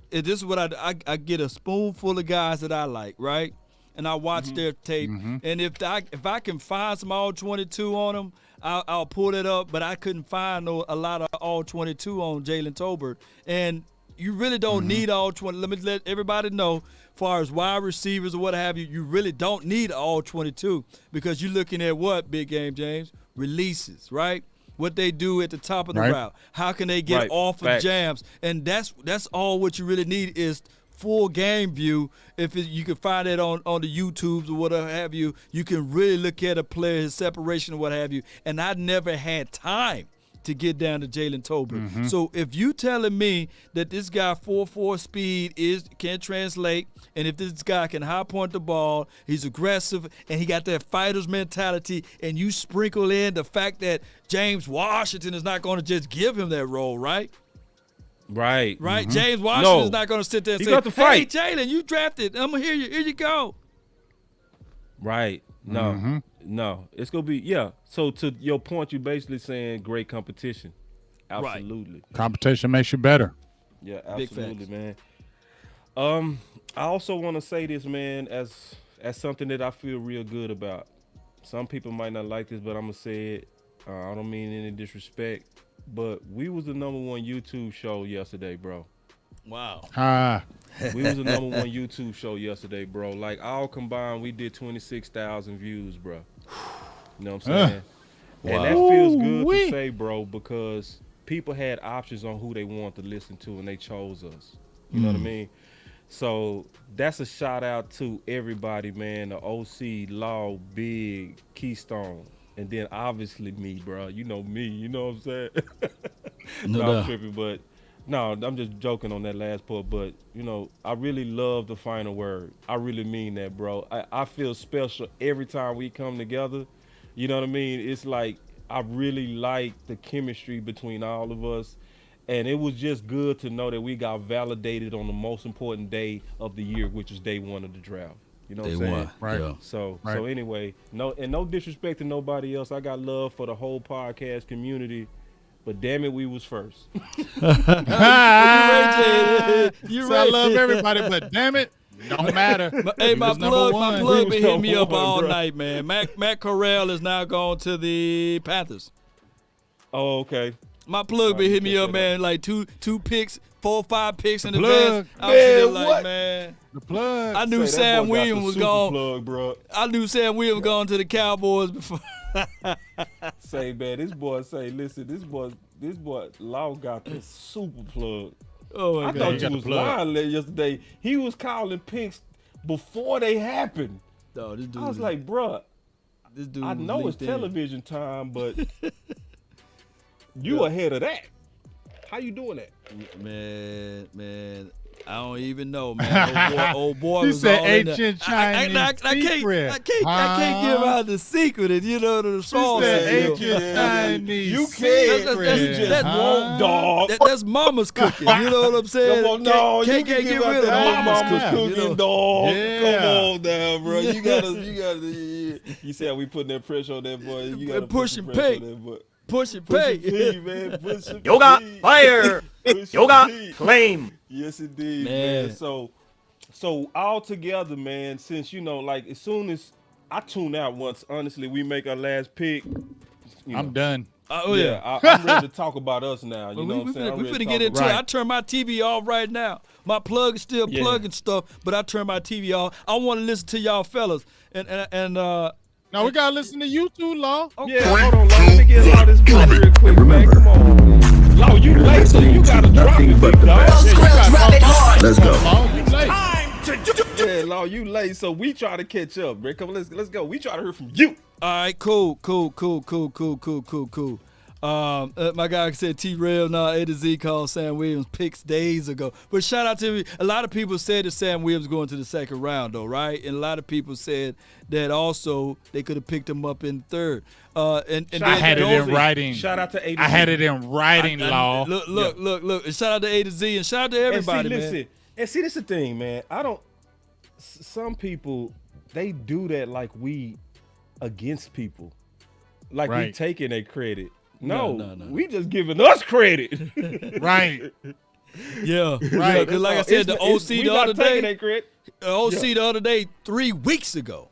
is this is what I get a spoonful of guys that I like, right? And I watch their tape. And if I can find some all-22 on them, I'll pull it up, but I couldn't find a lot of all-22 on Jalen Tolbert. And you really don't need all 20. Let me let everybody know, as far as wide receivers or what have you, you really don't need all 22 because you're looking at what, Big Game James? Releases, right? What they do at the top of the route. How can they get off of jams? And that's all what you really need is full game view. If you can find it on the YouTubes or whatever have you, you can really look at a player, his separation or what have you. And I never had time to get down to Jalen Tolbert. So if you telling me that this guy 4.4 speed can translate, and if this guy can high point the ball, he's aggressive, and he got that fighter's mentality, and you sprinkle in the fact that James Washington is not going to just give him that role, right? Right. James Washington is not going to sit there and say, got to fight. Hey, Jalen, you drafted. I'm going to hear you. Here you go. Right. No. No. It's going to be, So to your point, you're basically saying great competition. Absolutely. Competition makes you better. Yeah, absolutely, man. I also want to say this, man, as something that I feel real good about. Some people might not like this, but I'm going to say it. I don't mean any disrespect. But we was the #1 YouTube show yesterday, bro. Wow. We was the #1 YouTube show yesterday, bro. Like, all combined, we did 26,000 views, bro. You know what I'm saying? And that feels good to say, bro, because people had options on who they want to listen to, and they chose us. You know what I mean? So that's a shout out to everybody, man. The OC, Law, Big, Keystone. And then obviously me, bro. You know me. You know what I'm saying? I'm tripping, but no, I'm just joking on that last part. But, you know, I really love the final word. I really mean that, bro. I feel special every time we come together. You know what I mean? It's like I really like the chemistry between all of us. And it was just good to know that we got validated on the most important day of the year, which is day 1 of the draft. You know what I'm saying? Right. Yeah. So anyway, no disrespect to nobody else. I got love for the whole podcast community, but damn it, we was first. I love everybody, but damn it, don't matter. Hey, my plug been hitting me up all night, man. Matt Corral is now going to the Panthers. Oh, okay. My plug been hitting me up, man. Like two picks, 4 or 5 picks in advance. I was sitting there like, man. The plug. I knew Sam Williams was gone. Plug, bro. I knew Sam Williams gone to the Cowboys before. Say, man, this boy Law got the super plug. Oh my I God. thought you was lying yesterday. He was calling picks before they happened. No, this dude I was like, bro, this dude. I know it's television time, but you ahead of that. How you doing that? Man, I don't even know, man. Old boy He was said all in there. ancient Chinese secret. I can't give out the secret, and you know the sauce. Ancient Chinese you can't. That's dog. That's mama's cooking. You know what I'm saying? Come on, no, you can't can get give rid out of that mama's cooking. cooking, You know? dog. Yeah. Come on down, bro. You gotta. You see how we putting that pressure on that boy? You gotta Push put and some pressure pay. on that boy. Push and Push pay. and pee, man. Push and Yoga, pee. fire. Push and Yoga, pee. claim. Yes, indeed, man. So all together, man. Since like as soon as I tune out once. Honestly, we make our last pick. I'm done. Oh yeah, I'm ready to talk about us now. You know what I'm saying? We finna get into it. I turn my TV off right now. My plug is still plugging stuff, but I turn my TV off. I want to listen to y'all fellas. No, we gotta listen to you too, Law. Okay. Yeah, hold on, Law. Let me get Law this mic real quick, man. Come on. Law, you late, so you gotta drop it, big dog. Let's go. Law, you late. Yeah, Law, you late, so we try to catch up, man. Come on, let's go. We try to hear from you. All right, cool. My guy said T-Rail, A to Z called Sam Williams picks days ago. But shout out to a lot of people said that Sam Williams going to the second round, though, right? And a lot of people said that also they could have picked him up in third. And I had it in writing. Shout out to A to Z. I had it in writing, Law. Look. And shout out to A to Z and shout out to everybody, man. And see, this is the thing, man. Some people, they do that like we against people. Like we taking their credit. No, we just giving us credit. Right. Yeah. Right. Because like I said, the OC the other day, 3 weeks ago,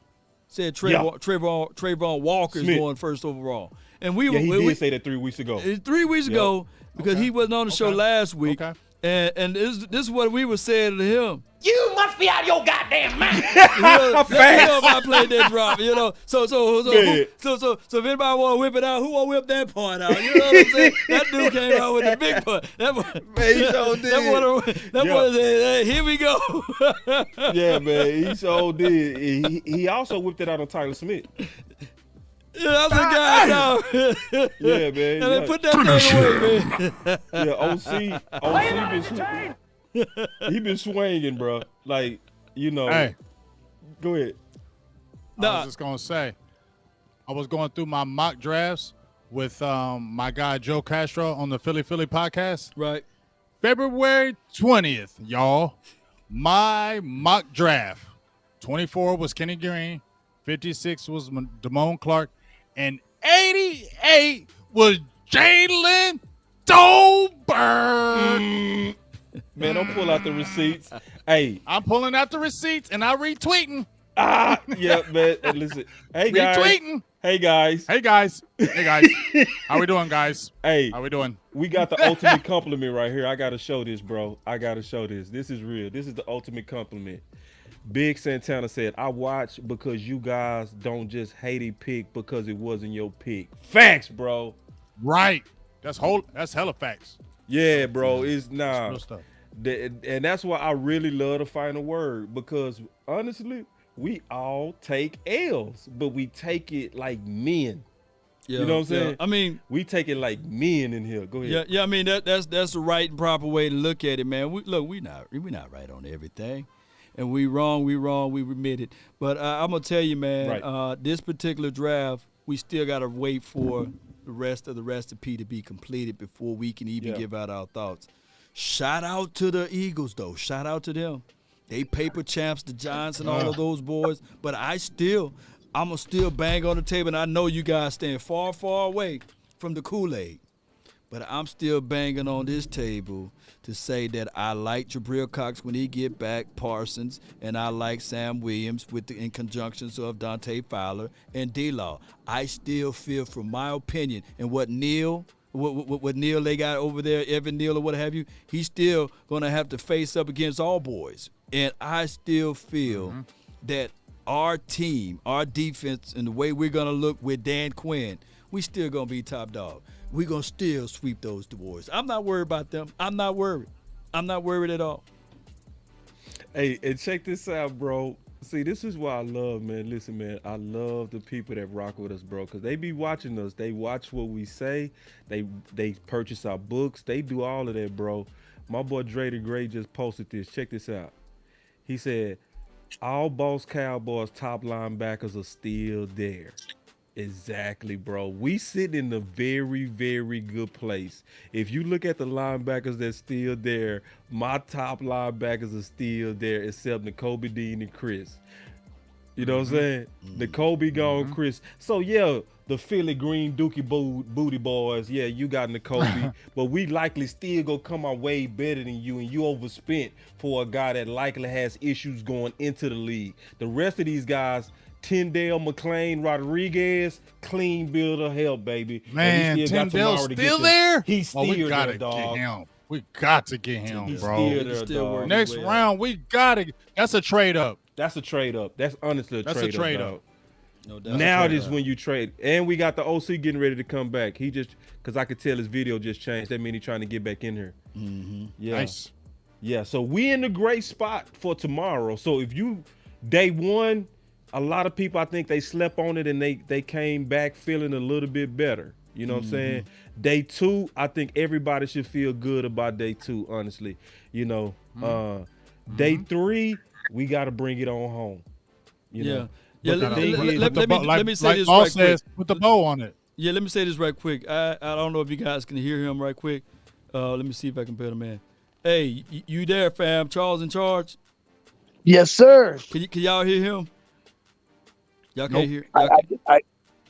said Trayvon Walker's going first overall. And we did say that 3 weeks ago. 3 weeks ago, because he wasn't on the show last week. Okay. And this is what we were saying to him. You must be out of your goddamn mind. If I played that drop, So if anybody want to whip it out, who want to whip that part out? You know what I'm saying? That dude came out with the big part. That boy said, hey, here we go. Yeah, man, he so did. He also whipped it out on Tyler Smith. Yeah, that's a guy now. Yeah, man. And they put that thing away, man. OC he been swinging, bro. Like, Hey. Go ahead. I was just going to say, I was going through my mock drafts with my guy Joe Castro on the Philly podcast. Right. February 20th, y'all. My mock draft. 24 was Kenny Green. 56 was Damone Clark. And 88 was Jalen Dolberg. Man, don't pull out the receipts. Hey, I'm pulling out the receipts and I'm retweeting. Yeah, man. And listen, hey guys. Retweeting. Hey guys. How we doing, guys? Hey, how we doing? We got the ultimate compliment right here. I gotta show this, bro. This is real. This is the ultimate compliment. Big Santana said, I watch because you guys don't just hate a pick because it wasn't your pick. Facts, bro. Right. That's hella facts. Yeah, bro. It's and that's why I really love the final word, because honestly, we all take L's, but we take it like men. Yeah, you know what I'm saying? Yeah. I mean, we take it like men in here. Go ahead. Yeah. I mean, that's the right and proper way to look at it, man. We not right on everything, and we wrong. We admit it. But I'm gonna tell you, man, this particular draft, we still gotta wait for the rest of the recipe to be completed before we can even give out our thoughts. Shout out to the Eagles, though. Shout out to them. They paper champs, the Giants, and all of those boys. But I'm gonna still bang on the table, and I know you guys stand far, far away from the Kool-Aid. But I'm still banging on this table to say that I like Jabril Cox when he get back, Parsons, and I like Sam Williams in conjunctions of Dante Fowler and D-Law. I still feel, from my opinion, and what Neil they got over there, Evan Neal or what have you, he's still going to have to face up against all boys. And I still feel that our team, our defense, and the way we're going to look with Dan Quinn, we still going to be top dog. We're going to still sweep those boys. I'm not worried about them. I'm not worried at all. Hey, and check this out, bro. See, this is why I love, man. Listen, man, I love the people that rock with us, bro, because they be watching us. They watch what we say. They purchase our books. They do all of that, bro. My boy Dre the Great just posted this. Check this out. He said, all Boss Cowboys top linebackers are still there. Exactly, bro. We sit in a very, very good place. If you look at the linebackers that's still there, my top linebackers are still there, except Nakobe Dean and Chris. You know what I'm saying? Nakobe gone, Chris. So, yeah, the Philly Green Dookie Booty Boys, yeah, you got Nakobe, but we likely still gonna come out way better than you, and you overspent for a guy that likely has issues going into the league. The rest of these guys, Tyndale McClain Rodriguez, clean bill of health, baby. Man, And he still got Tyndale's tomorrow to still get there? He's still we gotta there, dog. get him. We got to get him, He's bro. still there, dog. Next round, we gotta. That's a trade up. That's a trade up. That's honestly a trade up. No doubt. Now this is when you trade. And we got the OC getting ready to come back. He just, because I could tell his video just changed. That means he's trying to get back in here. Mm-hmm. Yeah. Nice. Yeah, so we in a great spot for tomorrow. So if you, day one, a lot of people, I think they slept on it and they came back feeling a little bit better. You know what I'm saying? Day two, I think everybody should feel good about day two, honestly. You know, day three, we got to bring it on home. You know? Yeah, let me say like this Paul right says, quick. put the bow on it. Yeah, let me say this right quick. I don't know if you guys can hear him right quick. Let me see if I can better man. Hey, you there, fam? Charles in charge? Yes, sir. Can y'all hear him? Y'all can't hear.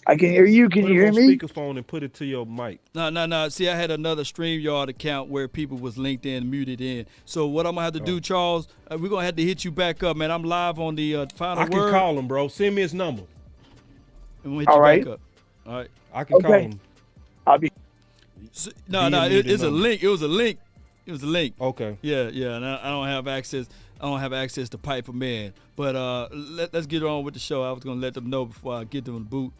I can hear you. Can you hear me? Speakerphone and put it to your mic. No. See, I had another StreamYard account where people was linked in, muted in. So what I'm gonna have to do, Charles, we're gonna have to hit you back up, man. I'm live on the final word. I can call him, bro. Send me his number. And we'll hit you back up. All right. I can call him. I'll be. No, it's a link. It was a link. Okay. Yeah. And I don't have access. I don't have access to Piper Man. But let's get on with the show. I was gonna let them know before I get them the boot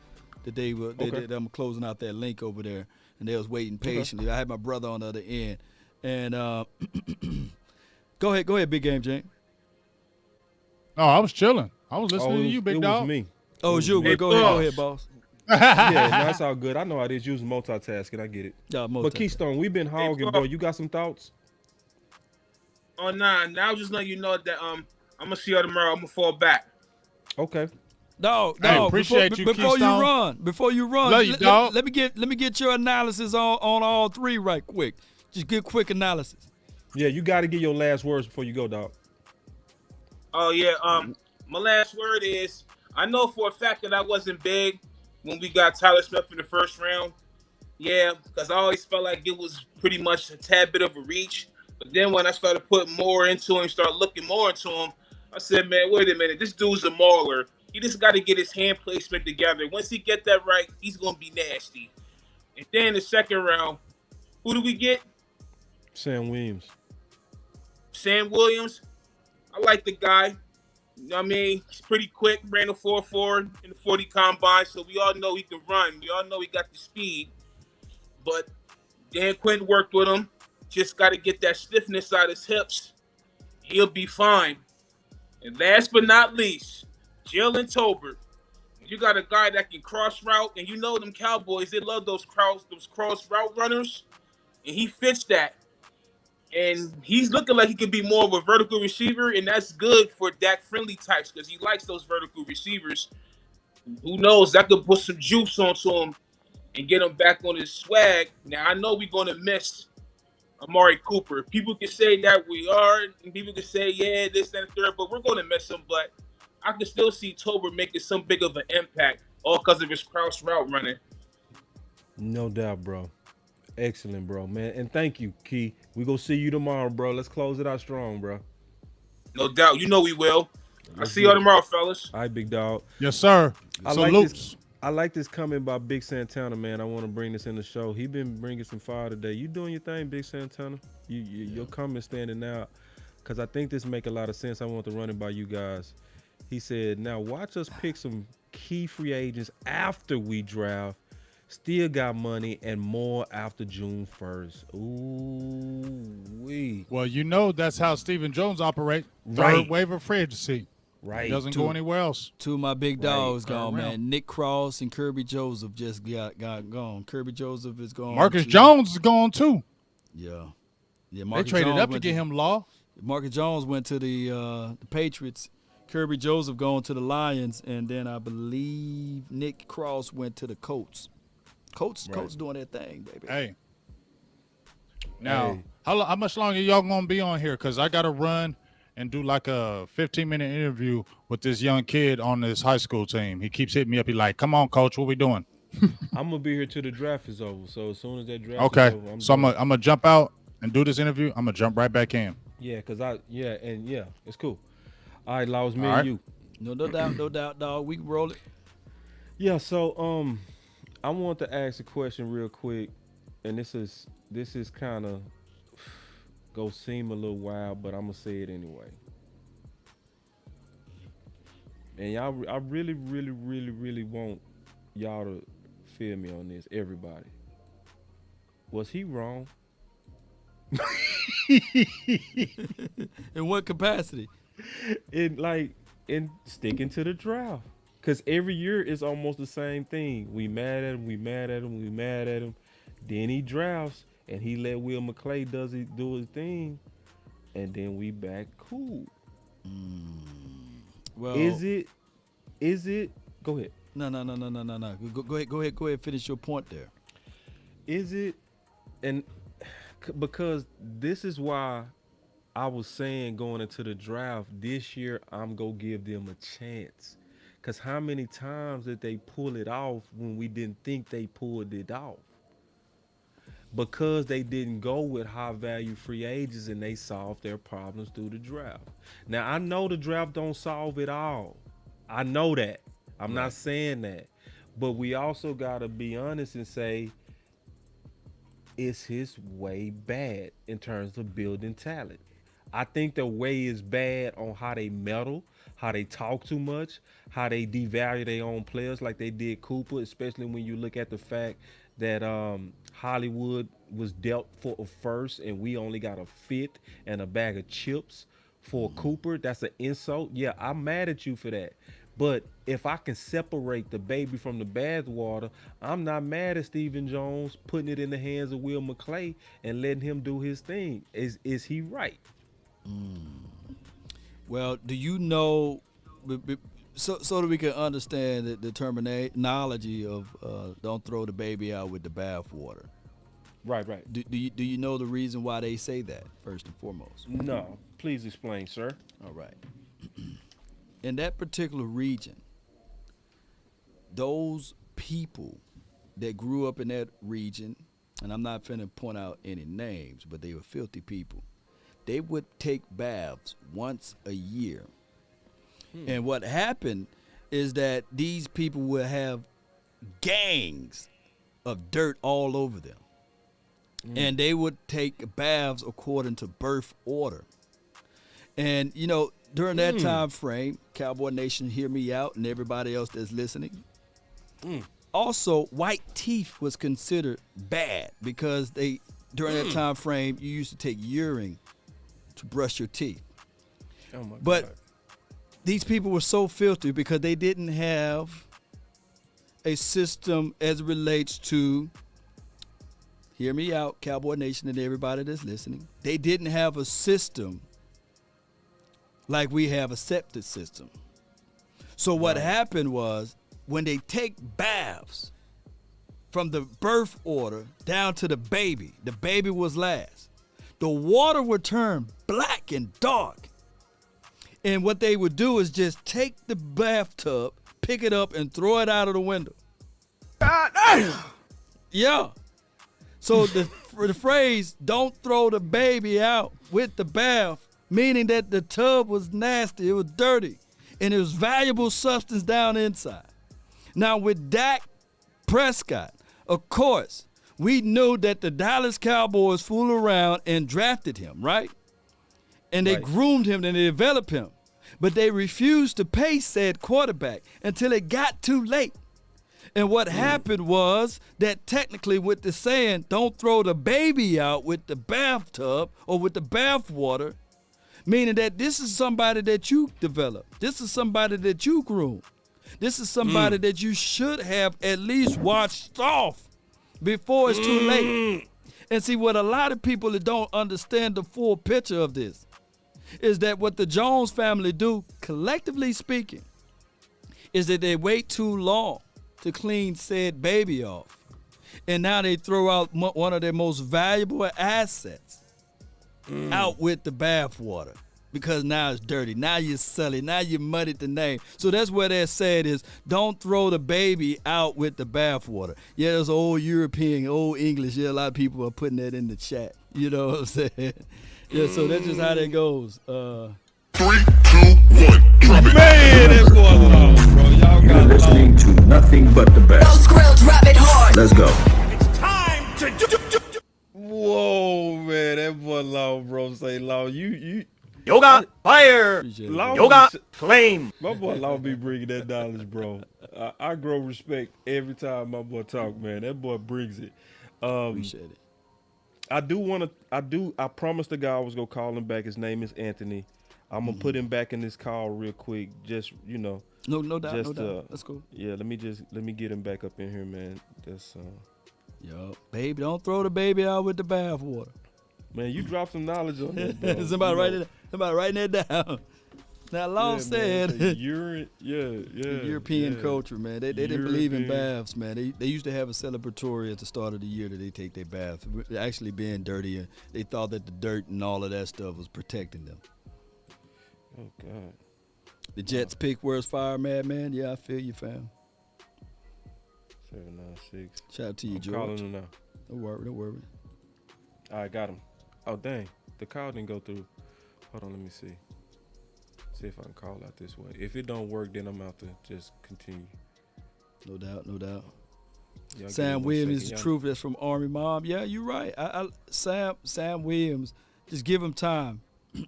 that that I'm closing out that link over there, and they was waiting patiently. I had my brother on the other end, and go ahead, Big Game Jane. No, I was chilling. I was listening to you, Big Dog. It was me. Oh, it was you. Go ahead, boss. Yeah, that's all good. I know how it is using multitasking. I get it. Yeah, but Keystone, we've been hogging, bro. You got some thoughts? Oh, nah. Now just let you know that I'm gonna see you tomorrow. I'm gonna fall back. Okay. No. Appreciate you, before you run. Love you, dog. Let me get your analysis on all three right quick. Just get quick analysis. Yeah, you got to get your last words before you go, dog. Oh yeah. My last word is I know for a fact that I wasn't big when we got Tyler Smith in the first round. Yeah, because I always felt like it was pretty much a tad bit of a reach. But then when I started putting more into him, started looking more into him, I said, man, wait a minute. This dude's a mauler. He just got to get his hand placement together. Once he get that right, he's going to be nasty. And then the second round, who do we get? Sam Williams. Sam Williams. I like the guy. You know what I mean? He's pretty quick. Ran a 4.4 in the 40 combine, so we all know he can run. We all know he got the speed. But Dan Quinn worked with him. Just got to get that stiffness out his hips. He'll be fine. And last but not least, Jalen Tolbert. You got a guy that can cross route, and you know them Cowboys, they love those cross route runners, and he fits that. And he's looking like he could be more of a vertical receiver, and that's good for Dak friendly types because he likes those vertical receivers. Who knows? That could put some juice onto him and get him back on his swag. Now, I know we're going to miss Amari Cooper. People can say that we are, and people can say, yeah, this and the third, but we're going to miss him. But I can still see Tolbert making some big of an impact, all because of his cross route running. No doubt, bro. Excellent, bro, man. And thank you, Key. We go see you tomorrow, bro. Let's close it out strong, bro. No doubt. You know we will. I'll see y'all tomorrow, fellas. All right, big dog. Yes, sir. I like this comment by Big Santana, man. I want to bring this in the show. He been bringing some fire today. You doing your thing, Big Santana. Your comment standing out because I think this make a lot of sense. I want to run it by you guys. He said, now watch us pick some key free agents after we draft. Still got money and more after June 1st. Ooh-wee. Well, you know that's how Stephen Jones operates. Right. Third waiver free agency. Right. He doesn't go anywhere else. Two of my big dogs gone, Around. man. Nick Cross and Kirby Joseph just got gone. Kirby Joseph is gone. Marcus Jones is gone, too. Yeah. They traded up to get him Law. Marcus Jones went to the Patriots. Kirby Joseph going to the Lions, and then I believe Nick Cross went to the Colts. Colts doing their thing, baby. Hey. Now, how much longer y'all going to be on here? Because I got to run and do like a 15-minute interview with this young kid on this high school team. He keeps hitting me up. He's like, come on, coach, what we doing? I'm going to be here till the draft is over. So as soon as that draft is over, I'm going to jump out and do this interview. I'm going to jump right back in. Yeah, because it's cool. All right, Laws, me and you. No doubt, dog. We can roll it. Yeah. So I want to ask a question real quick, and this is kind of go seem a little wild, but I'm gonna say it anyway. And y'all, I really, really, really, really want y'all to feel me on this. Everybody, was he wrong? In what capacity? In sticking to the draft. Because every year it's almost the same thing. We mad at him. Then he drafts and he let Will McClay do his thing. And then we back cool. Well, is it? Go ahead. No. Go ahead. Finish your point there. Is it? And because this is why I was saying going into the draft this year, I'm going to give them a chance. Because how many times did they pull it off when we didn't think they pulled it off? Because they didn't go with high-value free agents and they solved their problems through the draft. Now, I know the draft don't solve it all. I know that. I'm not saying that. But we also got to be honest and say, is his way bad in terms of building talent? I think the way is bad on how they meddle, how they talk too much, how they devalue their own players like they did Cooper, especially when you look at the fact that Hollywood was dealt for a first and we only got a fifth and a bag of chips for Cooper. That's an insult. Yeah, I'm mad at you for that. But if I can separate the baby from the bathwater, I'm not mad at Stephen Jones putting it in the hands of Will McClay and letting him do his thing. Is he right? Well, do you know, so that we can understand the terminology of don't throw the baby out with the bathwater. Right. Do you know the reason why they say that, first and foremost? No. Please explain, sir. All right. In that particular region, those people that grew up in that region, and I'm not finna point out any names, but they were filthy people. They would take baths once a year. And what happened is that these people would have gangs of dirt all over them. And they would take baths according to birth order. And, you know, during that time frame, Cowboy Nation, hear me out, and everybody else that's listening. Also, white teeth was considered bad because during that time frame, you used to take urine to brush your teeth. Oh my but God. These people were so filthy because they didn't have a system as it relates to, hear me out, Cowboy Nation and everybody that's listening. They didn't have a system like we have a septic system. So what happened was when they take baths from the birth order down to the baby was last. The water would turn black and dark. And what they would do is just take the bathtub, pick it up, and throw it out of the window. God damn! Yeah. So the phrase, don't throw the baby out with the bath, meaning that the tub was nasty, it was dirty, and there was valuable substance down inside. Now with Dak Prescott, of course, we knew that the Dallas Cowboys fooled around and drafted him, right? And they groomed him and they developed him. But they refused to pay said quarterback until it got too late. And what happened was that technically with the saying, don't throw the baby out with the bathtub or with the bath water, meaning that this is somebody that you developed. This is somebody that you groomed. This is somebody that you should have at least washed off before it's too late. And see, what a lot of people that don't understand the full picture of this is that what the Jones family do, collectively speaking, is that they wait too long to clean said baby off. And now they throw out one of their most valuable assets out with the bath water because now it's dirty. Now you're sully. Now you muddied the name. So that's where they're saying is don't throw the baby out with the bath water. Yeah, there's old European, old English. Yeah, a lot of people are putting that in the chat. You know what I'm saying? Yeah, so that's just how that goes. 3, 2, 1. Man, that boy long, bro. Y'all got You're listening to nothing but the best. Let's go. Whoa, man, that boy long, bro. Say long. You Yoga fire. Long Yoga be- flame. My boy Long be bringing that knowledge, bro. I grow respect every time my boy talk, man. That boy brings it. Appreciate it. I promised the guy I was gonna call him back. His name is Anthony. I'm gonna put him back in this call real quick. Just No doubt, no doubt. That's cool. Yeah, let me get him back up in here, man. That's Yo, baby, don't throw the baby out with the bathwater. Man, you dropped some knowledge on that, bro. Somebody writing that down. Now, Long said, European culture, man. They didn't believe in baths, man. They used to have a celebratory at the start of the year that they take their bath, actually being dirty, and they thought that the dirt and all of that stuff was protecting them. Oh God. The Jets pick where's fire, man. Yeah, I feel you, fam. 796. Shout out to you, George. Calling him now. Don't worry. All right, got him. Oh dang, the call didn't go through. Hold on, let me see. See if I can call out this way. If it don't work, then I'm out to just continue. No doubt. Y'all Sam give me Williams 1 is the second, truth. That's from Army Mom. Yeah, you're right. Sam Williams. Just give him time.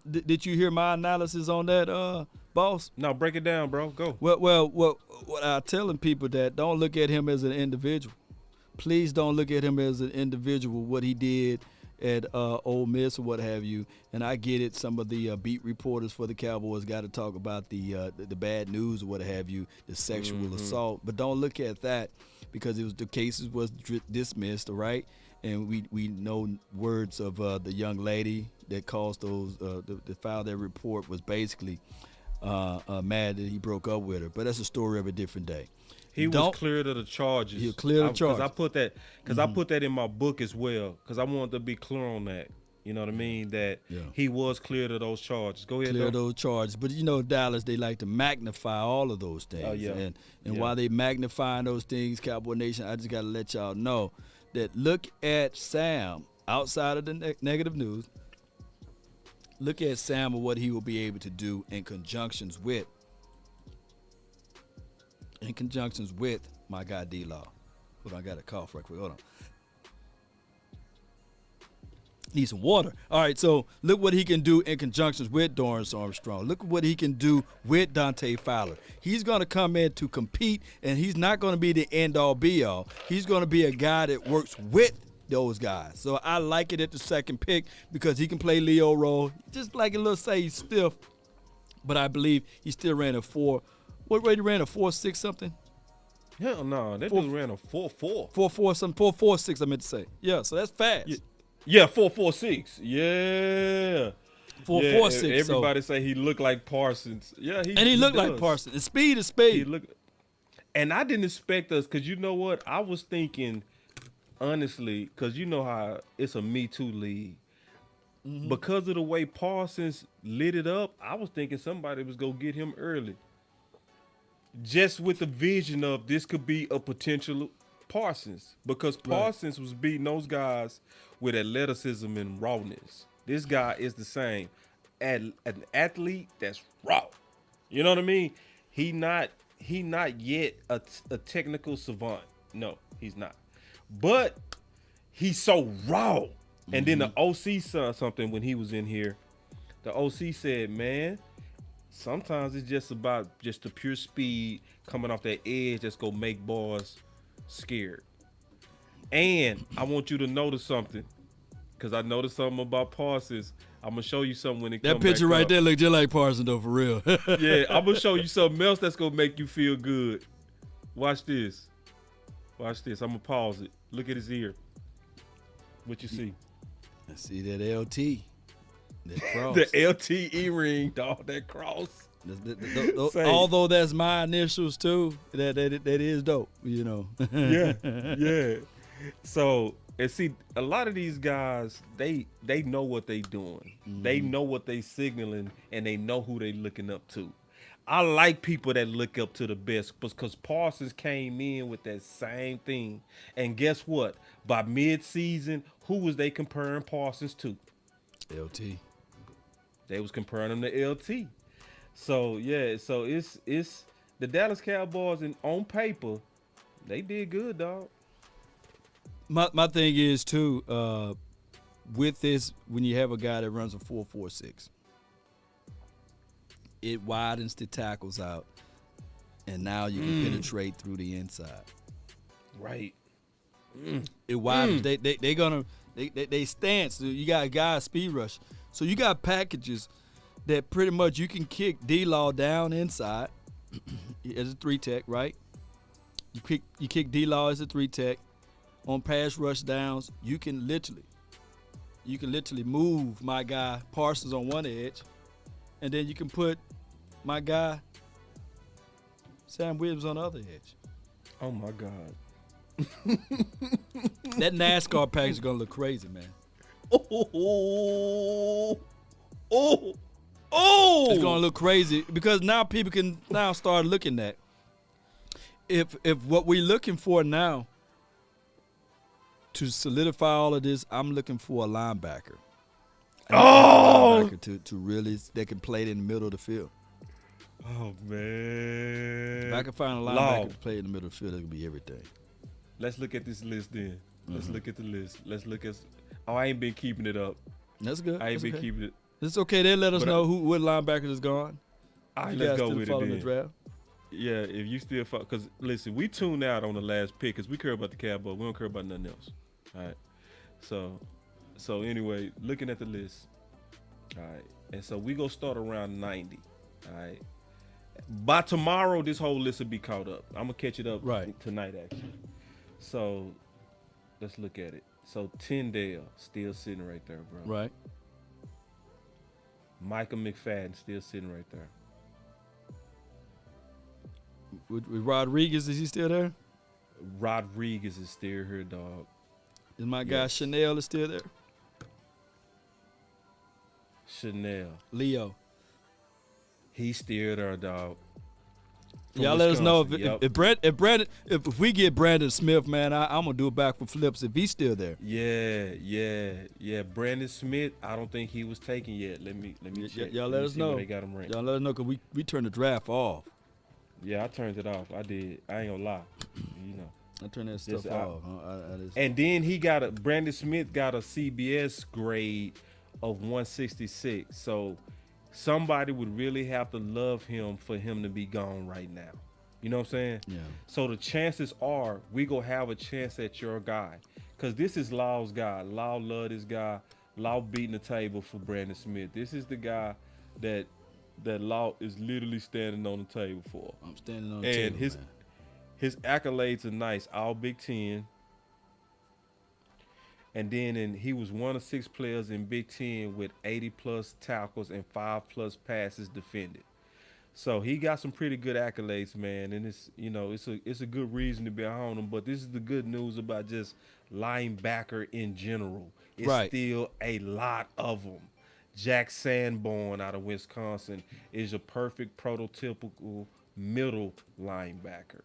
Did you hear my analysis on that, boss? No, break it down, bro. Go. Well, what I'm telling people that don't look at him as an individual. Please don't look at him as an individual. What he did at Ole Miss or what have you. And I get it. Some of the beat reporters for the Cowboys got to talk about the bad news or what have you, the sexual assault. But don't look at that because the cases was dismissed, all right? And we know words of the young lady that caused those that filed that report was basically mad that he broke up with her. But that's a story of a different day. He was cleared of the charges. He was cleared of the charges. I put that in my book as well because I wanted to be clear on that. You know what I mean? That he was cleared of those charges. Go ahead. Clear those charges. But, Dallas, they like to magnify all of those things. Oh, yeah. And while they magnifying those things, Cowboy Nation, I just got to let y'all know that look at Sam outside of the negative news. Look at Sam and what he will be able to do in conjunctions with my guy D-Law. Hold on, I got a cough right quick. Hold on. Need some water. All right, so look what he can do in conjunctions with Dorrance Armstrong. Look what he can do with Dante Fowler. He's going to come in to compete, and he's not going to be the end-all, be-all. He's going to be a guy that works with those guys. So I like it at the second pick because he can play Leo role. Just like a little say he's stiff, but I believe he still ran a 4. What rate he ran, a 4.6 something? Hell no, that dude ran a 4.4. 4.4 something, 4.46 I meant to say. Yeah, so that's fast. Yeah, 4.46. Yeah. 4.46. Everybody say he looked like Parsons. Yeah, he looked like Parsons. And speed is speed. And I didn't expect us because you know what? I was thinking, honestly, because you know how it's a Me Too league. Mm-hmm. Because of the way Parsons lit it up, I was thinking somebody was going to get him early. Just with the vision of this could be a potential Parsons. Because Parsons was beating those guys with athleticism and rawness. This guy is the same. An athlete that's raw. You know what I mean? He not yet a technical savant. No, he's not. But he's so raw. And then the OC saw something when he was in here. The OC said, man, sometimes it's just about just the pure speed coming off that edge that's going to make boys scared. And I want you to notice something because I noticed something about Parsons. I'm going to show you something when it comes back. That picture right there look just like Parsons, though, for real. Yeah, I'm going to show you something else that's going to make you feel good. Watch this. Watch this. I'm going to pause it. Look at his ear. What you see? I see that LT. That cross. The LTE ring, dog. That cross. Although that's my initials too, that is dope, Yeah. So, and see, a lot of these guys, they know what they doing. Mm-hmm. They know what they signaling, and they know who they looking up to. I like people that look up to the best because Parsons came in with that same thing. And guess what? By mid-season, who was they comparing Parsons to? LT. They was comparing him to LT. So it's the Dallas Cowboys, and on paper, they did good, dog. My thing is too, with this, when you have a guy that runs a 4.46, it widens the tackles out, and now you can penetrate through the inside. Right. It widens. They stance. You got guys speed rush, so you got packages that pretty much you can kick D-Law down inside as a 3-tech, right? You kick D-Law as a 3-tech. On pass rush downs, you can literally move my guy Parsons on one edge, and then you can put my guy Sam Williams on the other edge. Oh my God. That NASCAR package is gonna look crazy, man. Oh. It's gonna look crazy because now people can now start looking at if what we're looking for now to solidify all of this. I'm looking for a linebacker. Linebacker to really that can play it in the middle of the field. Oh man! If I can find a linebacker to play in the middle of the field, that could be everything. Let's look at this list then. Let's look at the list. Let's look at. Oh, I ain't been keeping it up. That's good. I ain't been keeping it. It's okay. They let us know what linebackers is gone. All right, let's go with it then. The draft. Yeah, if you still because listen, we tuned out on the last pick because we care about the Cowboys. We don't care about nothing else. All right. So anyway, looking at the list. All right, and so we go start around 90. All right. By tomorrow, this whole list will be caught up. I'm gonna catch it up tonight, actually. So let's look at it. So Tyndale still sitting right there, bro. Right. Michael McFadden still sitting right there. With Rodriguez, is he still there? Rodriguez is still here, dog. Is my guy Chanel is still there? Chanel. Leo. He's still there, dog. Y'all let us know if we get Brandon Smith, man. I'm gonna do it back for flips if he's still there. Yeah. Brandon Smith, I don't think he was taken yet. Let me check. Y'all let us know. They got him ranked. Y'all let us know because we turned the draft off. Yeah, I turned it off. I did. I ain't gonna lie. You know, I turned that stuff off. And then Brandon Smith got a CBS grade of 166. So somebody would really have to love him for him to be gone right now. You know what I'm saying? Yeah. So the chances are we gonna have a chance at your guy. Because this is Law's guy. Law loved this guy. Law beating the table for Brandon Smith. This is the guy that Law is literally standing on the table for. I'm standing on the table, and his accolades are nice. All Big Ten. And then he was one of 6 players in Big Ten with 80+ tackles and 5+ passes defended. So he got some pretty good accolades, man. And it's a good reason to be on him. But this is the good news about just linebacker in general. It's still a lot of them. Jack Sanborn out of Wisconsin is a perfect prototypical middle linebacker.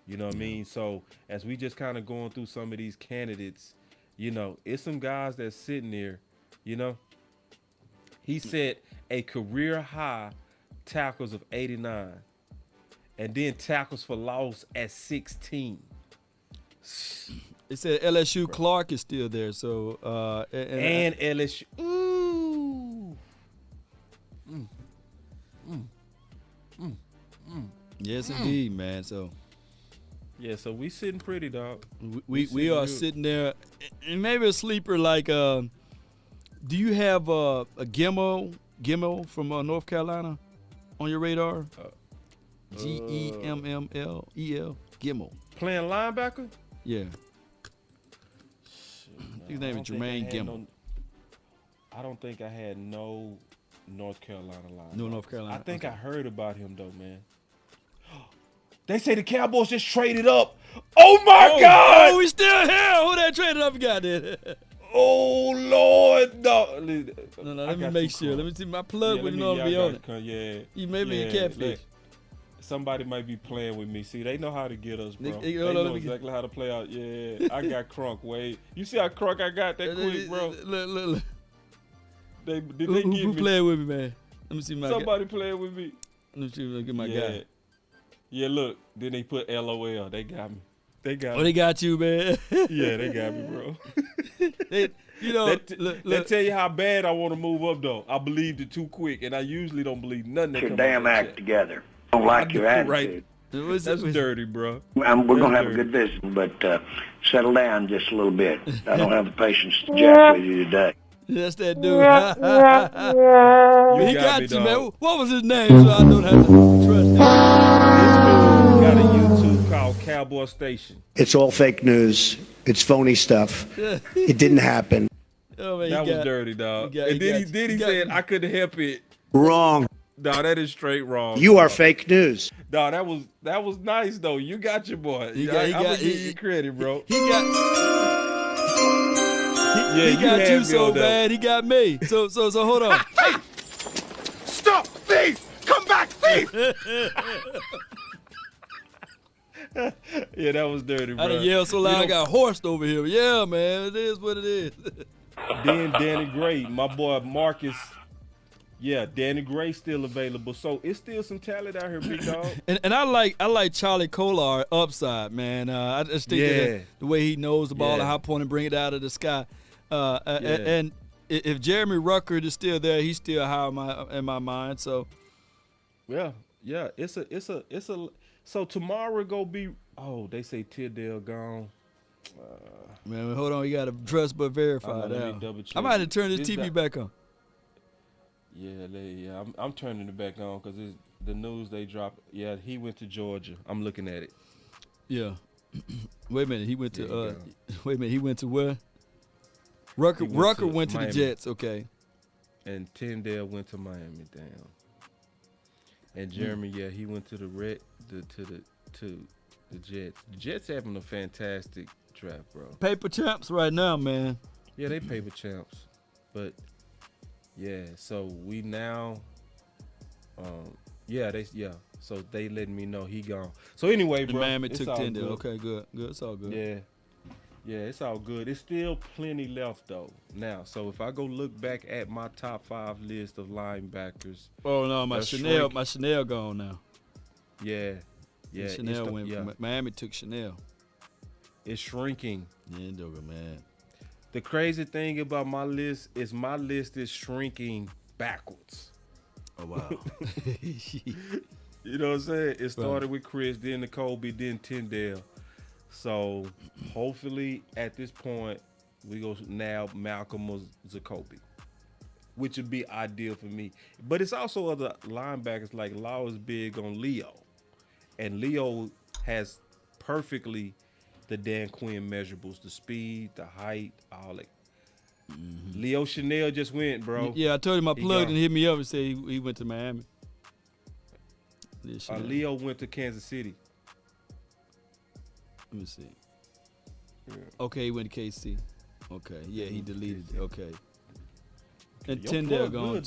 You know what I mean? So as we just kind of going through some of these candidates, it's some guys that's sitting there, He set a career high tackles of 89 and then tackles for loss at 16. It said LSU Clark is still there, so and LSU. Ooh. Yes, indeed, man. So yeah, so we sitting pretty, dog. We are sitting there, and maybe a sleeper like. Do you have a Gemmel from North Carolina on your radar? Gemmel, Gemmel. Playing linebacker? Yeah. His name is Jermaine Gemmel. I don't think I had no North Carolina linebacker. No North Carolina. I think I heard about him though, man. They say the Cowboys just traded up. Oh my God! Oh, we still here. Who that traded up got there? Oh Lord, no. No, let me make sure. Let me see my plug with no be on it. Yeah. You made me a catfish. Somebody might be playing with me. See, they know how to get us, bro. They know exactly how to play out. Yeah, I got crunk. Wait, you see how crunk I got that quick, bro? Look. Who playing with me, man? Let me see my somebody playing with me. Let me see, look at my Yeah. guy. Yeah, look. Then they put LOL. They got me. They got Oh, me. they got you, man. Yeah, they got me, bro. You know, that tell you how bad I want to move up, though. I believed it too quick, and I usually don't believe nothing that Your comes out damn that act chat. together. Don't like your attitude. Right. That's dirty, bro. We're That's going to have dirty. a good visit, but settle down just a little bit. I don't have the patience to jack with you today. That's that dude. You He got got me, you, man. dog. What was his name so I don't have to trust him? This dude got a YouTube called Cowboy Station. It's all fake news. It's phony stuff. It didn't happen. Oh, man, That was dirty, dog. he And then got he you. said, I couldn't help it. Wrong. Dog, that is straight wrong. You are dog. fake news. Dog, that was nice though. You got your boy. I'm gonna give you credit, bro. He you got had you me so on that bad. He got me. So hold on. Hey! Stop! Thief! Come back, thief! Yeah, that was dirty, bro. I done yelled so loud I got horsed over here. Yeah, man, it is what it is. Then Danny Gray, my boy Marcus. Yeah, Danny Gray still available. So it's still some talent out here, big dog. And I like Charlie Kolar upside, man. I just think that the way he knows the ball and how point and bring it out of the sky. And if Jeremy Ruckert is still there, he's still high in my mind. So yeah, it's a. So tomorrow go be. Oh, they say Tidale gone. Man, hold on, you got to trust but verify let me that. double check. I might have to turn this This TV back on. Yeah, I'm turning it back on because the news they dropped. Yeah, he went to Georgia. I'm looking at it. Yeah. Wait a minute, he went to he went to where? Rucker went to the Miami. Jets, okay. And Tyndale went to Miami, damn. And Jeremy, he went to the Jets. The Jets having a fantastic draft, bro. Paper champs right now, man. Yeah, they paper champs. But yeah, so we now so they letting me know he gone. So anyway, bro, Miami it's took all 10 good. Okay, good. It's all good. Yeah, it's all good. It's still plenty left though. Now, so if I go look back at my top 5 list of linebackers. Oh no, my Chanel gone now. Yeah. Chanel went. Miami took Chanel. It's shrinking. Yeah, man. The crazy thing about my list is shrinking backwards. Oh wow. You know what I'm saying? It started with Chris, then Kobe, then Tyndale. So hopefully at this point we go now Malcolm or Zacoby, which would be ideal for me. But it's also other linebackers like Law is big on Leo, and Leo has perfectly the Dan Quinn measurables, the speed, the height, all that. Mm-hmm. Leo Chanel just went, bro. Yeah, I told him I plugged and hit me up and said he went to Miami. Leo went to Kansas City. Let me see. Yeah. Okay, he went to KC. Okay, yeah, he deleted it. Okay. And Tyndale gone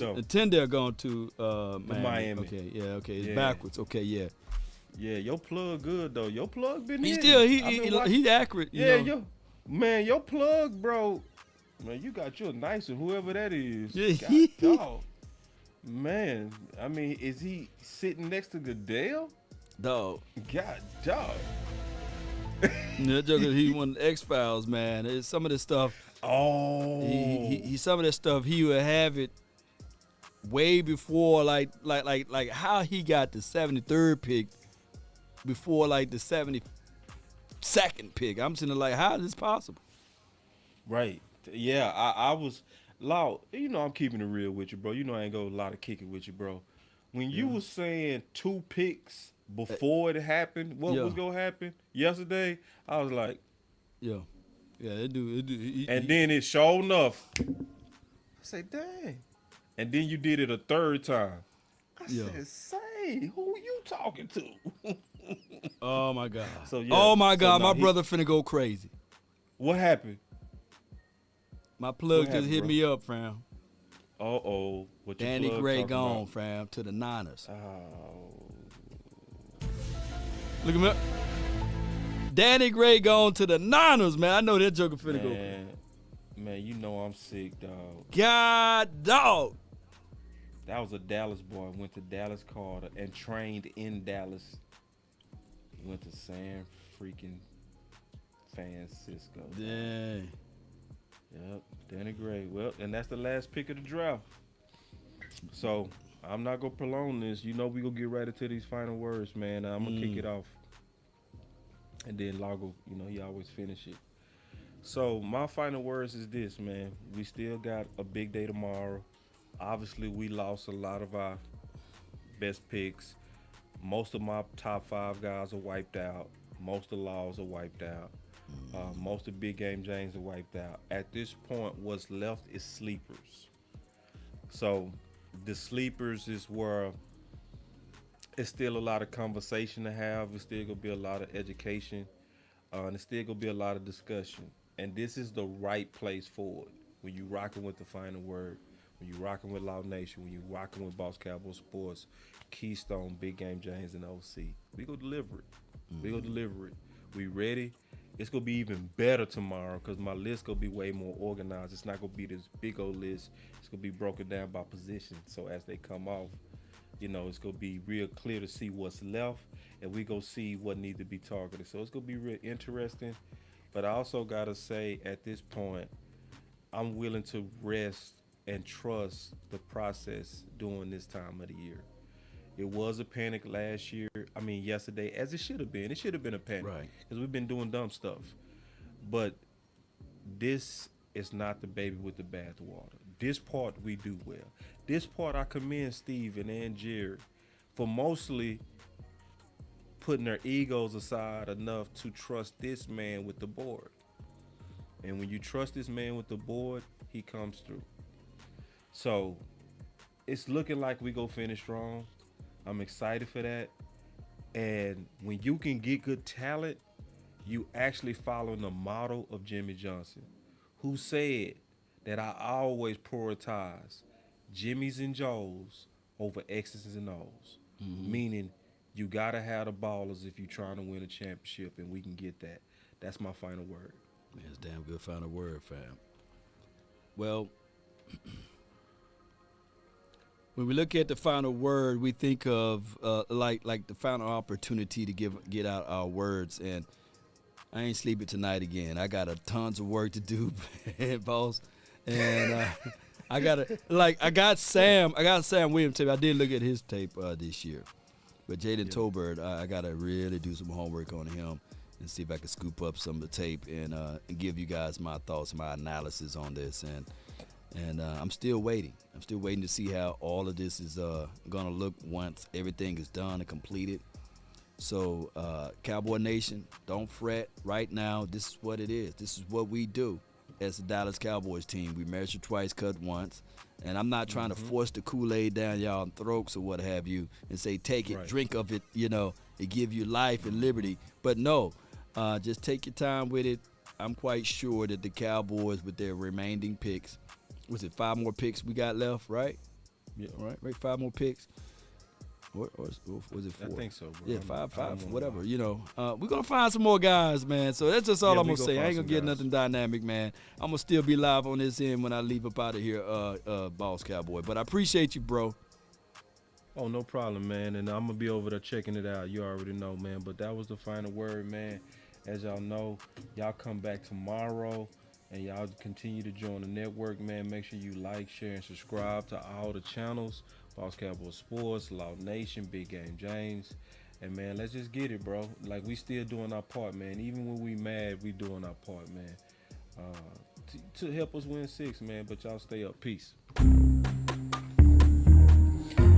to Miami. Okay, it's backwards. Okay, yeah. Yeah, your plug good though. Your plug been he's in. He's accurate. Your plug, bro. Man, you got your nice one, whoever that is. God, dog. Man, I mean, is he sitting next to Goodell? Dog. God, dog. That joker, he won X-Files, man. It's some of this stuff. Oh. He some of that stuff he would have it way before like how he got the 73rd pick before like the 72nd pick. I'm sitting there like, how is this possible? Right. Yeah, I was Law, you know I'm keeping it real with you, bro. You know I ain't go a lot of kicking with you, bro. When you was saying 2 picks before it happened, what was gonna happen yesterday? I was like, it do. Then it sure enough. I say, dang. And then you did it a 3rd time. I said, say, who you talking to? Oh my God. So my brother finna go crazy. What happened? My plug just hit me up, fam. What Danny Gray gone, fam, to the Niners. Oh. Look at me. Danny Gray gone to the Niners, man. I know that joker finna go. Man, you know I'm sick, dog. God, dog. That was a Dallas boy. Went to Dallas Carter and trained in Dallas. Went to San freaking Francisco. Dang. Yep, Danny Gray. Well, and that's the last pick of the draft. So I'm not gonna prolong this. You know we gonna get right into these final words, man. I'm gonna kick it off, and then Lago, you know, he always finish it. So my final words is this, man. We still got a big day tomorrow. Obviously, we lost a lot of our best picks. Most of my top 5 guys are wiped out. Most of the Laws are wiped out. Most of Big Game James are wiped out. At this point, what's left is sleepers. So the sleepers is where it's still a lot of conversation to have. It's still gonna be a lot of education, and it's still gonna be a lot of discussion. And this is the right place for it. When you rocking with the final word, when you rocking with Law Nation, when you rocking with Boss Cowboy Sports, Keystone, Big Game James, and OC, we gonna deliver it. We gonna deliver it. We ready. It's gonna be even better tomorrow because my list gonna be way more organized. It's not gonna be this big old list. It's gonna be broken down by position. So as they come off, you know, it's gonna be real clear to see what's left, and we gonna see what needs to be targeted. So it's gonna be real interesting. But I also gotta say, at this point, I'm willing to rest and trust the process during this time of the year. It was a panic last year. I mean, yesterday, as it should have been. It should have been a panic, right? Because we've been doing dumb stuff. But this is not the baby with the bathwater. This part we do well. This part I commend Steven and Jerry for mostly putting their egos aside enough to trust this man with the board. And when you trust this man with the board, he comes through. So it's looking like we go finish strong. I'm excited for that. And when you can get good talent, you actually following the model of Jimmy Johnson, who said that I always prioritize Jimmys and Joes over X's and O's. Meaning you got to have the ballers if you're trying to win a championship, and we can get that. That's my final word. Man, it's damn good final word, fam. Well, when we look at the final word, we think of like the final opportunity to get out our words. And I ain't sleeping tonight again. I got tons of work to do, boss. And I got Sam Williams tape. I did look at his tape this year. But Jalen Tolbert, I got to really do some homework on him and see if I can scoop up some of the tape and give you guys my thoughts, my analysis on this. And I'm still waiting. I'm still waiting to see how all of this is going to look once everything is done and completed. So, Cowboy Nation, don't fret. Right now, this is what it is. This is what we do as the Dallas Cowboys team. We measure twice, cut once. And I'm not trying to force the Kool-Aid down y'all throats or what have you and say, take it, drink of it, you know, it give you life and liberty. But no, just take your time with it. I'm quite sure that the Cowboys, with their remaining picks, was it 5 more picks we got left, right? Yeah. Right, 5 more picks. Or was it 4? I think so, bro. Yeah, five, whatever. You know, we're going to find some more guys, man. So that's just all I'm going to say. I ain't going to get nothing dynamic, man. I'm going to still be live on this end when I leave up out of here, Boss Cowboy. But I appreciate you, bro. Oh, no problem, man. And I'm going to be over there checking it out. You already know, man. But that was the final word, man. As y'all know, y'all come back tomorrow. And y'all continue to join the network, man. Make sure you like, share, and subscribe to all the channels. Boss Cowboy Sports, Law Nation, Big Game James. And, man, let's just get it, bro. Like, we still doing our part, man. Even when we mad, we doing our part, man. To help us win 6, man. But y'all stay up. Peace. All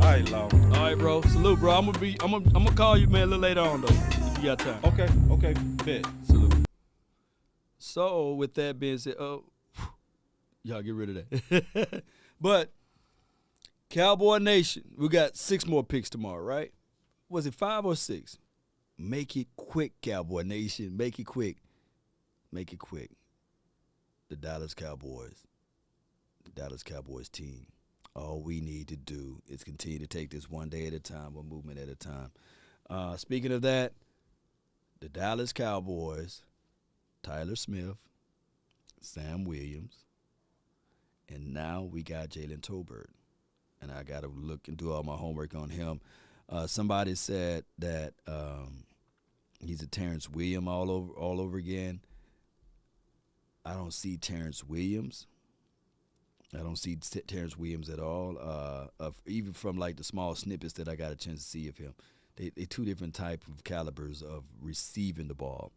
right, Law. All right, bro. Salute, bro. I'm gonna call you, man, a little later on, though. If you got time. Okay. Bet. Salute. So, with that being said, y'all get rid of that. But, Cowboy Nation, we got 6 more picks tomorrow, right? Was it 5 or 6? Make it quick, Cowboy Nation. Make it quick. Make it quick. The Dallas Cowboys team. All we need to do is continue to take this one day at a time, one movement at a time. Speaking of that, the Dallas Cowboys, Tyler Smith, Sam Williams, and now we got Jalen Tolbert and I got to look and do all my homework on him. Somebody said that he's a Terrence Williams all over again. I don't see Terrence Williams. I don't see Terrence Williams at all. Even from like the small snippets that I got a chance to see of him, they two different type of calibers of receiving the ball.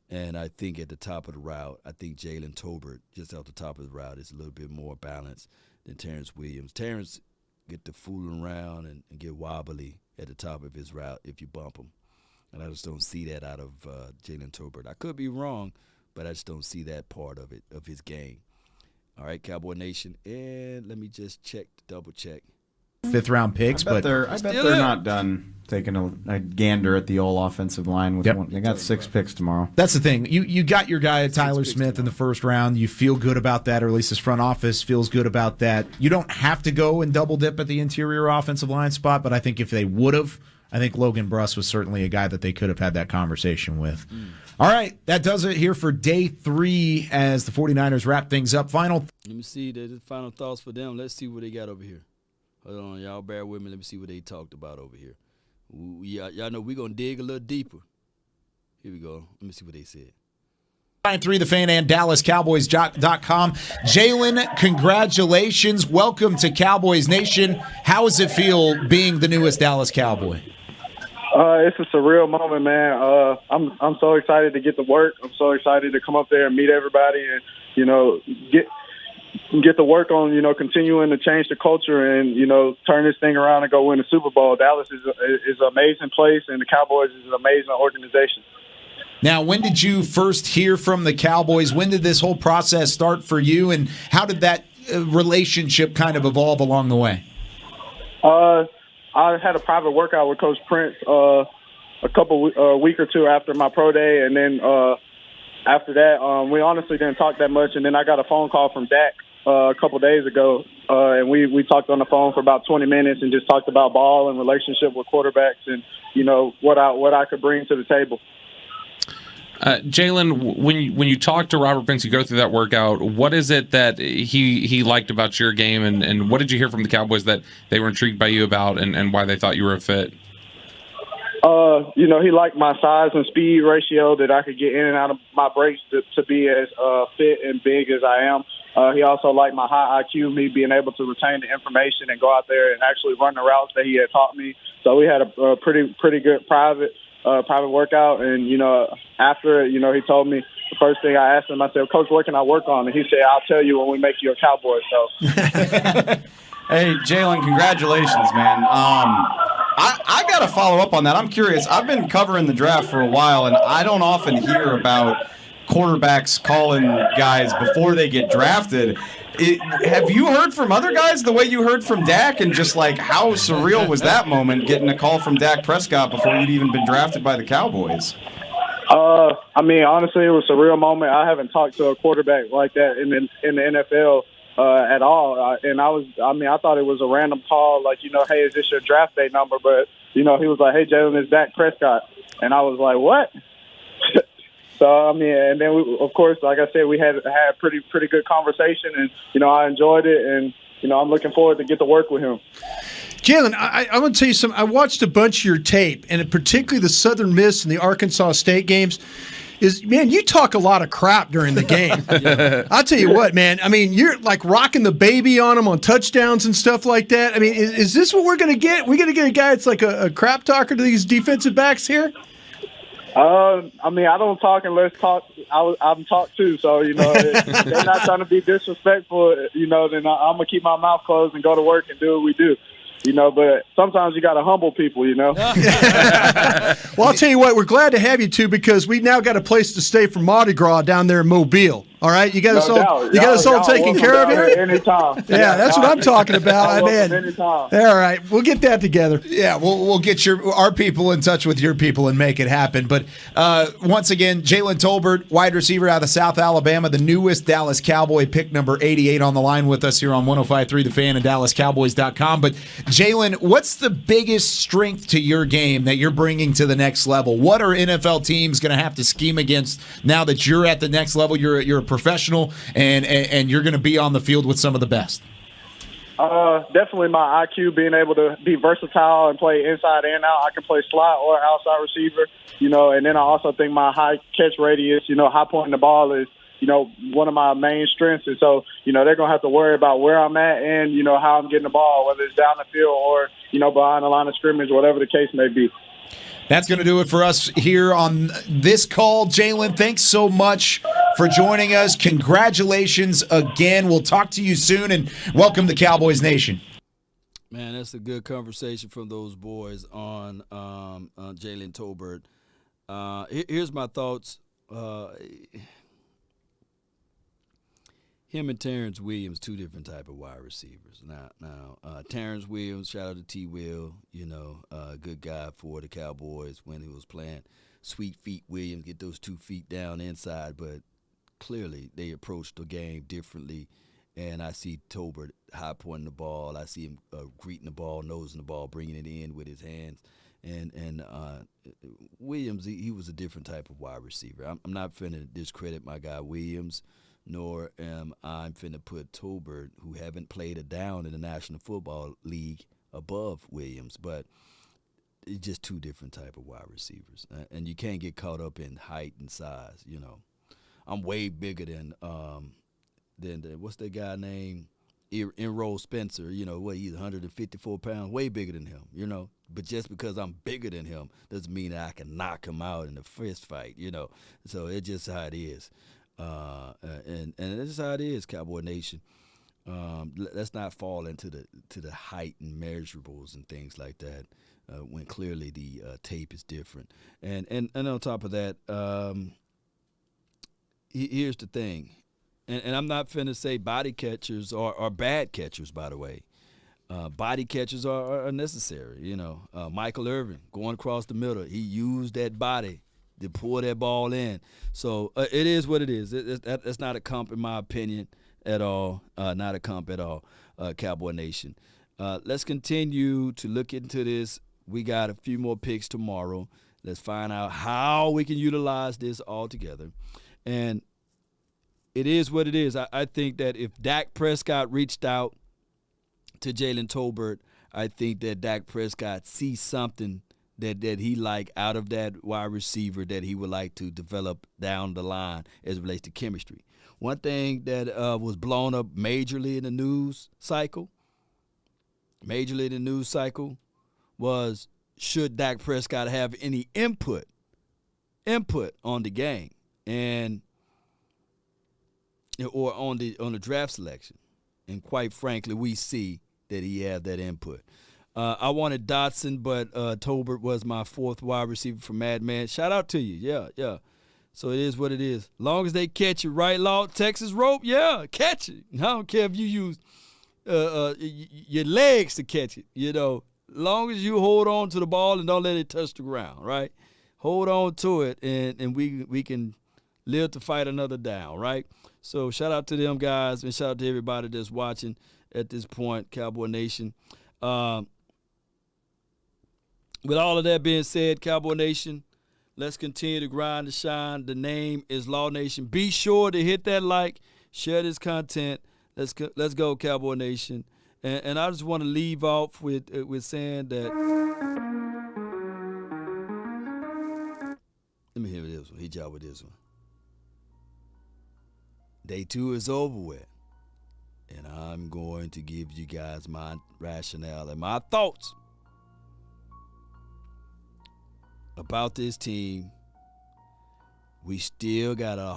And I think at the top of the route, I think Jalen Tolbert, just off the top of the route, is a little bit more balanced than Terrence Williams. Terrence get to fooling around and get wobbly at the top of his route if you bump him. And I just don't see that out of Jalen Tolbert. I could be wrong, but I just don't see that part of it, of his game. All right, Cowboy Nation. And let me just double check. 5th round picks, I bet they're not done taking a gander at the old offensive line with one. They got 6 picks tomorrow. That's the thing. You got your guy Tyler Smith in the 1st round. You feel good about that, or at least his front office feels good about that. You don't have to go and double dip at the interior offensive line spot, but I think if they would have, I think Logan Bruss was certainly a guy that they could have had that conversation with. All right, that does it here for day 3 as the 49ers wrap things up. Let me see the final thoughts for them. Let's see what they got over here. Hold on, y'all bear with me. Let me see what they talked about over here. Y'all know we're going to dig a little deeper. Here we go. Let me see what they said. 93 The Fan and DallasCowboys.com. Jalen, congratulations. Welcome to Cowboys Nation. How does it feel being the newest Dallas Cowboy? It's a surreal moment, man. I'm so excited to get to work. I'm so excited to come up there and meet everybody and, get to work on, continuing to change the culture and, turn this thing around and go win the Super Bowl. Dallas is an amazing place, and the Cowboys is an amazing organization. Now, when did you first hear from the Cowboys? When did this whole process start for you, and how did that relationship kind of evolve along the way? I had a private workout with Coach Prince a week or two after my pro day, and then after that, we honestly didn't talk that much. And then I got a phone call from Dak a couple days ago, and we talked on the phone for about 20 minutes and just talked about ball and relationship with quarterbacks and what I could bring to the table. Jalen, when you talk to Robert Prince, you go through that workout. What is it that he liked about your game, and what did you hear from the Cowboys that they were intrigued by you about, and why they thought you were a fit? He liked my size and speed ratio, that I could get in and out of my breaks to be as fit and big as I am. He also liked my high IQ, me being able to retain the information and go out there and actually run the routes that he had taught me. So we had a pretty good private workout. And, after it, he told me, the first thing I asked him, I said, Coach, what can I work on? And he said, I'll tell you when we make you a Cowboy. So, Hey, Jalen, congratulations, man. I got to follow up on that. I'm curious. I've been covering the draft for a while, and I don't often hear about quarterbacks calling guys before they get drafted. Have you heard from other guys the way you heard from Dak, and just like how surreal was that moment, getting a call from Dak Prescott before you'd even been drafted by the Cowboys? Honestly, it was a surreal moment. I haven't talked to a quarterback like that in the NFL at all. I thought it was a random call, like, hey, is this your draft day number? But, he was like, hey, Jalen, it's Dak Prescott. And I was like, what? So, and then, of course, like I said, we had a pretty good conversation, and, I enjoyed it, and, I'm looking forward to get to work with him. Jalen, I want to tell you something. I watched a bunch of your tape, and particularly the Southern Miss and the Arkansas State games. Man, you talk a lot of crap during the game. Yeah. I'll tell you what, man. You're like rocking the baby on them on touchdowns and stuff like that. Is this what we're going to get? We're going to get a guy that's like a crap talker to these defensive backs here? I don't talk unless I'm talked to. So, if they're not trying to be disrespectful, then I'm going to keep my mouth closed and go to work and do what we do. But sometimes you got to humble people, Well, I'll tell you what, we're glad to have you two, because we now got a place to stay for Mardi Gras down there in Mobile. All right, you got us all taken care of here. Anytime. Yeah, that's what I'm talking about. Anytime. All right, we'll get that together. Yeah, we'll get our people in touch with your people and make it happen. But once again, Jalen Tolbert, wide receiver out of South Alabama, the newest Dallas Cowboy, pick number 88 on the line with us here on 105.3 The Fan and DallasCowboys.com. But Jalen, what's the biggest strength to your game that you're bringing to the next level? What are NFL teams going to have to scheme against now that you're at the next level? You're a professional, and you're going to be on the field with some of the best. Definitely my IQ, being able to be versatile and play inside and out. I can play slot or outside receiver, and then I also think my high catch radius, high pointing the ball is, one of my main strengths. And so, they're going to have to worry about where I'm at and, how I'm getting the ball, whether it's down the field or, behind the line of scrimmage, whatever the case may be. That's going to do it for us here on this call. Jalen, thanks so much for joining us. Congratulations again. We'll talk to you soon, and welcome to Cowboys Nation. Man, that's a good conversation from those boys on Jalen Tolbert. Here's my thoughts. Him and Terrence Williams, two different type of wide receivers. Now, Terrence Williams, shout out to T. Will, good guy for the Cowboys when he was playing. Sweet feet Williams, get those 2 feet down inside, but clearly they approached the game differently. And I see Tolbert high pointing the ball. I see him greeting the ball, nosing the ball, bringing it in with his hands. And Williams, he was a different type of wide receiver. I'm not finna discredit my guy Williams, nor am I finna put Tolbert, who haven't played a down in the National Football League, above Williams. But it's just two different type of wide receivers. And you can't get caught up in height and size, I'm way bigger than what's that guy named? Enroll Spencer, he's 154 pounds, way bigger than him, But just because I'm bigger than him doesn't mean that I can knock him out in a fist fight, So it's just how it is. And this is how it is, Cowboy Nation. Let's not fall into the height and measurables and things like that when clearly the tape is different. And on top of that, here's the thing, and I'm not finna say body catchers are bad catchers, by the way. Body catchers are necessary. Michael Irvin going across the middle, he used that body to pull that ball in. So it is what it is. It's not a comp, in my opinion, at all. Not a comp at all, Cowboy Nation. Let's continue to look into this. We got a few more picks tomorrow. Let's find out how we can utilize this all together. And it is what it is. I think that if Dak Prescott reached out to Jalen Tolbert, I think that Dak Prescott sees something that he like out of that wide receiver that he would like to develop down the line as it relates to chemistry. One thing that was blown up majorly in the news cycle was, should Dak Prescott have any input on the game or on the draft selection? And quite frankly, we see that he had that input. I wanted Dotson, but Tolbert was my fourth wide receiver for Madman. Shout out to you. Yeah. So it is what it is. Long as they catch it right, Law, Texas rope, yeah, catch it. I don't care if you use your legs to catch it, Long as you hold on to the ball and don't let it touch the ground, right? Hold on to it, and we can live to fight another down, right? So shout out to them guys, and shout out to everybody that's watching at this point, Cowboy Nation. With all of that being said, Cowboy Nation, let's continue to grind and shine. The name is Law Nation. Be sure to hit that like, share this content. Let's go, Cowboy Nation. And I just want to leave off with saying that. Let me hear this one. Hit y'all with this one. Day 2 is over with. And I'm going to give you guys my rationale and my thoughts about this team. We still got a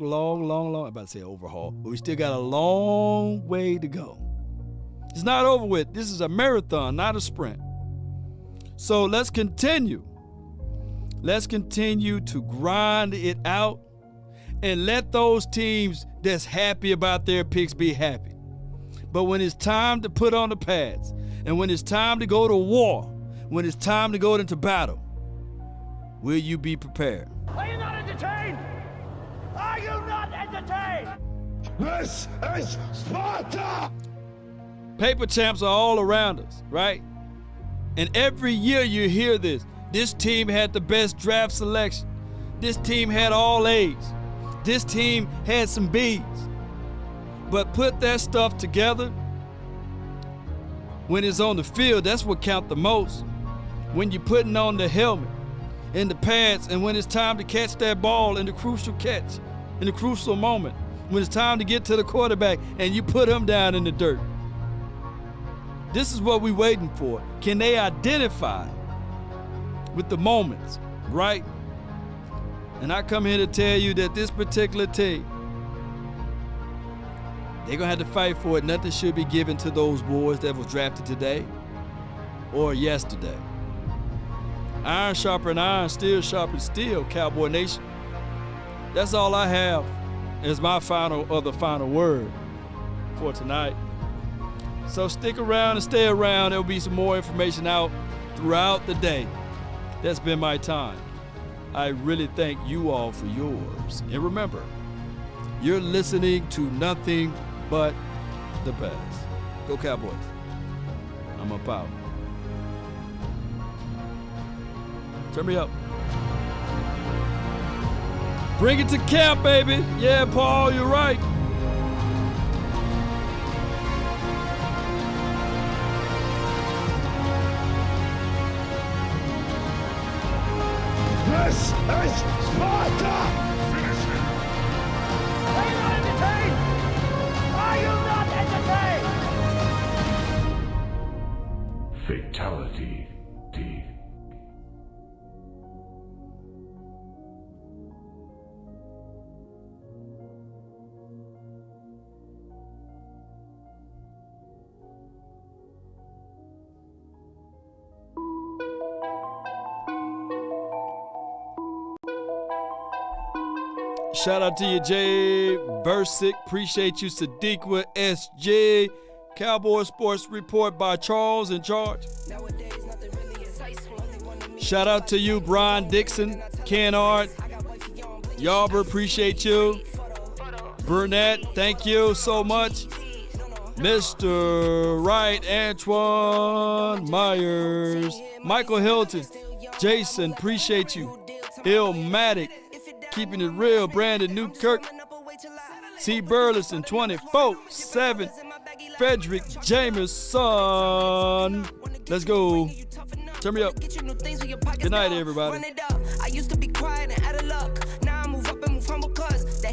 long, I'm about to say overhaul, but we still got a long way to go. It's not over with. This is a marathon, not a sprint. So let's continue. Let's continue to grind it out and let those teams that's happy about their picks be happy. But when it's time to put on the pads, and when it's time to go to war, when it's time to go into battle, will you be prepared? Are you not entertained? Are you not entertained? This is Sparta! Paper champs are all around us, right? And every year you hear this. This team had the best draft selection. This team had all A's. This team had some B's. But put that stuff together When it's on the field, that's what count the most. When you're putting on the helmet and the pads, and when it's time to catch that ball in the crucial catch, in the crucial moment, when it's time to get to the quarterback and you put him down in the dirt. This is what we're waiting for. Can they identify with the moments, right? And I come here to tell you that this particular team, they're going to have to fight for it. Nothing should be given to those boys that was drafted today or yesterday. Iron sharpen iron, steel sharpen steel, Cowboy Nation. That's all I have as my final word for tonight. So stick around and stay around. There'll be some more information out throughout the day. That's been my time. I really thank you all for yours. And remember, you're listening to nothing but the best. Go Cowboys. I'm up out. Turn me up. Bring it to camp, baby. Yeah, Paul, you're right. This is Sparta! Are you not entertained? Are you not entertained? Fatality. Shout out to you, Jay Versick. Appreciate you, Sadiqa SJ. Cowboy Sports Report by Charles in Charge. Shout out to you, Brian Dixon, Kennard, Yarber, appreciate you. Burnett, thank you so much. Mr. Wright, Antoine Myers, Michael Hilton, Jason, appreciate you. Illmatic, keeping it real, Brandon Newkirk, C. Burleson, 24/7, Frederick Jameson. Let's go. Turn me up. Good night, everybody.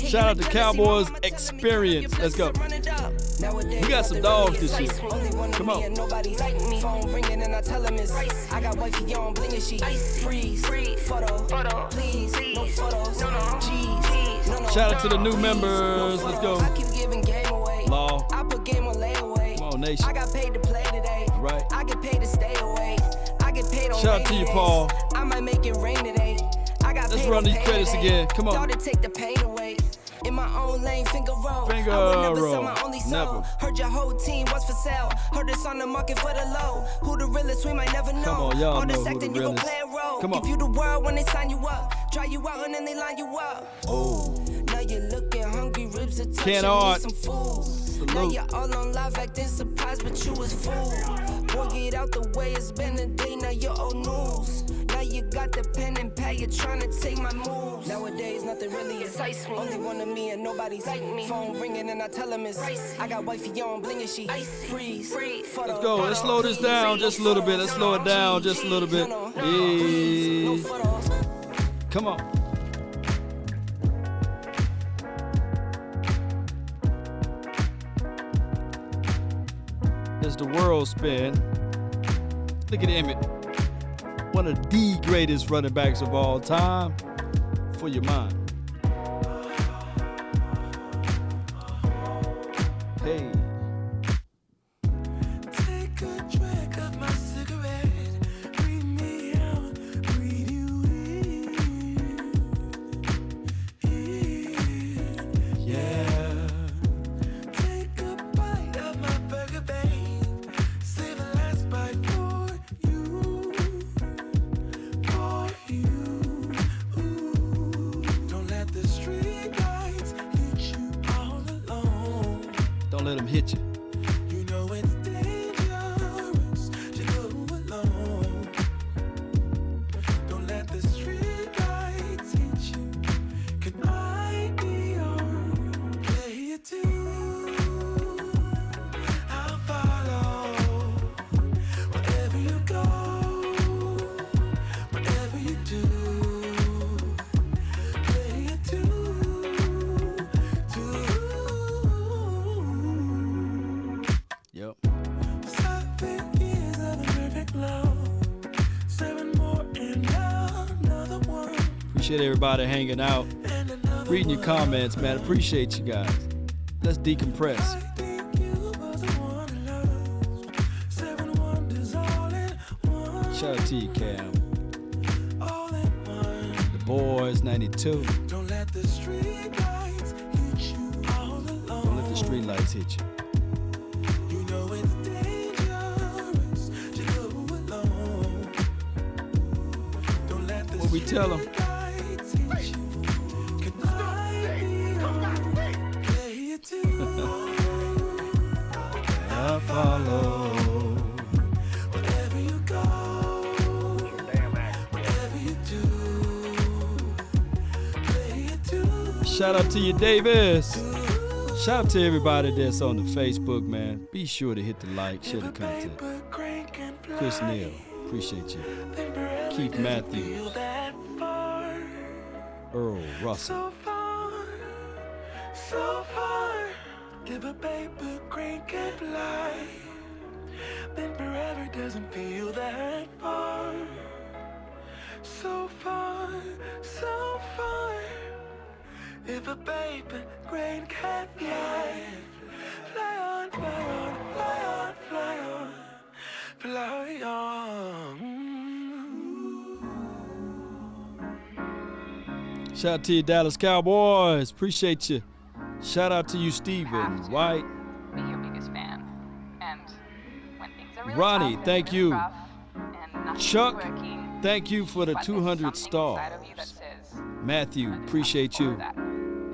Shout out to Cowboys Experience. Let's go. We got some dogs this year. Come on. Phone ringing and I tell him it's I got wifey on bling and she freeze. Photo. Please. No photos. Shout out to the new members. Let's go. Law. I put game on layaway. Come on, nation. I got paid to play today. Right. I get paid to stay away. I get paid on shout out to you, Paul. I might make it rain today. Let's run these credits again. Come on. Take the pain away. In my own lane, finger roll. I would never sell my only soul. Heard your whole team was for sale. Heard it's on the market for the low. Who the realest, we might never know. Come on, y'all all know who the realest. Play a role. Come on. Give you the world when they sign you up. Try you out and then they line you up. Oh. Now you're looking hungry, ribs are touching me some food. Now you're all on live acting surprised, but you was fooled. Boy, get out the way, it's been a day, now you're old news. Now you got the pen and pad, you're trying to take my moves. Nowadays, nothing really excites me. Only one of me and nobody's like me. Phone ringing and I tell him it's I got wifey on bling and she freeze. Let's go, let's slow this down just a little bit. Let's slow it down just a little bit. Yeah. Come on. As the world spin, look at Emmett, one of the greatest running backs of all time. For your mind. Hey. Take a drag of my cigarette. Breathe me out, breathe you in. Yeah. Take a bite of my burger, babe. Save a last bite for you. For you. Don't let them hit you. You know it's dangerous to go alone. Don't let the street lights hit you. Can I be your player too? I'll follow. Appreciate everybody hanging out. Reading your comments, man. Appreciate you guys. Let's decompress. Shout out to you, Cam. The Boys 92. Don't let the street lights hit you all alone. Don't let the street lights hit you. You know it's dangerous to go alone. Don't let the what we tell them? I follow. Wherever you go, whatever you do, play it too. Shout out to you, Davis. Shout out to everybody that's on the Facebook, man. Be sure to hit the like, share the content. Chris Neal, appreciate you. Keith Matthews. Earl Russell. So far, if a paper crane can fly, then forever doesn't feel that far. So far, so far. If a paper crane can fly, fly on, fly on, fly on, fly on, fly on. Shout out to you, Dallas Cowboys. Appreciate you. Shout out to you, Steven White. Be your biggest fan. And when things are really Ronnie, tough thank and really you. rough and Chuck, working, thank you for the but there's 200 something stars. inside of you that says, Matthew, appreciate you. that.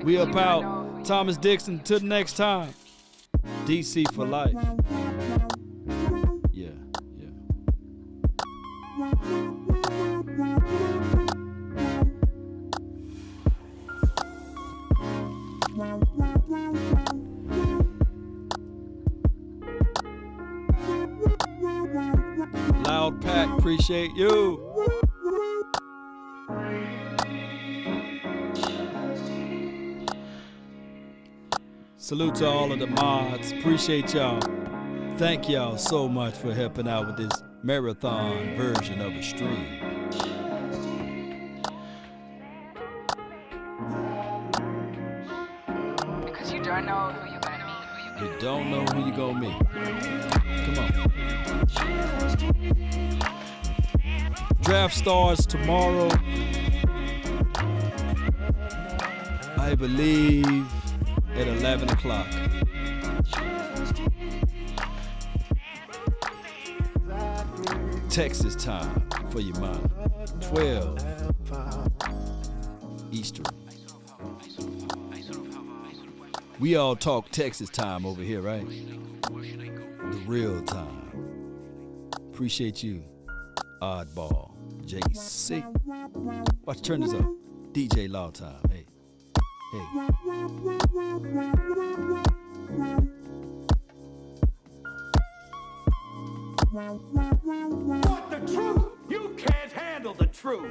We Because up you out. don't know who you Thomas Dixon, till the next time. DC for life. Yeah, yeah. Loud Pack, appreciate you. Salute to all of the mods. Appreciate y'all. Thank y'all so much for helping out with this marathon version of a stream. Because you don't know who you're gonna meet. You don't know who you gonna meet. Come on. Draft starts tomorrow. I believe at 11 o'clock. Texas time for your mind. 12 Eastern. We all talk Texas time over here, right? The real time. Appreciate you, Oddball, JC. Watch, turn this up. DJ Law time. Hey. Hey. Want the truth? You can't handle the truth.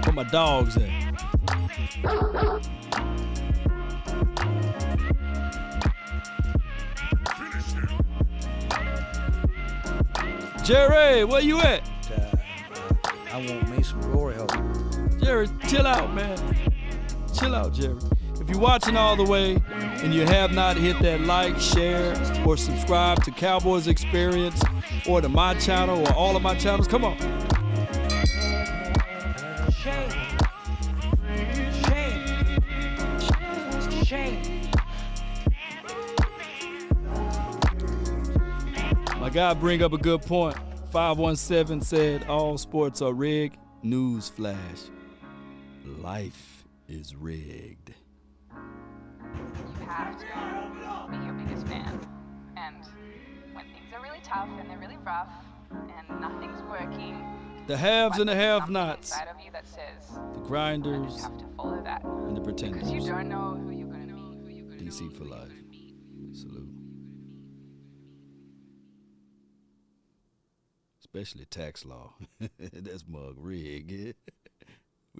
Where my dogs at? Jerry, where you at? I want me some glory hole. Jerry, chill out, man. Chill out, Jerry. If you're watching all the way and you have not hit that like, share, or subscribe to Cowboys Experience or to my channel or all of my channels, come on. Shame. Shame. Shame. My guy bring up a good point. 517 said all sports are rigged. News flash. Life is rigged. You have to be your biggest fan. And when things are really tough and they're really rough and nothing's working, The haves and the but there's have-nots. something inside of you that says, The you grinders just have to follow that. and the pretenders. Because you don't know who you're gonna meet. DC for life. Salute. Especially tax law. That's mug rig.